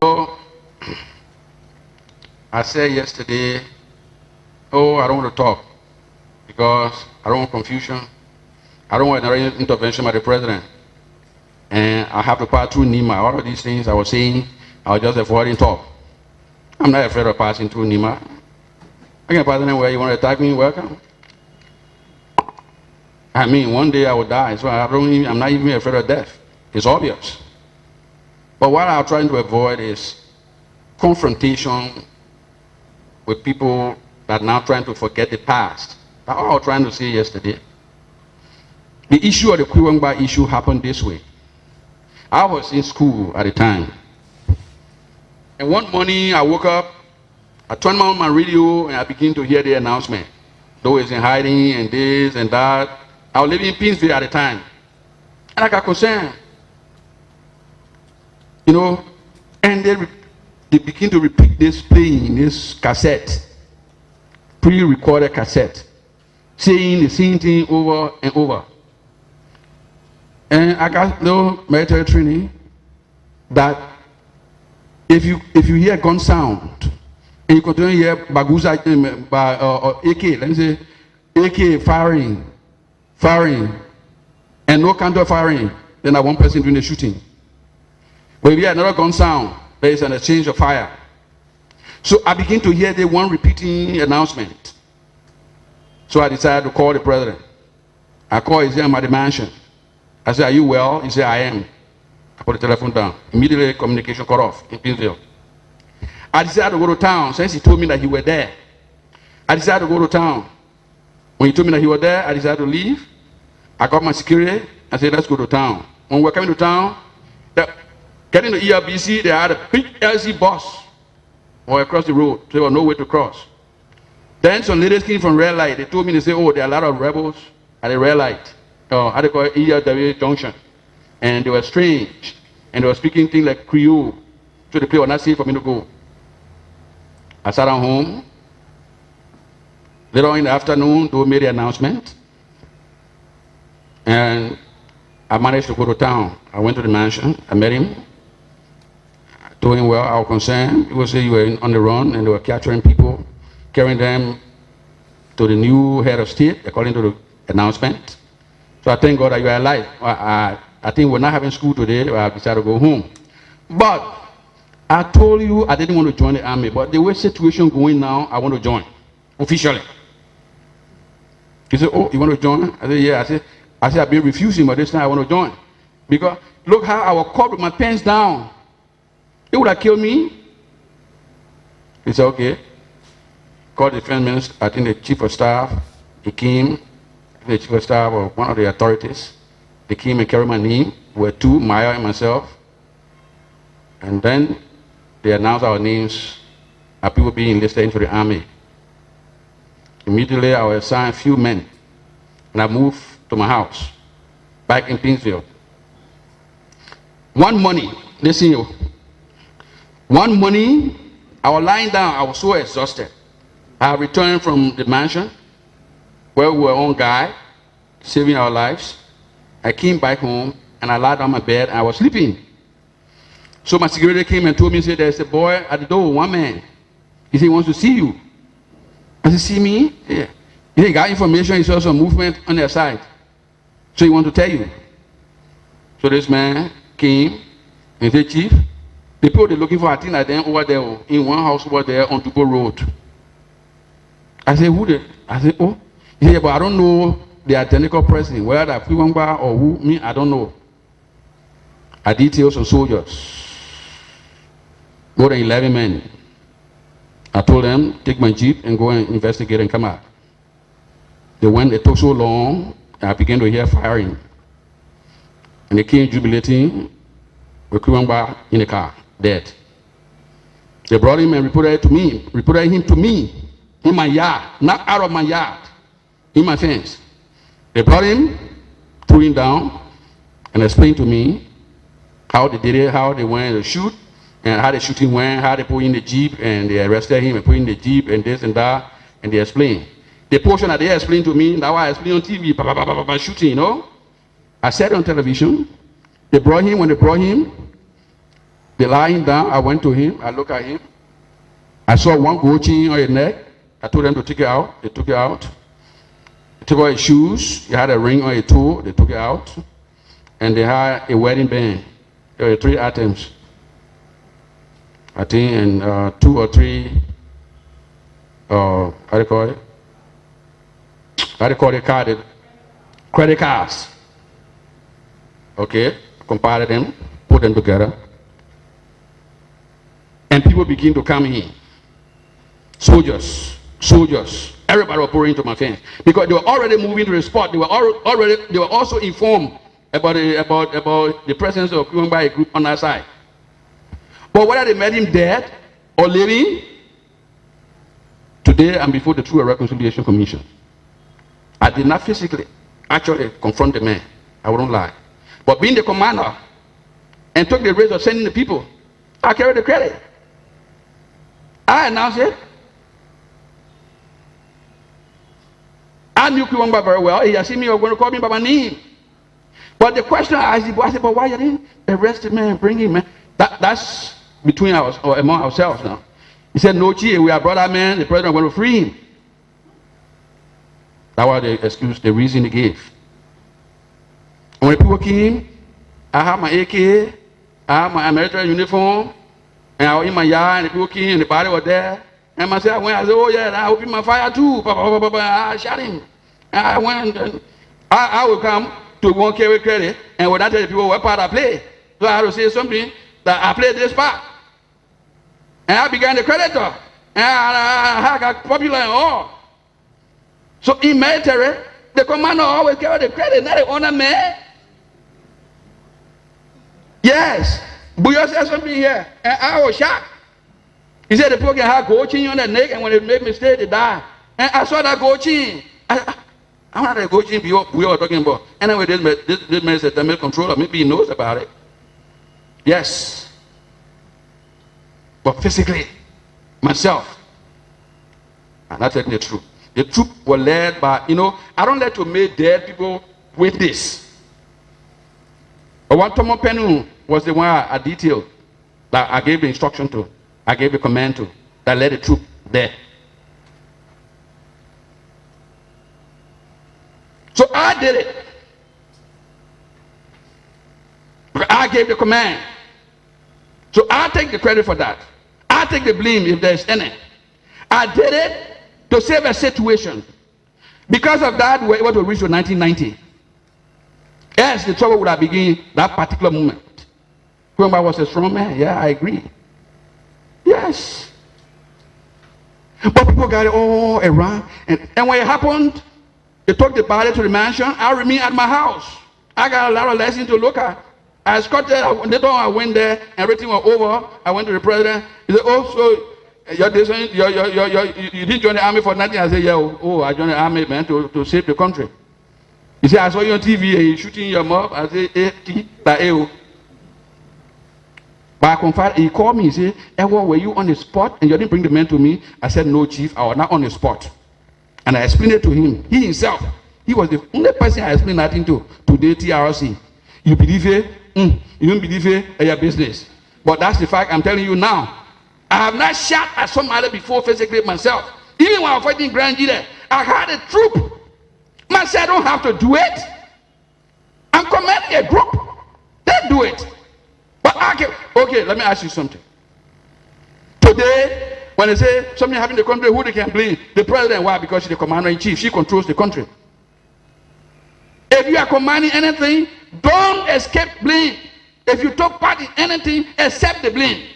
know, I said yesterday, oh, I don't want to talk because I don't want confusion. I don't want another intervention by the president. And I have to pass through Nima. All of these things I was saying, I was just avoiding talk. I'm not afraid of passing through Nima. I can pass anywhere. You want to attack me? Welcome. I mean, one day I will die, so I'm not even afraid of death. It's obvious. But what I'm trying to avoid is confrontation with people that are now trying to forget the past. That's all I was trying to say yesterday. The issue of the Kwiwangba issue happened this way. I was in school at the time. And one morning I woke up, I turned on my radio and I began to hear the announcement. Those in hiding and this and that. I was living in Pinsville at the time. And I got concerned. You know, and they begin to repeat this playing, this cassette, pre-recorded cassette, saying the same thing over and over. And I got no military training that if you hear gun sound and you continue to hear Baguza or AK, let me say AK firing, and no counter firing, then I one person doing the shooting. But if you hear another gun sound, there is an exchange of fire. So I begin to hear the one repeating announcement. So I decided to call the president. I called him at the mansion. I said, "Are you well?" He said, "I am." I put the telephone down. Immediately communication cut off in Pinsville. I decided to go to town since he told me that he was there. I decided to go to town. When he told me that he was there, I decided to leave. I got my security. I said, "Let's go to town." When we were coming to town, getting to ERBC, they had a big LC bus or across the road. So there was no way to cross. Then some ladies came from red light. They told me, they said, "Oh, there are a lot of rebels at the red light. How they call it, ERW Junction." And they were strange. And they were speaking things like Creole. So the place was not safe for me to go. I sat at home. Later on in the afternoon, they made the announcement. And I managed to go to town. I went to the mansion. I met him. I told him, well, I was concerned. People say you were on the run and they were capturing people, carrying them to the new head of state, according to the announcement. So I thank God that you are alive. I think we're not having school today. I decided to go home. But I told you I didn't want to join the army. But the way situation going now, I want to join officially. He said, "Oh, you want to join?" I said, "Yeah." I said, "I've been refusing, but this time I want to join. Because look how I was caught with my pants down. It would have killed me." He said, "Okay." Called the defense minister, I think the chief of staff. He came, the chief of staff or one of the authorities. They came and carried my name. We were two, Maya and myself. And then they announced our names as people being enlisted into the army. Immediately I was assigned a few men. And I moved to my house, back in Pinsville. One morning, listen you. One morning, I was lying down, I was so exhausted. I returned from the mansion where we were on guard, saving our lives. I came back home and I lied on my bed and I was sleeping. So my security came and told me, said, "There's a boy at the door, one man. He said he wants to see you." I said, "See me?" Yeah. He got information, he saw some movement on their side. So he wants to tell you. So this man came and said, "Chief, the people they're looking for, I think like them over there, in one house over there on Tupo Road." I said, "Who they?" I said, "Oh." He said, "But I don't know the identical person, whether that's Kwiwangba or who, me, I don't know." I detailed some soldiers, more than 11 men. I told them, take my jeep and go and investigate and come out. They went, it took so long, I began to hear firing. And they came jubilating with Kwiwangba in the car, dead. They brought him and reported him to me, in my yard, not out of my yard, in my fence. They brought him, threw him down, and explained to me how they did it, how they went to shoot, and how the shooting went, how they put in the jeep, and they arrested him and put in the jeep, and this and that, and they explained. The portion that they explained to me, that I explained on TV, shooting, you know. I said on television, they brought him, when they brought him, They lying down. I went to him. I looked at him. I saw one gold chain on his neck. I told them to take it out. They took it out. They took out his shoes. He had a ring on his toe. They took it out. And they had a wedding band. There were 3 items. I think, and 2 or 3, how do you call it? How do you call it? Credit cards. Okay, compared them, put them together. And people begin to come in. Soldiers. Everybody was pouring into my fence. Because they were already moving to the spot. They were also informed about the presence of people by a group on that side. But whether they met him dead or living, today I'm before the Truth and Reconciliation Commission. I did not physically actually confront the man. I wouldn't lie. But being the commander and took the risk of sending the people, I carry the credit. I announced it. I knew Kiwamba very well. He had seen me, he was going to call me by my name. But the question I asked him, I said, but why you didn't arrest the man and bring him, man? That's between us or among ourselves now. He said, no, Chi, we have brought that man, the president going to free him. That was the excuse, the reason he gave. And when people came, I had my AK, I had my military uniform, and I was in my yard, and the people came, and the body was there. And I said, oh yeah, I opened my fire too. I shot him. And I went, and I would come to one carry credit, and when I tell the people what part I play, so I had to say something that I played this part. And I began the creditor, and I got popular and all. So in military, the commander always carry the credit, not the owner man. Yes, Buyo said something here, and I was shocked. He said the people can have gold chain on their neck, and when they make mistake, they die. And I saw that gold chain. I wanted the gold chain we were talking about. Anyway, this man is a damage controller. Maybe he knows about it. Yes. But physically, myself, I'm not telling the truth. The troop were led by, I don't like to make dead people witness. But one Tomo Penu was the one I detailed, that I gave the instruction to, I gave the command to, that led the troop there. So I did it. I gave the command. So I take the credit for that. I take the blame if there's any. I did it to save a situation. Because of that, we were able to reach to 1990. Yes, the trouble would have begun that particular moment. Remember, I was a strong man. Yeah, I agree. Yes. But people got it all around. And when it happened, they took the body to the mansion. I remained at my house. I got a lot of lessons to look at. I escorted, I went there, everything was over. I went to the president. He said, oh, so you didn't join the army for nothing? I said, yeah, I joined the army, man, to save the country. He said, I saw you on TV and you shooting your mouth. I said, But I confide, he called me, he said, Ewa, were you on the spot and you didn't bring the man to me? I said, no, chief, I was not on the spot. And I explained it to him. He himself, he was the only person I explained nothing to, today, TRC. You believe it? You don't believe it? Your business. But that's the fact I'm telling you now. I have not shot at somebody before physically myself. Even when I was fighting Grand Leader, I had a troop. Man said, I don't have to do it. I'm commanding a group. They do it. But okay, let me ask you something. Today, when they say something happened in the country, who they can blame? The president. Why? Because she's the commander-in-chief. She controls the country. If you are commanding anything, don't escape blame. If you take part in anything, accept the blame.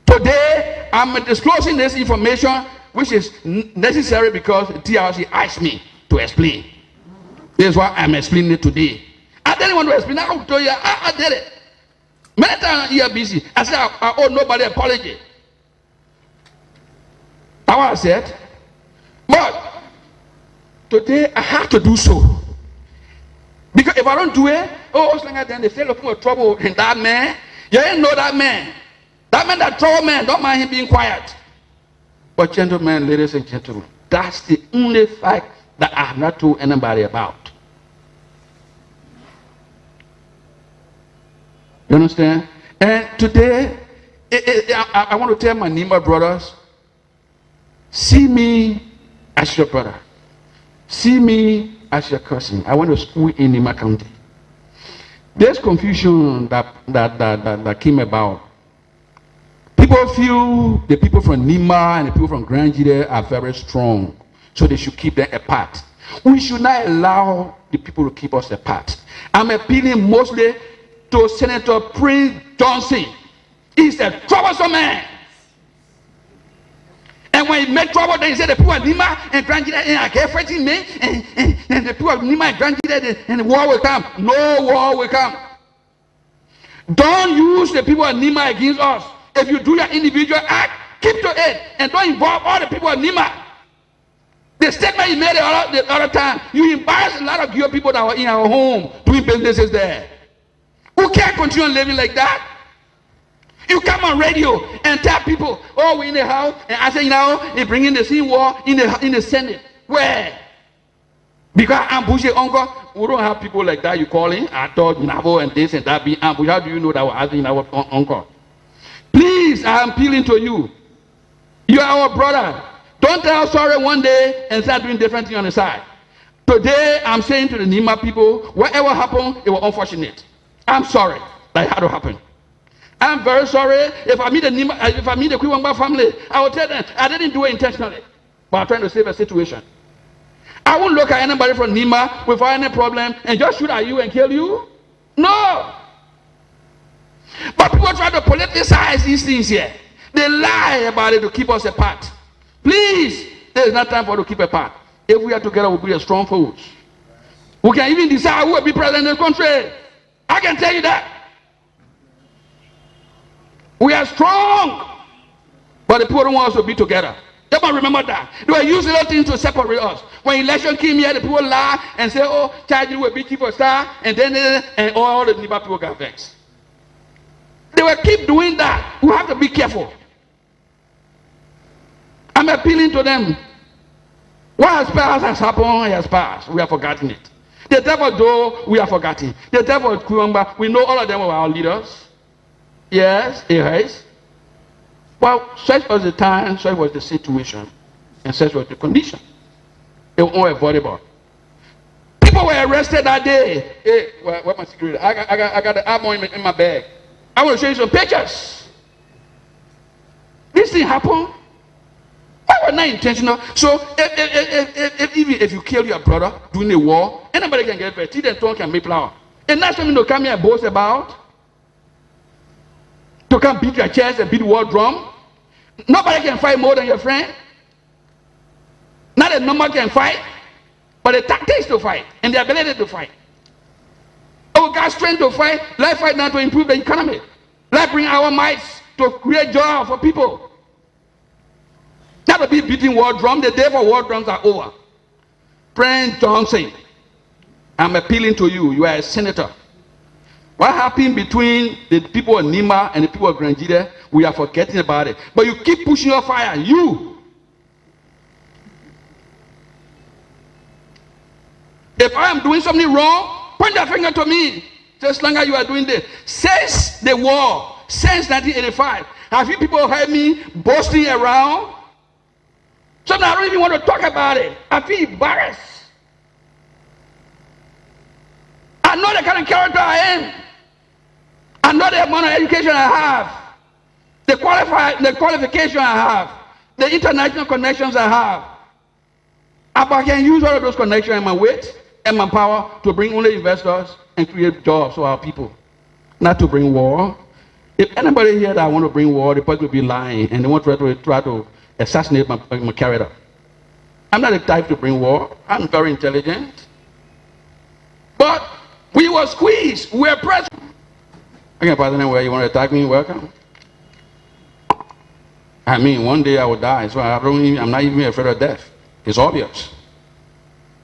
Today, I'm disclosing this information, which is necessary because TRC asked me to explain. This is why I'm explaining it today. I didn't want to explain. I will tell you, I did it. Many times here busy. I said, I owe nobody apology. That's what I said. But today, I have to do so. Because if I don't do it, then they say looking for trouble in that man. You ain't know that man. That man, that trouble man, don't mind him being quiet. But gentlemen, ladies and gentlemen, that's the only fact that I have not told anybody about. You understand? And today, I want to tell my Nima brothers, see me as your brother. See me as your cousin. I went to school in Nima County. There's confusion that came about. People feel the people from Nima and the people from Grand Jide are very strong, so they should keep them apart. We should not allow the people to keep us apart. I'm appealing mostly to Senator Prince Johnson. He's a troublesome man. And when he made trouble, then he said the people of Nima and Grand Jide are fighting me, and the people of Nima and Grand Jide, and the war will come. No war will come. Don't use the people of Nima against us. If you do your individual act, keep to it, and don't involve all the people of Nima. The statement you made the other time, you embarrassed a lot of your people that were in our home doing businesses there. Who can't continue living like that? You come on radio and tell people, oh, we're in the house, and I say, they're bringing the same war in the Senate. Where? Because ambush your uncle. We don't have people like that you calling. I thought Navo and this and that be ambush. How do you know that we're asking our uncle? Please, I am appealing to you. You are our brother. Don't tell us sorry one day and start doing different things on the side. Today, I'm saying to the Nima people, whatever happened, it was unfortunate. I'm sorry that it had to happen. I'm very sorry. If I meet the Kwiwangba family, I will tell them I didn't do it intentionally, but I'm trying to save a situation. I won't look at anybody from Nima without any problem and just shoot at you and kill you. No. But people try to politicize these things here. They lie about it to keep us apart. Please, there is not time for us to keep apart. If we are together, we'll be a strong force. We can even decide who will be president of the country. I can tell you that. We are strong, but the people don't want us to be together. They must remember that. They were using little things to separate us. When election came here, the people lie and say, oh, Charge will be chief of staff, and then and all the Nima people got vexed. They will keep doing that. We have to be careful. I'm appealing to them. What has passed has happened, it has passed. We have forgotten it. The devil, though, we have forgotten. The devil, Kwiwangba, we know all of them were our leaders. Yes, it has. Well, such was the time, such was the situation, and such was the condition. It was unavoidable. People were arrested that day. Hey, where's my security? I got the ammo in my bag. I want to show you some pictures. This thing happened. That was not intentional. So even if you kill your brother during a war, anybody can get fed. Teeth and tongue can make flour. And that's something to come here and boast about. To come beat your chest and beat the war drum. Nobody can fight more than your friend. Not a number can fight, but the tactics to fight and the ability to fight. Oh, God's strength to fight. Let's fight now to improve the economy. Let's bring our mites to create joy for people. Not to be beating war drum. The day for war drums are over. Prince Johnson, I'm appealing to you. You are a senator. What happened between the people of Nima and the people of Grand Jide, we are forgetting about it. But you keep pushing your fire. You. If I am doing something wrong, point your finger to me. Just longer you are doing this. Since the war, since 1985, have you people heard me boasting around? Sometimes I don't even want to talk about it. I feel embarrassed. I know the kind of character I am. I know the amount of education I have, the qualification I have, the international connections I have. But I can use all of those connections and my weight and my power to bring only investors and create jobs for our people, not to bring war. If anybody here that want to bring war, the person will be lying and they want to try to assassinate my character. I'm not the type to bring war. I'm very intelligent. But we were squeezed. We were pressed. Okay, President, where you want to attack me? Welcome. I mean, one day I will die, so I'm not even afraid of death. It's obvious.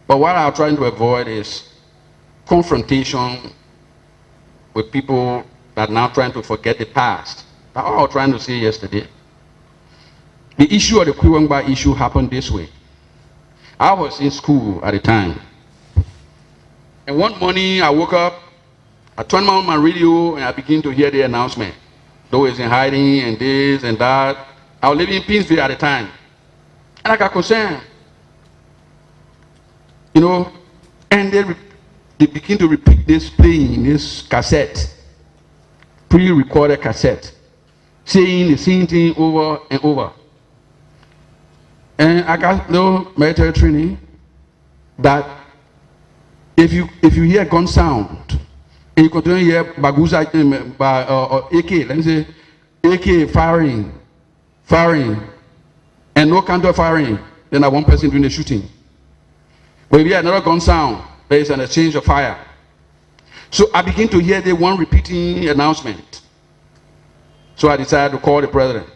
But what I'm trying to avoid is confrontation with people that are now trying to forget the past. That's all I was trying to say yesterday. The issue of the Kwiwangba issue happened this way. I was in school at the time. And one morning I woke up, I turned on my radio and I began to hear the announcement. Though he's in hiding and this and that. I was living in Pinsville at the time. And I got concerned. You know, and they begin to repeat this playing, this cassette, pre-recorded cassette, saying the same thing over and over. And I got no military training that if you hear gun sound and you continue to hear baguza or AK, let me say AK firing, and no counter firing, then I one person doing the shooting. But if you hear another gun sound, there is an exchange of fire. So I begin to hear the one repeating announcement. So I decided to call the president.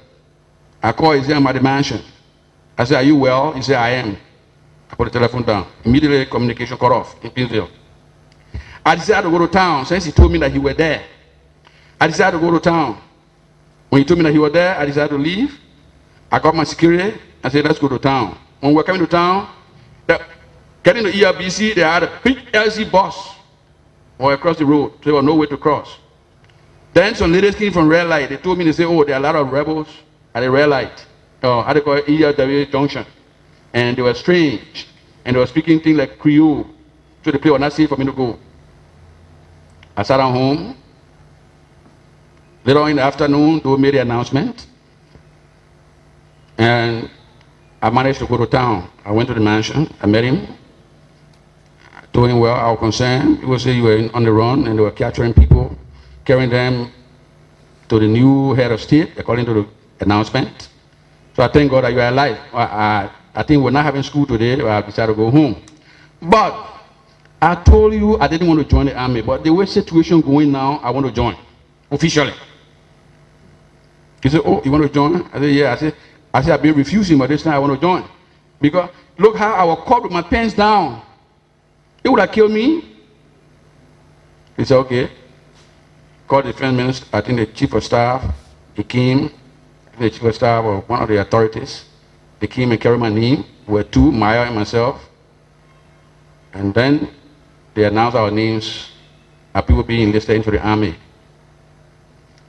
I called him at the mansion. I said, "Are you well?" He said, "I am." I put the telephone down. Immediately communication cut off in Pinsville. I decided to go to town since he told me that he was there. I decided to go to town. When he told me that he was there, I decided to leave. I got my security. I said, "Let's go to town." When we were coming to town, getting to ERBC, they had a big LC bus or across the road. So there was no way to cross. Then some ladies came from red light. They told me, they said, "Oh, there are a lot of rebels at the red light." How they call it, ERW junction. And they were strange. And they were speaking things like Creole. So the place was not safe for me to go. I sat at home. Later on in the afternoon, they made the announcement. And I managed to go to town. I went to the mansion. I met him. I told him, well, I was concerned. People say you were on the run and they were capturing people, carrying them to the new head of state, according to the announcement. So I thank God that you are alive. I think we're not having school today. I decided to go home. But I told you I didn't want to join the army. But the way situation going now, I want to join officially. He said, "Oh, you want to join?" I said, "Yeah." I said, "I've been refusing, but this time I want to join. Because look how I was caught with my pants down. It would have killed me." He said, "Okay." Called the defense minister, I think the chief of staff. He came. The chief of staff or one of the authorities. They came and carried my name. We were two, Maya and myself. And then they announced our names and people being enlisted into the army.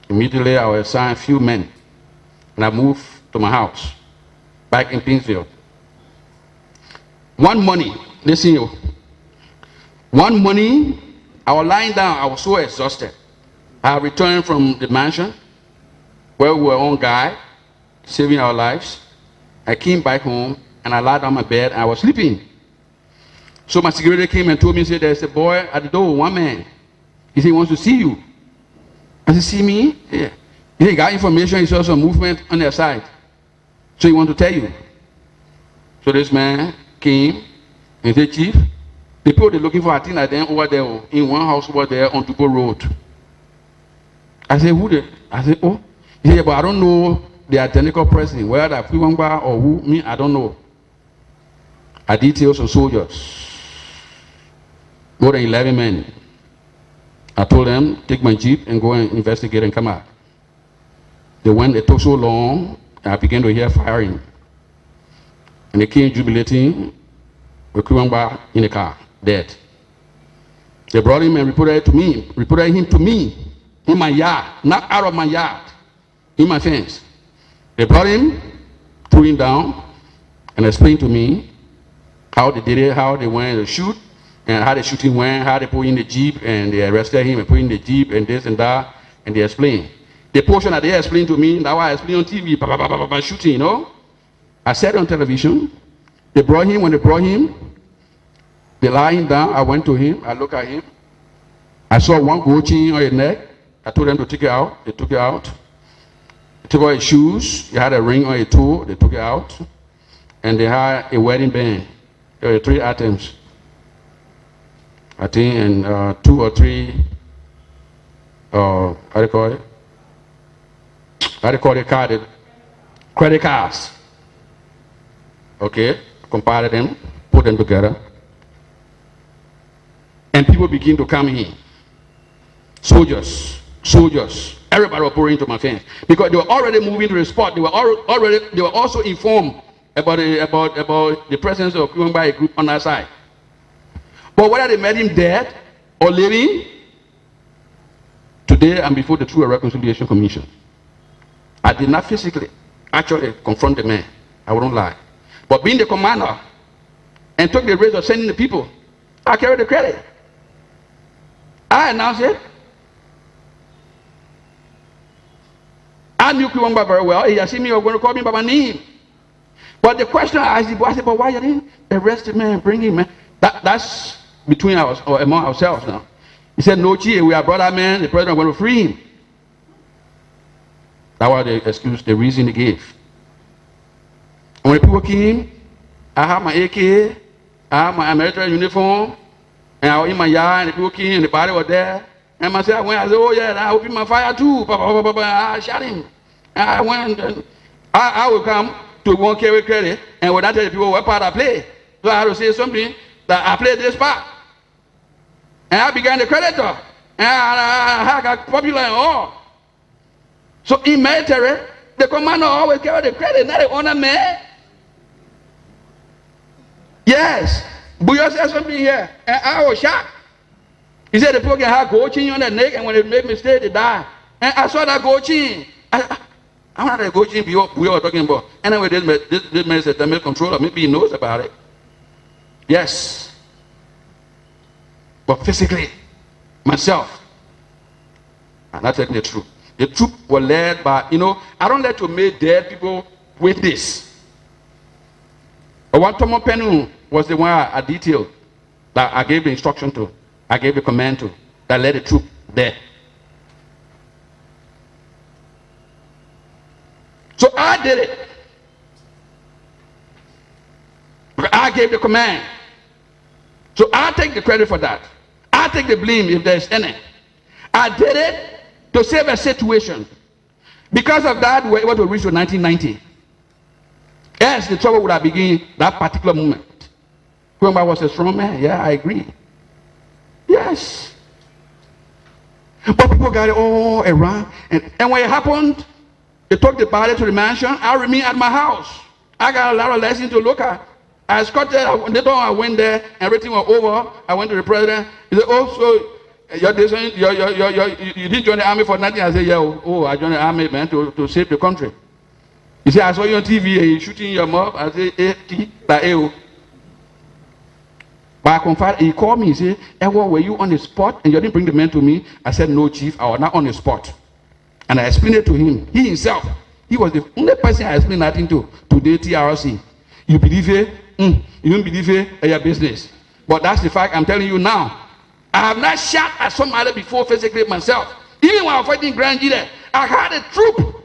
Immediately I was assigned a few men. And I moved to my house, back in Pinsville. One morning, listen you. One morning, I was lying down, I was so exhausted. I returned from the mansion where we were on guard, saving our lives. I came back home and I lied on my bed and I was sleeping. So my security came and told me, said, "There's a boy at the door, one man. He said he wants to see you." I said, "See me?" Yeah. He said, "He got information, he saw some movement on their side. So he wants to tell you." So this man came and said, "Chief, the people they're looking for, I think like them over there, in one house over there on Tupo Road." I said, "Who they?" I said, "Oh." He said, "But I don't know the identical person, whether that Fuwangba or who, me, I don't know." I detailed some soldiers, more than 11 men. I told them, take my jeep and go and investigate and come out. They went, it took so long, I began to hear firing. And they came jubilating with Fuwangba in the car, dead. They brought him and reported him to me in my yard, not out of my yard. In my fence. They brought him, threw him down, and explained to me how they did it, how they went to shoot, and how the shooting went, how they put in the jeep, and they arrested him and put in the jeep, and this and that, and they explained. The portion that they explained to me, that I explained on TV, shooting, you know. I said on television, they brought him, when they brought him, they laid him down, I went to him, I looked at him, I saw one gold chain on his neck, I told them to take it out, they took it out. Took out his shoes, he had a ring on his toe, they took it out, and they had a wedding band. There were 3 items, I think, and 2 or 3, how do you call it? How do you call the card? Credit cards. Okay, compiled them, put them together, and people begin to come in. Soldiers. Everybody was pouring into my fence because they were already moving to the spot. They were also informed about the presence of Fuwangba, a group on our side. But whether they met him dead or living, today I'm before the Truth and Reconciliation Commission. I did not physically actually confront the man. I wouldn't lie. But being the commander and took the risk of sending the people, I carried the credit. I announced it. I knew Kiwamba very well. He had seen me, he was going to call me by my name. But the question I asked him, I said, but why you didn't arrest the man and bring him, man? That's between us, or among ourselves now. He said, no, Chi, we are brother man, the president going to free him. That was the excuse, the reason he gave. And when people came, I had my AK, I had my military uniform, and I was in my yard, and the people came, and the body was there. And I said, oh yeah, I opened my fire too. I shot him. And I went, and I will come to one carry credit, and when I tell the people what part I play, so I had to say something that I played this part. And I began the creditor, and I got popular and all. So in military, the commander always carry the credit, not the owner man. Yes, Buyo said something here, and I was shocked. He said the people can have gold chain on their neck, and when they make mistake, they die. And I saw that gold chain. I want to go to we were talking about. Anyway, this man is a damage controller. Maybe he knows about it. Yes. But physically, myself, I'm not telling the truth. The troop were led by, I don't let to make dead people witness. But one Tomo Penu was the one I detailed, that I gave the instruction to, I gave the command to, that led the troop there. So I did it. I gave the command. So I take the credit for that. I take the blame if there's any. I did it to save a situation. Because of that, we were able to reach to 1990. Yes, the trouble would have begun that particular moment. Whoever was a strong man, yeah, I agree. Yes. But people got it all around. And when it happened, they took the body to the mansion. I remained at my house. I got a lot of lessons to look at. I escorted, I went there, everything was over. I went to the president. He said, oh, so you didn't join the army for nothing? I said, yeah, I joined the army, man, to save the country. He said, I saw you on TV and you shooting your mouth. I said, But I confide, he called me, he said, Ewa, were you on the spot and you didn't bring the man to me? I said, no, chief, I was not on the spot. And I explained it to him. He himself, he was the only person I explained nothing to today, TRC. You believe it? You don't believe it? Your business. But that's the fact I'm telling you now. I have not shot at somebody before physically myself. Even when I was fighting Grand Leader, I had a troop.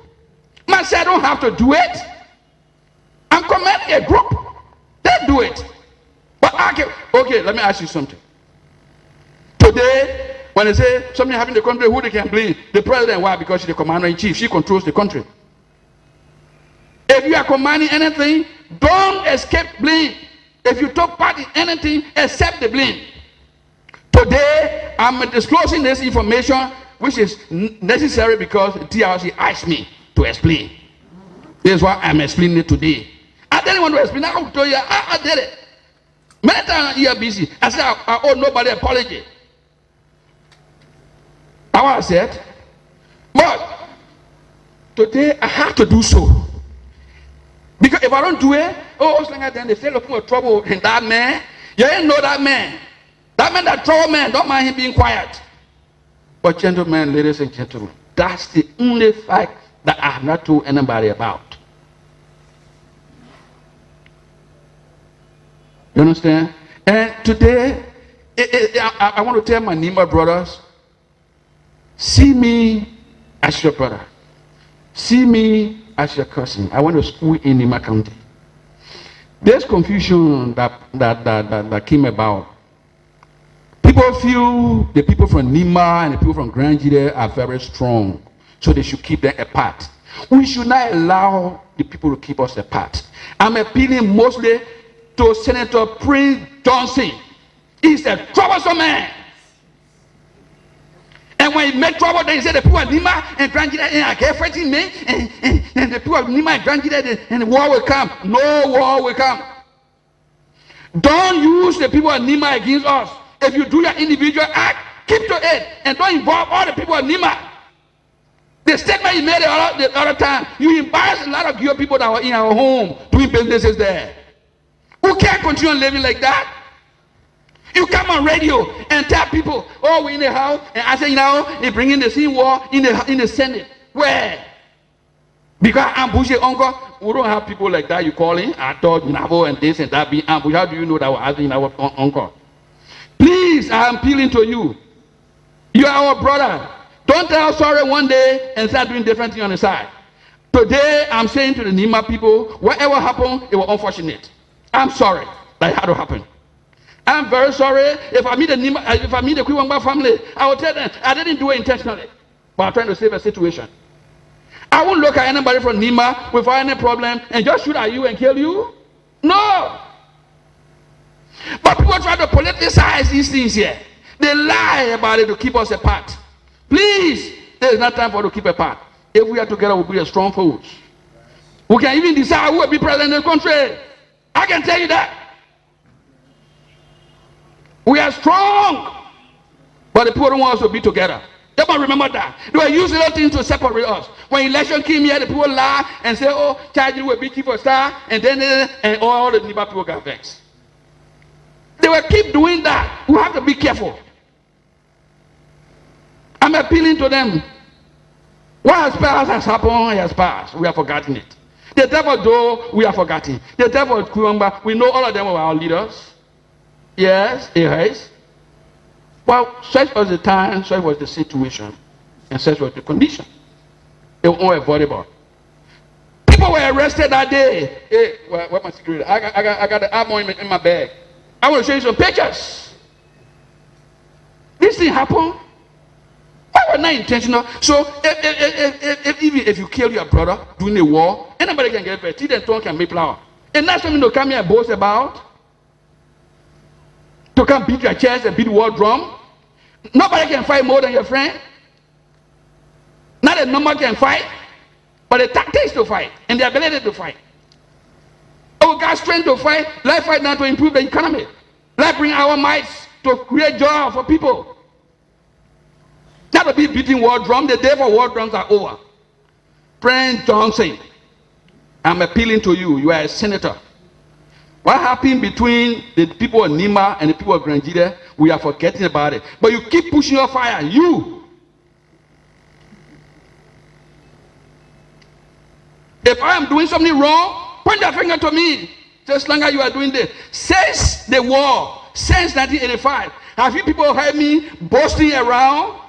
Man said I don't have to do it. I'm commanding a group. They do it. But okay, let me ask you something. Today, when they say something happened in the country, who they can blame? The president. Why? Because she's the commander-in-chief. She controls the country. If you are commanding anything, don't escape blame. If you take part in anything, accept the blame. Today, I'm disclosing this information, which is necessary because TRC asked me to explain. This is why I'm explaining it today. I didn't want to explain. I will tell you, I did it. Many times you are busy. I said, I owe nobody apology. I said, but today I have to do so. Because if I don't do it, then they say looking for trouble in that man. You ain't know that man. That man, that trouble man, don't mind him being quiet. But gentlemen, ladies and gentlemen, that's the only fact that I have not told anybody about. You understand? And today, I want to tell my Nima brothers, see me as your brother. See me as your cousin. I went to school in Nima County. There's confusion that came about. People feel the people from Nima and the people from Grand Jide are very strong, so they should keep them apart. We should not allow the people to keep us apart. I'm appealing mostly to Senator Prince Johnson. He's a troublesome man. And when he made trouble, then he said the people of Nima and Grand Jide are against fighting me, and the people of Nima and Grand Jide, and the war will come. No war will come. Don't use the people of Nima against us. If you do your individual act, keep to it, and don't involve all the people of Nima. The statement you made the other time, you embarrassed a lot of your people that were in our home doing businesses there. Who can't continue living like that? You come on radio and tell people, oh, we're in the house, and I say, they're bringing the same war in the Senate. Where? Because ambush your uncle. We don't have people like that you calling. I thought Navo and this and that be ambush. How do you know that we're asking our uncle? Please, I am appealing to you. You are our brother. Don't tell sorry one day and start doing different things on the side. Today, I'm saying to the Nima people, whatever happened, it was unfortunate. I'm sorry that it had to happen. I'm very sorry. If I meet the Kwiwangba family, I will tell them I didn't do it intentionally, but I'm trying to save a situation. I won't look at anybody from Nima without any problem and just shoot at you and kill you. No. But people try to politicize these things here. They lie about it to keep us apart. Please, there is not time for us to keep apart. If we are together, we'll be a strong force. We can even decide who will be president of the country. I can tell you that. We are strong, but the people don't want us to be together. They must remember that. They were using little things to separate us. When election came here, the people lie and say, oh, charge you will be chief of staff, and then and all the Niba people got vexed. They will keep doing that. We have to be careful. I'm appealing to them. What has passed has happened, it has passed. We have forgotten it. The devil, though, we have forgotten. The devil, Kuamba, we know all of them were our leaders. Yes, it has. Well, such was the time, such was the situation, and such was the condition. It was unavoidable. People were arrested that day. Hey, where's my security? I got the ammo in my bag. I want to show you some pictures. This thing happened. Why was not intentional? So, even if you kill your brother during a war, anybody can get it. Teeth and tongue can make flour. And that's something to come here and boast about. To come beat your chest and beat the war drum. Nobody can fight more than your friend. Not a number can fight, but the tactics to fight and the ability to fight. Oh, God's strength to fight. Let's fight now to improve the economy. Let's bring our mites to create joy for people. Not to be beating war drum. The day for war drums are over. Friend Johnson, I'm appealing to you. You are a senator. What happened between the people of Nima and the people of Granjida, we are forgetting about it. But you keep pushing your fire. You. If I am doing something wrong, point your finger to me. Just longer you are doing this. Since the war, since 1985, have you people heard me boasting around?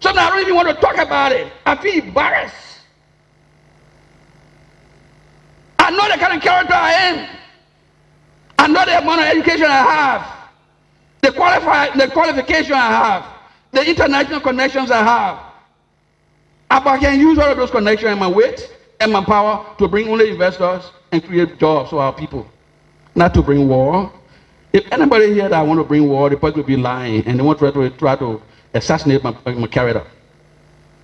Sometimes I don't even want to talk about it. I feel embarrassed. I know the kind of character I am. I know the amount of education I have, the qualification I have, the international connections I have. But I can use all of those connections and my weight and my power to bring only investors and create jobs for our people, not to bring war. If anybody here that want to bring war, the person will be lying and they want to try to assassinate my character.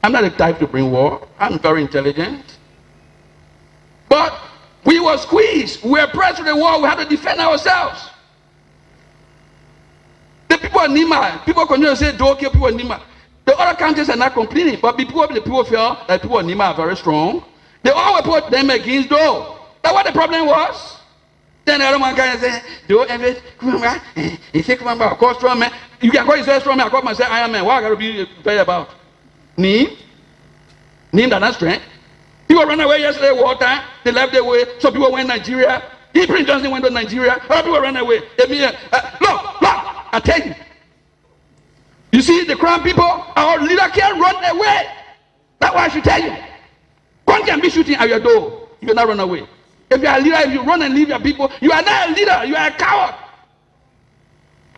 I'm not the type to bring war. I'm very intelligent. But we were squeezed. We were pressed to the wall. We had to defend ourselves. The people in Nima, people continue to say, don't kill people in Nima. The other countries are not complaining, but the people feel that people in Nima are very strong. They all put them against though. That's what the problem was. Then the other one can say, do everything. He say, come on, call strong man. You can call yourself strong man. I call myself Iron Man. What I got to be afraid about? Neem that not strength. People ran away yesterday, war time. They left their way. Some people went to Nigeria. Prince Johnson went to Nigeria. Other people ran away. Look, I tell you. You see, the crown people, our leader can't run away. That's why I should tell you. One can be shooting at your door. You cannot run away. If you are a leader, if you run and leave your people, you are not a leader. You are a coward.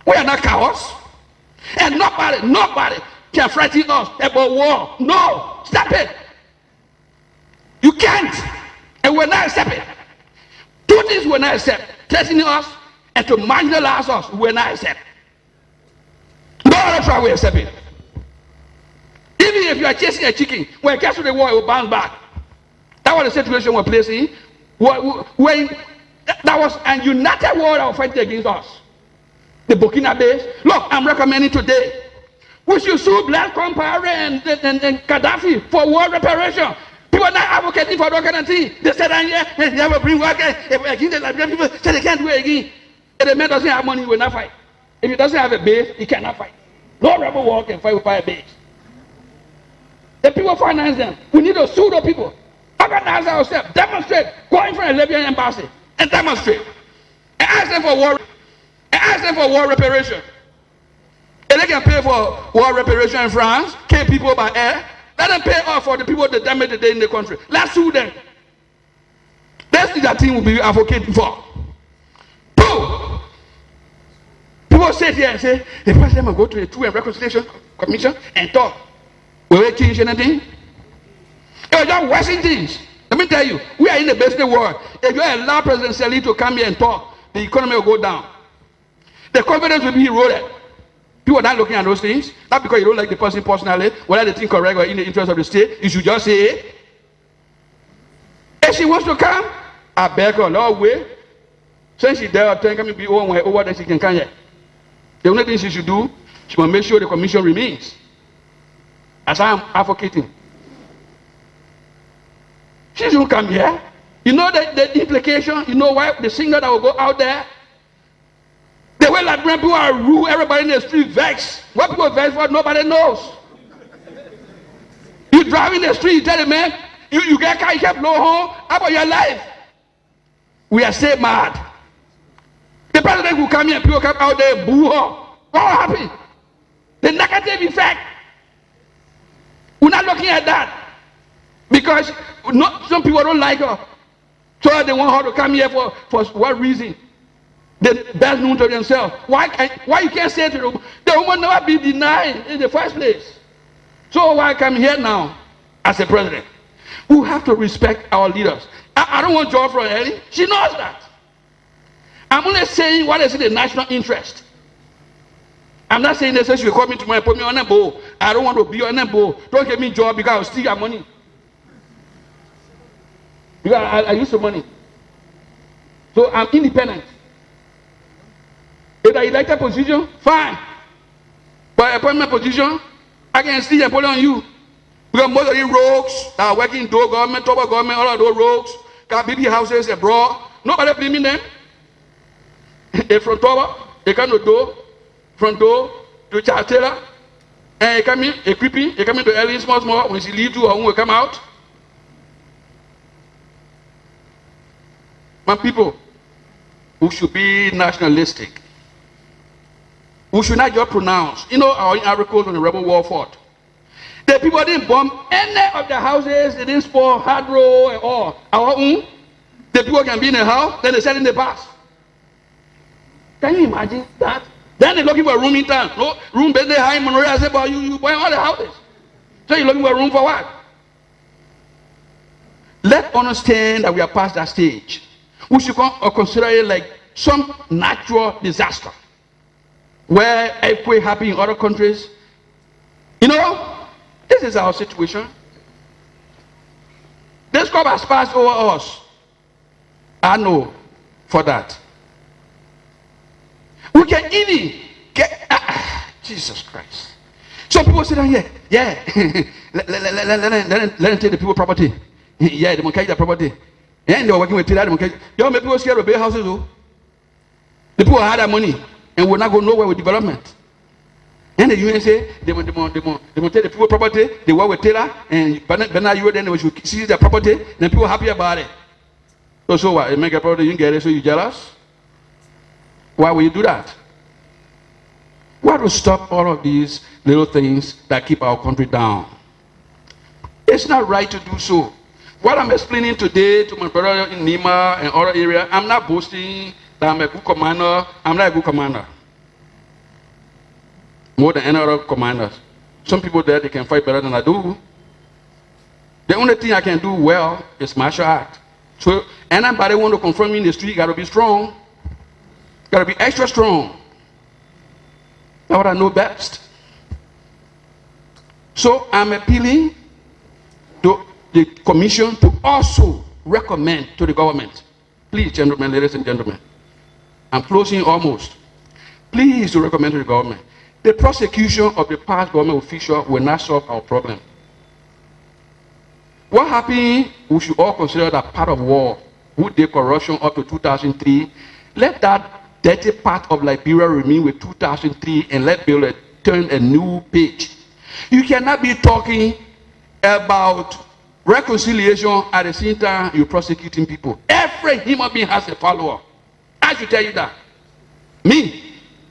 We are not cowards. And nobody can frighten us about war. No, stop it. You can't. And we're not accept it. Two things we're not accept. Threatening us and to marginalize us, we're not accept. No other try we accept it. Even if you are chasing a chicken, when it gets to the war, it will bounce back. That was the situation we're placing. When that was a united world that was fighting against us. The Burkina Faso. Look, I'm recommending today We should sue Blaise Compaoré and Gaddafi for war reparation. People are not advocating for that kind of thing. They said, yeah, they have a bring work against the Liberian people, so they can't do it again. If the man doesn't have money, he will not fight. If he doesn't have a base, he cannot fight. No rebel war can fight without a base. The people finance them. We need to sue the people. Organize ourselves. Demonstrate. Go in front of the Liberian embassy and demonstrate. And ask them for war. And ask them for war reparation. If they can pay for war reparation in France, kill people by air, let them pay off for the people that damaged the day in the country. Let's sue them. That's the thing we'll be advocating for. Two. People sit here and say, the president will go to the Truth and Reconciliation Commission and talk. Will they change anything? It was just worsening things. Let me tell you, we are in the business world. If you allow President Sali to come here and talk, the economy will go down. The confidence will be eroded. People are not looking at those things. Not because you don't like the person personally, whether they think correct or in the interest of the state. You should just say it. If she wants to come, I beg her, Lord, wait. Since she's there, tell her to be over, then she can come here. The only thing she should do, she must make sure the commission remains. As I am advocating. She shouldn't come here. You know the implication? You know why the singer that will go out there? The way Liberian people are rude, everybody in the street vex. What people vex for, nobody knows. You drive in the street, you tell the man, you get a car, you can't blow home. How about your life? We are so mad. The president will come here, people come out there, boo her. What will happen? The negative effect. We're not looking at that. Because some people don't like her. So they want her to come here for what reason? They best known to themselves. Why you can't say to them, the woman never be denied in the first place. So why come here now as a president? We have to respect our leaders. I don't want job from Ellie. She knows that. I'm only saying what is in the national interest. I'm not saying they say she will call me tomorrow and put me on a bowl. I don't want to be on a bowl. Don't give me a job because I'll steal your money. Because I use the money. So I'm independent. If I elect a position, fine. But appointment position, I can steal and put it on you. Because most of these rogues that are working in door government, top government, all of those rogues, got baby houses abroad. Nobody blaming them. They from top, they come to door, from door to child tailor, and they come in, they creeping, they come into early small. When she leave to her home, will come out. My people, who should be nationalistic. We should not just pronounce. You know our articles on the rebel war fought. The people didn't bomb any of the houses, they didn't spoil hard road and all. Our own, the people can be in the house, then they sell in the bus. Can you imagine that? Then they're looking for a room in town. No room, but they high Monroe. I said, but you buy all the houses. So you're looking for a room for what? Let's understand that we are past that stage. We should consider it like some natural disaster. Where earthquake happen in other countries. You know, this is our situation. This crop has passed over us. I know for that. We can even get Jesus Christ. Some people sit down here, yeah. let them take the people property. Yeah, they will carry their property. And they were working with Taylor, they will carry. You know, people scared of build houses though. The people had that money. And we're not going nowhere with development. And the UN say they want take the people property, they work with Taylor and Bernard you then they should seize their property, then people are happy about it. So what? You make a property, you get it, so you jealous? Why will you do that? What will stop all of these little things that keep our country down? It's not right to do so. What I'm explaining today to my brother in Nima and other areas, I'm not boasting that I'm a good commander. I'm not a good commander. More than any other commanders. Some people there, they can fight better than I do. The only thing I can do well is martial art. So anybody want to confront me in the street, you got to be strong. Got to be extra strong. That's what I know best. So I'm appealing to the commission to also recommend to the government. Please, gentlemen, ladies and gentlemen. I'm closing almost. Please to recommend to the government the prosecution of the past government official will not solve our problem. What happened, we should all consider that part of war, who did corruption up to 2003. Let that dirty part of Liberia remain with 2003 and let Bill turn a new page. You cannot be talking about reconciliation at the same time you're prosecuting people. Every human being has a follower. I should tell you that. Me,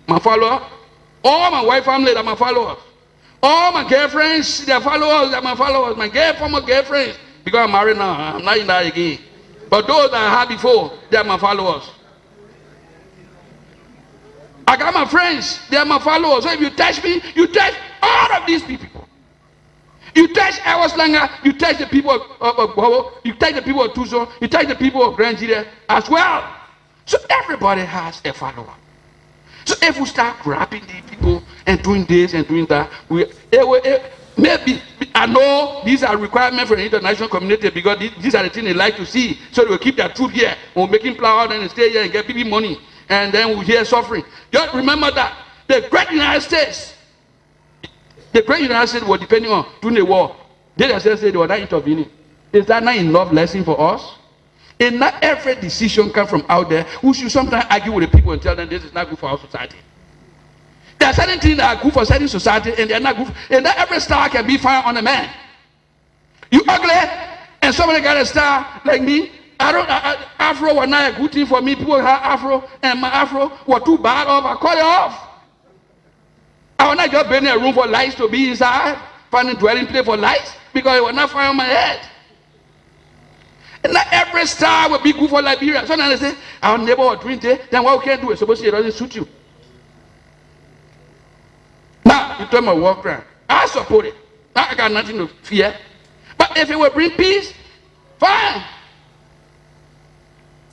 my follower, all my wife family are my followers. All my girlfriends, their followers are my followers. My former girlfriends, because I'm married now, I'm not in that again. But those that I had before, they are my followers. I got my friends, they are my followers. So if you touch me, you touch all of these people. You touch Ewaslanga, you touch the people of Bobo, you touch the people of Tucson, you touch the people of Grand Nigeria as well. So everybody has a follower. So if we start grabbing these people and doing this and doing that, maybe I know these are requirements for the international community because these are the things they like to see. So they will keep their troop here, or making flour and stay here and get people money, and then we hear suffering. Just remember that the great United States were depending on doing the war. They themselves said they were not intervening. Is that not enough lesson for us? And not every decision comes from out there. We should sometimes argue with the people and tell them this is not good for our society. There are certain things that are good for certain society and they are not good. And not every star can be found on a man. You ugly and somebody got a star like me. Afro was not a good thing for me. People have Afro and my Afro were too bad off. I cut it off. I was not just building a room for lights to be inside, finding dwelling place for lights because it was not fine on my head. And not every star will be good for Liberia. Sometimes they say, our neighbor was doing this, then what we can do is supposed to say it doesn't suit you. Now, you tell me war crime. I support it. Now, I got nothing to fear. But if it will bring peace, fine.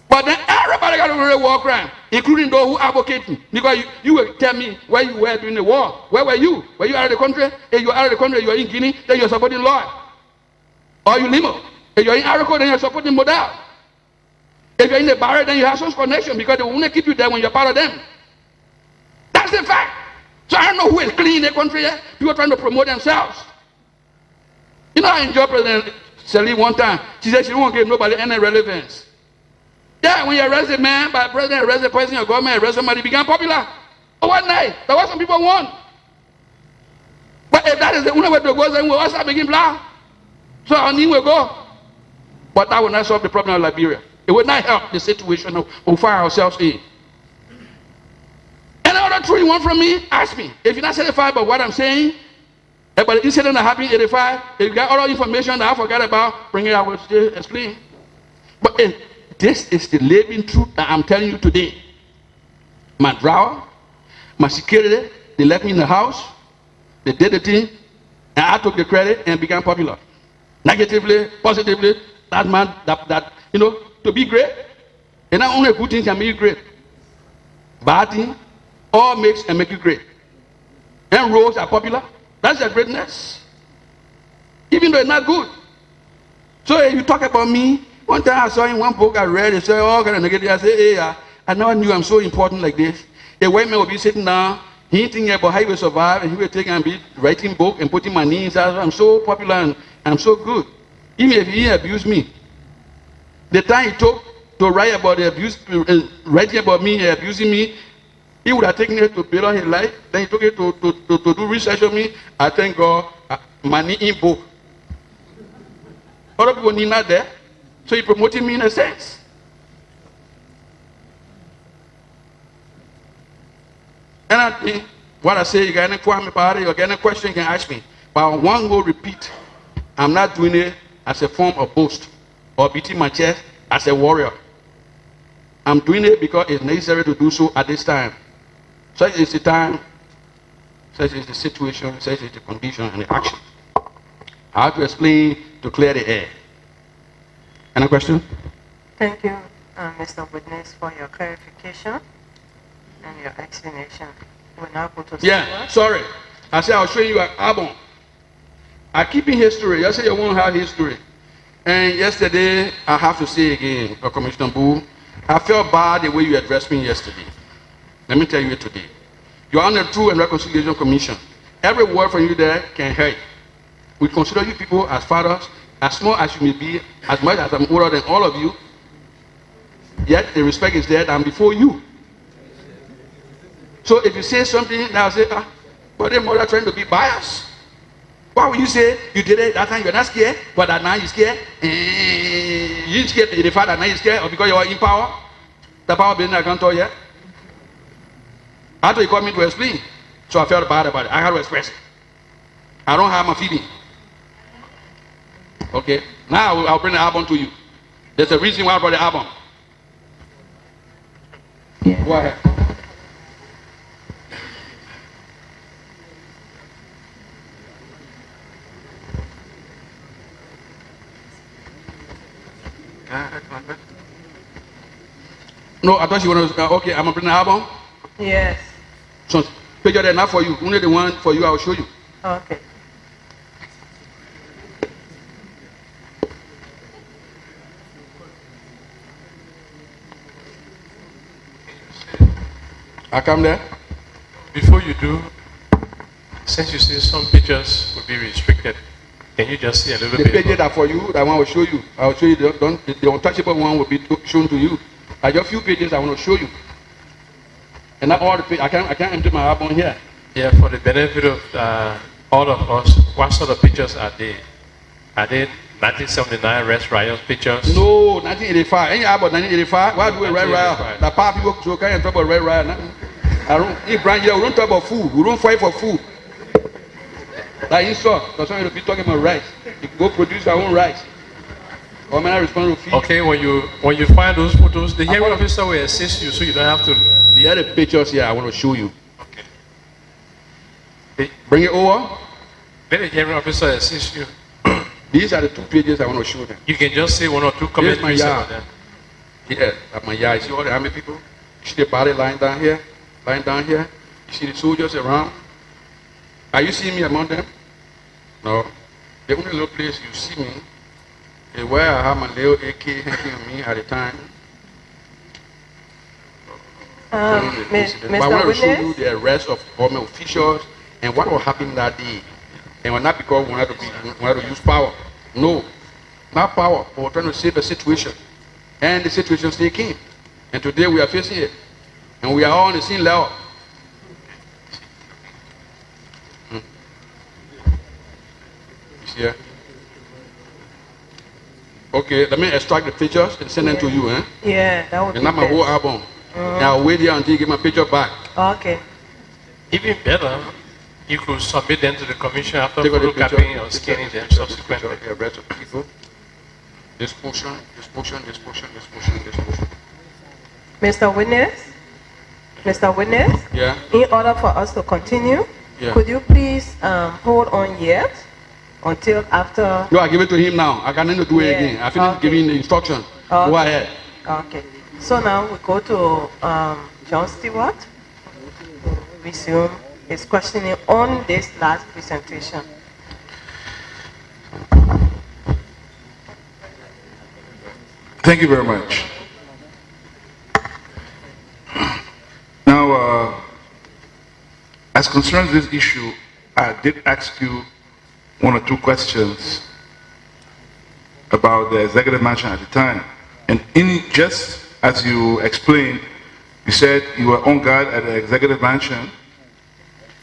But then everybody got to do a war crime, including those who advocate me. Because you will tell me where you were during the war. Where were you? Were you out of the country? If you were out of the country, you are in Guinea, then you're supporting Lloyd. Or you Limo. If you're in Araco, then you're supporting Modal. If you're in the Barre, then you have some connection because they will only keep you there when you're part of them. That's the fact. So I don't know who is clean in the country yet. People are trying to promote themselves. You know, I enjoyed President Celine one time. She said she didn't want to give nobody any relevance. Yeah, when you arrest a man, by president arrest a person, your government arrest somebody, became popular. Overnight. That's what some people want. But if that is the only way to go, then we'll also begin black. So our need will go. But that will not solve the problem of Liberia. It will not help the situation we find ourselves in. Any other truth you want from me, ask me. If you're not satisfied by what I'm saying, about the incident that happened in 85, if you got other information that I forgot about, bring it out, we'll still explain. But this is the living truth that I'm telling you today. My drawer, my security, they left me in the house, they did the thing, and I took the credit and became popular. Negatively, positively, that man, that you know, to be great, and not only good things can make you great. Bad thing, all makes and make you great. And roads are popular. That's their greatness. Even though it's not good. So if you talk about me, one time I saw in one book I read, it said, oh, kind of negative. I said, hey, I never knew I'm so important like this. A white man will be sitting down, he thinking about how he will survive, and he will take and be writing book and putting my name inside. I'm so popular and I'm so good. Even if he abused me. The time he took to write about the abuse, writing about me, abusing me, he would have taken it to build on his life. Then he took it to do research on me. I thank God, money in book. Other people need not there. So he promoted me in a sense. And I think what I say, you got any question about it, you got any question, you can ask me. But I want to repeat, I'm not doing it as a form of boast or beating my chest as a warrior. I'm doing it because it's necessary to do so at this time. Such is the time, such is the situation, such is the condition and the action. I have to explain to clear the air. Any question? Thank you, Mr. Witness, for your clarification and your explanation. We'll now go to sorry. I said I'll show you an album. I keep in history. You say you won't have history. And yesterday, I have to say again, Commissioner Boo, I felt bad the way you addressed me yesterday. Let me tell you today. You are on the Truth and Reconciliation Commission. Every word from you there can hurt. We consider you people as fathers, as small as you may be, as much as I'm older than all of you. Yet the respect is there and before you. So if you say something, now say, but their mother trying to be biased. Why would you say you did it that time you're not scared, but that now you're scared? You scared the fact that now you're scared, or because you are in power? The power business I can't tell you. After you called me to explain, so I felt bad about it. I had to express it. I don't have my feeling. Okay, now I'll bring the album to you. There's a reason why I brought the album. Yeah. Go ahead. No, I thought you wanted to. Okay, I'm gonna bring the album. Yes. So, picture that not for you. Only the one for you. I will show you. Okay. I come there. Before you do, since you see some pictures will be restricted, can you just see a little The bit? pages are for you. That one will show you. I will show you. The untouchable one will be shown to you. I just few pages I want to show you. And not all the pages. I can't empty my album here. Yeah, for the benefit of all of us, what sort of pictures are they? Are they 1979 Red Riot pictures? No, 1985. Any album 1985? Why do we Red Riot? The power people so can't talk about Red Riot. I don't. If Brian, we don't talk about food. We don't fight for food. Like you saw, because some of you be talking about rice. You go produce our own rice. Or may I respond to feed? Okay, when you find those photos, the hearing officer will assist you, so you don't have to. The other pictures here I want to show you. Okay. Bring it over. Let the hearing officer assist you. These are the two pages I want to show them. You can just say one or two comments. Here's my yard. Here, at my yard. You see all the army people? You see the body lying down here? Lying down here? You see the soldiers around? Are you seeing me among them? No. The only little place you see me is where I have my little AK hanging on me at the time. But I want to show you the arrest of government officials and what will happen that day. And we're not because we want to use power. No, not power, but we're trying to save the situation. And the situation still came. And today we are facing it. And we are all on the same level. You see here? Okay, let me extract the pictures and send them to you. Yeah, that would be And not my whole album. Now I'll wait here until you get my picture back. Okay. Even better, you could submit them to the commission after Take out the photocopying or scanning them subsequently. The rest of the people. This portion, this portion, this portion, this portion, this portion. Mr. Witness, Yeah. in order for us to continue, Yeah. could you please hold on yet until after? No, I give it to him now. I can't do it Yeah. again. I finished Okay. giving the instruction. Okay. Go ahead. Okay. So now we go to John Stewart. Resume his questioning on this last presentation. Thank you very much. Now, as concerns this issue, I did ask you one or two questions about the executive mansion at the time. And just as you explained, you said you were on guard at the executive mansion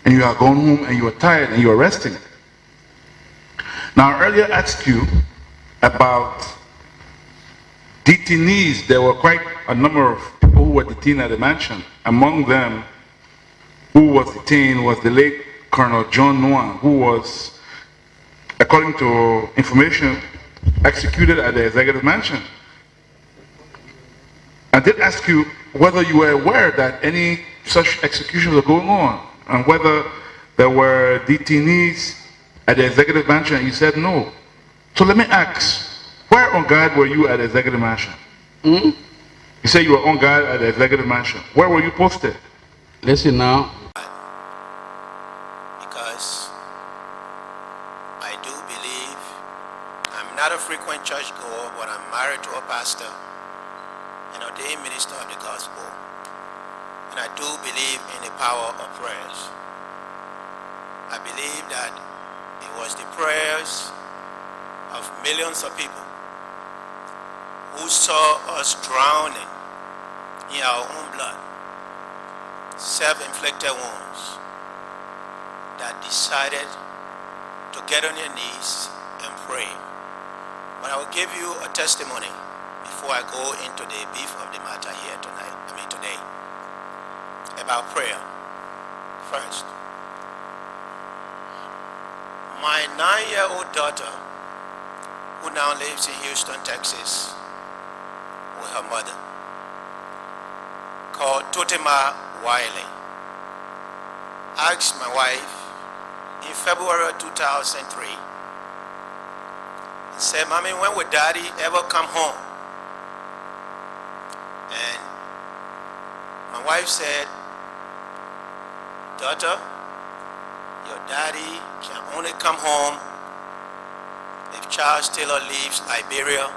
and you are going home and you are tired and you are resting. Now, I earlier asked you about detainees. There were quite a number of people who were detained at the mansion. Among them, who was detained was the late Colonel John Noah, who was, according to information, executed at the executive mansion. I did ask you whether you were aware that any such executions were going on and whether there were detainees at the executive mansion. You said no. So let me ask, where on guard were you at the executive mansion? You said you were on guard at the executive mansion. Where were you posted? Listen now. Because I do believe I'm not a frequent churchgoer, but I'm married to a pastor, an ordained minister of the gospel. And and I do believe in the power of prayers. I believe that it was the prayers of millions of people who saw us drowning in our own blood, self-inflicted wounds, that decided to get on your knees and pray. But I will give you a testimony before I go into the beef of the matter here today, about prayer. First, my 9-year-old daughter, who now lives in Houston, Texas, with her mother, called Totima Wiley, asked my wife in February of 2003, and said, "Mommy, when will Daddy ever come home?" And my wife said, "Daughter, your daddy can only come home if Charles Taylor leaves Liberia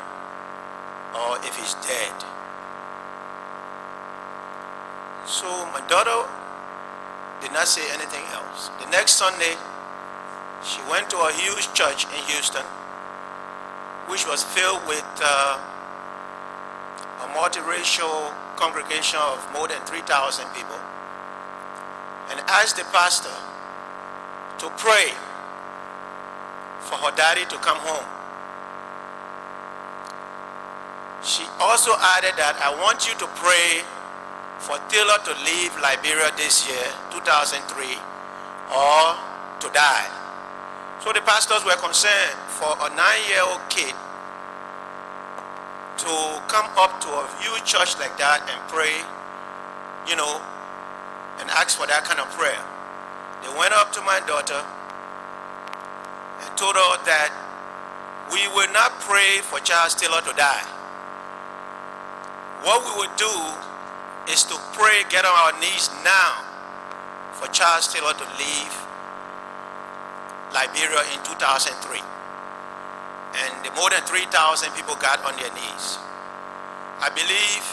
or if he's dead." So my daughter did not say anything else. The next Sunday, she went to a huge church in Houston, which was filled with a multiracial congregation of more than 3,000 people, and asked the pastor to pray for her daddy to come home. She also added that, "I want you to pray for Taylor to leave Liberia this year, 2003, or to die." So the pastors were concerned for a 9-year-old kid to come up to a huge church like that and pray, and ask for that kind of prayer. They went up to my daughter and told her that we will not pray for Charles Taylor to die. What we would do is to pray, get on our knees now, for Charles Taylor to leave Liberia in 2003. And the more than 3,000 people got on their knees. I believe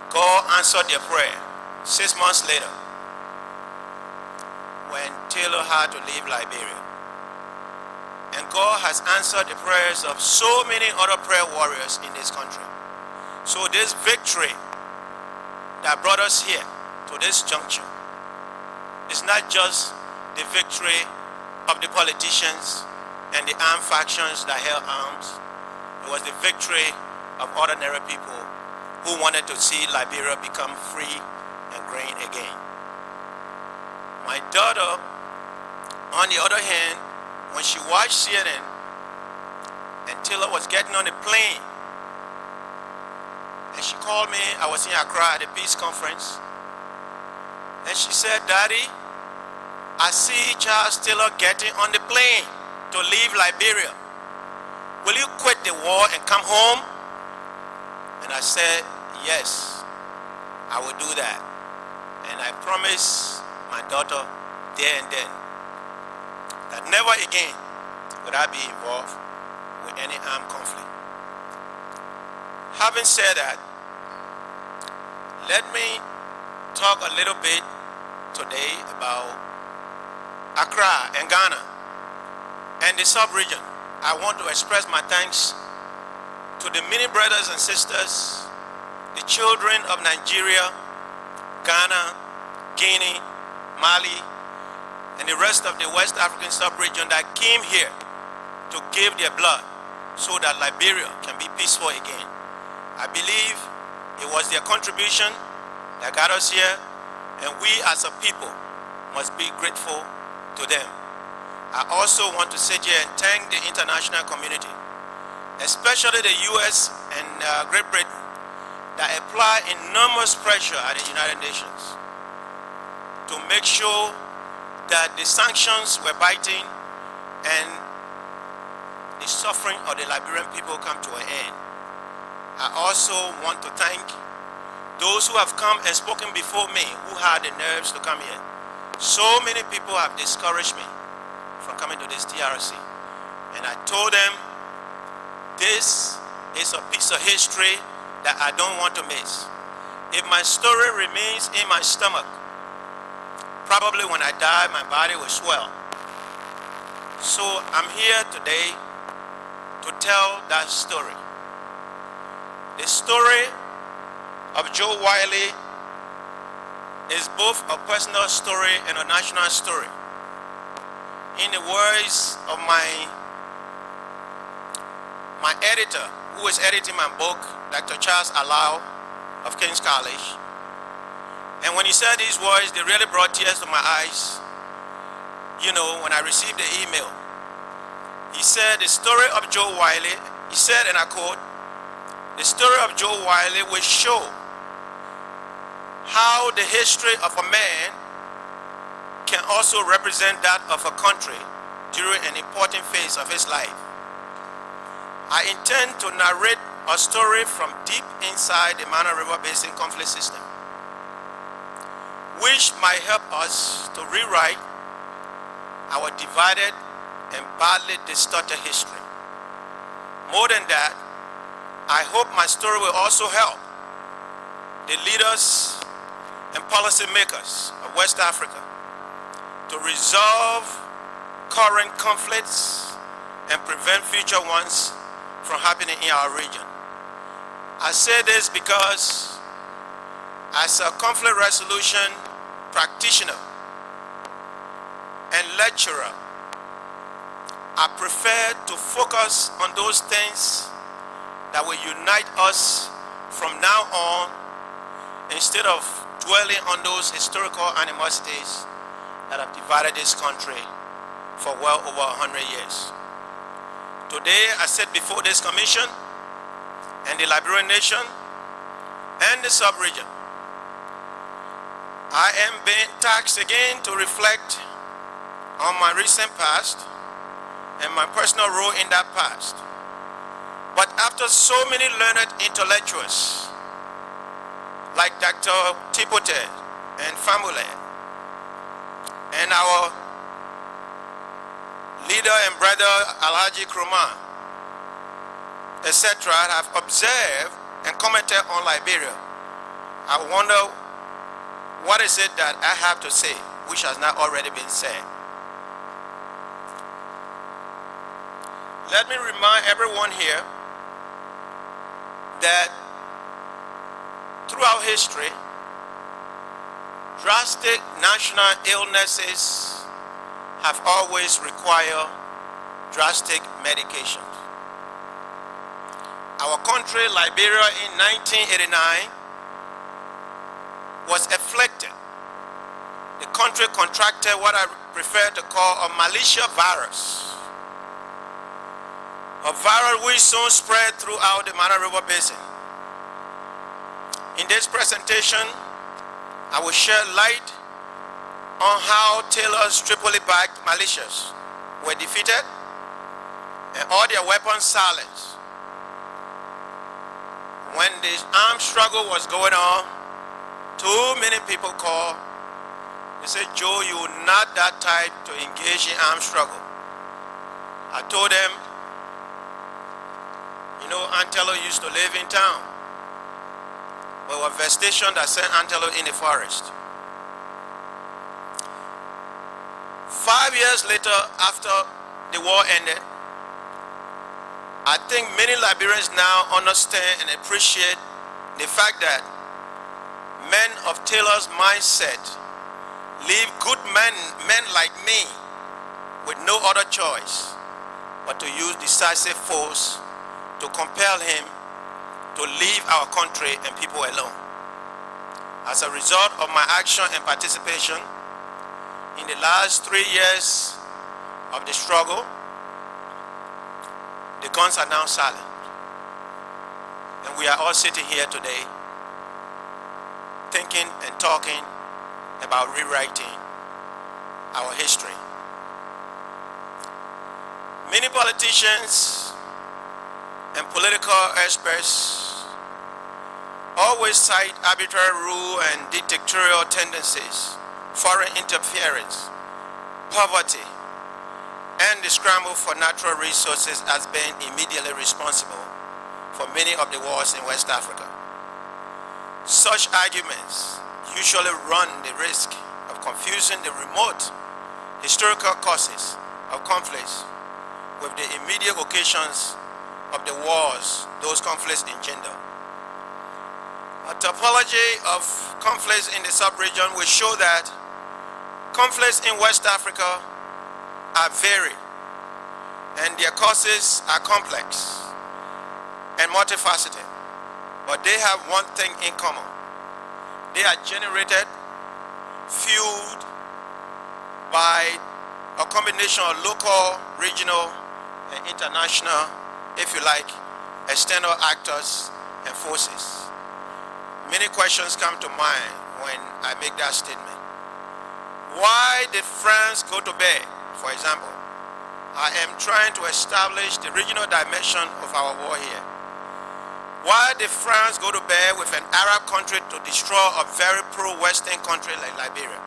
God answered their prayer 6 months later, when Taylor had to leave Liberia. And God has answered the prayers of so many other prayer warriors in this country. So this victory that brought us here to this juncture is not just the victory of the politicians and the armed factions that held arms. It was the victory of ordinary people who wanted to see Liberia become free and green again. My daughter, on the other hand, when she watched CNN and Taylor was getting on the plane, and she called me, I was in Accra at a peace conference, and she said, "Daddy, I see Charles Taylor getting on the plane to leave Liberia. Will you quit the war and come home?" And I said, "Yes, I will do that." And I promised my daughter there and then that never again would I be involved with any armed conflict. Having said that, let me talk a little bit today about Accra and Ghana and the sub-region. I want to express my thanks to the many brothers and sisters, the children of Nigeria, Ghana, Guinea, Mali, and the rest of the West African sub-region that came here to give their blood so that Liberia can be peaceful again. I believe it was their contribution that got us here, and we as a people must be grateful to them. I also want to sit here and thank the international community, especially the US and Great Britain, that apply enormous pressure at the United Nations to make sure that the sanctions were biting and the suffering of the Liberian people come to an end. I also want to thank those who have come and spoken before me, who had the nerves to come here. So many people have discouraged me from coming to this TRC. And I told them, this is a piece of history that I don't want to miss. If my story remains in my stomach, probably when I die, my body will swell. So I'm here today to tell that story. The story of Joe Wiley is both a personal story and a national story. In the words of my editor, who is editing my book, Dr. Charles Allow of King's College, and when he said these words, they really brought tears to my eyes. You know, when I received the email, he said, the story of Joe Wiley, he said, and I quote, the story of Joe Wiley will show how the history of a man can also represent that of a country during an important phase of his life. I intend to narrate a story from deep inside the Mana River Basin conflict system, which might help us to rewrite our divided and badly distorted history. More than that, I hope my story will also help the leaders and policymakers of West Africa to resolve current conflicts and prevent future ones from happening in our region. I say this because as a conflict resolution practitioner and lecturer, I prefer to focus on those things that will unite us from now on instead of dwelling on those historical animosities that have divided this country for well over 100 years. Today, I sit before this commission and the Liberian nation and the sub-region. I am being tasked again to reflect on my recent past and my personal role in that past. But after so many learned intellectuals like Dr. Tipote and Famule and our leader and brother Alhaji Krumah, etc., have observed and commented on Liberia, I wonder what is it that I have to say which has not already been said. Let me remind everyone here that throughout history, drastic national illnesses have always required drastic medications. Our country, Liberia, in 1989 was afflicted. The country contracted what I prefer to call a militia virus, a virus which soon spread throughout the Mana River Basin. In this presentation, I will shed light on how Taylor's Tripoli-backed militias were defeated and all their weapons silenced. When the armed struggle was going on, too many people called. They said, Joe, you're not that type to engage in armed struggle. I told them, you know, Antelo used to live in town. There was a vegetation that sent Antelo in the forest. 5 years later, after the war ended, I think many Liberians now understand and appreciate the fact that men of Taylor's mindset leave good men like me with no other choice but to use decisive force to compel him to leave our country and people alone. As a result of my action and participation in the last 3 years of the struggle, the guns are now silent. And we are all sitting here today thinking and talking about rewriting our history. Many politicians and political experts always cite arbitrary rule and dictatorial tendencies, foreign interference, poverty, and the scramble for natural resources as being immediately responsible for many of the wars in West Africa. Such arguments usually run the risk of confusing the remote historical causes of conflicts with the immediate occasions of the wars those conflicts engender. A topology of conflicts in the sub-region will show that conflicts in West Africa are varied and their causes are complex and multifaceted, but they have one thing in common. They are generated, fueled by a combination of local, regional, and international, if you like, external actors and forces. Many questions come to mind when I make that statement. Why did France go to bed, for example? I am trying to establish the regional dimension of our war here. Why did France go to bed with an Arab country to destroy a very pro-Western country like Liberia?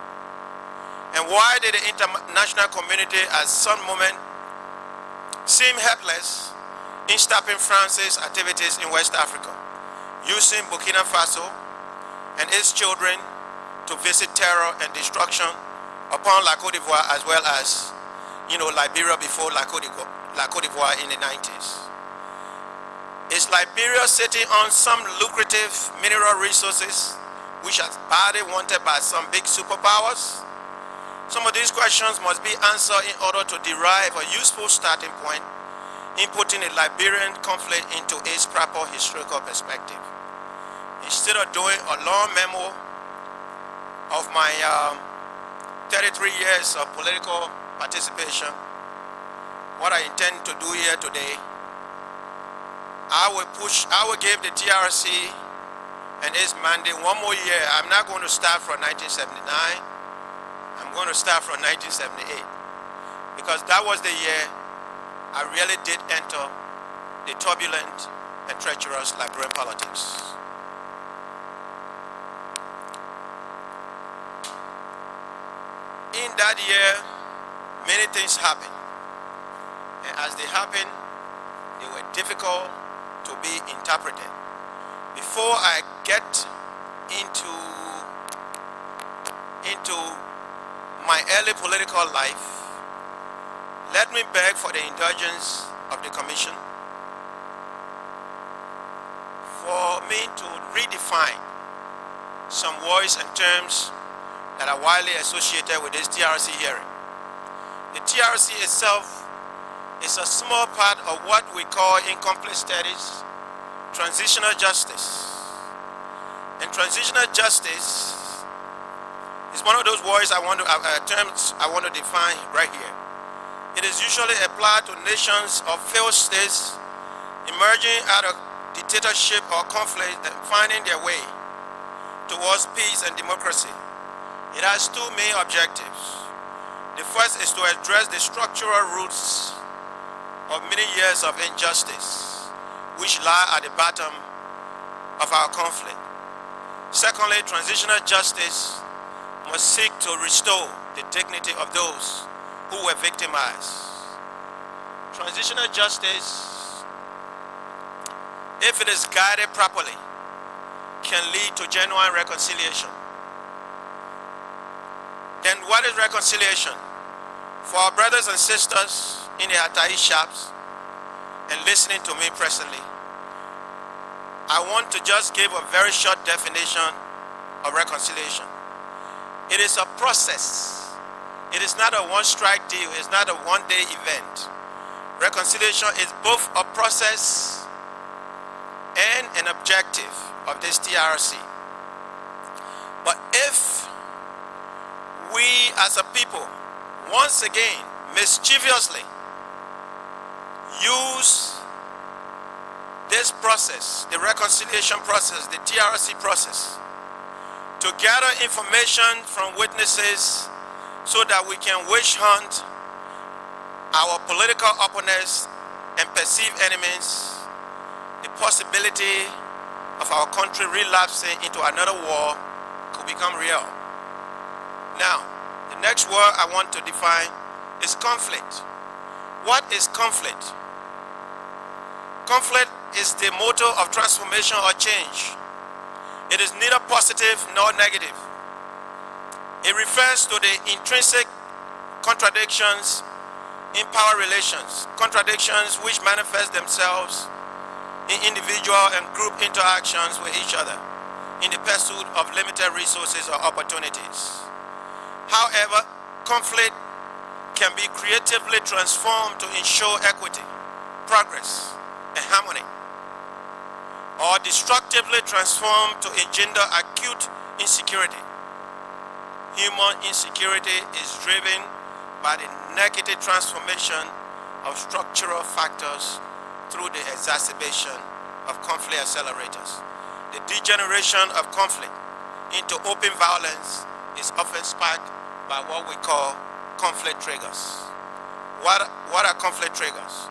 And why did the international community at some moment seem helpless in stopping France's activities in West Africa, using Burkina Faso and its children to visit terror and destruction upon La Côte d'Ivoire, as well as, Liberia before La Côte d'Ivoire in the 90s? Is Liberia sitting on some lucrative mineral resources which are badly wanted by some big superpowers? Some of these questions must be answered in order to derive a useful starting point in putting the Liberian conflict into its proper historical perspective. Instead of doing a long memo of my 33 years of political participation, what I intend to do here today, I will give the TRC and its mandate one more year. I'm not going to start from 1979. I'm going to start from 1978, because that was the year I really did enter the turbulent and treacherous Liberian politics. In that year, many things happened, and as they happened, they were difficult to be interpreted. Before I get into my early political life, let me beg for the indulgence of the Commission for me to redefine some words and terms that are widely associated with this TRC hearing. The TRC itself is a small part of what we call in conflict studies transitional justice. And transitional justice is one of those words terms I want to define right here. It is usually applied to nations or failed states emerging out of dictatorship or conflict and finding their way towards peace and democracy. It has two main objectives. The first is to address the structural roots of many years of injustice which lie at the bottom of our conflict. Secondly, transitional justice must seek to restore the dignity of those who were victimized. Transitional justice, if it is guided properly, can lead to genuine reconciliation. Then what is reconciliation? For our brothers and sisters in the Atai shops and listening to me presently, I want to just give a very short definition of reconciliation. It is a process. It is not a one-strike deal. It's not a one-day event. Reconciliation is both a process and an objective of this TRC. But if we as a people, once again, mischievously use this process, the reconciliation process, the TRC process, to gather information from witnesses so that we can witch hunt our political opponents and perceived enemies, the possibility of our country relapsing into another war could become real. Now, the next word I want to define is conflict. What is conflict? Conflict is the motor of transformation or change. It is neither positive nor negative. It refers to the intrinsic contradictions in power relations, contradictions which manifest themselves in individual and group interactions with each other in the pursuit of limited resources or opportunities. However, conflict can be creatively transformed to ensure equity, progress, and harmony, or destructively transformed to engender acute insecurity. Human insecurity is driven by the negative transformation of structural factors through the exacerbation of conflict accelerators. The degeneration of conflict into open violence is often sparked by what we call conflict triggers. What are conflict triggers?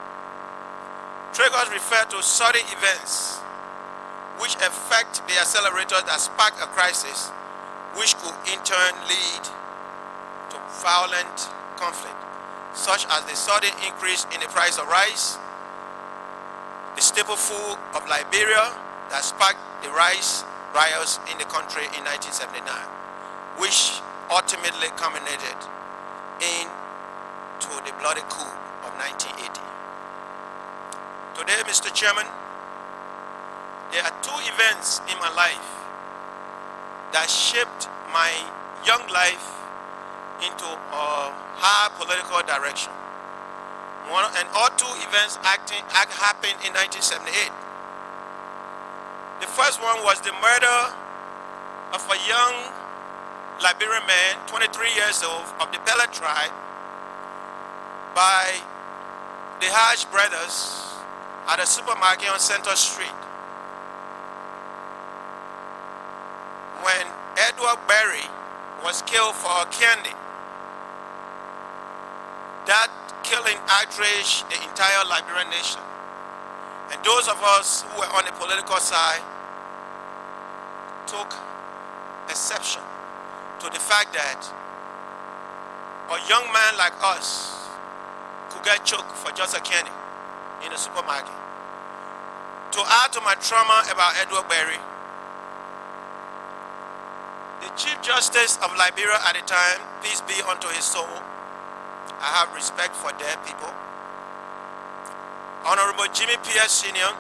Triggers refer to sudden events which affect the accelerators that spark a crisis, which could in turn lead to violent conflict, such as the sudden increase in the price of rice, the staple food of Liberia that sparked the rice riots in the country in 1979, which ultimately culminated into the bloody coup of 1980. Today, Mr. Chairman, there are two events in my life that shaped my young life into a high political direction. All two events happened in 1978. The first one was the murder of a young Liberian man, 23 years old, of the Pele tribe by the Hajj brothers at a supermarket on Center Street. When Edward Berry was killed for candy, that killing outraged the entire Liberian nation. And those of us who were on the political side took exception to the fact that a young man like us could get choked for just a candy in a supermarket. To add to my trauma about Edward Berry, the Chief Justice of Liberia at the time, peace be unto his soul, I have respect for dead people, Honorable Jimmy Pierce Sr.,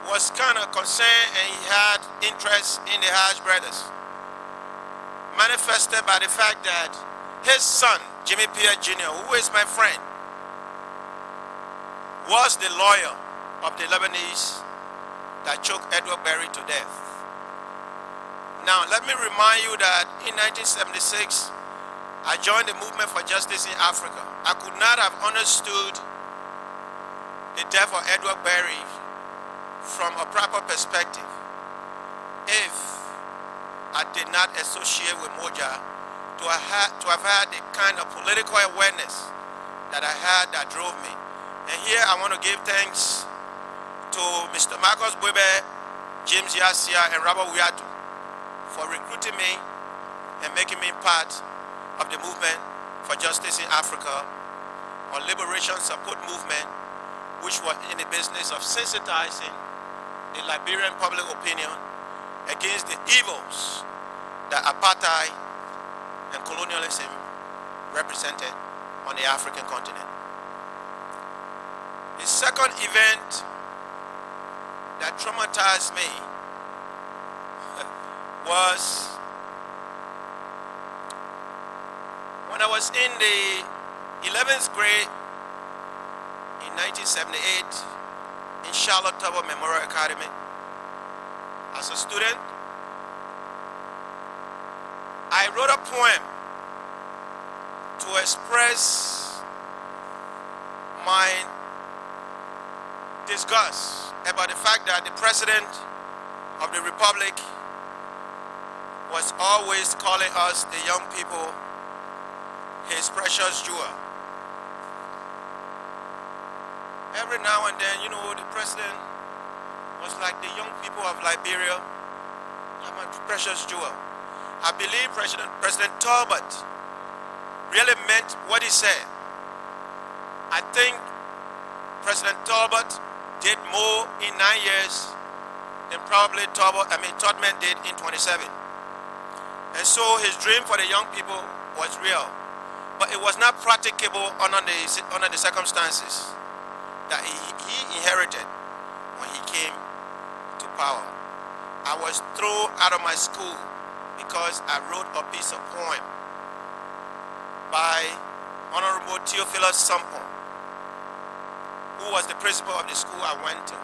was kind of concerned, and he had interest in the Hajj brothers, manifested by the fact that his son, Jimmy Pierce Jr., who is my friend, was the lawyer of the Lebanese that choked Edward Berry to death. Now, let me remind you that in 1976, I joined the movement for justice in Africa. I could not have understood the death of Edward Berry from a proper perspective if I did not associate with Moja to have had the kind of political awareness that I had that drove me. And here I want to give thanks to Mr. Marcus Bwebe, James Yasia, and Robert Wiatu for recruiting me and making me part of the movement for justice in Africa, or liberation support movement, which was in the business of sensitizing the Liberian public opinion against the evils that apartheid and colonialism represented on the African continent. The second event that traumatized me was when I was in the 11th grade in 1978 in Charlotte Tower Memorial Academy. As a student, I wrote a poem to express my disgust about the fact that the President of the Republic was always calling us, the young people, his precious jewel. Every now and then, you know, the president was like, the young people of Liberia are my precious jewel. I believe President Talbot really meant what he said. I think President Talbot did more in 9 years than probably Tubman did in 27. And so his dream for the young people was real, but it was not practicable under the circumstances that he inherited when he came to power. I was thrown out of my school because I wrote a piece of poem by Honorable Theophilus Sampon, who was the principal of the school I went to.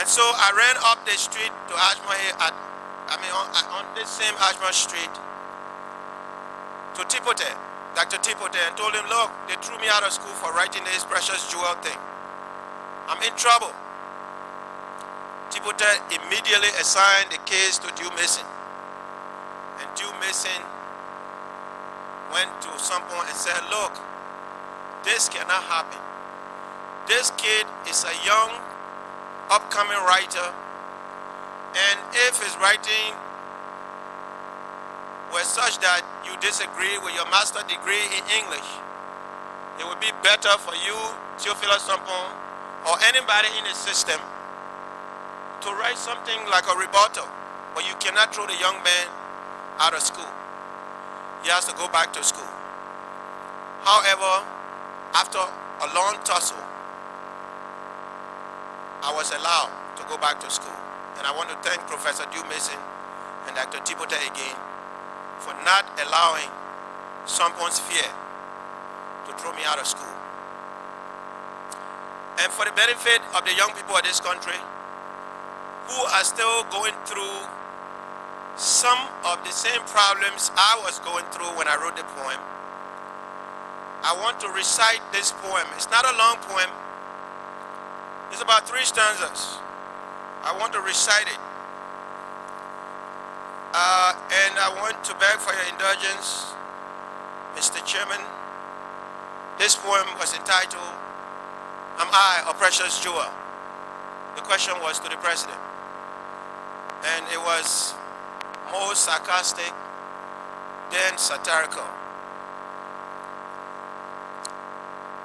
And so I ran up the street to Ashmore, on this same Ashmore Street, to Tipote, Dr. Tipote, and told him, look, they threw me out of school for writing this precious jewel thing. I'm in trouble. Tipote immediately assigned the case to Dew Mason. And Dew Mason went to Sampon and said, look, this cannot happen. This kid is a young, upcoming writer, and if his writing was such that you disagree with your master's degree in English, it would be better for you, Theophilus Sampon, or anybody in the system, to write something like a rebuttal, but you cannot throw the young man out of school. He has to go back to school. However, after a long tussle, I was allowed to go back to school. And I want to thank Professor Dew Mason and Dr. Tipote again for not allowing Sampon's fear to throw me out of school. And for the benefit of the young people of this country who are still going through some of the same problems I was going through when I wrote the poem, I want to recite this poem. It's not a long poem. It's about 3 stanzas. I want to recite it. And I want to beg for your indulgence, Mr. Chairman. This poem was entitled, Am I a Precious Jewel? The question was to the President. And it was more sarcastic than satirical.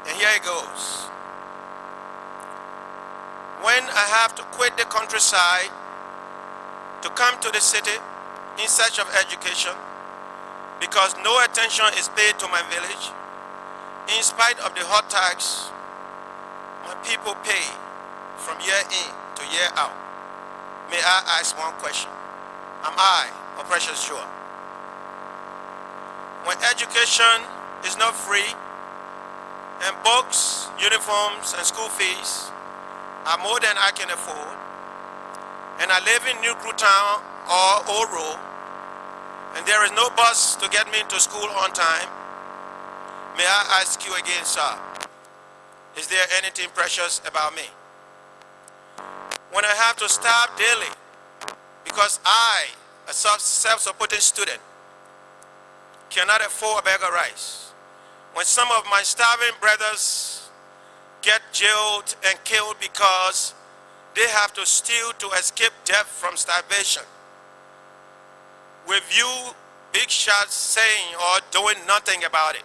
And here it goes. When I have to quit the countryside to come to the city in search of education because no attention is paid to my village, in spite of the hot tax my people pay from year in to year out, may I ask one question? Am I a precious jewel? When education is not free and books, uniforms, and school fees are more than I can afford, and I live in New Crew Town or Old Road, and there is no bus to get me into school on time, may I ask you again, sir, is there anything precious about me? When I have to starve daily because I, a self-supporting student, cannot afford a bag of rice, when some of my starving brothers get jailed and killed because they have to steal to escape death from starvation, with you big shots saying or doing nothing about it,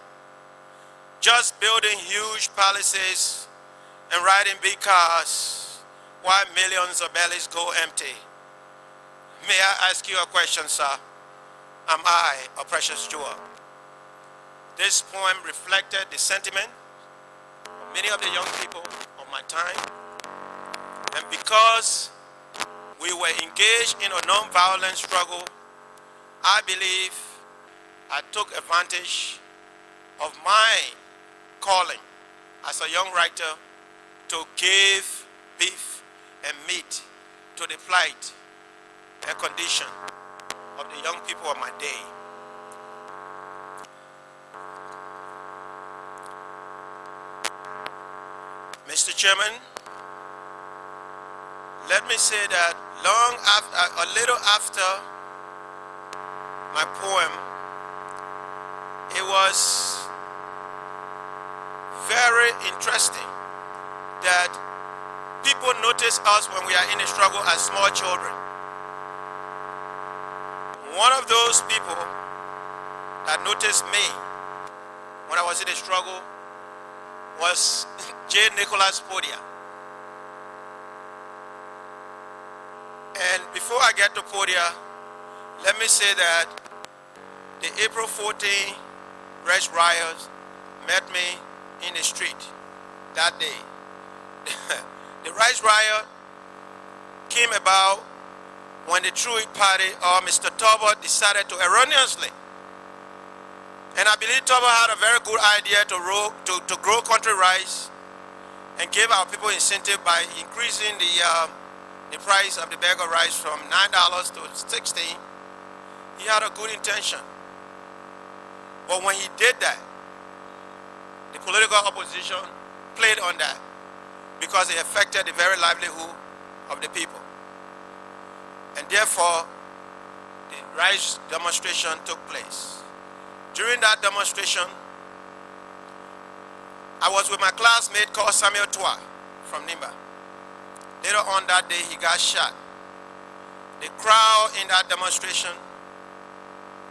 just building huge palaces and riding big cars while millions of bellies go empty. May I ask you a question, sir? Am I a precious jewel? This poem reflected the sentiment of many of the young people of my time, and because we were engaged in a non-violent struggle, I believe I took advantage of my calling as a young writer to give beef and meat to the plight and condition of the young people of my day. Mr. Chairman, let me say that a little after my poem, it was very interesting that people notice us when we are in a struggle as small children. One of those people that noticed me when I was in a struggle was J. Nicholas Podia. before I get to Podia, let me say that the April 14 race riots met me in the street that day. The rice riot came about when the True Party or Mr. Talbot decided to erroneously, and I believe Talbot had a very good idea to grow country rice and give our people incentive by increasing the price of the bag of rice from $9 to $16. He had a good intention. But when he did that, the political opposition played on that because it affected the very livelihood of the people. And therefore, the rice demonstration took place. During that demonstration, I was with my classmate called Samuel Tua from Nimba. Later on that day, he got shot. The crowd in that demonstration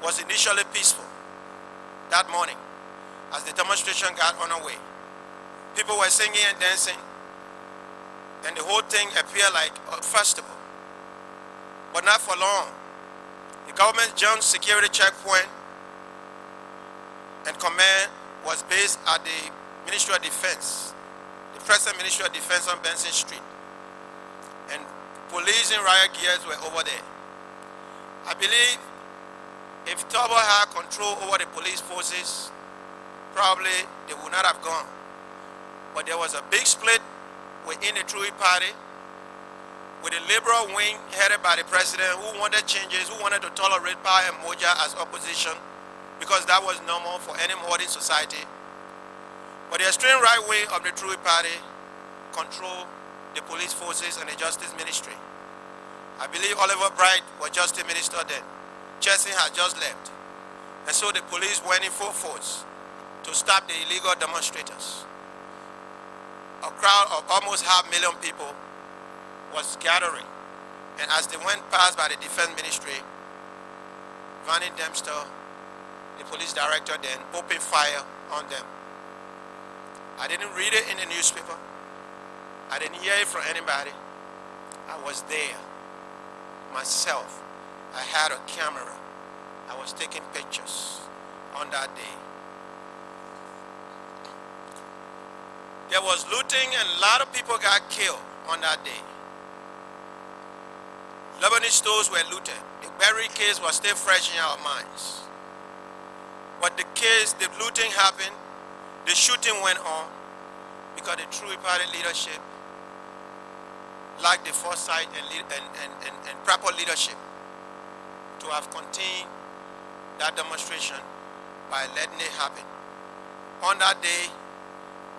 was initially peaceful that morning as the demonstration got underway. People were singing and dancing, and the whole thing appeared like a festival. But not for long. The government jumped security checkpoint and command was based at the Ministry of Defense, the present Ministry of Defense on Benson Street. And police in riot gears were over there. I believe if Talbot had control over the police forces, probably they would not have gone. But there was a big split within the True Party, with the liberal wing headed by the president who wanted changes, who wanted to tolerate power and moja as opposition, because that was normal for any modern society. But the extreme right wing of the True Party controlled the police forces and the justice ministry. I believe Oliver Bright was justice minister then. Chesson had just left. And so the police went in full force to stop the illegal demonstrators. A crowd of almost 500,000 people was gathering. And as they went past by the defense ministry, Vanny Dempster, the police director then, opened fire on them. I didn't read it in the newspaper. I didn't hear it from anybody. I was there myself. I had a camera. I was taking pictures on that day. There was looting and a lot of people got killed on that day. Lebanese stores were looted. The Berry case was still fresh in our minds. But the looting happened, the shooting went on because the True Party leadership lacked the foresight and proper leadership to have contained that demonstration by letting it happen. On that day,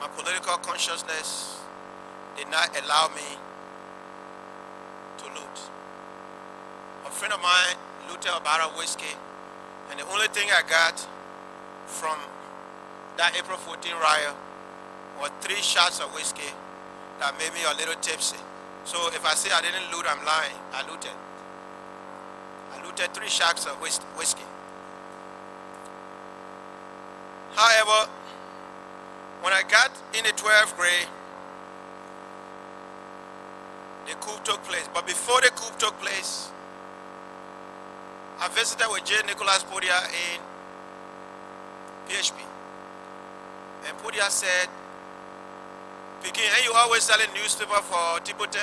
my political consciousness did not allow me to loot. A friend of mine looted a bottle of whiskey, and the only thing I got from that April 14 riot was 3 shots of whiskey that made me a little tipsy. So if I say I didn't loot, I'm lying. I looted. I looted 3 shots of whiskey. However, when I got in the 12th grade, the coup took place. But before the coup took place, I visited with J. Nicholas Podia in PHP. And Podia said, "Pikin, ain't you always selling newspaper for Tipote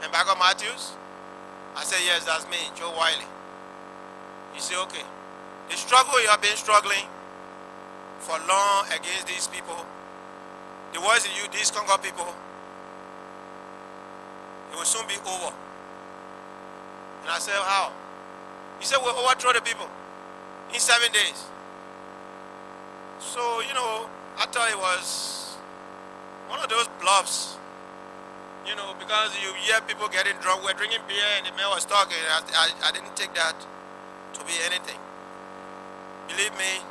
and Bago Matthews?" I said, "Yes, that's me, Joe Wiley." He said, "Okay. The struggle you have been struggling for long against these people, the words in you, these Congo people, it will soon be over." And I said, "How?" He said, "We'll overthrow the people in 7 days." So, you know, I thought it was one of those bluffs, you know, because you hear people getting drunk. We're drinking beer and the man was talking. I didn't take that to be anything. Believe me,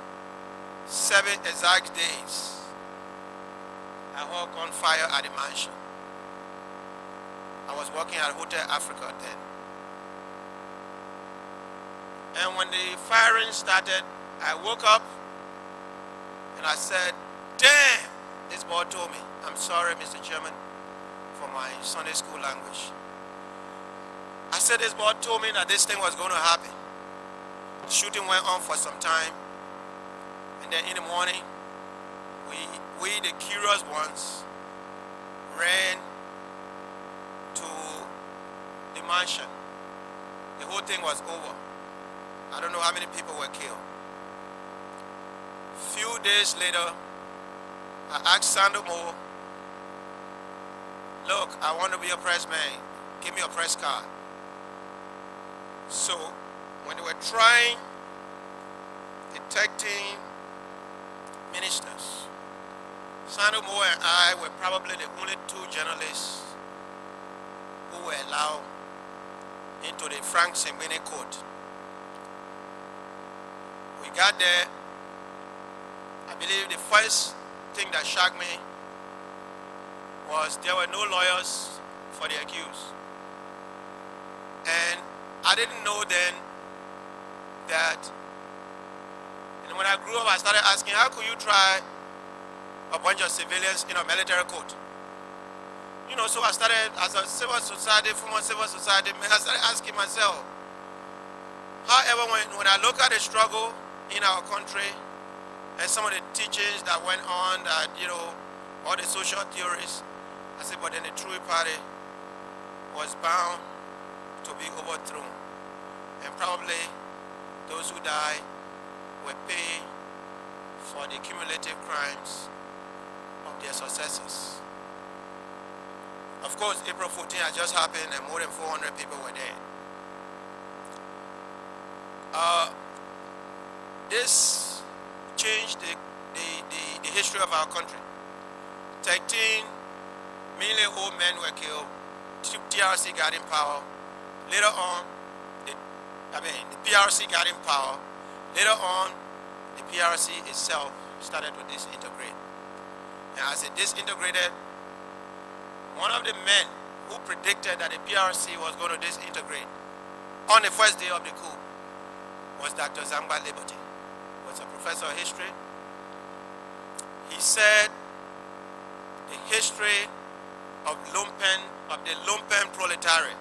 7 exact days, I walked on fire at the mansion. I was working at Hotel Africa then. And when the firing started, I woke up and I said, "Damn," this boy told me. "I'm sorry, Mr. Chairman, for my Sunday school language." I said this boy told me that this thing was going to happen. Shooting went on for some time, and then in the morning, we the curious ones, ran to the mansion. The whole thing was over. I don't know how many people were killed. Few days later, I asked Sandro Moore, look, I want to be a press man. Give me a press card. So when they were trying, detecting ministers, Sandro Moore and I were probably the only two journalists who were allowed into the Frank Sembene court. We got there. I believe the first thing that shocked me was there were no lawyers for the accused. And I didn't know then that, and when I grew up, I started asking, how could you try a bunch of civilians in a military court? You know, so I started, as a civil society, former civil society man, I started asking myself. However, when I look at the struggle in our country and some of the teachings that went on, that, you know, all the social theories, I said, but then the True Party was bound to be overthrown. And probably those who died were paying for the cumulative crimes of their successors. Of course, April 14 had just happened and more than 400 people were dead. This changed the history of our country. 13 million old men were killed. TRC got in power. Later on, the PRC got in power. Later on, the PRC itself started to disintegrate. And as it disintegrated, one of the men who predicted that the PRC was going to disintegrate on the first day of the coup was Dr. Zangba Liberty. He was a professor of history. He said the history of the lumpen proletariat.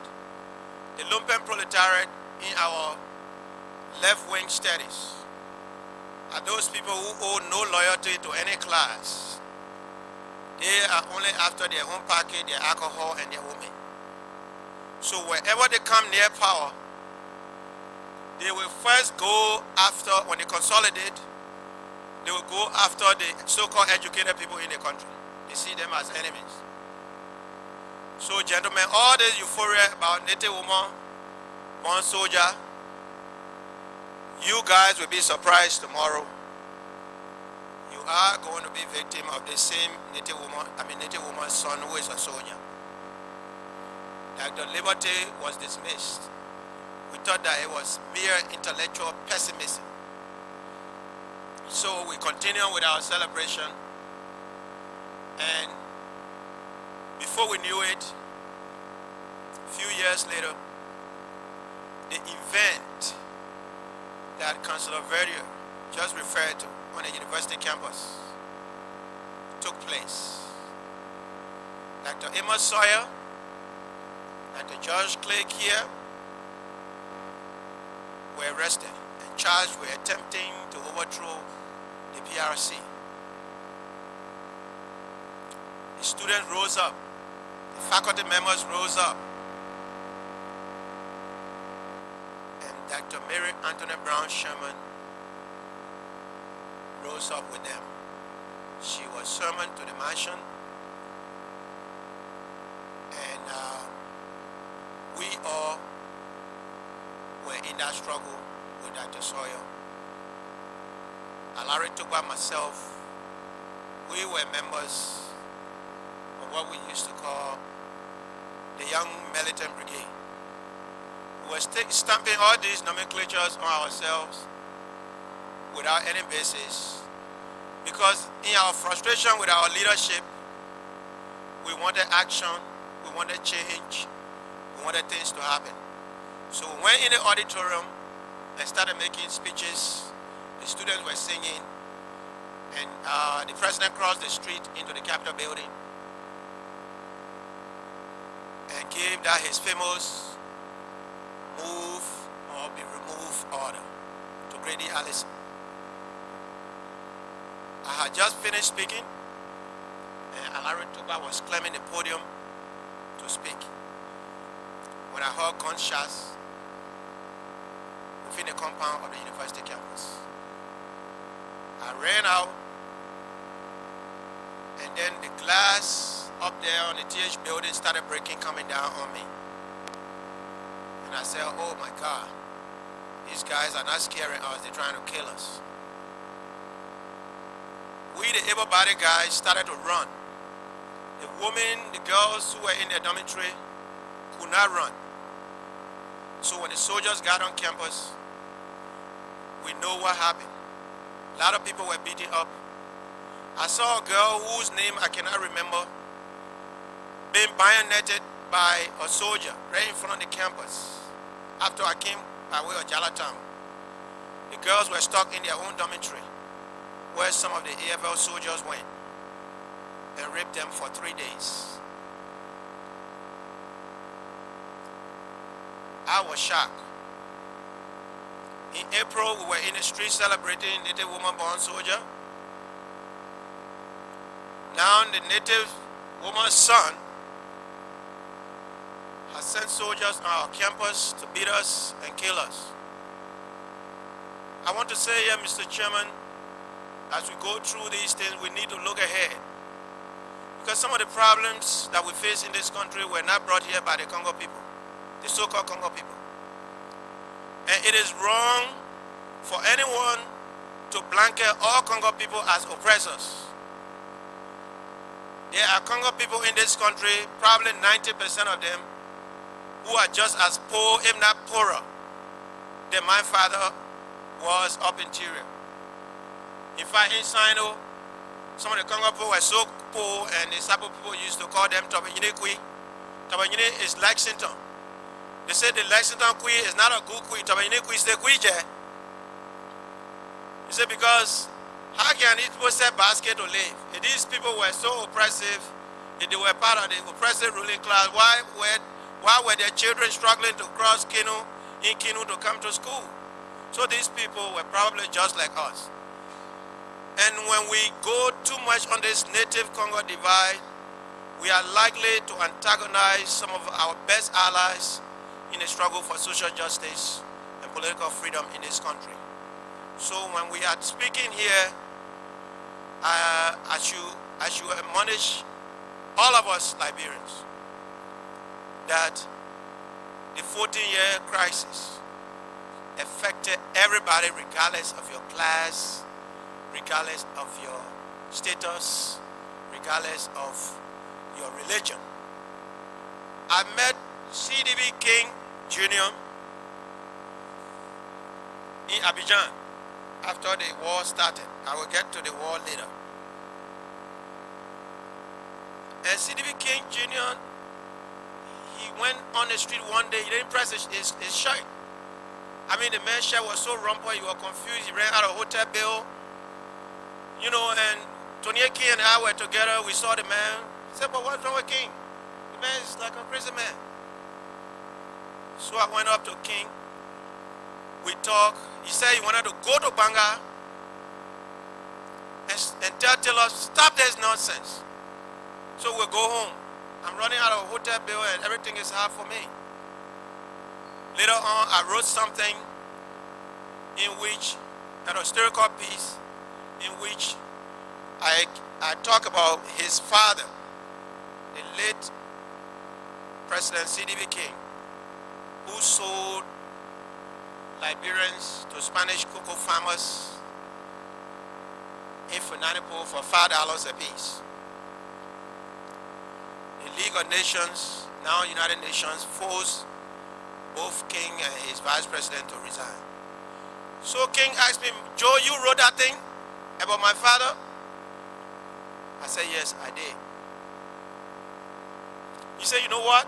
The lumpen proletariat in our left-wing studies are those people who owe no loyalty to any class. They are only after their own pocket, their alcohol, and their women. So wherever they come near power, they will first go after, when they consolidate, they will go after the so-called educated people in the country. They see them as enemies. So gentlemen, all this euphoria about native woman, born soldier, you guys will be surprised tomorrow. You are going to be victim of the same native woman's son who is a soldier. Dr. Liberty was dismissed. We thought that it was mere intellectual pessimism. So we continue with our celebration, and before we knew it, a few years later, the event that Councillor Verdier just referred to on the university campus took place. Dr. Amos Sawyer, Dr. George Clegg here were arrested and charged with attempting to overthrow the PRC. The students rose up, the faculty members rose up, and Dr. Mary Antoinette Brown Sherman rose up with them. She was summoned to the mansion, and we all were in that struggle with Dr. Sawyer. Alari Tugba, myself, we were members of what we used to call the Young Militant Brigade. We were stamping all these nomenclatures on ourselves without any basis, because in our frustration with our leadership, we wanted action, we wanted change, we wanted things to happen. So we went in the auditorium and started making speeches. The students were singing, and the president crossed the street into the Capitol building and gave that his famous move or be removed order to Grady Allison. I had just finished speaking, and Alaric Toba was climbing the podium to speak when I heard gunshots within the compound of the university campus. I ran out, and then the glass up there on the TH building started breaking, coming down on me. And I said, oh my God, these guys are not scaring us, they're trying to kill us. We, the able-bodied guys, started to run. The women, the girls who were in their dormitory could not run. So when the soldiers got on campus, we know what happened. A lot of people were beaten up. I saw a girl whose name I cannot remember being bayoneted by a soldier right in front of the campus after I came by way of Jalatown. The girls were stuck in their own dormitory where some of the AFL soldiers went and raped them for 3 days. I was shocked. In April, we were in the street celebrating Native woman-born soldier. Now the Native woman's son has sent soldiers on our campus to beat us and kill us. I want to say here, Mr. Chairman, as we go through these things, we need to look ahead. Because some of the problems that we face in this country were not brought here by the Congo people, the so-called Congo people. And it is wrong for anyone to blanket all Congo people as oppressors. There are Congo people in this country, probably 90% of them, who are just as poor, if not poorer, than my father was up interior. In fact, in Sino, some of the Congo people were so poor, and the Sabo people used to call them Tabanyine Kui. Tabanyine is Lexington. They said the Lexington Kui is not a good Kui. Tabanyine Kui is the Kui Je. He said, because how can these people sell basket to live? If these people were so oppressive, if they were part of the oppressive ruling class, why were their children struggling to cross Kinu to come to school? So these people were probably just like us. And when we go too much on this native Congo divide, we are likely to antagonize some of our best allies in the struggle for social justice and political freedom in this country. So when we are speaking here, I should admonish all of us Liberians that the 14-year crisis affected everybody regardless of your class, regardless of your status, regardless of your religion. I met CDB King Jr. in Abidjan after the war started. I will get to the war later. And CDB King Jr., he went on the street one day, he didn't press his shirt. I mean, the man's shirt was so rumpled, he was confused, he ran out of hotel bill. You know, and Tony King and I were together, we saw the man. I said, but what's wrong with King? The man is like a crazy man. So I went up to King. We talked. He said he wanted to go to Banga and tell Taylor, stop this nonsense. So we'll go home. I'm running out of hotel bill and everything is hard for me. Later on, I wrote something in which, an historical piece, in which I talk about his father, the late President CDB King, who sold Liberians to Spanish cocoa farmers in Funanipo for $5 a piece. The League of Nations, now United Nations, forced both King and his vice president to resign. So King asked me, Joe, you wrote that thing about my father? I said, yes, I did. He said, you know what?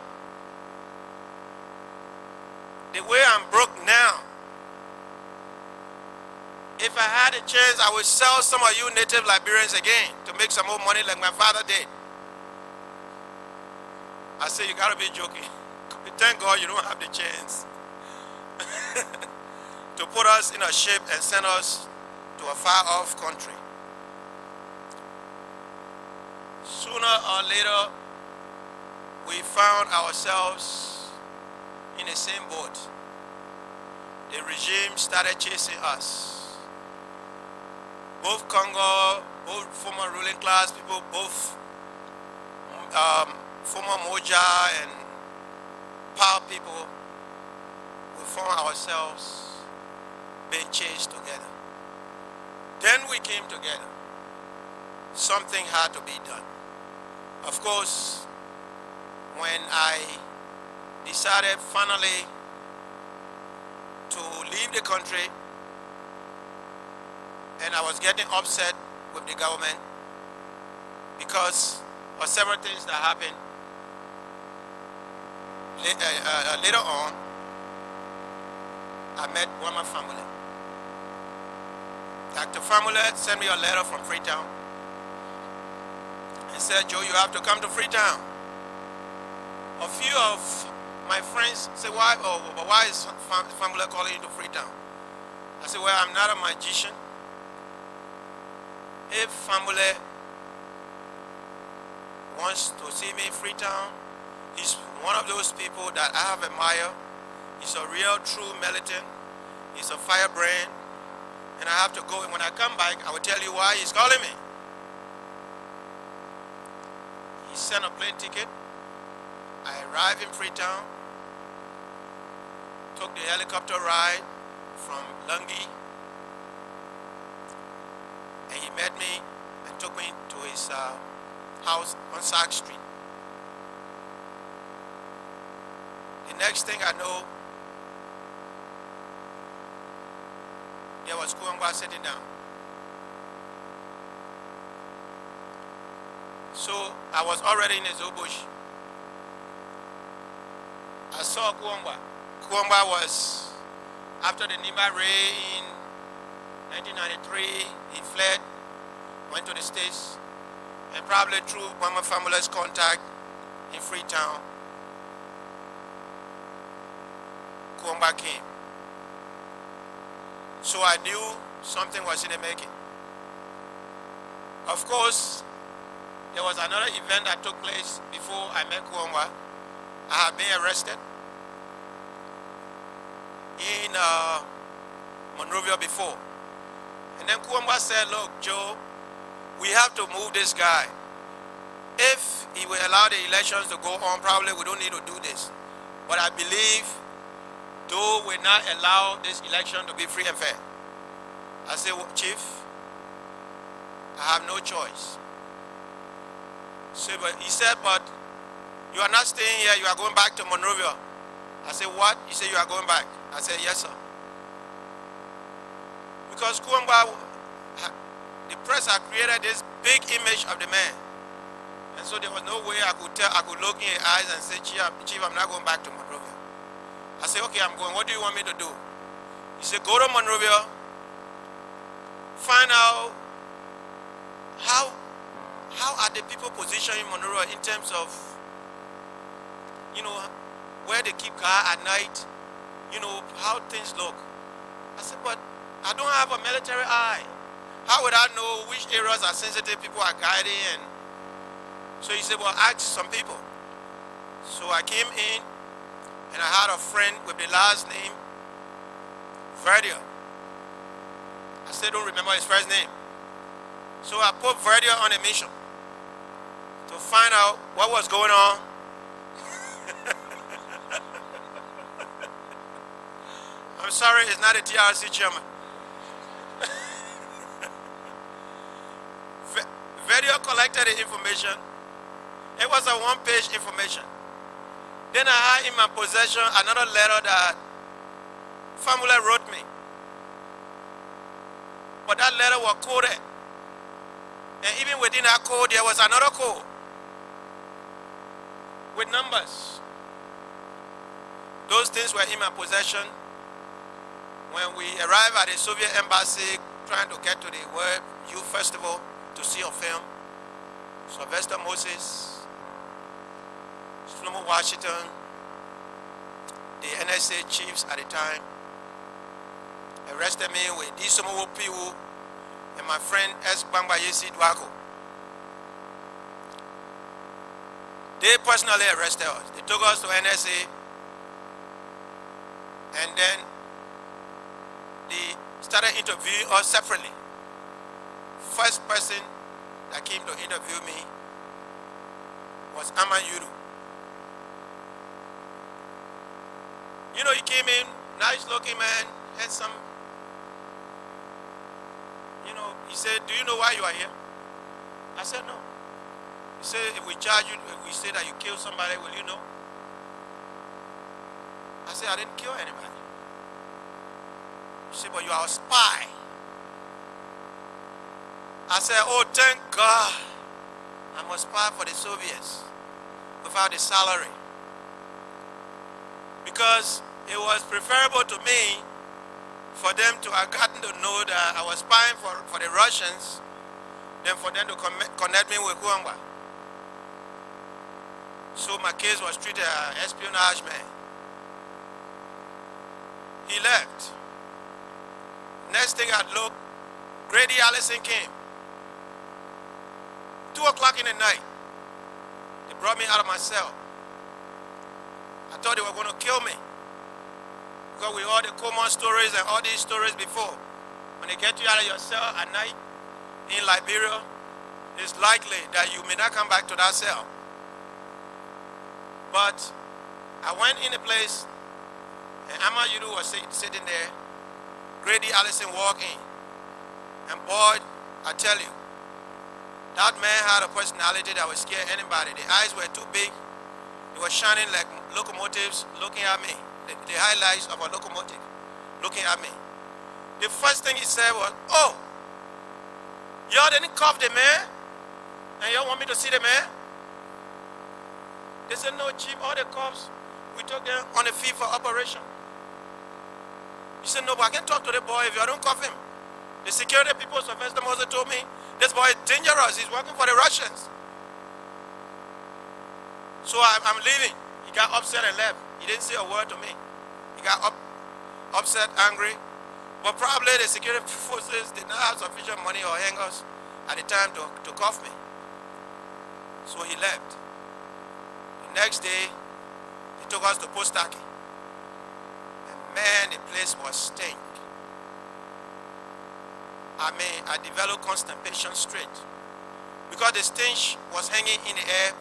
The way I'm broke now, if I had a chance, I would sell some of you native Liberians again to make some more money like my father did. I said, you gotta be joking. Thank God you don't have the chance. to put us in a ship and send us to a far-off country. Sooner or later, we found ourselves in the same boat. The regime started chasing us. Both Congo, both former ruling class people, both former Moja and power people, we found ourselves being chased together. Then we came together. Something had to be done. Of course, when I decided finally to leave the country, and I was getting upset with the government because of several things that happened. Later on, I met one of my family. Dr. Family sent me a letter from Freetown and said, Joe, you have to come to Freetown. A few of my friends said, why is Family calling you to Freetown? I said, well, I'm not a magician. If Family wants to see me in Freetown, he's one of those people that I have admired. He's a real, true militant. He's a firebrand. And I have to go, and when I come back, I will tell you why he's calling me. He sent a plane ticket. I arrived in Freetown, took the helicopter ride from Lungi, and he met me and took me to his house on Sack Street. The next thing I know, there was Kuangwa sitting down. So I was already in the zoo bush. I saw Kuangwa. Kuangwa was, after the Nimba raid in 1993, he fled, went to the States, and probably through Mama Family's contact in Freetown, Kuangwa came. So I knew something was in the making. Of course, there was another event that took place before I met Kuangwa. I had been arrested in Monrovia before. And then Kuangwa said, look, Joe, we have to move this guy. If he will allow the elections to go on, probably we don't need to do this. But I believe, though we not allow this election to be free and fair. I said, well, Chief, I have no choice. So, but he said, but you are not staying here, you are going back to Monrovia. I said, what? He said, you are going back. I said, yes, sir. Because Kuangwa, the press had created this big image of the man. And so there was no way I could look in his eyes and say, Chief, I'm not going back to Monrovia. I said, okay, I'm going. What do you want me to do? He said, go to Monrovia, find out how are the people positioned in Monrovia in terms of, where they keep car at night, how things look. I said, but I don't have a military eye. How would I know which areas are sensitive, people are guiding? And so he said, well, ask some people. So I came in, and I had a friend with the last name, Verdia. I still don't remember his first name. So I put Verdia on a mission to find out what was going on. I'm sorry, it's not a TRC chairman. Verdia collected the information. It was a one-page information. Then I had in my possession another letter that Family wrote me. But that letter was coded. And even within that code, there was another code with numbers. Those things were in my possession when we arrived at the Soviet embassy trying to get to the World Youth Festival to see a film. Sylvester Moses, Shlomo Washington, the NSA chiefs at the time arrested me with Disomo Piwu and my friend S. Bangbayesi Dwako. They personally arrested us. They took us to NSA, and then they started interviewing us separately. First person that came to interview me was Amayuru. You know, he came in, nice looking man, handsome. You know, he said, "Do you know why you are here?" I said, "No." He said, "If we charge you, if we say that you killed somebody, will you know?" I said, "I didn't kill anybody." He said, "But you are a spy." I said, "Oh, thank God, I'm a spy for the Soviets without a salary. Because it was preferable to me for them to have gotten to know that I was spying for the Russians than for them to connect me with Kuangwa. So my case was treated as espionage man. He left. Next thing I looked, Grady Allison came. 2 o'clock in the night. They brought me out of my cell. I thought they were going to kill me. Because we heard the common stories and all these stories before. When they get you out of your cell at night in Liberia, it's likely that you may not come back to that cell. But I went in a place, and Amayuru was sitting there. Grady Allison walked in. And boy, I tell you, that man had a personality that would scare anybody. The eyes were too big. They were shining like locomotives looking at me. The highlights of a locomotive looking at me. The first thing he said was, "Oh, y'all didn't cuff the man? And y'all want me to see the man?" They said, "No, Chief, all the cops, we took them on a fee for operation." He said, "No, but I can talk to the boy if you don't cuff him." The security people, Sylvester Moses, told me, "This boy is dangerous. He's working for the Russians." So I'm leaving. He got upset and left. He didn't say a word to me. He got upset, angry. But probably the security forces did not have sufficient money or hangers at the time to cuff me. So he left. The next day, they took us to Postaki. And man, the place was stink. I mean, I developed constipation straight. Because the stench was hanging in the air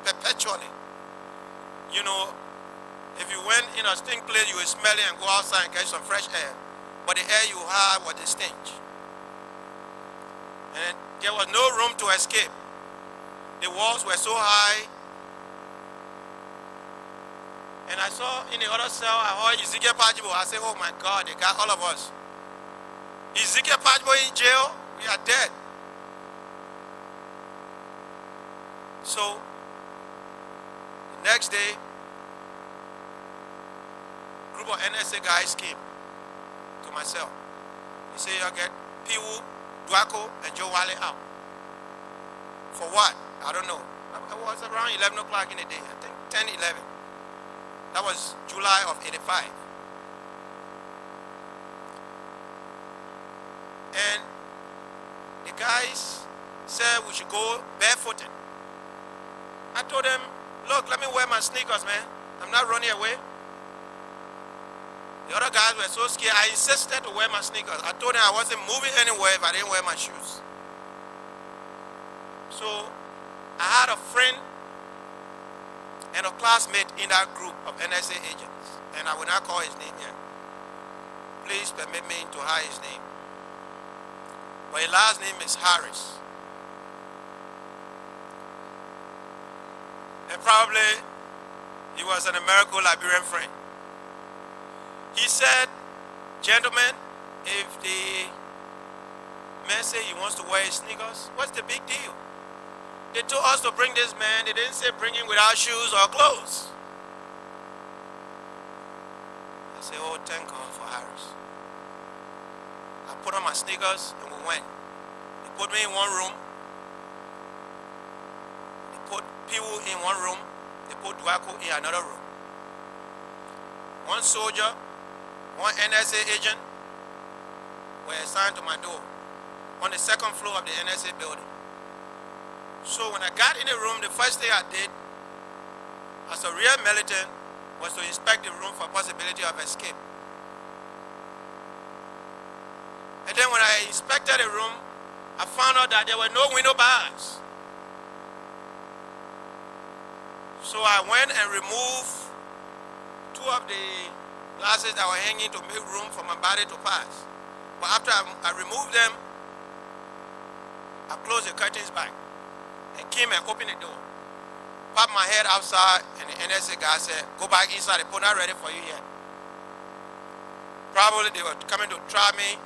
perpetually. You know, if you went in a stink place, you would smell it and go outside and catch some fresh air. But the air you had was the stench. And there was no room to escape. The walls were so high. And I saw in the other cell, I heard Ezekiel Pajibo. I said, "Oh my God, they got all of us. Ezekiel Pajibo in jail, we are dead." So, the next day, a group of NSA guys came to my cell. They said, "You'll get Piwu, Dwako, and Joe Wale out." For what? I don't know. It was around 11 o'clock in the day, I think 10, 11. That was July of '85. And the guys said we should go barefooted. I told them, "Look, let me wear my sneakers, man. I'm not running away." The other guys were so scared. I insisted to wear my sneakers. I told them I wasn't moving anywhere if I didn't wear my shoes. So I had a friend and a classmate in that group of NSA agents, and I will not call his name here. Please permit me to hide his name. But his last name is Harris. And probably he was an American Liberian friend. He said, "Gentlemen, if the man say he wants to wear his sneakers, what's the big deal? They told us to bring this man. They didn't say bring him without shoes or clothes." I said, "Oh, thank God for Harris." I put on my sneakers and we went. They put me in one room. They put Piwu in one room. They put Dwako in another room. one soldier, one NSA agent were assigned to my door on the second floor of the NSA building. So when I got in the room, the first thing I did as a real militant was to inspect the room for possibility of escape. And then when I inspected the room, I found out that there were no window bars. So I went and removed two of the glasses that were hanging to make room for my body to pass. But after I removed them, I closed the curtains back and came and opened the door. Popped my head outside, and the NSA guy said, "Go back inside, they're not ready for you yet." Probably they were coming to try me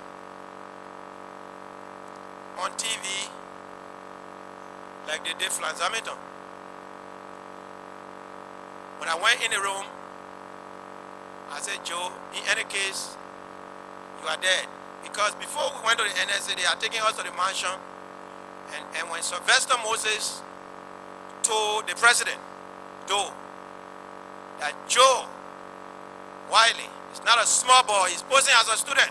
on TV like they did Flans Hamilton. When I went in the room, I said, "Joe, in any case, you are dead." Because before we went to the NSA, they are taking us to the mansion. And when Sylvester Moses told the president, Joe, that Joe Wiley is not a small boy, he's posing as a student.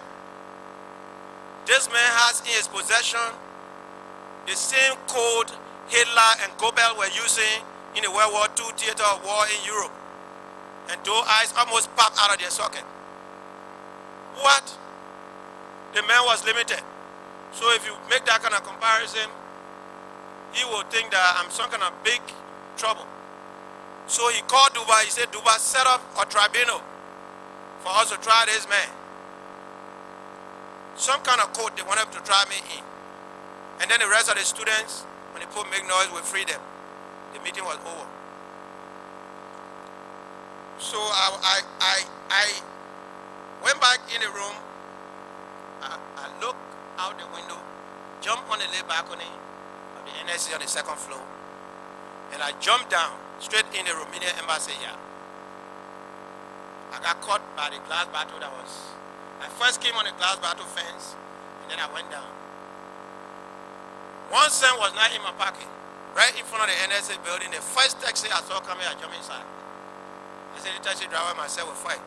This man has in his possession the same code Hitler and Goebbels were using in the World War II theater of war in Europe. And those eyes almost popped out of their socket. What? The man was limited. So if you make that kind of comparison, he will think that I'm some kind of big trouble. So he called Duba, he said, "Duba, set up a tribunal for us to try this man." Some kind of court they wanted to try me in. And then the rest of the students, when they put make noise, we free them. The meeting was over. So I went back in the room. I looked out the window, jumped on the little balcony of the NSC on the second floor, and I jumped down straight in the Romanian embassy here. I got caught by the glass battle that was. I first came on the glass battle fence, and then I went down. 1 cent was not in my pocket. Right in front of the NSA building, the first taxi I saw coming, I jumped inside. I said, "The taxi driver and myself will fight.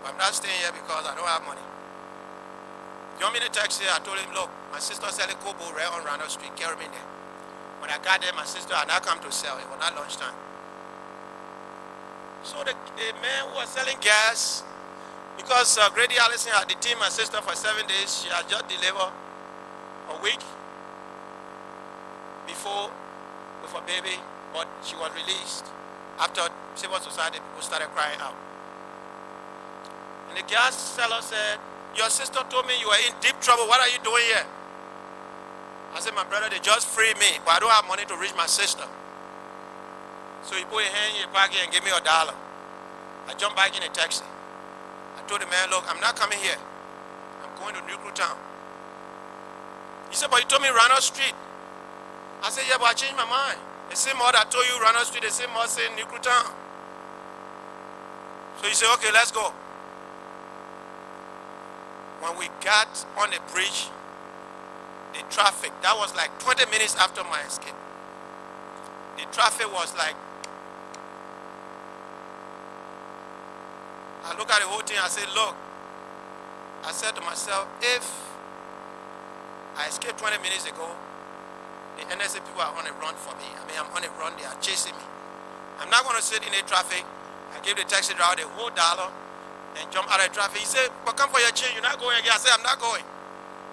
But I'm not staying here because I don't have money." Jumped in the taxi, I told him, "Look, my sister selling Kobo right on Randall Street, carry me there." When I got there, my sister had not come to sell, it was not lunchtime. So the man who was selling gas, because Grady Allison had detained my sister for 7 days, she had just delivered a week before with a baby, but she was released after civil society people started crying out. And the gas seller said, "Your sister told me you were in deep trouble. What are you doing here?" I said, "My brother, they just freed me, but I don't have money to reach my sister." So he put his hand in your pocket and gave me $1. I jumped back in a taxi. I told the man, "Look, I'm not coming here. I'm going to Nuclear Town." He said, "But you told me Randall Street." I said, "Yeah, but I changed my mind. The same mod I told you Randall Street, the same mod saying Nuclear Town." So he said, "Okay, let's go." When we got on the bridge, the traffic, that was like 20 minutes after my escape. The traffic was like, I look at the whole thing, I said, "Look," I said to myself, if I escaped 20 minutes ago, the NSA people are on a run for me. I mean, I'm on a run, they are chasing me. I'm not going to sit in the traffic. I gave the taxi driver the whole $1 and jump out of the traffic. He said, "But come for your change, you're not going again." I said, "I'm not going."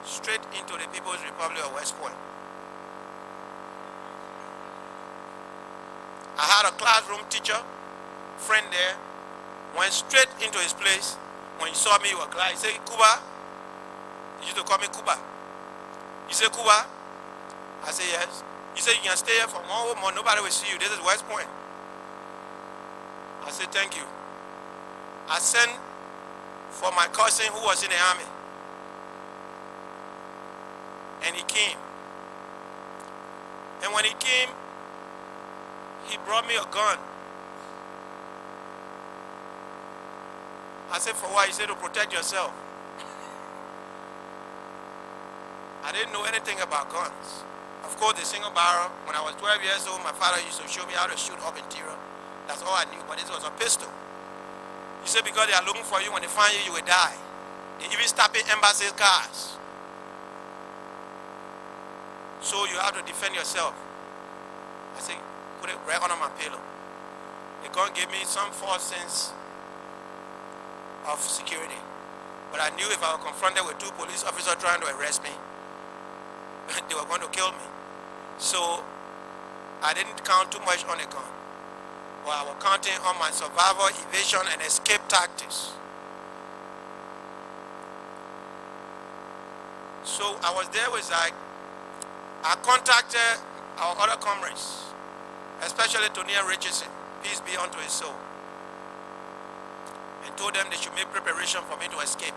Straight into the People's Republic of West Point. I had a classroom teacher, friend there, went straight into his place. When he saw me, he was glad. He said, "Cuba?" He used to call me Cuba. He said, "Cuba?" I said, "Yes." He said, "You can stay here for 1 whole month. Nobody will see you. This is West Point." I said, "Thank you." I sent for my cousin who was in the army. And he came. And when he came, he brought me a gun. I said, "For what?" He said, "To protect yourself." I didn't know anything about guns. Of course, the single barrel, when I was 12 years old, my father used to show me how to shoot up interior. That's all I knew, but this was a pistol. He said, because they are looking for you, when they find you, you will die. They even stop in embassy cars. So you have to defend yourself. I said, put it right under my pillow. They're going to give me some false sense of security. But I knew if I were confronted with 2 police officers trying to arrest me, they were going to kill me. So I didn't count too much on the gun. But I was counting on my survival, evasion, and escape tactics. So I was there with Zach. I contacted our other comrades, especially Tonia Richardson, peace be unto his soul, and told them they should make preparation for me to escape.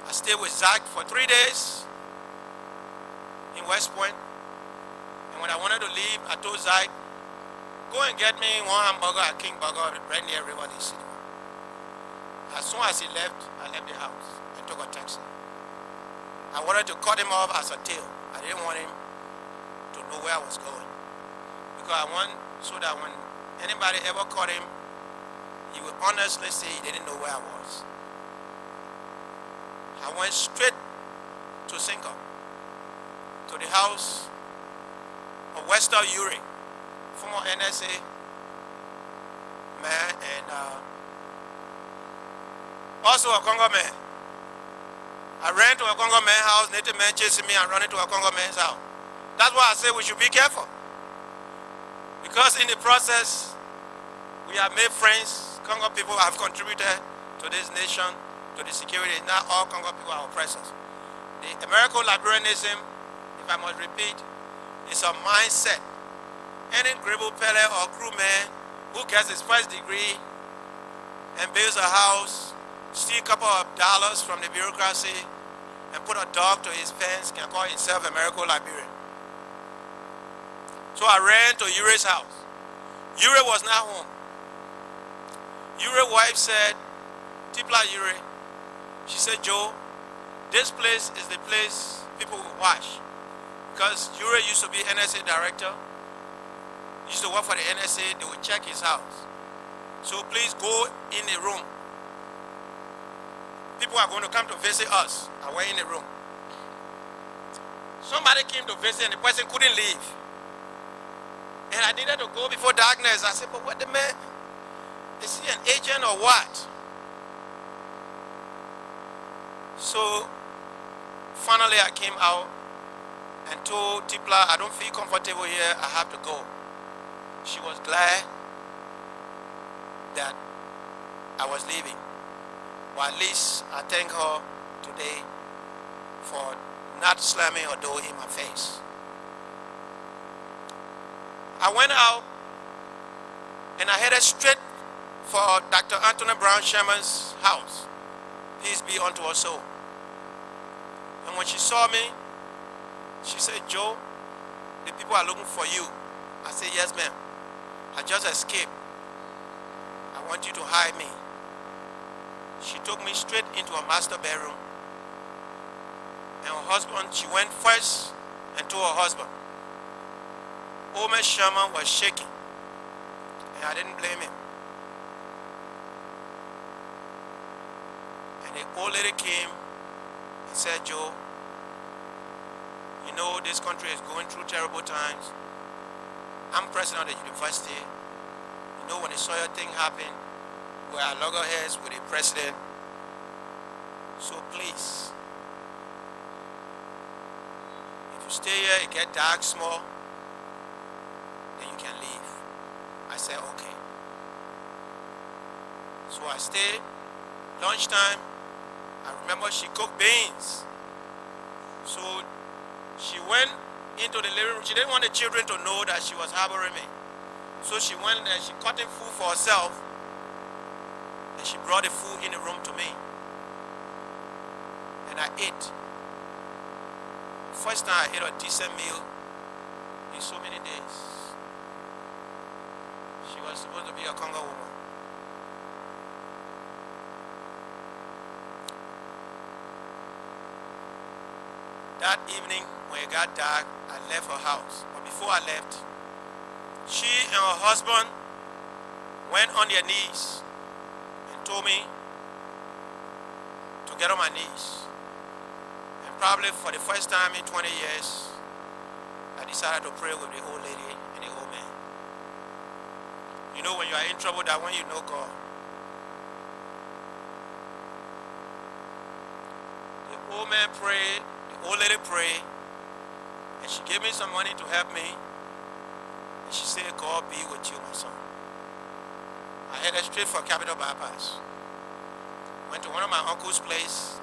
I stayed with Zach for 3 days in West Point, and when I wanted to leave, I told Zach, go and get me one hamburger at King Burger right near River City. As soon as he left, I left the house and took a taxi. I wanted to cut him off as a tail. I didn't want him to know where I was going. Because I want so that when anybody ever caught him, he would honestly say he didn't know where I was. I went straight to Sinko, to the house of Wester Uri, former NSA man, and also a Congo man. I ran to a Congo man's house, native man chasing me and running to a Congo man's house. That's why I say we should be careful. Because in the process, we have made friends. Congo people have contributed to this nation, to the security. Not all Congo people are oppressors. The American-Liberianism, if I must repeat, is a mindset. Any Grable Pele or crewman who gets his first degree and builds a house, steal a couple of dollars from the bureaucracy, and put a dog to his fence can call himself American-Liberian. So I ran to Uri's house. Uri was not home. Uri's wife said, Tipla Uri, she said, Joe, this place is the place people will watch. Because Uri used to be NSA director, used to work for the NSA, they would check his house. So please go in the room. People are going to come to visit us. I went in the room. Somebody came to visit and the person couldn't leave. And I needed to go before darkness. I said, but what the man? Is he an agent or what? So finally I came out and told Tipla, I don't feel comfortable here, I have to go. She was glad that I was leaving. Well, at least I thank her today for not slamming her door in my face. I went out and I headed straight for Dr. Anthony Brown Sherman's house. Peace be unto her soul. And when she saw me, she said, Joe, the people are looking for you. I said, yes, ma'am. I just escaped. I want you to hide me. She took me straight into her master bedroom. And her husband, she went first and told her husband. Omer Sherman was shaking. And I didn't blame him. And the old lady came and said, Joe, you know this country is going through terrible times. I'm president of the university. You know when the Sawyer thing happened, we are loggerheads with the president. So please, if you stay here, it get dark small, then you can leave. I said, okay. So I stayed. Lunchtime, I remember she cooked beans. So she went into the living room. She didn't want the children to know that she was harboring me. So she went there, she cut in food for herself, and she brought the food in the room to me. And I ate. First time I ate a decent meal in so many days. She was supposed to be a Congo woman. That evening, when it got dark, I left her house. But before I left, she and her husband went on their knees and told me to get on my knees. And probably for the first time in 20 years, I decided to pray with the old lady and the old man. You know when you are in trouble, that when you know God. The old man prayed, the old lady prayed, and she gave me some money to help me. And she said, God be with you, my son. I headed straight for Capital Bypass. Went to one of my uncle's place,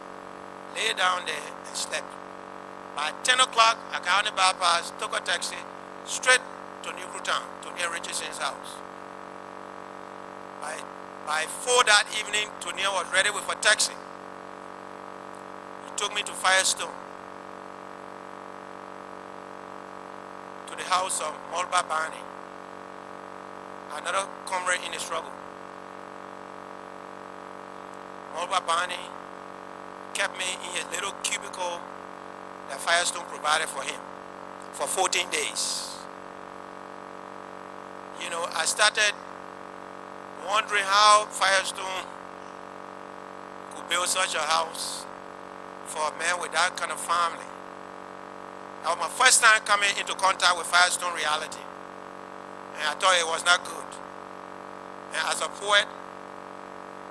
lay down there and slept. By 10 o'clock, I got on the bypass, took a taxi, straight to New Town, to near Richardson's house. By 4 that evening, Tonia was ready with a taxi. He took me to Firestone, to the house of Mulba Barney, another comrade in the struggle. Mulba Barney kept me in his little cubicle that Firestone provided for him for 14 days. You know, I started wondering how Firestone could build such a house for a man with that kind of family. That was my first time coming into contact with Firestone reality. And I thought it was not good. And as a poet,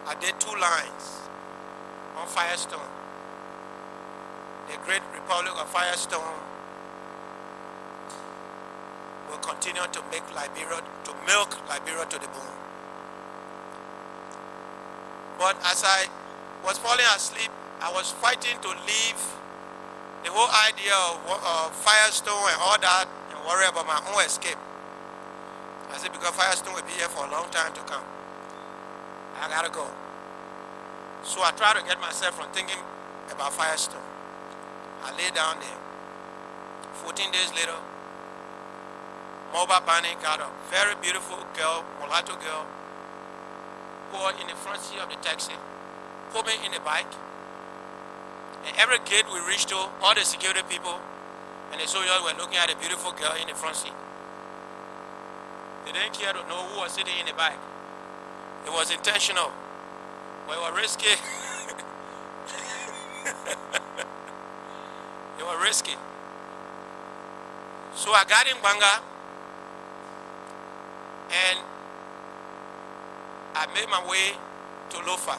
I did 2 lines on Firestone. The great Republic of Firestone will continue to milk Liberia to the bone. But as I was falling asleep, I was fighting to leave the whole idea of Firestone and all that and worry about my own escape. I said, because Firestone will be here for a long time to come. I gotta go. So I tried to get myself from thinking about Firestone. I lay down there. 14 days later, Mulba Barney got a very beautiful girl, mulatto girl, who was in the front seat of the taxi, put me in the bike. And every gate we reached to, all the security people and the soldiers were looking at a beautiful girl in the front seat. They didn't care to know who was sitting in the bike. It was intentional, but it was risky. It was risky. So I got in Banga and I made my way to Lofa.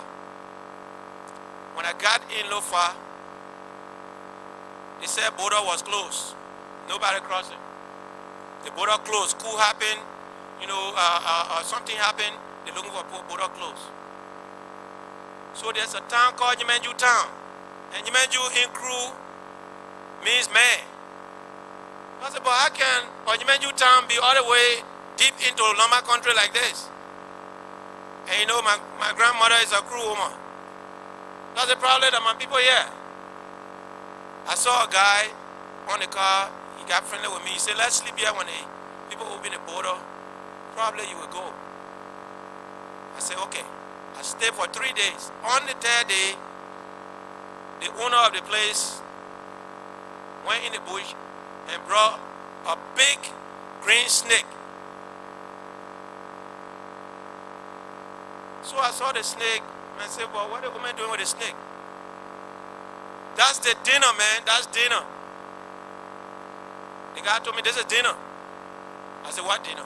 When I got in Lofa, they said border was closed. Nobody crossing. The border closed. Coup happened. You know, something happened. They're looking for border closed. So there's a town called Yimenju town. And Yimenju in Crew means man. I said, but how can Yimenju town be all the way deep into Loma country like this? And you know, my grandmother is a Crew woman. That's the problem that my people here. I saw a guy on the car, he got friendly with me. He said, let's sleep here when the people open the border. Probably you will go. I said, okay. I stayed for 3 days. On the 3rd day, the owner of the place went in the bush and brought a big green snake. So I saw the snake and I said, well, what are the women doing with the snake? That's the dinner, man. That's dinner. The guy told me, this is dinner. I said, what dinner?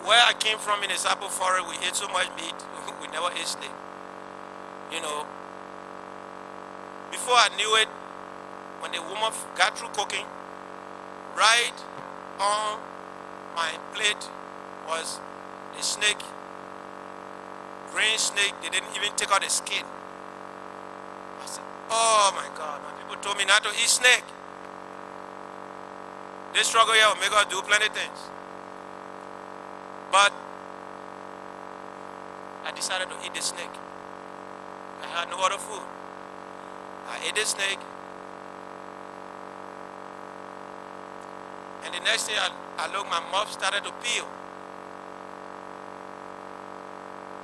Where I came from in the Sapo forest, we ate so much meat, we never ate snake. You know, before I knew it, when the woman got through cooking, right on my plate was the snake, green snake. They didn't even take out the skin. I said, oh my God, my people told me not to eat snake. This struggle here will make us do plenty of things. But I decided to eat the snake. I had no other food. I ate the snake. And the next thing I looked, my mouth started to peel.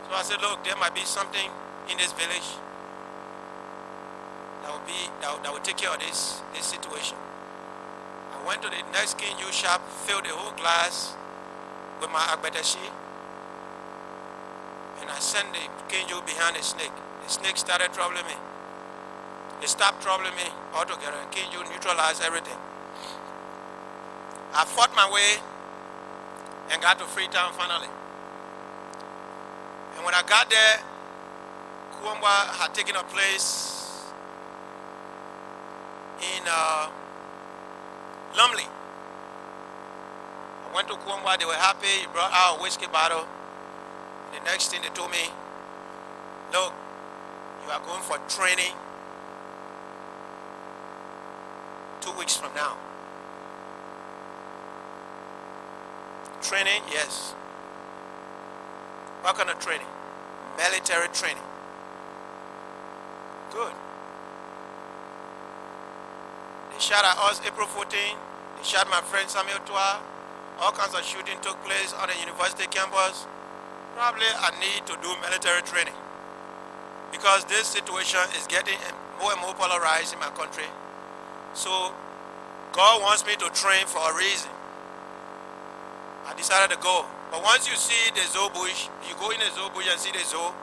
So I said, look, there might be something in this village that will take care of this situation. I went to the next King Juice shop, filled the whole glass, with my agbeteshi, and I sent the Kenjo behind the snake. The snake started troubling me. They stopped troubling me altogether. Kenjo neutralized everything. I fought my way and got to Freetown finally. And when I got there, Kuomba had taken a place in Lumley. I went to Kuomba, they were happy, he brought out a whiskey bottle. The next thing they told me, look, you are going for training 2 weeks from now. Training, yes. What kind of training? Military training. Good. They shot at us April 14. They shot my friend Samuel Toa. All kinds of shooting took place on the university campus. Probably I need to do military training because this situation is getting more and more polarized in my country. So God wants me to train for a reason. I decided to go. But once you see the zoo bush, you go in the zoo bush and see the zoo,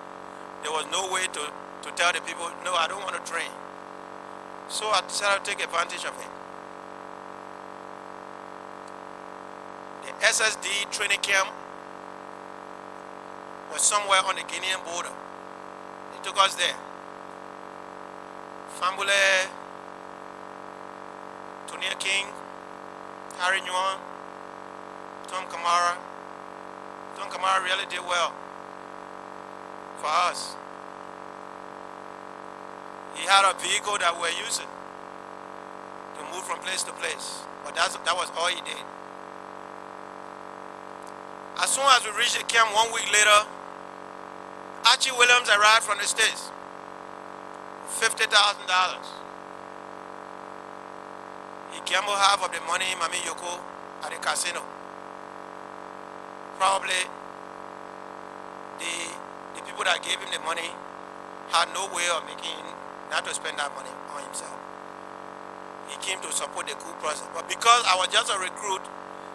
there was no way to tell the people, no, I don't want to train. So I decided to take advantage of it. The SSD training camp was somewhere on the Guinean border. They took us there. Fambule, Tonia King, Harry Nguyen, Tom Kamara. Tom Kamara really did well for us. He had a vehicle that we're using to move from place to place. But that was all he did. As soon as we reached the camp 1 week later, Archie Williams arrived from the States. $50,000. He gambled half of the money in Mami Yoko at the casino. Probably the people that gave him the money had no way of making, not to spend that money on himself. He came to support the coup process. But because I was just a recruit,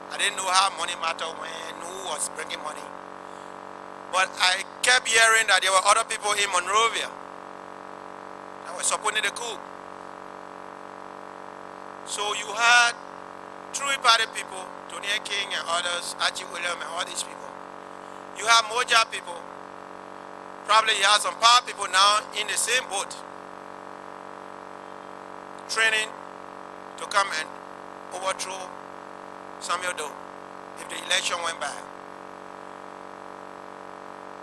I didn't know how money mattered when, who was bringing money. But I kept hearing that there were other people in Monrovia that were supporting the coup. So you had True Party people, Tonia King and others, Archie Williams and all these people. You have Moja people. Probably you have some power people now in the same boat, training to come and overthrow Samuel Doe if the election went by.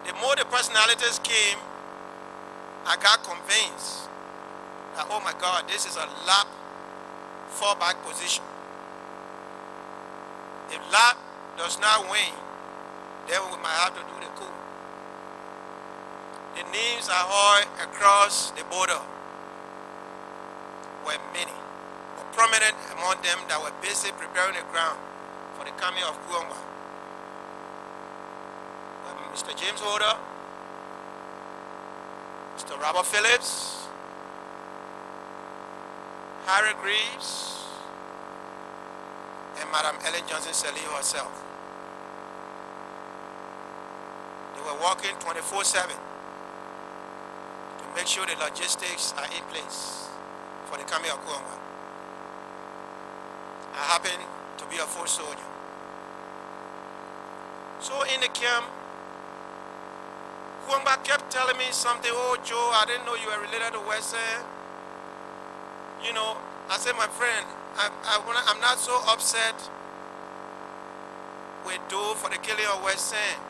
The more the personalities came, I got convinced that, oh my God, this is a lap fallback position. If lap does not win, then we might have to do the coup. The names I heard across the border were many, but prominent among them that were busy preparing the ground for the coming of Kuomba. Mr. James Holder, Mr. Robert Phillips, Harry Greaves, and Madam Ellen Johnson Sirleaf herself. They were working 24/7 to make sure the logistics are in place for the coming of Kuomba. I happen to be a foot soldier. So in the camp, Kuomba kept telling me something, oh Joe, I didn't know you were related to Western. You know, I said, my friend, I'm not so upset with Doe for the killing of Western.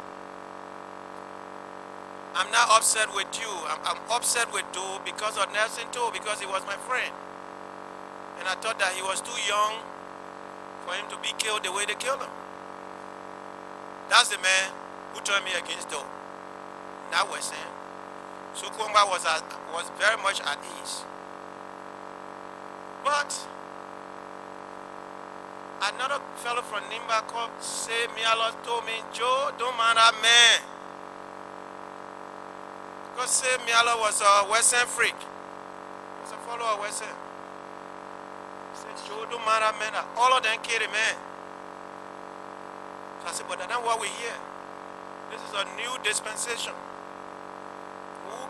I'm not upset with you. I'm upset with Doe because of Nelson Doe, because he was my friend. And I thought that he was too young for him to be killed the way they killed him. That's the man who turned me against Doe. Not Western. So Kuomba was very much at ease. But another fellow from Nimba called Mialo told me, Joe, don't mind that man. Because Mialo was a Western freak. He was a follower of Western. He said, Joe, don't mind that man. All of them killed the man. So I said, but that's not what we hear. This is a new dispensation.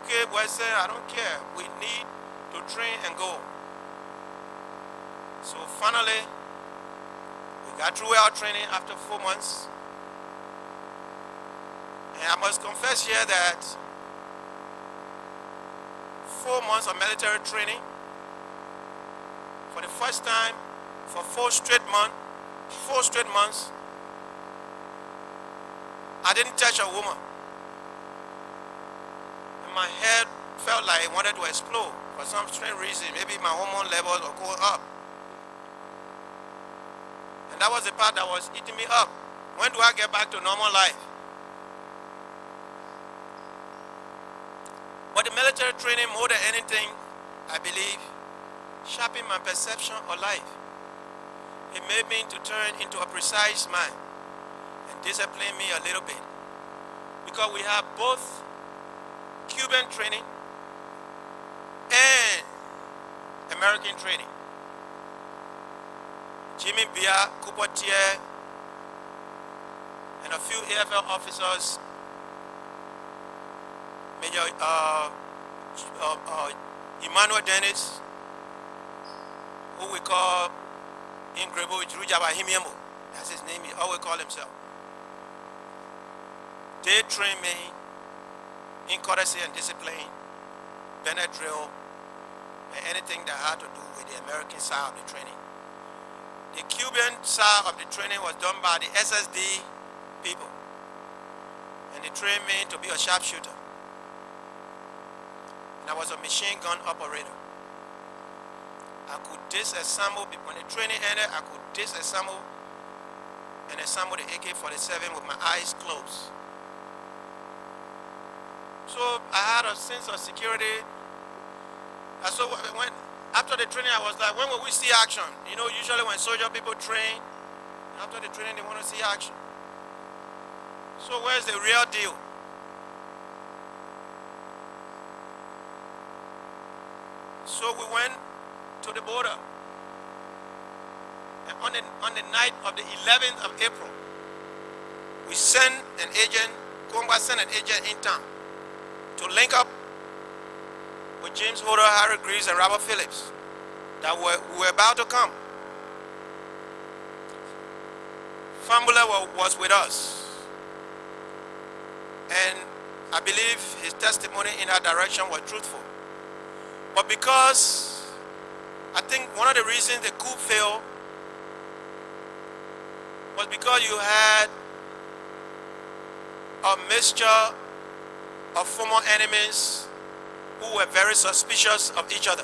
Okay, boy said, I don't care. We need to train and go. So finally, we got through our training after 4 months. And I must confess here that 4 months of military training, for the first time, for 4 straight months, I didn't touch a woman. And my head felt like it wanted to explode for some strange reason. Maybe my hormone levels were going up. And that was the part that was eating me up. When do I get back to normal life? But the military training, more than anything, I believe, sharpened my perception of life. It made me to turn into a precise mind and discipline me a little bit. Because we have both Cuban training and American training. Jimmy Bia, Cooper Tier, and a few AFL officers, Major Emmanuel Dennis, who we call in Grebo Jurujabahimiemo, that's his name, he always call himself. They train me in courtesy and discipline, Bennett drill, and anything that had to do with the American side of the training. The Cuban side of the training was done by the SSD people, and they trained me to be a sharpshooter. And I was a machine gun operator. I could disassemble, when the training ended, I could disassemble and assemble the AK-47 with my eyes closed. So I had a sense of security. And so after the training, I was like, when will we see action? You know, usually when soldier people train, after the training, they want to see action. So where's the real deal? So we went to the border. And on the night of the 11th of April, we sent an agent, Kumba sent an agent in town to link up with James Holder, Harry Greaves, and Robert Phillips that we were about to come. Fambula was with us. And I believe his testimony in that direction was truthful. But because I think one of the reasons the coup failed was because you had a mixture of former enemies who were very suspicious of each other.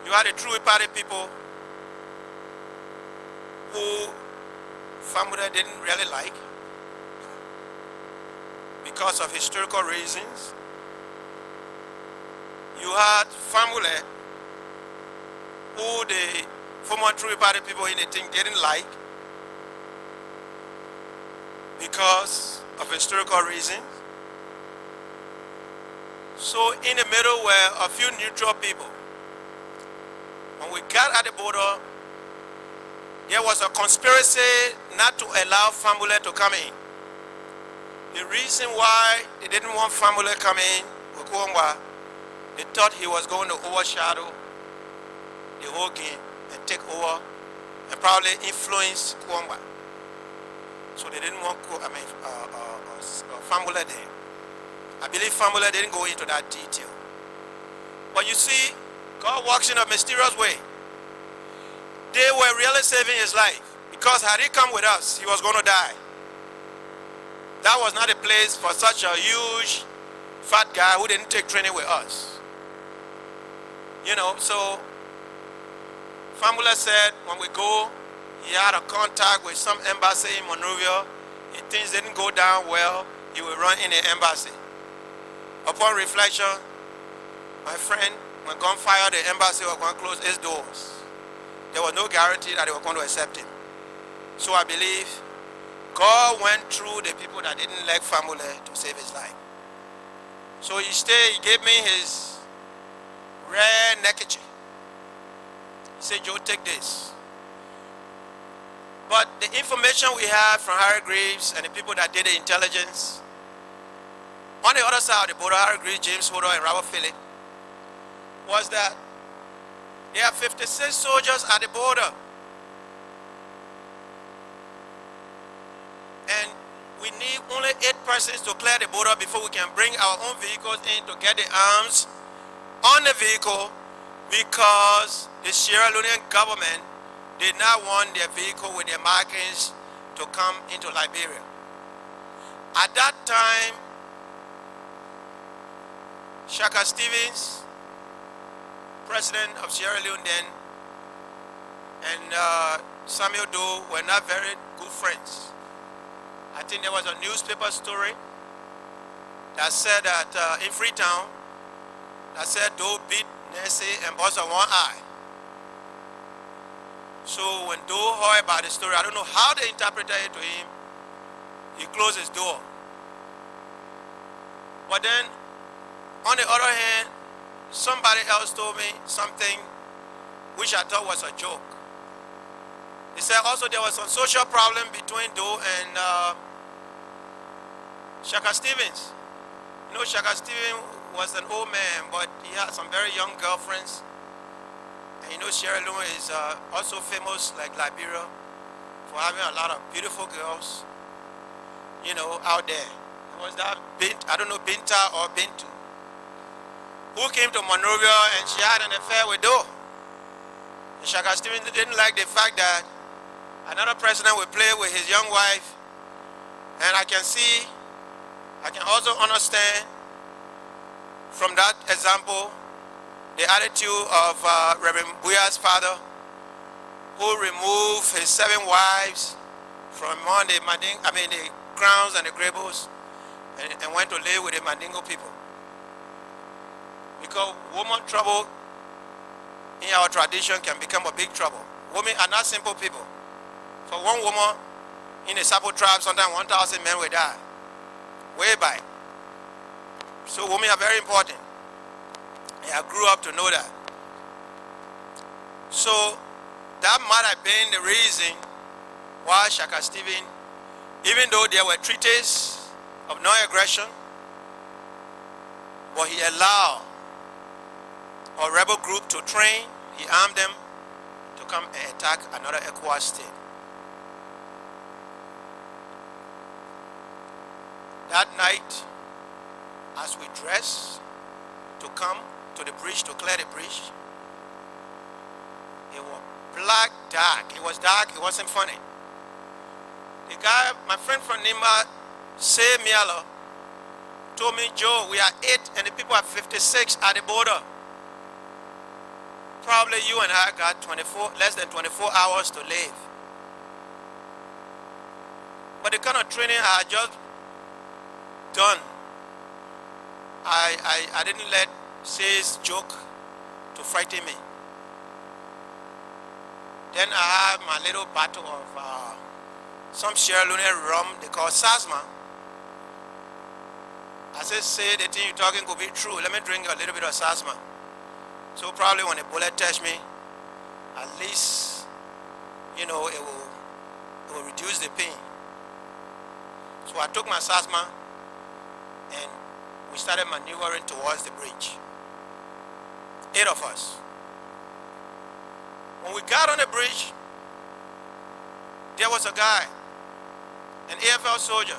You had the True Party people who Famura didn't really like because of historical reasons. You had Famule who the former True Party people in the thing didn't like because of historical reasons. So in the middle were a few neutral people. When we got at the border, there was a conspiracy not to allow Famule to come in. The reason why they didn't want Famule to come in, they thought he was going to overshadow the whole game and take over and probably influence Kwamba. So they didn't want Famule there. I believe Famula didn't go into that detail. But you see, God works in a mysterious way. They were really saving his life because had he come with us, he was going to die. That was not a place for such a huge, fat guy who didn't take training with us. You know, so Famula said when we go, he had a contact with some embassy in Monrovia. If things didn't go down well, he would run in the embassy. Upon reflection, my friend, when gunfire, the embassy was going to close its doors. There was no guarantee that they were going to accept him. So I believe God went through the people that didn't like Famule to save his life. So he stayed, he gave me his rare neckerchief. He said, Joe, take this. But the information we have from Harry Greaves and the people that did the intelligence, on the other side of the border, Harry Greaves, James Hodder, and Robert Phillip, was that there are 56 soldiers at the border. And we need only 8 persons to clear the border before we can bring our own vehicles in to get the arms on the vehicle, because the Sierra Leonean government did not want their vehicle with their markings to come into Liberia. At that time, Shaka Stevens, president of Sierra Leone then, and Samuel Doe were not very good friends. I think there was a newspaper story that said that in Freetown, that said Doe beat Nancy and bust on one eye. So when Doe heard about the story, I don't know how they interpreted it to him, he closed his door. But then, on the other hand, somebody else told me something which I thought was a joke. He said also there was some social problem between Doe and Shaka Stevens. You know, Shaka Stevens was an old man, but he had some very young girlfriends. And you know, Sierra Leone is also famous, like Liberia, for having a lot of beautiful girls, you know, out there. There was that I don't know, Binta or Bintu, who came to Monrovia and she had an affair with Doe. And Shaka Stevens didn't like the fact that another president would play with his young wife. And I can also understand from that example the attitude of Reverend Buya's father, who removed his 7 wives from among the Crowns and the Grabos, and went to live with the Mandingo people. Because woman trouble in our tradition can become a big trouble. Women are not simple people. For one woman in the Sapo tribe, sometimes 1,000 men will die. Way back. So women are very important. And I grew up to know that. So that might have been the reason why Shaka Stevens, even though there were treaties of non-aggression, but he allowed a rebel group to train, he armed them to come and attack another ECOWAS state. That night, as we dressed to come to the bridge, to clear the bridge, it was black, dark. It was dark, it wasn't funny. The guy, my friend from Nima, Say Miala, told me, Joe, we are 8 and the people are 56 at the border. Probably you and I got less than 24 hours to live. But the kind of training I had just done, I didn't let Say's joke to frighten me. Then I had my little bottle of some Sierra Leone rum they call Sasma. I said, Say, the thing you're talking could be true. Let me drink a little bit of Sasma. So probably when a bullet touched me, at least, you know, it will reduce the pain. So I took my Sasma and we started maneuvering towards the bridge. 8 of us. When we got on the bridge, there was a guy, an AFL soldier.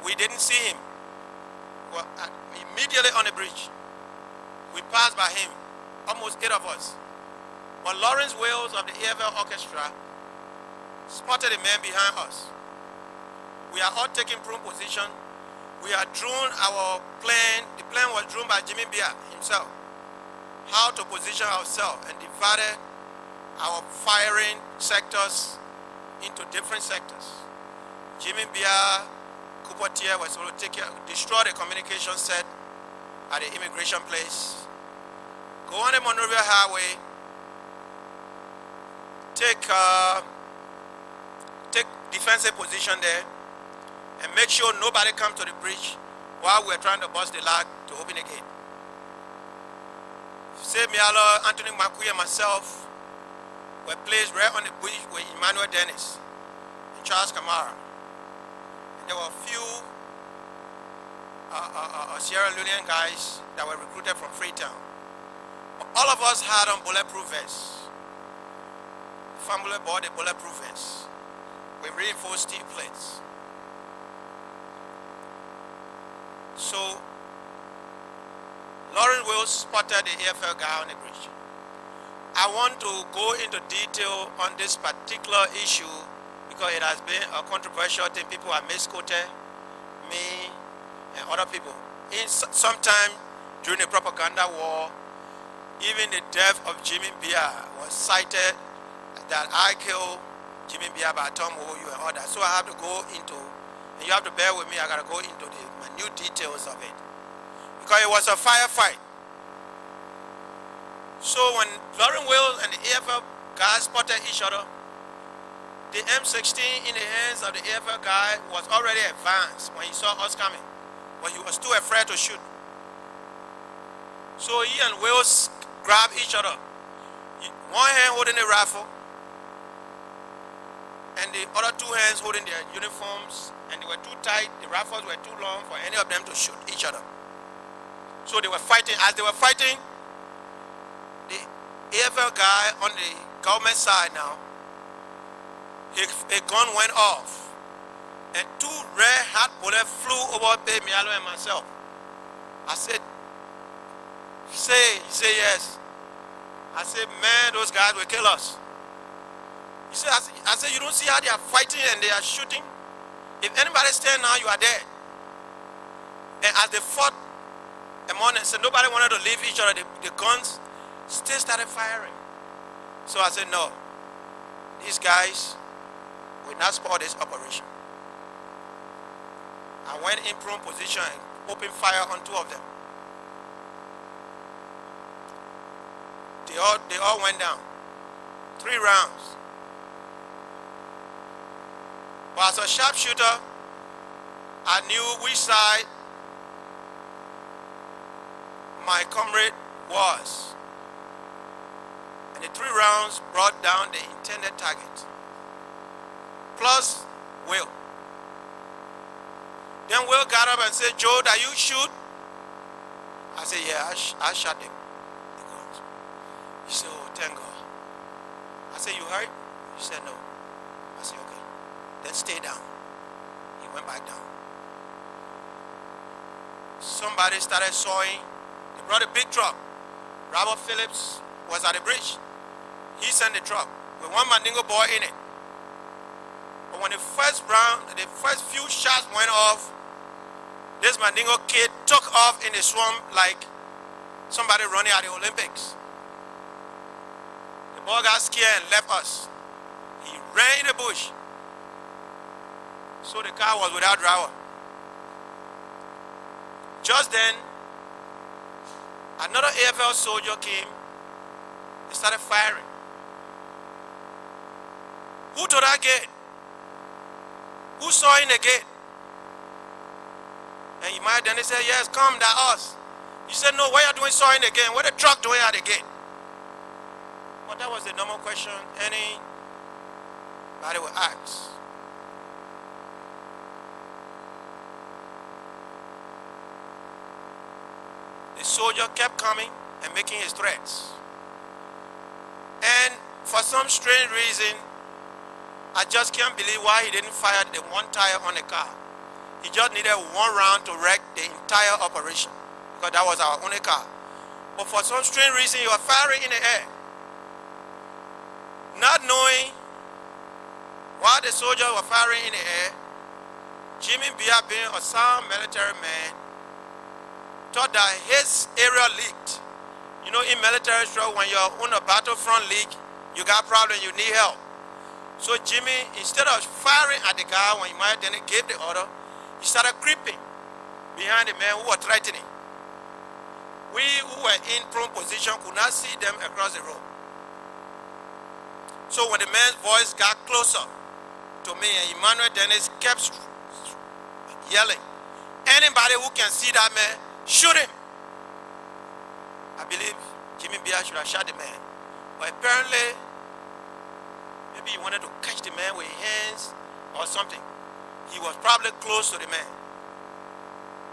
We didn't see him. Well, immediately on the bridge, we passed by him, almost 8 of us. But Lawrence Wales of the AFL orchestra spotted a man behind us. We are all taking prone position. We had drawn our plan. The plan was drawn by Jimmy Bia himself. How to position ourselves, and divided our firing sectors into different sectors. Jimmy Bia, Kupotier was going to destroy the communication set at the immigration place. Go on the Monrovia Highway, take defensive position there, and make sure nobody comes to the bridge while we're trying to bust the lock to open the gate. Say Miala, Anthony Makui, and myself were placed right on the bridge with Emmanuel Dennis. Charles Kamara. And there were a few Sierra Leonean guys that were recruited from Freetown. All of us had on bulletproof vests. The family bought a bulletproof vest with reinforced steel plates. So, Lawrence Wills spotted the AFL guy on the bridge. I want to go into detail on this particular issue because it has been a controversial thing. People have misquoted me and other people. Sometime during the propaganda war, even the death of Jimmy Bia was cited that I killed Jimmy Bia by Tom Oyu and all that. So I have to go into, and you have to bear with me, I got to go into the minute details of it. Because it was a firefight. So when Lawrence Wills and the AFL guys spotted each other, the M16 in the hands of the AFL guy was already advanced when he saw us coming. But he was too afraid to shoot. So he and Wills grabbed each other. One hand holding the rifle, and the other two hands holding their uniforms, and they were too tight, the rifles were too long for any of them to shoot each other. So they were fighting. As they were fighting, the AFL guy on the government side now, a gun went off, and two red hot bullets flew over Bay Mialo and myself. I said, he said yes. I said, man, those guys will kill us. He said, I said, you don't see how they are fighting and they are shooting? If anybody stand now, you are dead. And as they fought among them, so nobody wanted to leave each other, the guns still started firing. So I said, no, these guys will not spoil this operation. I went in prone position and opened fire on two of them. They all went down. 3 rounds. But as a sharpshooter, I knew which side my comrade was. And the 3 rounds brought down the intended target. Plus Will. Then Will got up and said, Joe, that you shoot? I said, yeah, I shot him. He said, oh, thank God. I said, you hurt? He said, no. I said, okay. Then stay down. He went back down. Somebody started sawing. They brought a big truck. Robert Phillips was at the bridge. He sent the truck with one Mandingo boy in it. But when the first few shots went off, this Mandingo kid took off in the swamp like somebody running at the Olympics. The boy got scared and left us. He ran in the bush. So the car was without driver. Just then, another AFL soldier came and started firing. Who to that gate? Who saw in the gate? And then they said, yes, come, that's us. He said, no, what are you doing saw in the gate? What the truck doing at the gate? But that was the normal question anybody would ask. The soldier kept coming and making his threats. And for some strange reason, I just can't believe why he didn't fire the one tire on the car. He just needed 1 round to wreck the entire operation because that was our only car. But for some strange reason, he was firing in the air. Not knowing why the soldiers were firing in the air, Jimmy Bia, being a sound military man, thought that his area leaked. You know, in military structure, when you're on a battlefront leak, you got problems, you need help. So Jimmy, instead of firing at the guy when he might then gave the order, he started creeping behind the men who were threatening. We who were in prone position could not see them across the road. So when the man's voice got closer to me, and Emmanuel Dennis kept yelling, anybody who can see that man, shoot him. I believe Jimmy Bia should have shot the man. But apparently, maybe he wanted to catch the man with his hands or something. He was probably close to the man.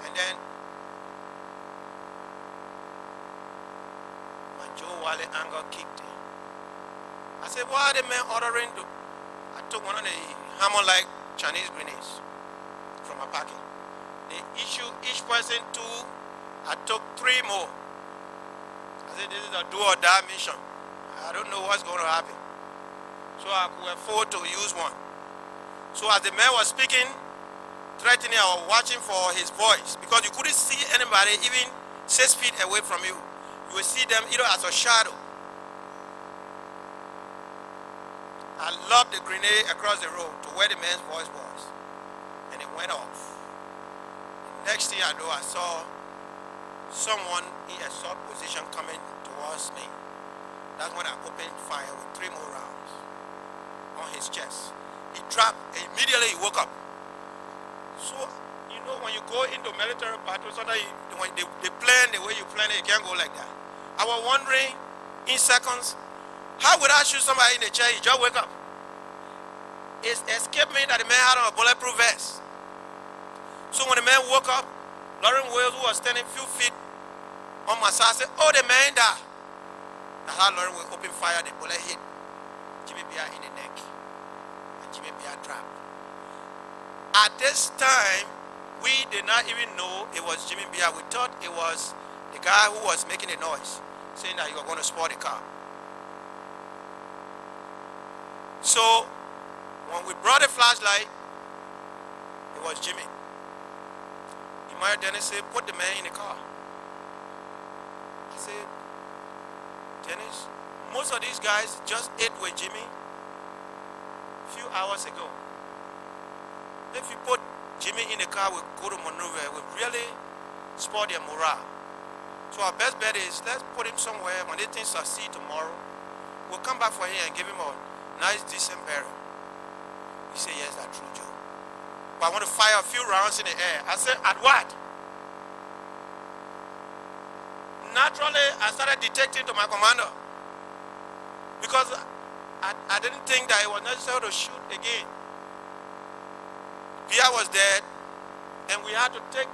And then my Joe Wale anger kicked in. I said, why are the men ordering to? I took one of the hammer-like Chinese grenades from my pocket. They issue each person 2. I took 3 more. I said, this is a do or die mission. I don't know what's going to happen. So I could afford to use one. So as the man was speaking, threatening, I was watching for his voice, because you couldn't see anybody even 6 feet away from you. You would see them either as a shadow. I lobbed the grenade across the road to where the man's voice was, and it went off. The next thing I know, I saw someone in a soft position coming towards me. That's when I opened fire with 3 more rounds on his chest. He dropped, and immediately he woke up. So, you know, when you go into military battle, sometimes when they plan the way you plan it, you can't go like that. I was wondering, in seconds, how would I shoot somebody in the chair? He just wake up. It escaped me that the man had on a bulletproof vest. So when the man woke up, Lauren Wales, who was standing a few feet on my side, said, oh, the man died. That's how Lauren Wales opened fire. The bullet hit Jimmy Bia in the neck. And Jimmy Bia dropped. At this time, we did not even know it was Jimmy Bia. We thought it was the guy who was making the noise, saying that you were going to spoil the car. So, when we brought the flashlight, it was Jimmy. Imaya Dennis said, put the man in the car. I said, Dennis, most of these guys just ate with Jimmy a few hours ago. If you put Jimmy in the car, we go to maneuver, we really spoil their morale. So our best bet is, let's put him somewhere. When they think succeed tomorrow, we'll come back for him and give him a nice, decent burial. He said, yes, that's true, Joe. But I want to fire a few rounds in the air. I said, at what? Naturally, I started detecting to my commander, because I didn't think that it was necessary to shoot again. Bia was dead, and we had to take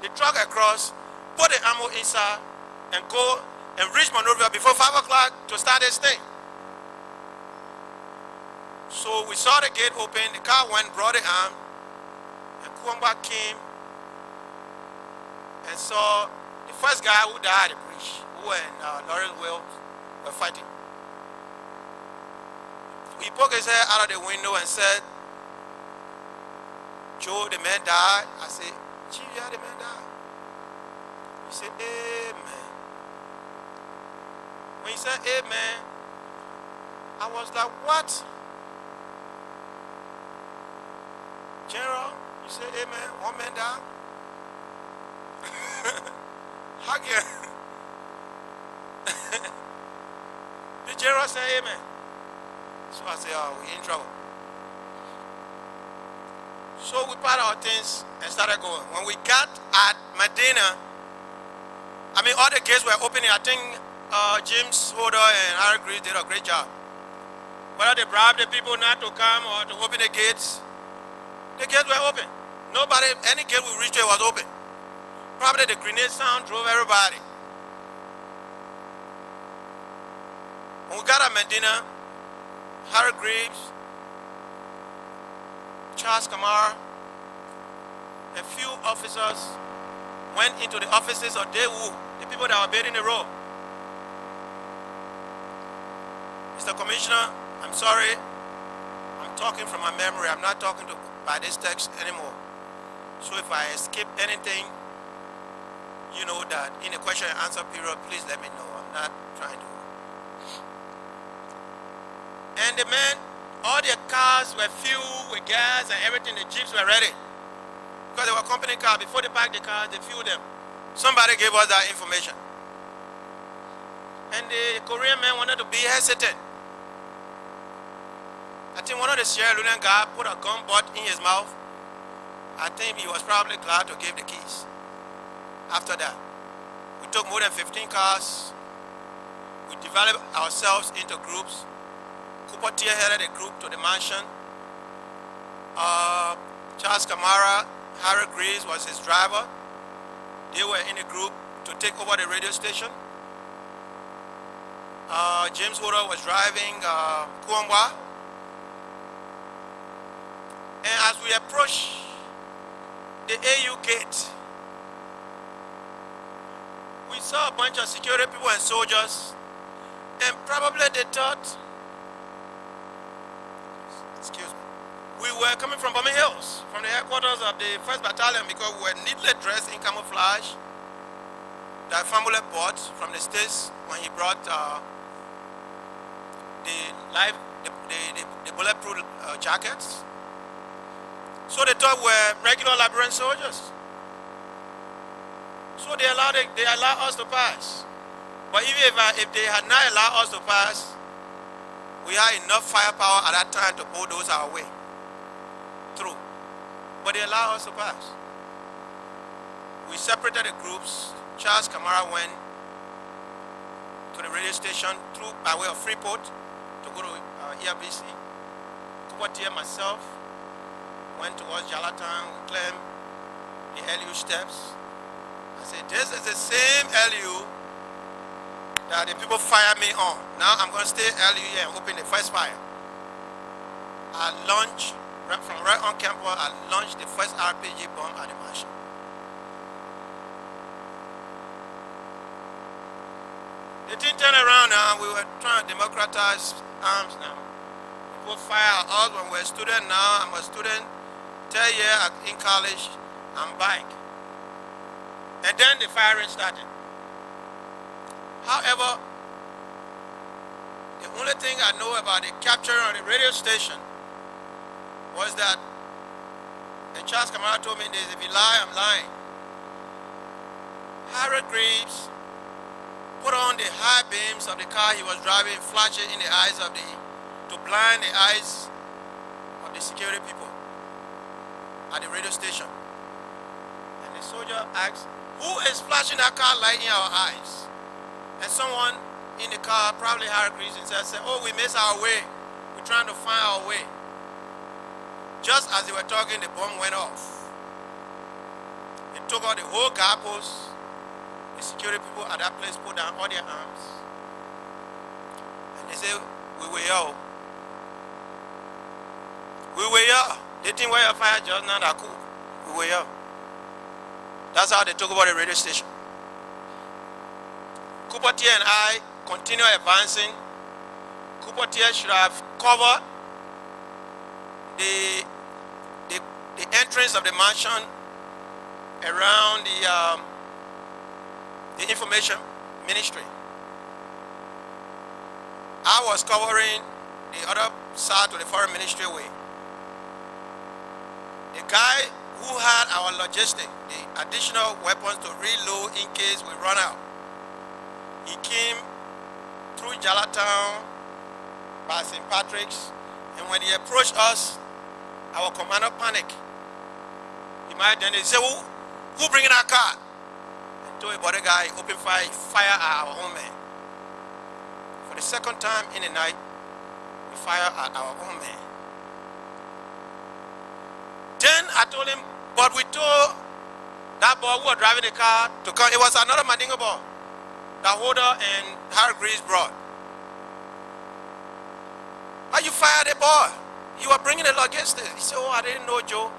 the truck across, put the ammo inside, and go and reach Monrovia before 5 o'clock to start this thing. So we saw the gate open, the car went, brought the arm, and Kuamba came and saw the first guy who died at the bridge, who and Lawrence Wells were fighting. He poked his head out of the window and said, Joe, the man died. I said, Chief, yeah, the man died. He said, amen. When he said amen, I was like, what? General, you said amen, 1 man died? How can the general say amen? So I said, oh, we're in trouble. So we packed our things and started going. When we got at Medina, I mean, all the gates were opening. I think James Holder and Harry Grease did a great job. Whether they bribed the people not to come or to open the gates were open. Nobody, any gate we reached was open. Probably the grenade sound drove everybody. When we got at Medina, Harry Greaves, Charles Kamara, a few officers went into the offices of Daewoo, the people that were building the road. Mr. Commissioner, I'm sorry, I'm talking from my memory. I'm not talking by this text anymore. So if I escape anything, you know that in the question and answer period, please let me know. I'm not trying to. And the man, all their cars were filled with gas and everything. The jeeps were ready. Because they were company cars. Before they parked the cars, they fueled them. Somebody gave us that information. And the Korean man wanted to be hesitant. I think one of the Sierra Leonean guys put a gun butt in his mouth. I think he was probably glad to give the keys. After that, we took more than 15 cars. We developed ourselves into groups. Cooper Tier headed a group to the mansion. Charles Kamara, Harry Greaves was his driver. They were in a group to take over the radio station. James Hoder was driving Kuambwa. And as we approached the AU gate, we saw a bunch of security people and soldiers, and probably they thought, excuse me, we were coming from Bombay Hills, from the headquarters of the 1st Battalion, because we were neatly dressed in camouflage that Famule bought from the States when he brought the bulletproof jackets. So they thought we were regular Liberian soldiers. So they allowed us to pass. But even if they had not allowed us to pass, we had enough firepower at that time to bulldoze our way through. But they allowed us to pass. We separated the groups. Charles Kamara went to the radio station through by way of Freeport to go to ERBC. Kupatia and myself went towards Jalatan. We climbed the LU steps. I said, this is the same LU that the people fired me on. Now I'm going to stay LU here and open the first fire. I launched, from right on campus, I launched the first RPG bomb at the mansion. The thing turned around now. We were trying to democratize arms now. People fire at us when we're a student now. I'm a student, 10 years in college, I'm back. And then the firing started. However, the only thing I know about the capture on the radio station was that, and Charles Kamara told me this, if you lie, I'm lying. Harry Greaves put on the high beams of the car he was driving, flashing in the eyes of to blind the eyes of the security people at the radio station. And the soldier asked, who is flashing that car light in our eyes? And someone in the car, probably Harry Greaves himself, said, oh, we missed our way. We're trying to find our way. Just as they were talking, the bomb went off. It took out the whole guard post. The security people at that place put down all their arms. And they said, we were here. We were here. They think we are fired just now, that cool. We were here. That's how they took over the radio station. Kupatia and I continue advancing. Kupatia should have covered the entrance of the mansion around the information ministry. I was covering the other side to the foreign ministry way. The guy who had our logistics, the additional weapons to reload in case we run out, he came through Jalatown by St. Patrick's, and when he approached us, our commander panicked. Then he said, who bringing our car? And told about the guy, open fire at our own men. For the second time in the night, we fire at our own men. Then I told him, but we told that boy who was driving the car to come. It was another Mandingo boy that Hoder and Harry Greaves brought. Why you fired the boy? You were bringing the logistics. He said, oh, I didn't know, Joe.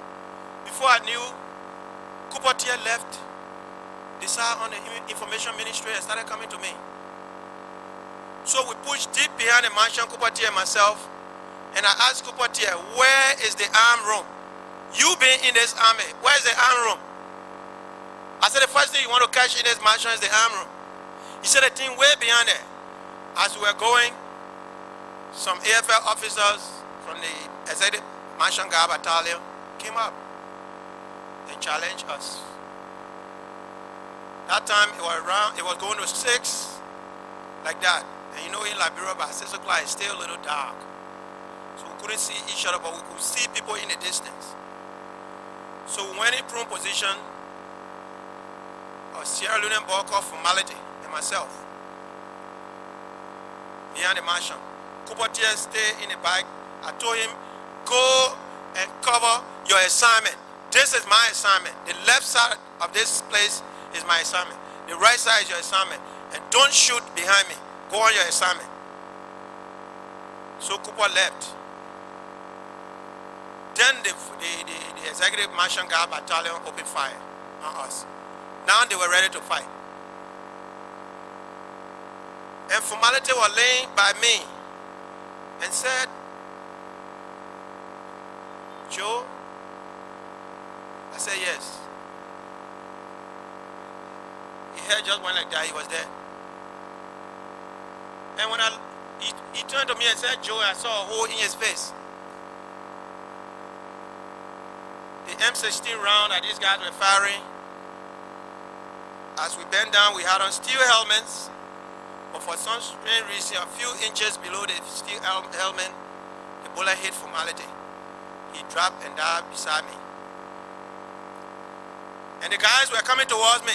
Before I knew, Kupatia left the side on the information ministry and started coming to me. So we pushed deep behind the mansion, Kupatia and myself, and I asked Kupatia, where is the arm room? You been in this army, where's the arm room? I said, the first thing you want to catch in this mansion is the arm room. He said, the thing way behind there. As we were going, some AFL officers from the executive mansion guard battalion came up and challenged us. That time it was going to 6, like that. And you know, in Liberia by 6 o'clock it's still a little dark. So we couldn't see each other, but we could see people in the distance. So we went in prone position, a Sierra Leonean boy called Formality and myself, behind the mansion. Kupatia stayed in the back. I told him, go and cover your assignment. This is my assignment. The left side of this place is my assignment. The right side is your assignment. And don't shoot behind me. Go on your assignment. So Cooper left. Then the executive machine gun battalion opened fire on us. Now they were ready to fight. And formality was laying by me and said, Joe? I said, yes. His head just went like that. He was dead. And when he turned to me and said, Joe, I saw a hole in his face. The M16 round that these guys were firing, as we bent down, we had on steel helmets, but for some strange reason, a few inches below the steel helmet, the bullet hit formality. He dropped and died beside me. And the guys were coming towards me.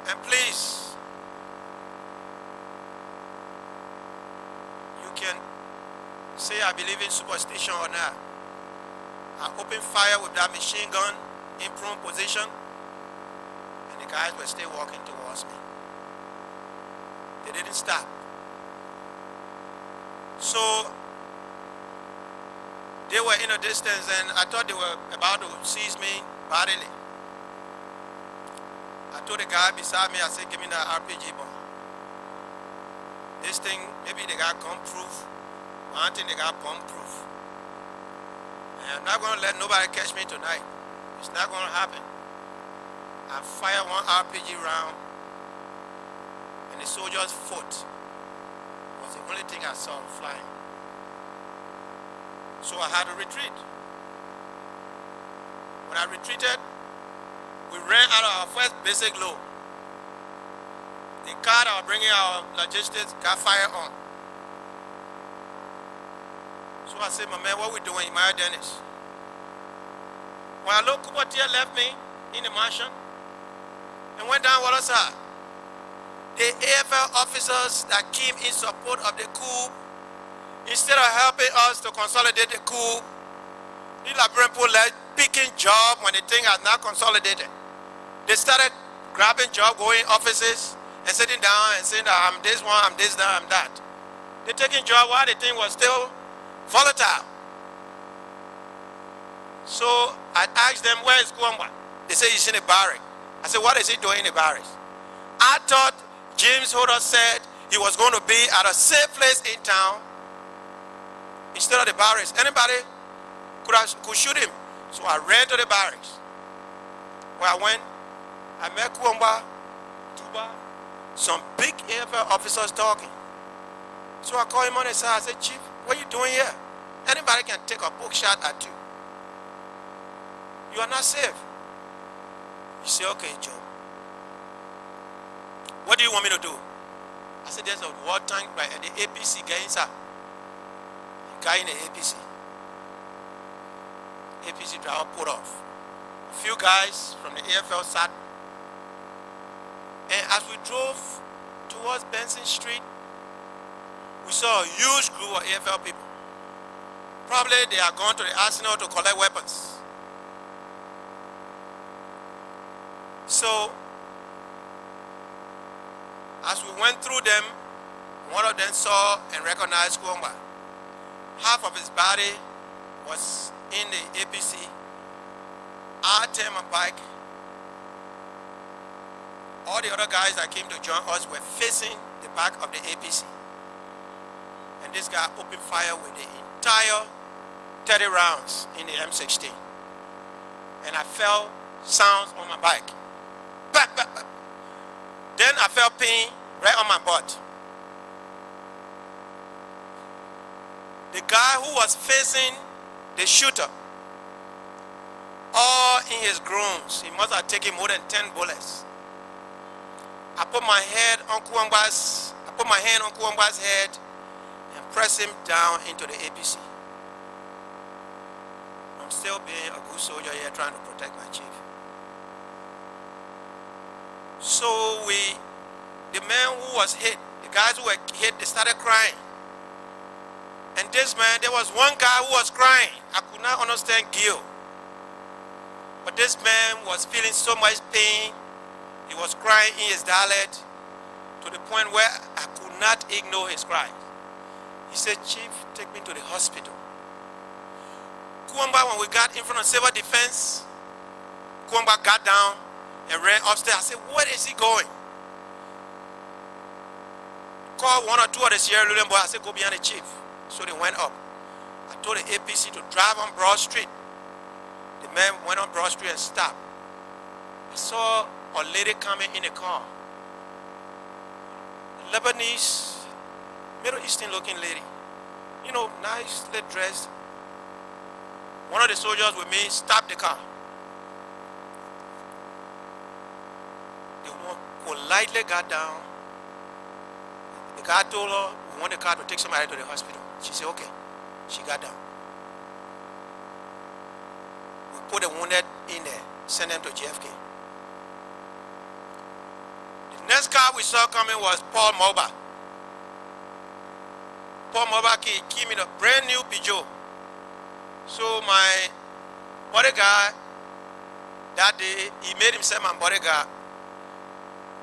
And please, you can say I believe in superstition or not. I opened fire with that machine gun in prone position, and the guys were still walking towards me. They didn't stop. So they were in a distance, and I thought they were about to seize me bodily. I told the guy beside me, I said, give me that RPG bomb. This thing, maybe they got gun proof. I think they got bomb proof. And I'm not going to let nobody catch me tonight. It's not going to happen. I fired one RPG round, and the soldier's foot was the only thing I saw flying. So I had to retreat. When I retreated, we ran out of our first basic load. The car that was bringing our logistics got fired on. So I said, my man, what we doing, Maya Dennis? When I looked, Cooper Tier left me in the mansion and went down water side. The AFL officers that came in support of the coup, instead of helping us to consolidate the coup, the Liberian police picking job when the thing has not consolidated. They started grabbing job, going offices and sitting down and saying that I'm this one, I'm this, that, I'm that. They're taking job while the thing was still volatile. So I asked them, where is Kwamba? They say he's in the barrack. I said, what is he doing in the barracks? I thought James Hodder said he was going to be at a safe place in town instead of the barracks. Anybody could shoot him. So I ran to the barracks. Where I went, I met Kwamba, Tuba, some big AFL officers talking. So I called him on the side. I said, Chief, what are you doing here? Anybody can take a book shot at you. You are not safe. He said, okay, Joe. What do you want me to do? I said, there's a water tank right at the APC guy inside. The guy in the APC. APC driver put off. A few guys from the AFL sat. And as we drove towards Benson Street, we saw a huge group of AFL people. Probably they are going to the arsenal to collect weapons. So, as we went through them, one of them saw and recognized Kwamba. Half of his body was in the APC. I turned my bike. All the other guys that came to join us were facing the back of the APC. And this guy opened fire with the entire 30 rounds in the M16. And I felt sounds on my bike. Bap, bap, bap. Then I felt pain right on my butt. The guy who was facing the shooter, all in his groans, he must have taken more than 10 bullets. I put my hand on Kwamba's head and pressed him down into the APC. I'm still being a good soldier here trying to protect my chief. So the men who was hit, the guys who were hit, they started crying. And this man, there was one guy who was crying. I could not understand guilt. But this man was feeling so much pain. He was crying in his dialect to the point where I could not ignore his cries. He said, Chief, take me to the hospital. Kuamba, when we got in front of civil defense, Kuamba got down and ran upstairs. I said, where is he going? Called one or two of the Sierra Leone boys. I said, go behind the chief. So they went up. I told the APC to drive on Broad Street. The man went on Broad Street and stopped. I saw a lady coming in a car. A Lebanese, Middle Eastern looking lady. You know, nicely dressed. One of the soldiers with me stopped the car. The woman politely got down. The guy told her, we want the car to take somebody to the hospital. She said, okay. She got down. We put the wounded in there, send them to JFK. The next car we saw coming was Paul Moba. Paul Moba came in a brand new Peugeot. So my bodyguard, that day, he made himself my bodyguard.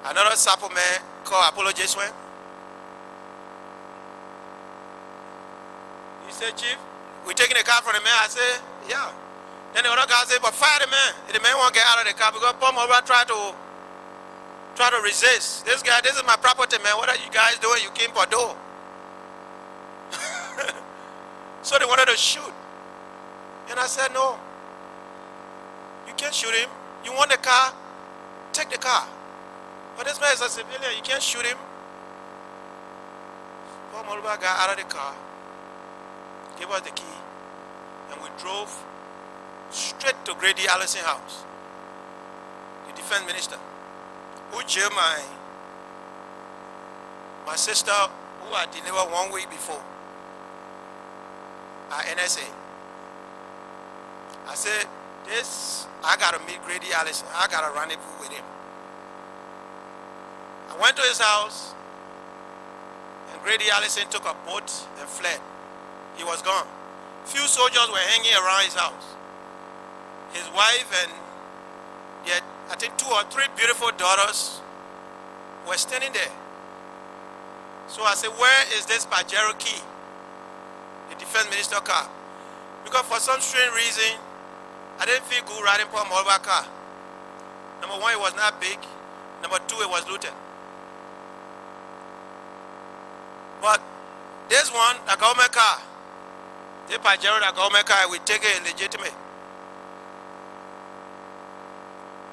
Another Sapo man called Apollo Jeswen. He said, Chief, we taking the car from the man. I said, yeah. Then the other guy said, but fire the man. The man won't get out of the car because Paul Moba tried to resist. This guy, this is my property, man. What are you guys doing? You came for door. So they wanted to shoot. And I said, no. You can't shoot him. You want the car? Take the car. But this man is a civilian. You can't shoot him. Paul Moba got out of the car, gave us the key, and we drove straight to Grady Allison house, the defense minister, who jailed my sister, who I delivered 1 week before, at NSA. I said, I gotta meet Grady Allison. I gotta rendezvous with him. I went to his house, and Grady Allison took a boat and fled. He was gone. Few soldiers were hanging around his house. His wife and yet I think 2 or 3 beautiful daughters were standing there. So I said, where is this Pajero key? The defense minister car. Because for some strange reason, I didn't feel good riding Paul Moba car. Number 1, it was not big. Number 2, it was looted. But this one, the government car, the Pajero, the government car, we take it legitimate.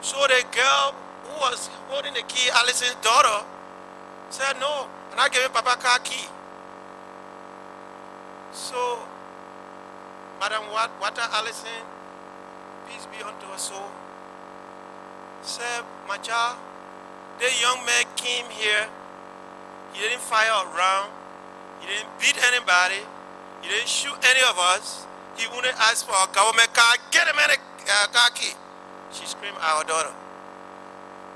So the girl who was holding the key, Allison's daughter, said no, and I gave him Papa car key. So, Madam Wata Allison, peace be unto her soul, said, my child, the young man came here, he didn't fire a round, he didn't beat anybody, he didn't shoot any of us, he wouldn't ask for a government car, get him a car key. She screamed at her daughter.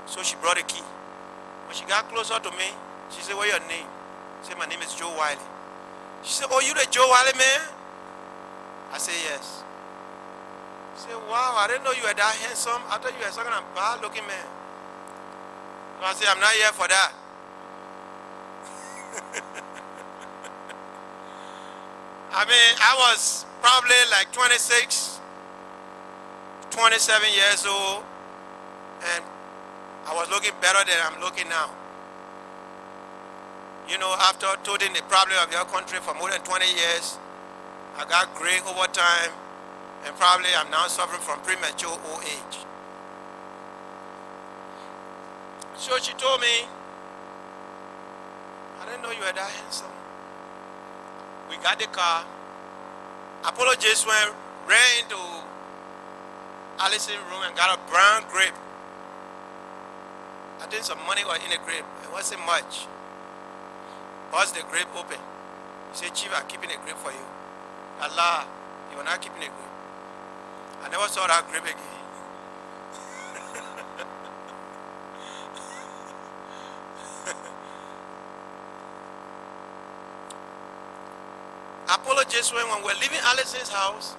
So she brought the key. When she got closer to me, she said, what's your name? I said, my name is Joe Wiley. She said, oh, you the Joe Wiley man? I said, yes. She said, wow, I didn't know you were that handsome. I thought you were some kind of bad looking man. So I said, I'm not here for that. I mean, I was probably like 26, 27 years old, and I was looking better than I'm looking now. You know, after toting the problem of your country for more than 20 years, I got gray over time, and probably I'm now suffering from premature old age. So she told me, I didn't know you were that handsome. We got the car. Apollo Jeswen ran into Allison's room and got a brown grape. I think some money was in the grape. It wasn't much. Bust the grape open. He said, Chief, I'm keeping the grape for you. Allah, you were not keeping the grape. I never saw that grape again. Apologies when we're leaving Allison's house.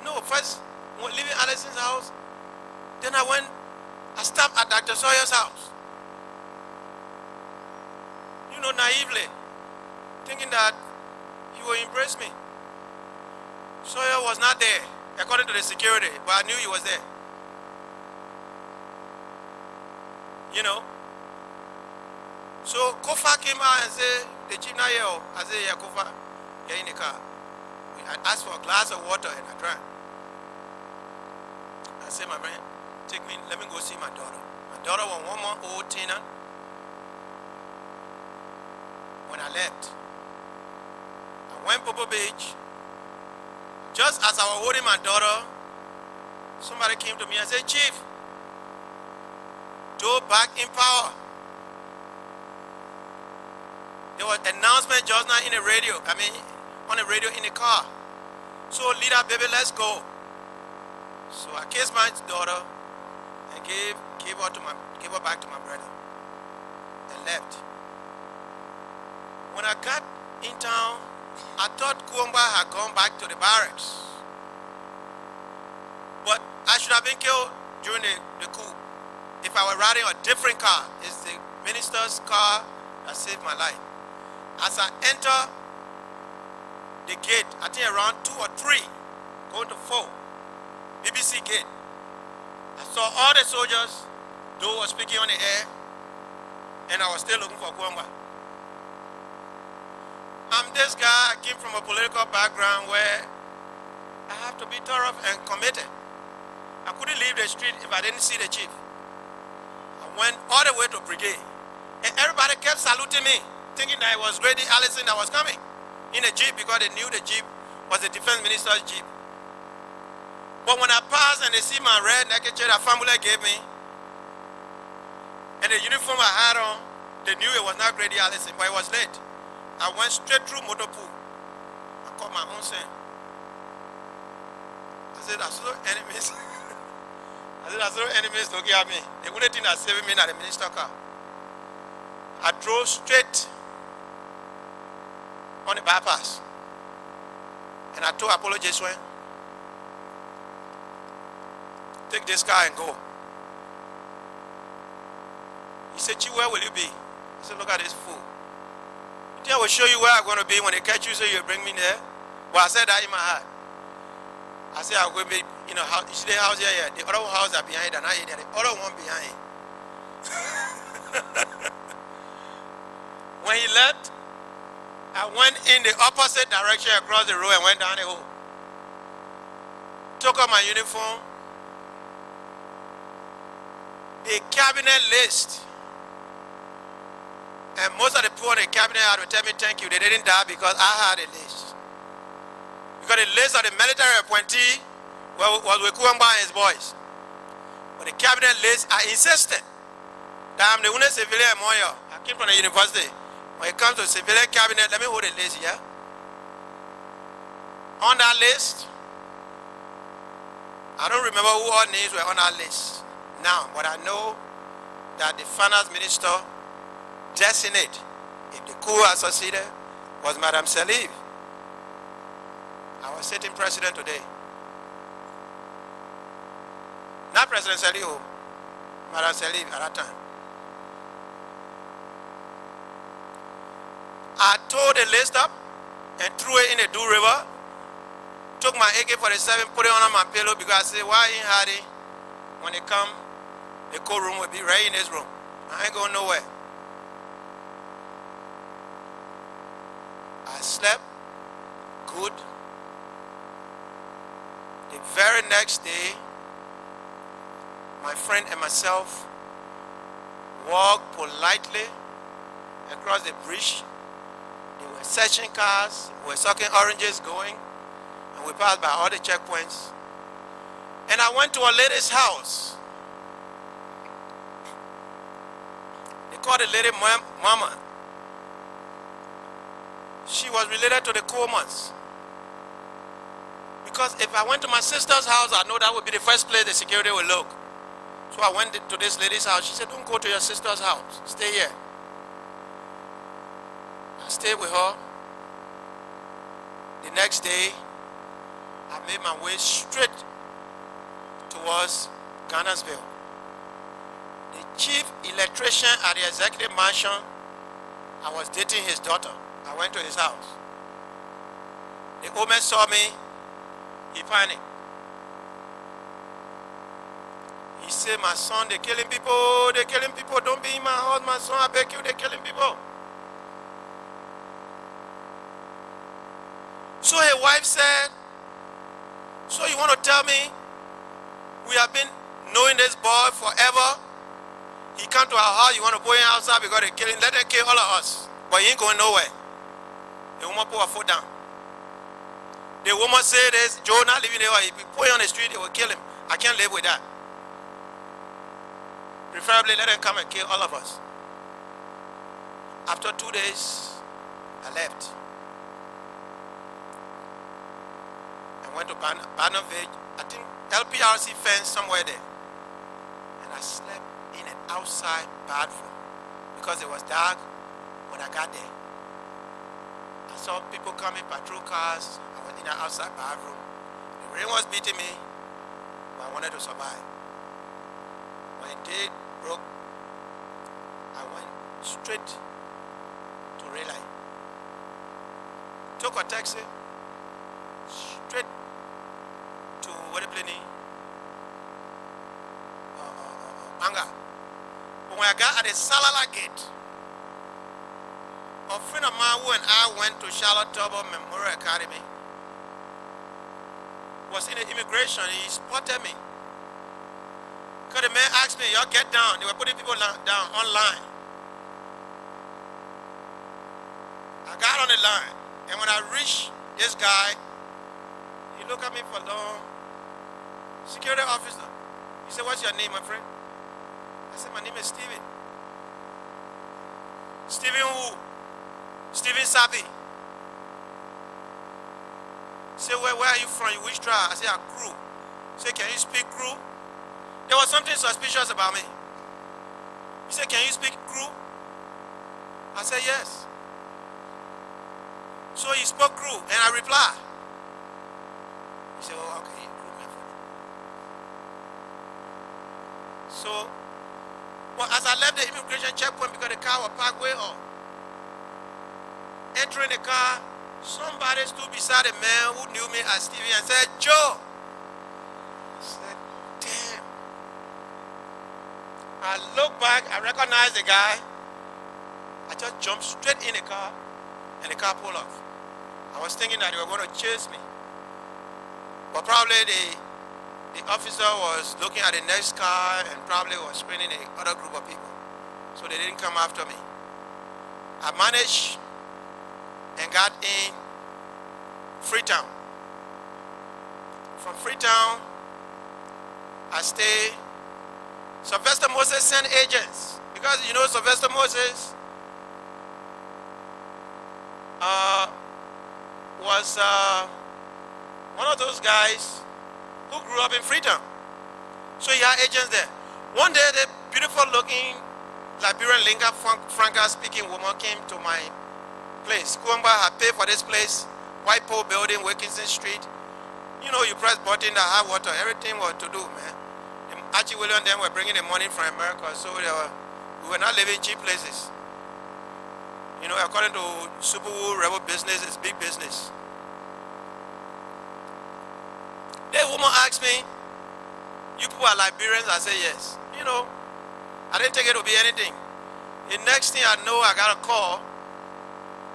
No, first, when leaving Allison's house, then I stopped at Dr. Sawyer's house. You know, naively, thinking that he will embrace me. Sawyer was not there, according to the security, but I knew he was there. You know? So Kofa came out and said, the chief not here. I said, yeah, Kofa, get in the car. I asked for a glass of water and I drank. I said, my friend, let me go see my daughter. My daughter was 1 month old, Tina. When I left, I went to Popo Beach. Just as I was holding my daughter, somebody came to me and said, Chief, Joe back in power. There was an announcement just now in the radio, on the radio in the car. So, leader, baby, let's go. So I kissed my daughter and gave her back to my brother and left. When I got in town, I thought Kuomba had gone back to the barracks. But I should have been killed during the coup if I were riding a different car. It's the minister's car that saved my life. As I enter the gate, I think around 2 or 3, going to 4, BBC gate, I saw all the soldiers, though was speaking on the air, and I was still looking for Kuomba. I'm this guy. I came from a political background where I have to be thorough and committed. I couldn't leave the street if I didn't see the chief. I went all the way to brigade, and everybody kept saluting me, thinking that it was Grady Allison that was coming in a jeep because they knew the jeep was the defense minister's jeep. But when I passed and they see my red neckerchief that family gave me, and the uniform I had on, they knew it was not Grady Allison, but it was late. I went straight through Motopool. I caught my own sin. I said, I saw enemies. I saw enemies looking at me. The only thing that saved me in the minister's car. I drove straight on the bypass. And I told Apollo Jesuen, take this car and go. He said, Chi, where will you be? I said, look at this fool. I will show you where I'm going to be when they catch you, so you bring me there. But I said that in my heart. I said I'm going to be, you see the house here, yeah. The other house are behind and I the other one behind. When he left, I went in the opposite direction across the road and went down the hole. Took off my uniform. The cabinet list. And most of the people in the cabinet had to tell me thank you. They didn't die because I had a list. Because the list of the military appointee was with Kuomba and his boys. But the cabinet list, I insisted that I'm the only civilian in Moyo. I came from the university. When it comes to civilian cabinet, let me hold the list here. On that list, I don't remember who all names were on that list now, but I know that the finance minister designate, if the coup had succeeded, was Madame Saliv, our sitting president today. Not President Saliv, Madame Saliv at that time. I tore the list up and threw it in the Do River, took my AK-47, put it on my pillow because I said, why ain't Hardy? When they come, the court room will be right in this room. I ain't going nowhere. I slept good. The very next day, my friend and myself walked politely across the bridge. They were searching cars, we were sucking oranges going, and we passed by all the checkpoints. And I went to a lady's house. They called the lady Mama. She was related to the Comans. Because if I went to my sister's house, I know that would be the first place the security would look. So I went to this lady's house. She said, don't go to your sister's house. Stay here. I stayed with her. The next day, I made my way straight towards Ghanansville. The chief electrician at the executive mansion, I was dating his daughter. I went to his house. The old man saw me, he panicked. He said, my son, they're killing people, don't be in my house, my son, I beg you, they're killing people. So his wife said, so you want to tell me we have been knowing this boy forever? He come to our house, you want to put him outside because they're killing, let them kill all of us. But he ain't going nowhere. The woman put her foot down. The woman said this, Joe not living there, if we put him on the street, they will kill him. I can't live with that. Preferably let them come and kill all of us. After 2 days, I left. I went to Barnum Village, I think LPRC fence somewhere there. And I slept in an outside bathroom because it was dark when I got there. I saw people coming, patrol cars. I was in an outside bathroom. The rain was beating me, but I wanted to survive. When day broke, I went straight to Ray Line. Took a taxi straight to Wadiplenny, Anga. But when I got at the Salala gate, a friend of mine who and I went to Charlotte Tubber Memorial Academy was in the immigration. He spotted me. Because the man asked me, y'all get down. They were putting people down online. I got on the line. And when I reached this guy, he looked at me for long. Security officer. He said, what's your name, my friend? I said, my name is Steven. Steven who? Steven Sapi. He said, where are you from? You which tribe? I said, I Crew. He said, can you speak Crew? There was something suspicious about me. He said, can you speak Crew? I said, yes. So he spoke Crew, and I replied. He said, oh, okay, Crew, my friend. So, well, as I left the immigration checkpoint because the car was parked way off, entering the car, somebody stood beside a man who knew me as Stevie and said, Joe. I said, damn. I looked back, I recognized the guy. I just jumped straight in the car, and the car pulled off. I was thinking that they were going to chase me. But probably the officer was looking at the next car and probably was screening the other group of people. So they didn't come after me. I managed and got in Freetown. From Freetown, I stayed. Sylvester Moses sent agents because you know Sylvester Moses was one of those guys who grew up in Freetown. So he had agents there. One day, the beautiful-looking Liberian lingua franca speaking woman came to my place. Kuamba had paid for this place, White Pole Building, Wilkinson Street. You know, you press button, the hot water, everything was to do, man. Archie William then were bringing the money from America, so we were not living cheap places. You know, according to Superwood Rebel business, it's big business. The woman asked me, you people are Liberians? I said, yes. You know, I didn't take it to be anything. The next thing I know, I got a call.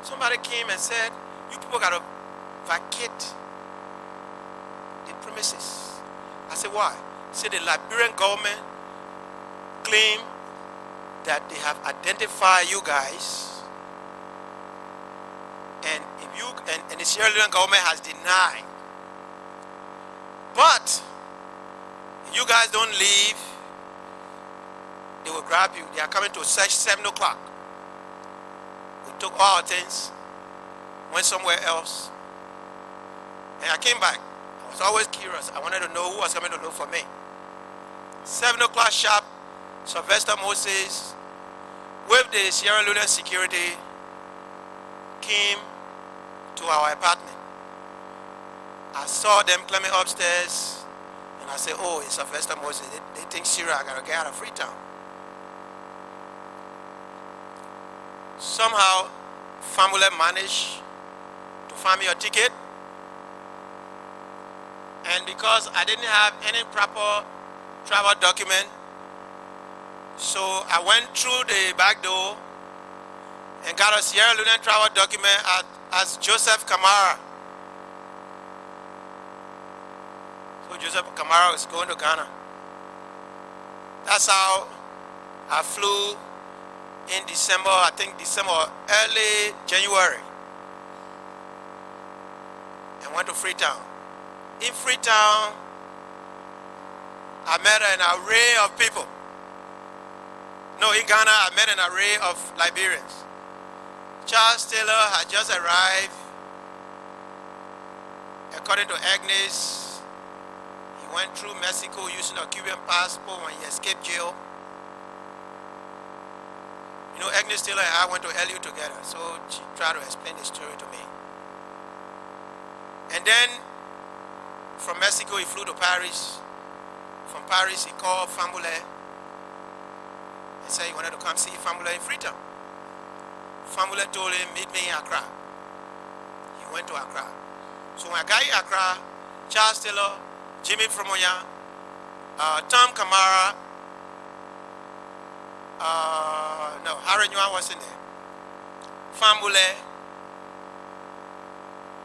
Somebody came and said, you people got to vacate the premises. I said, why? He said, the Liberian government claim that they have identified you guys, and if you and the Sierra Leone government has denied. But if you guys don't leave, they will grab you. They are coming to search 7 o'clock. We took all our things, went somewhere else, and I came back. I was always curious. I wanted to know who was coming to look for me. 7 o'clock sharp, Sylvester Moses with the Sierra Leone security came to our apartment. I saw them climbing upstairs, and I said, oh, it's Sylvester Moses. They think Syria, I gotta get out of Freetown. Somehow, family managed to find me a ticket, and because I didn't have any proper travel document, so I went through the back door and got a Sierra Leonean travel document as Joseph Kamara. So Joseph Kamara was going to Ghana. That's how I flew in December, I think December, early January, and went to Freetown. In Freetown, I met an array of people. No, in Ghana, I met an array of Liberians. Charles Taylor had just arrived. According to Agnes, he went through Mexico using a Cuban passport when he escaped jail. You know, Agnes Taylor and I went to LU together, so she tried to explain the story to me. And then, from Mexico, he flew to Paris. From Paris, he called Famule and said he wanted to come see Famule in Freetown. Famule told him, meet me in Accra. He went to Accra. So when I got in Accra, Charles Taylor, Jimmy Fromoya, Tom Kamara, no, Harry Nguyen wasn't there. Famule,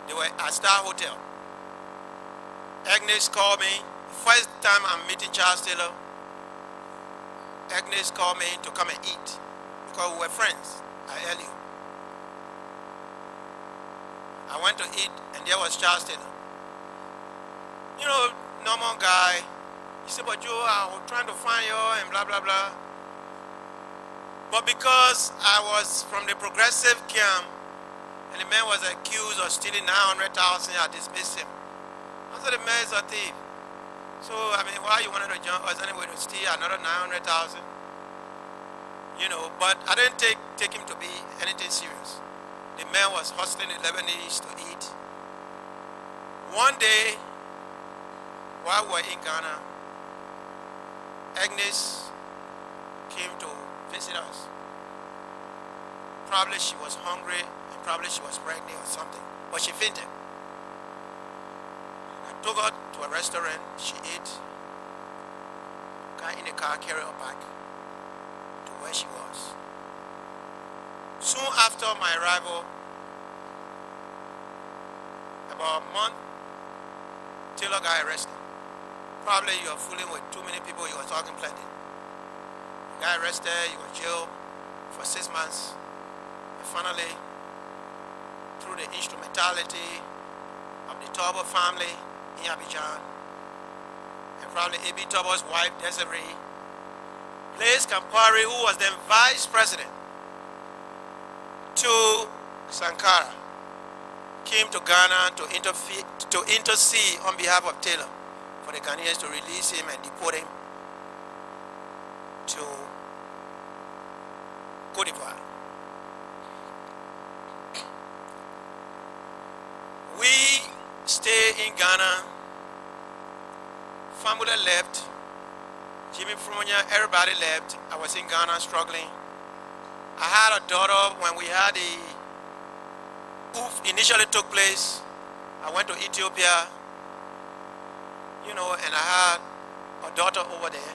they were at Star Hotel. Agnes called me. First time I'm meeting Charles Taylor, Agnes called me to come and eat because we were friends at LU. I went to eat and there was Charles Taylor. You know, normal guy. He said, but Joe, I was trying to find you and blah, blah, blah. But because I was from the progressive camp and the man was accused of stealing 900,000, I dismissed him. I said, the man is a thief. So, I mean, why you wanted to jump us anyway to steal another 900,000? You know, but I didn't take him to be anything serious. The man was hustling the Lebanese to eat. One day, while we were in Ghana, Agnes came to visit us. Probably she was hungry and probably she was pregnant or something, but she fainted. I took her to a restaurant, she ate, got in the car, carried her back to where she was. Soon after my arrival, about a month, Taylor got arrested. Probably you are fooling with too many people, you were talking plenty. He got arrested, he was jailed for 6 months. And finally, through the instrumentality of the Turbo family in Abidjan, and probably A.B. Turbo's wife, Desiree, Blaise Campari, who was then vice president to Sankara, came to Ghana to intercede on behalf of Taylor for the Ghanaians to release him and deport him to Cote d'Ivoire. We stayed in Ghana. Family left. Jimmy Fromonia, everybody left. I was in Ghana struggling. I had a daughter when we had the oof initially took place. I went to Ethiopia, you know, and I had a daughter over there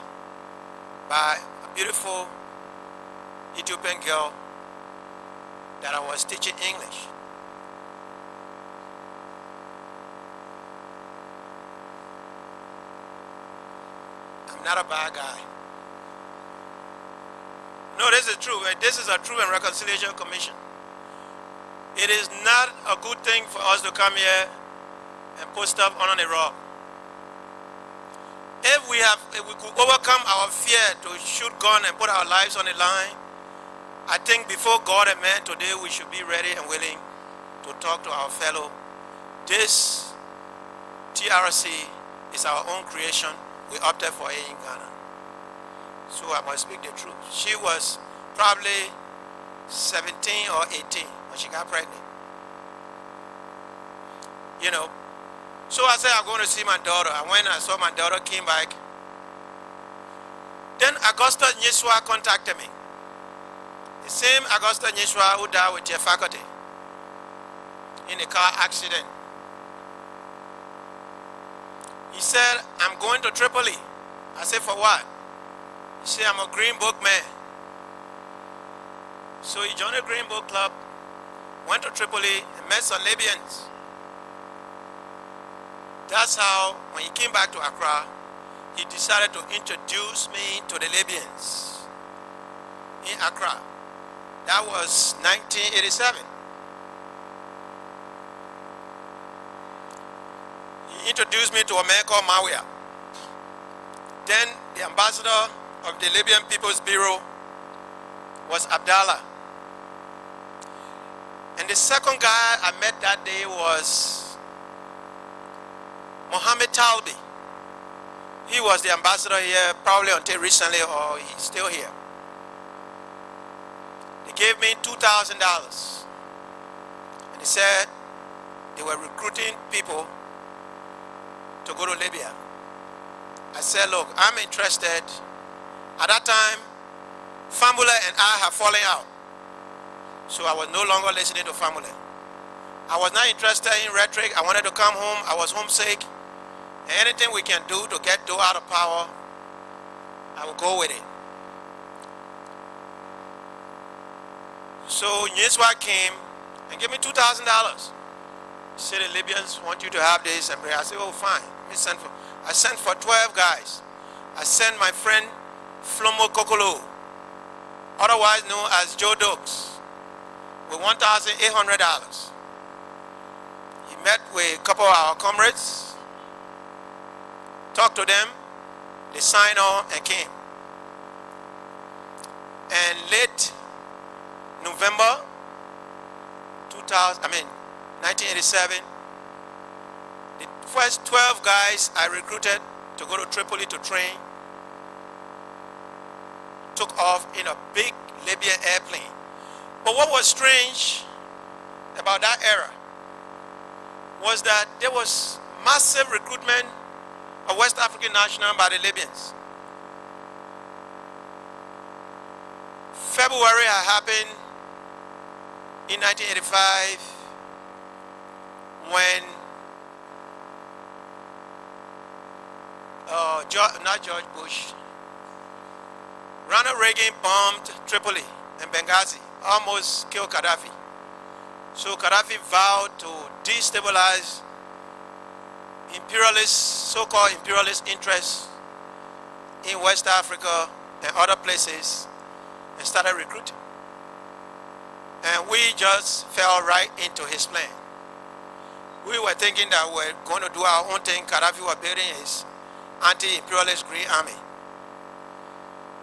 by a beautiful Ethiopian girl that I was teaching English. I'm not a bad guy. No, this is true. This is a Truth and Reconciliation Commission. It is not a good thing for us to come here and put stuff on the rock. If we could overcome our fear to shoot gun and put our lives on the line, I think before God and man today we should be ready and willing to talk to our fellow. This TRC is our own creation. We opted for it in Ghana. So I must speak the truth. She was probably 17 or 18 when she got pregnant. You know, So I said, I'm going to see my daughter. And when I saw my daughter came back, then Augusta Nyeswa contacted me. The same Augusta Nyeswa who died with your faculty in a car accident. He said, I'm going to Tripoli. I said, for what? He said, I'm a Green Book man. So he joined the Green Book Club, went to Tripoli, and met some Libyans. That's how, when he came back to Accra, he decided to introduce me to the Libyans in Accra. That was 1987. He introduced me to a man called Mawia. Then the ambassador of the Libyan People's Bureau was Abdallah. And the second guy I met that day was Mohammed Talbi. He was the ambassador here probably until recently, or he's still here. They gave me $2,000. And they said they were recruiting people to go to Libya. I said, look, I'm interested. At that time, Famula and I have fallen out. So I was no longer listening to Famula. I was not interested in rhetoric. I wanted to come home. I was homesick. Anything we can do to get Doe out of power, I will go with it. So Nyeswa came and gave me $2,000. He said the Libyans want you to have this. And I said, oh, fine. I sent for 12 guys. I sent my friend Flomo Kokolo, otherwise known as Joe Dokes, with $1,800. He met with a couple of our comrades, talked to them, they signed on and came. And late November 1987, the first 12 guys I recruited to go to Tripoli to train took off in a big Libyan airplane. But what was strange about that era was that there was massive recruitment of West African nationals by the Libyans. February had happened in 1985 when not George Bush, Ronald Reagan bombed Tripoli and Benghazi, almost killed Gaddafi. So Gaddafi vowed to destabilize imperialist, so-called imperialist interests in West Africa and other places and started recruiting. And we just fell right into his plan. We were thinking that we were going to do our own thing. Gaddafi was building his anti-imperialist Green Army.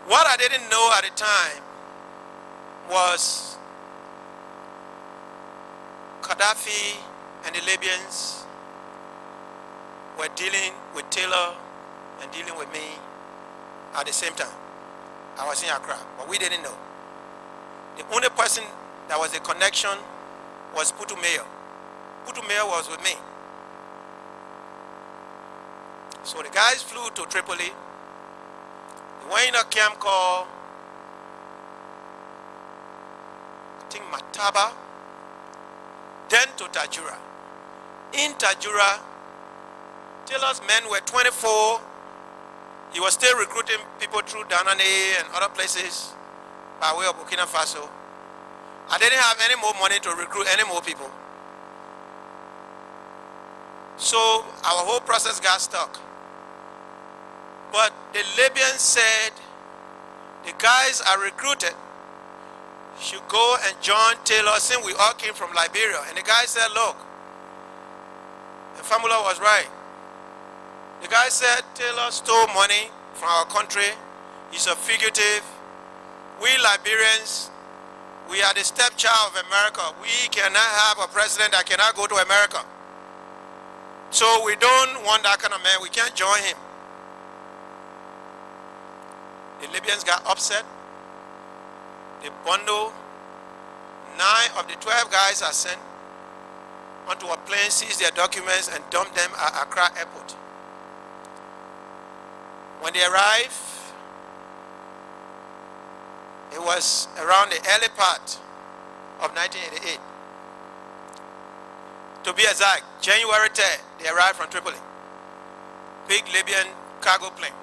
What I didn't know at the time was Gaddafi and the Libyans were dealing with Taylor and dealing with me at the same time. I was in Accra, but we didn't know. The only person that was a connection was Putu Mayor. Putu Mayor was with me. So the guys flew to Tripoli. They went in a camp called, I think, Mataba, then to Tajura. In Tajura, Taylor's men were 24. He was still recruiting people through Danane and other places by way of Burkina Faso. I didn't have any more money to recruit any more people. So our whole process got stuck. But the Libyans said the guys I recruited should go and join Taylor, since we all came from Liberia. And the guy said, look, the Famula was right. The guy said Taylor stole money from our country. He's a fugitive. We Liberians, we are the stepchild of America. We cannot have a president that cannot go to America. So we don't want that kind of man. We can't join him. The Libyans got upset. They bundled 9 of the 12 guys I sent onto a plane, seize their documents, and dump them at Accra Airport. When they arrived, it was around the early part of 1988. To be exact, January 3rd, they arrived from Tripoli. Big Libyan cargo plane.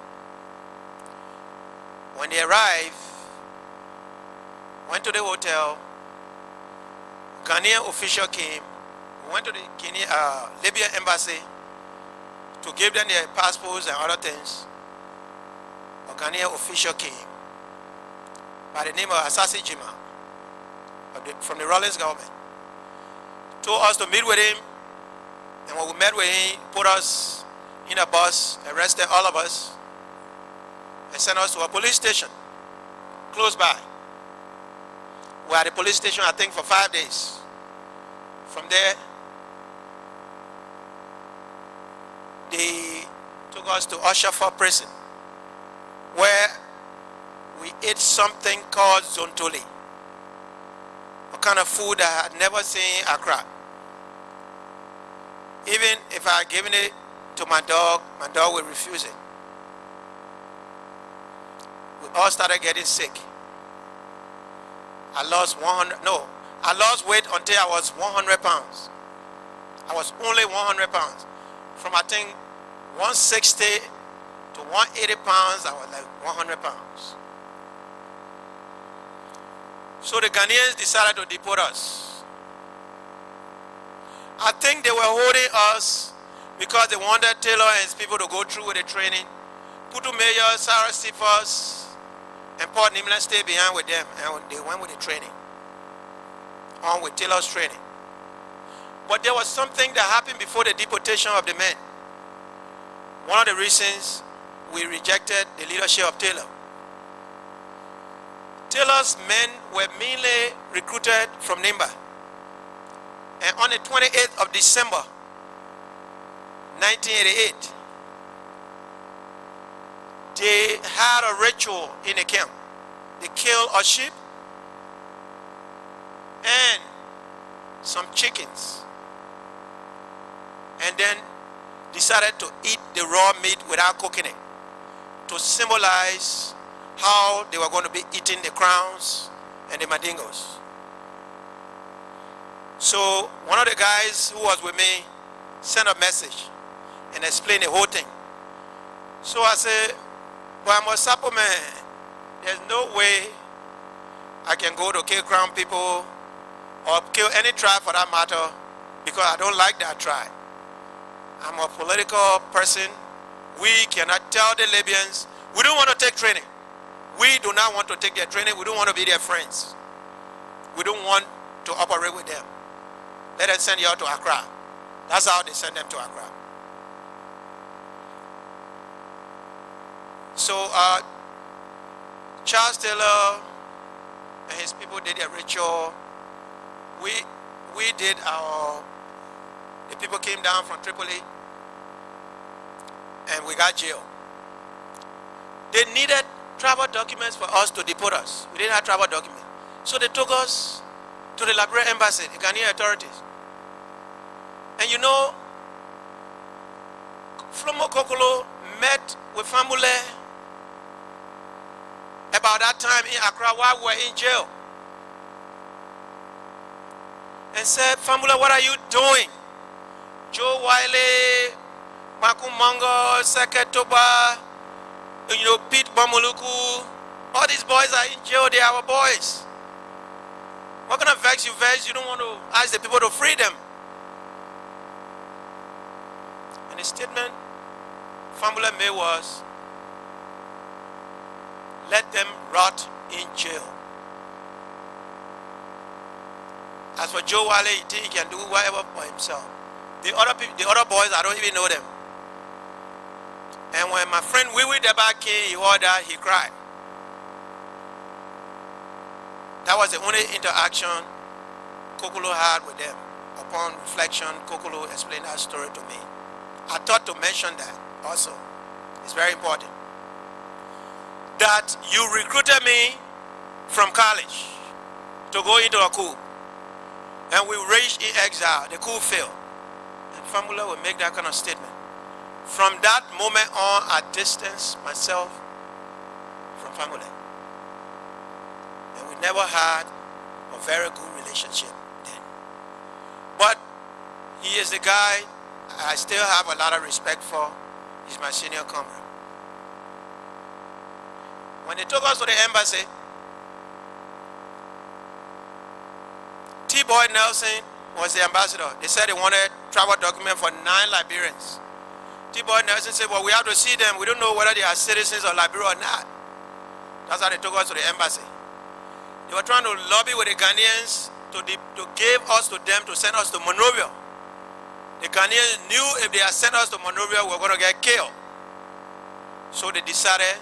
When they arrived, went to the hotel, Ghanaian official came, went to the Libyan embassy to give them their passports and other things. A Ghanaian official came by the name of Asasi Jima from the Rawlings government. Told us to meet with him, and when we met with him, put us in a bus, arrested all of us, and sent us to a police station close by. We were at the police station, I think, for 5 days. From there, they took us to Oshafa prison, where we ate something called zontoli, a kind of food I had never seen in Accra. Even if I had given it to my dog would refuse it. We all started getting sick. I lost weight until I was 100 pounds. I was only 100 pounds. From I think 160 to 180 pounds, I was like 100 pounds. So the Ghanaians decided to deport us. I think they were holding us because they wanted Taylor and his people to go through with the training. Putu Mayor, Sarah Stephens, and Port Nimland stayed behind with them, and they went with the training, on with Taylor's training. But there was something that happened before the deportation of the men. One of the reasons we rejected the leadership of Taylor. Taylor's men were mainly recruited from Nimba. And on the 28th of December, 1988, they had a ritual in the camp. They killed a sheep and some chickens, and then decided to eat the raw meat without cooking it, to symbolize how they were going to be eating the crowns and the mandingos. So one of the guys who was with me sent a message and explained the whole thing. So I said, but I'm a Sapo man. There's no way I can go to kill crown people or kill any tribe for that matter, because I don't like that tribe. I'm a political person. We cannot tell the Libyans, we don't want to take training. We do not want to take their training. We don't want to be their friends. We don't want to operate with them. Let them send you out to Accra. That's how they send them to Accra. So Charles Taylor and his people did a ritual. We did the people came down from Tripoli and we got jailed. They needed travel documents for us to deport us. We didn't have travel documents. So they took us to the Liberian embassy, the Ghanaian authorities. And you know, Flomo Kokolo met with Famule about that time in Accra while we were in jail. And said, Famula, what are you doing? Joe Wiley, Makumongo, Seketoba, Pete Bamuluku, all these boys are in jail, they are our boys. What kind of vex you vex? You don't want to ask the people to free them. And the statement Famula made was, let them rot in jail. As for Joe Wiley, he thinks he can do whatever for himself. The other boys, I don't even know them. And when my friend Wiwi Deba came, he heard that, he cried. That was the only interaction Kokolo had with them. Upon reflection, Kokolo explained that story to me. I thought to mention that also. It's very important. That you recruited me from college to go into a coup. And we raged in exile. The coup failed. Famula will make that kind of statement. From that moment on, I distanced myself from Famula. And we never had a very good relationship then. But he is the guy I still have a lot of respect for. He's my senior comrade. When they took us to the embassy, T. Boyd Nelson was the ambassador. They said they wanted travel document for 9 Liberians. T. Boyd Nelson said, well, we have to see them. We don't know whether they are citizens of Liberia or not. That's how they took us to the embassy. They were trying to lobby with the Ghanaians to give us to them to send us to Monrovia. The Ghanaians knew if they had sent us to Monrovia, we were going to get killed. So they decided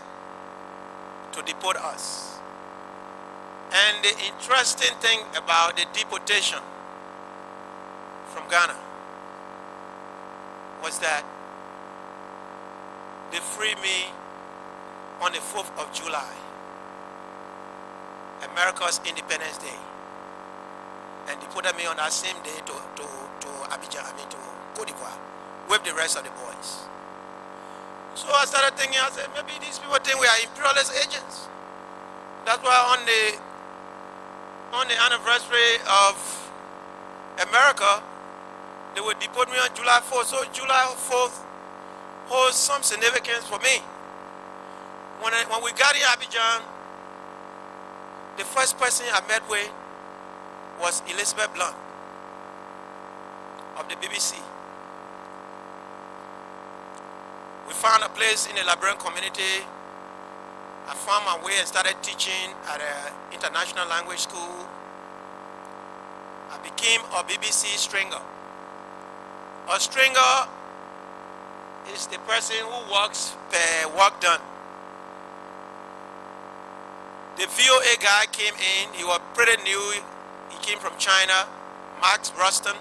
to deport us. And the interesting thing about the deportation from Ghana was that they freed me on the 4th of July, America's Independence Day, and deported me on that same day to Abidjan, to Cote d'Ivoire, with the rest of the boys. So I started thinking, I said, maybe these people think we are imperialist agents. That's why on the anniversary of America, they would deport me on July 4th. So July 4th holds some significance for me. When we got in Abidjan, the first person I met with was Elizabeth Blunt of the BBC. We found a place in the Liberian community. I found my way and started teaching at an international language school. I became a BBC stringer. A stringer is the person who works per work done. The VOA guy came in, he was pretty new. He came from China, Max Ruston.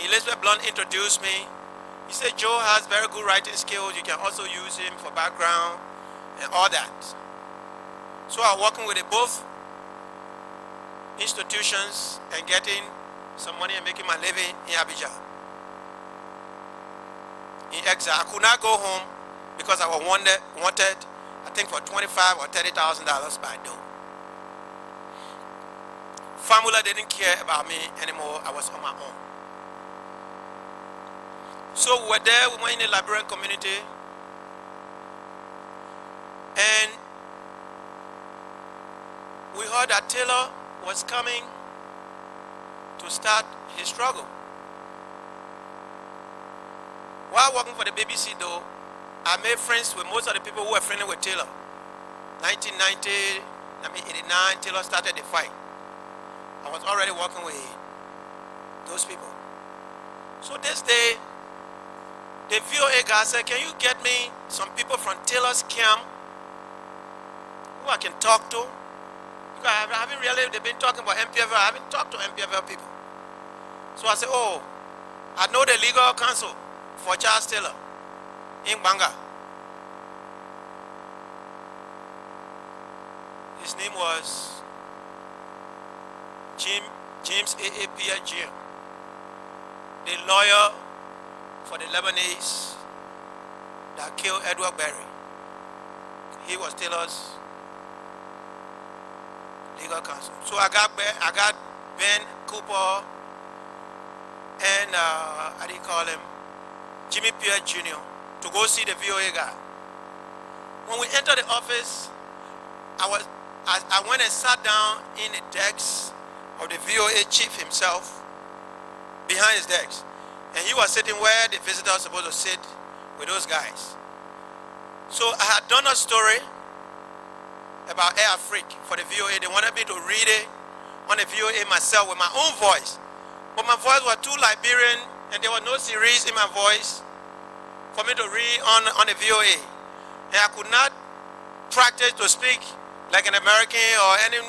Elizabeth Blunt introduced me. He said, Joe has very good writing skills. You can also use him for background and all that. So I'm working with both institutions and getting some money and making my living in Abidjan. In exile, I could not go home because I was wanted, I think for $25,000 or $30,000 by dough. Famula didn't care about me anymore. I was on my own. So we were there, we went in the Liberian community, and we heard that Taylor was coming to start his struggle. While working for the BBC though, I made friends with most of the people who were friendly with Taylor. 1989, Taylor started the fight. I was already working with those people. So this day, the VOA guy said, can you get me some people from Taylor's camp who I can talk to? Because I haven't really, they've been talking about MPFL, I haven't talked to MPFL people. So I said, oh, I know the legal counsel for Charles Taylor in Banga. His name was James A.A. Pierre Jr., the lawyer for the Lebanese that killed Edward Berry. He was Taylor's legal counsel. So I got Ben Cooper and how do you call him? Jimmy Pierre Jr. to go see the VOA guy. When we entered the office, I went and sat down in the desk of the VOA chief himself, behind his desk. And he was sitting where the visitor was supposed to sit with those guys. So I had done a story about Air Afrique for the VOA. They wanted me to read it on the VOA myself with my own voice. But my voice was too Liberian and there was no series in my voice for me to read on the VOA. And I could not practice to speak like an American or any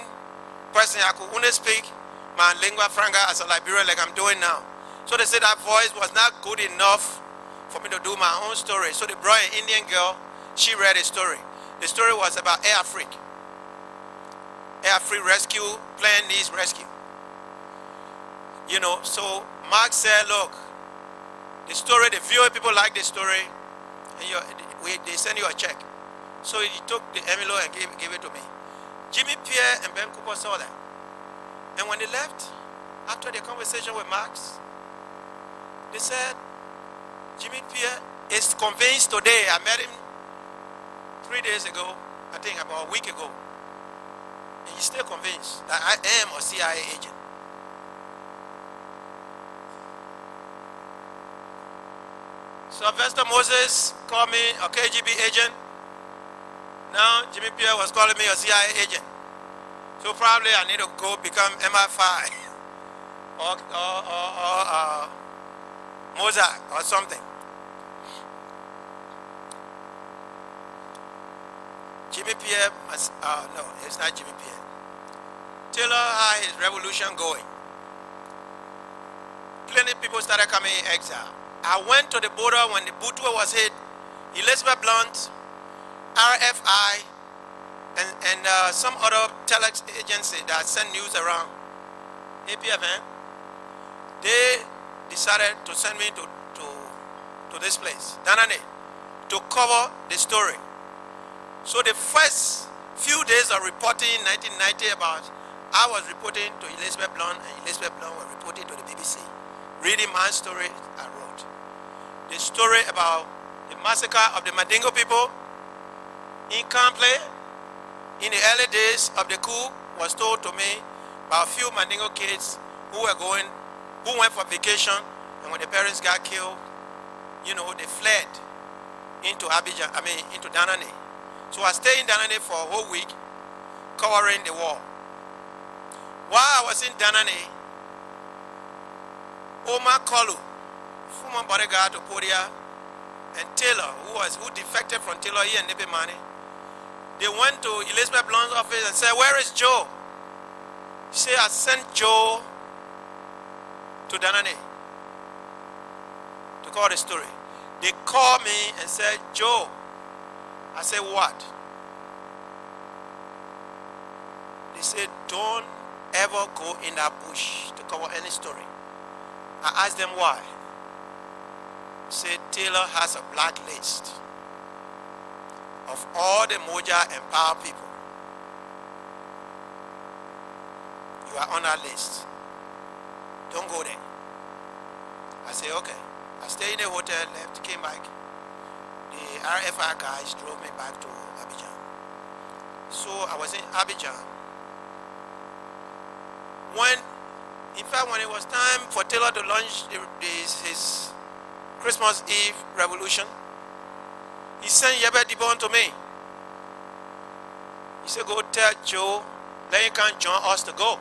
person. I could only speak my lingua franca as a Liberian like I'm doing now. So they said that voice was not good enough for me to do my own story. So they brought an Indian girl, she read a story. The story was about Air Afrique. Air Afrique rescue, plane needs rescue. You know, so Mark said, look, The story, the VOA people like the story, and they send you a check. So he took the envelope and gave it to me. Jimmy Pierre and Ben Cooper saw that. And when they left, after the conversation with Max, they said, Jimmy Pierre is convinced today. I met him 3 days ago, I think about a week ago. And he's still convinced that I am a CIA agent. Sylvester Moses called me a KGB agent. Now Jimmy Pierre was calling me a CIA agent. So probably I need to go become MI5 or Mozart or something. Jimmy Pierre must, no, it's not Jimmy Pierre. Taylor had his revolution going. Plenty of people started coming in exile. I went to the border when the Butua was hit. Elizabeth Blunt, RFI, and some other telex agency that send news around, APFN, they decided to send me to this place, Danane, to cover the story. So the first few days of reporting in 1990 about, I was reporting to Elizabeth Blunt, and Elizabeth Blunt was reporting to the BBC, reading my story I wrote. The story about the massacre of the Mandingo people in Kample in the early days of the coup was told to me by a few Mandingo kids who went for vacation, and when the parents got killed, you know, they fled into into Danane. So I stayed in Danane for a whole week, covering the war. While I was in Danane, Omar Kolu, former bodyguard to Podia, and Taylor, who defected from Taylor, he and Nipe Mani, they went to Elizabeth Blunt's office and said, "Where is Joe?" She said, "I sent Joe to Danane to call the story." They called me and said, "Joe." I said, "What?" They said, "Don't ever go in that bush to cover any story." I asked them why. They said, "Taylor has a blacklist of all the Moja and Power people. You are on that list. Don't go there." I said, "Okay." I stayed in the hotel, left, came back. The RFI guys drove me back to Abidjan. So I was in Abidjan. When it was time for Taylor to launch his Christmas Eve revolution, he sent Yebe Dibon to me. He said, "Go tell Joe that he can't join us to go."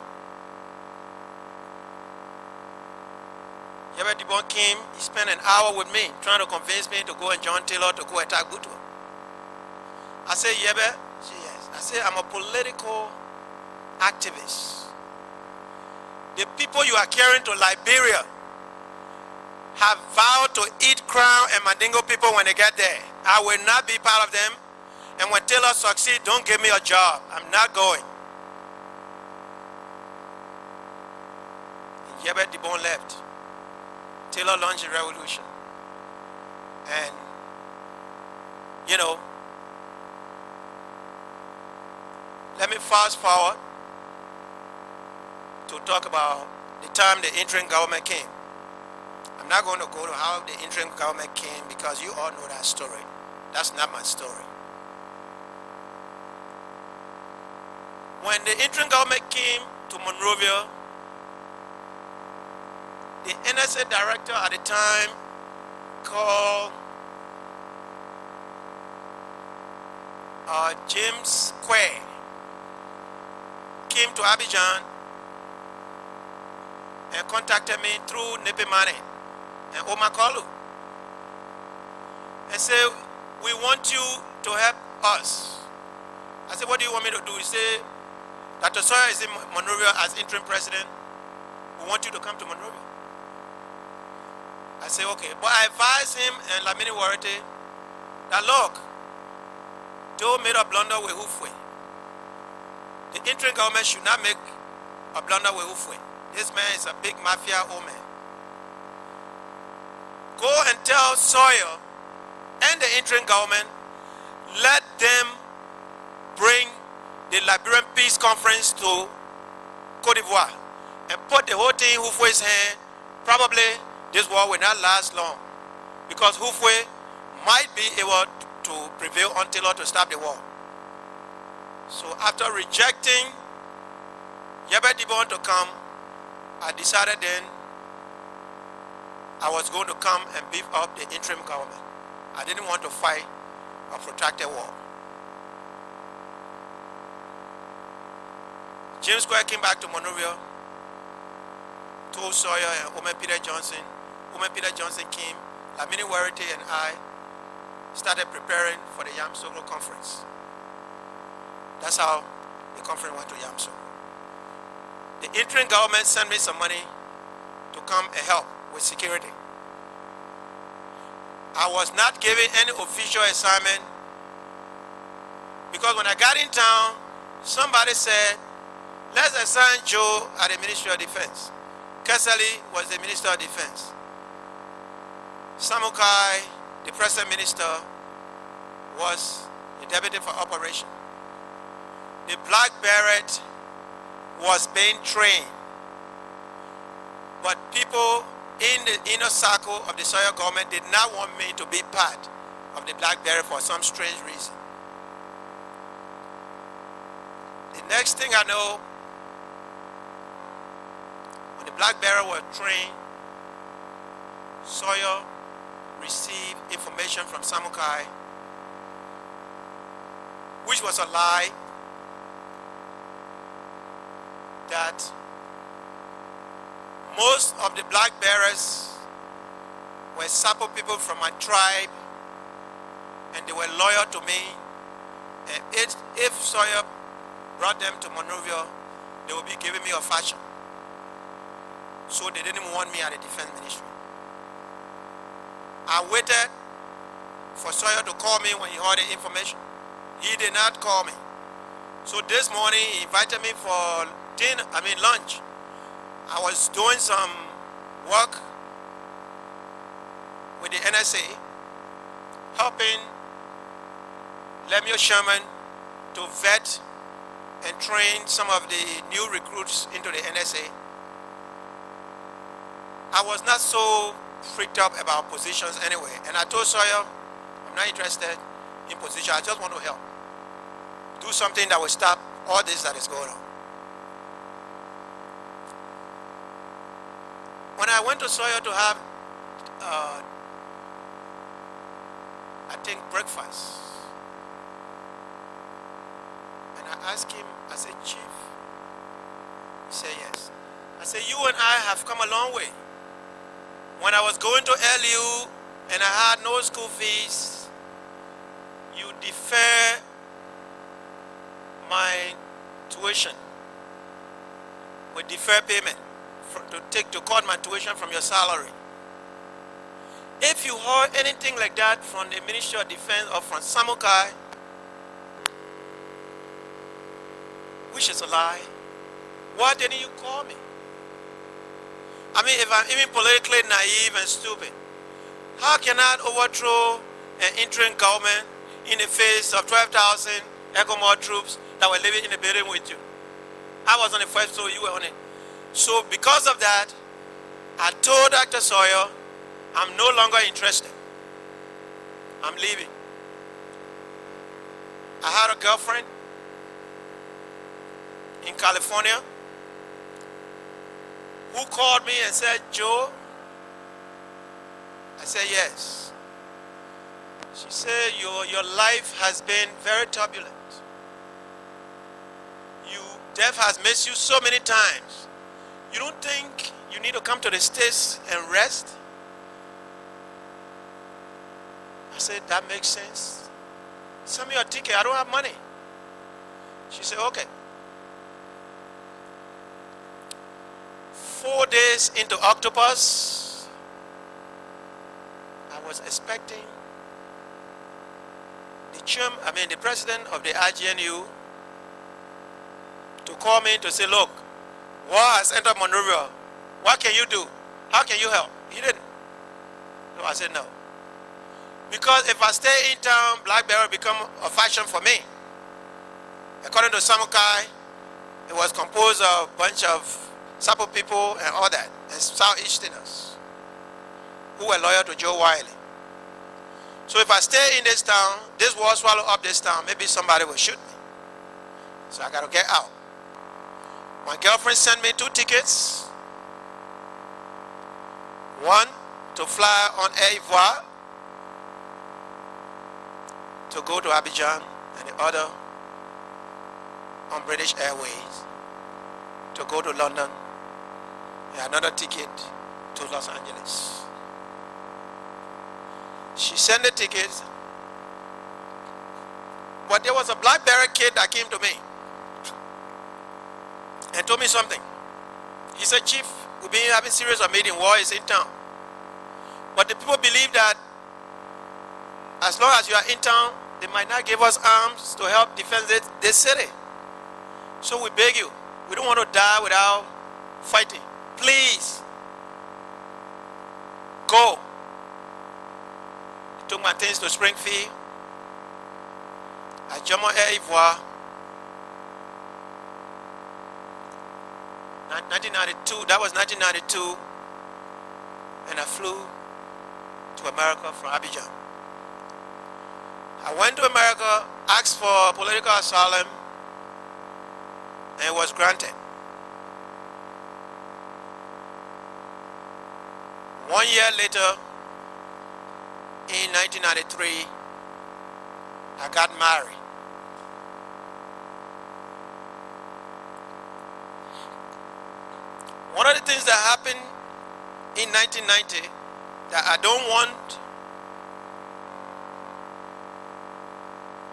Yebe Dibon came, he spent an hour with me trying to convince me to go and join Taylor to go attack Butua. I said, "Yebe?" She said, "Yes." I said, "I'm a political activist. The people you are carrying to Liberia have vowed to eat Crown and Mandingo people when they get there. I will not be part of them. And when Taylor succeeds, don't give me a job. I'm not going." And Yebe Dibon left. Taylor launched the revolution. And, you know, let me fast forward to talk about the time the interim government came. I'm not going to go to how the interim government came because you all know that story. That's not my story. When the interim government came to Monrovia, the NSA director at the time called James Quay came to Abidjan and contacted me through Nipe Mane and Omar Kolu and said, "We want you to help us." I said, "What do you want me to do?" He said, "Dr. Sawyer is in Monrovia as interim president. We want you to come to Monrovia." I said, "Okay." But I advised him and Lamini Warite that, look, Joe made a blunder with Hufwe. The interim government should not make a blunder with Hufwe. This man is a big mafia old man. Go tell Sawyer and the interim government, let them bring the Liberian Peace Conference to Cote d'Ivoire and put the whole thing in Houphouet's hand. Probably this war will not last long because Houphouet might be able to prevail until or to stop the war. So after rejecting Yabet Dibon to come, I decided then I was going to come and beef up the interim government. I didn't want to fight a protracted war. James Square came back to Monrovia, told Sawyer and Omen Peter Johnson. Omen Peter Johnson came, Lamini Warity and I started preparing for the Yamsoglo conference. That's how the conference went to Yamsoglo. The interim government sent me some money to come and help with security. I was not given any official assignment because when I got in town, somebody said, let's assign Joe at the Ministry of Defense. Kesali was the Minister of Defense. Samukai, the Present Minister, was the Deputy for Operation. The Black Beret was being trained, but people in the inner circle of the Sawyer government did not want me to be part of the Black Beret for some strange reason. The next thing I know, when the Black Beret were trained, Sawyer received information from Samukai, which was a lie, that most of the Black Berets were Sapo people from my tribe, and they were loyal to me. And if Sawyer brought them to Monrovia, they would be giving me a fashion. So they didn't want me at the Defense Ministry. I waited for Sawyer to call me when he heard the information. He did not call me. So this morning he invited me for lunch. I was doing some work with the NSA, helping Lemuel Sherman to vet and train some of the new recruits into the NSA. I was not so freaked up about positions anyway, and I told Sawyer, I'm not interested in position, I just want to help. Do something that will stop all this that is going on. When I went to Sawyer to have, breakfast, and I asked him, I said, Chief, he said, yes. I said, you and I have come a long way. When I was going to LU and I had no school fees, you defer my tuition with deferred payment to cut my tuition from your salary. If you heard anything like that from the Ministry of Defense or from Samukai, which is a lie, why didn't you call me? I mean, if I'm even politically naive and stupid, how can I overthrow an interim government in the face of 12,000 ECOMOD troops that were living in the building with you? I was on the first floor, you were on it. So because of that, I told Dr. Sawyer, I'm no longer interested. I'm leaving. I had a girlfriend in California who called me and said, Joe, I said, yes. She said, your life has been very turbulent. Death has missed you so many times. You don't think you need to come to the States and rest? I said, that makes sense. Send me your ticket, I don't have money. She said, okay. 4 days into Octopus, I was expecting the president of the IGNU to call me to say, look, war has entered Monrovia. What can you do? How can you help? He didn't. So I I said no. Because if I stay in town, BlackBerry become a fashion for me. According to Samukai, it was composed of a bunch of Sapo people and all that, and Southeasterners who were loyal to Joe Wiley. So if I stay in this town, this war swallow up this town, maybe somebody will shoot me. So I got to get out. My girlfriend sent me 2 tickets. One to fly on Air Ivoire to go to Abidjan, and the other on British Airways to go to London, and another ticket to Los Angeles. She sent the tickets, but there was a BlackBerry kid that came to me and told me something. He said, Chief, we've been having series of meetings, war is in town. But the people believe that as long as you are in town, they might not give us arms to help defend this city. So we beg you, we don't want to die without fighting. Please, go. I took my things to Springfield. I jumped on Air Ivoire. 1992, that was 1992. And I flew to America from Abidjan. I went to America, asked for political asylum, and it was granted. 1 year later, in 1993, I got married. One of the things that happened in 1990 that I don't want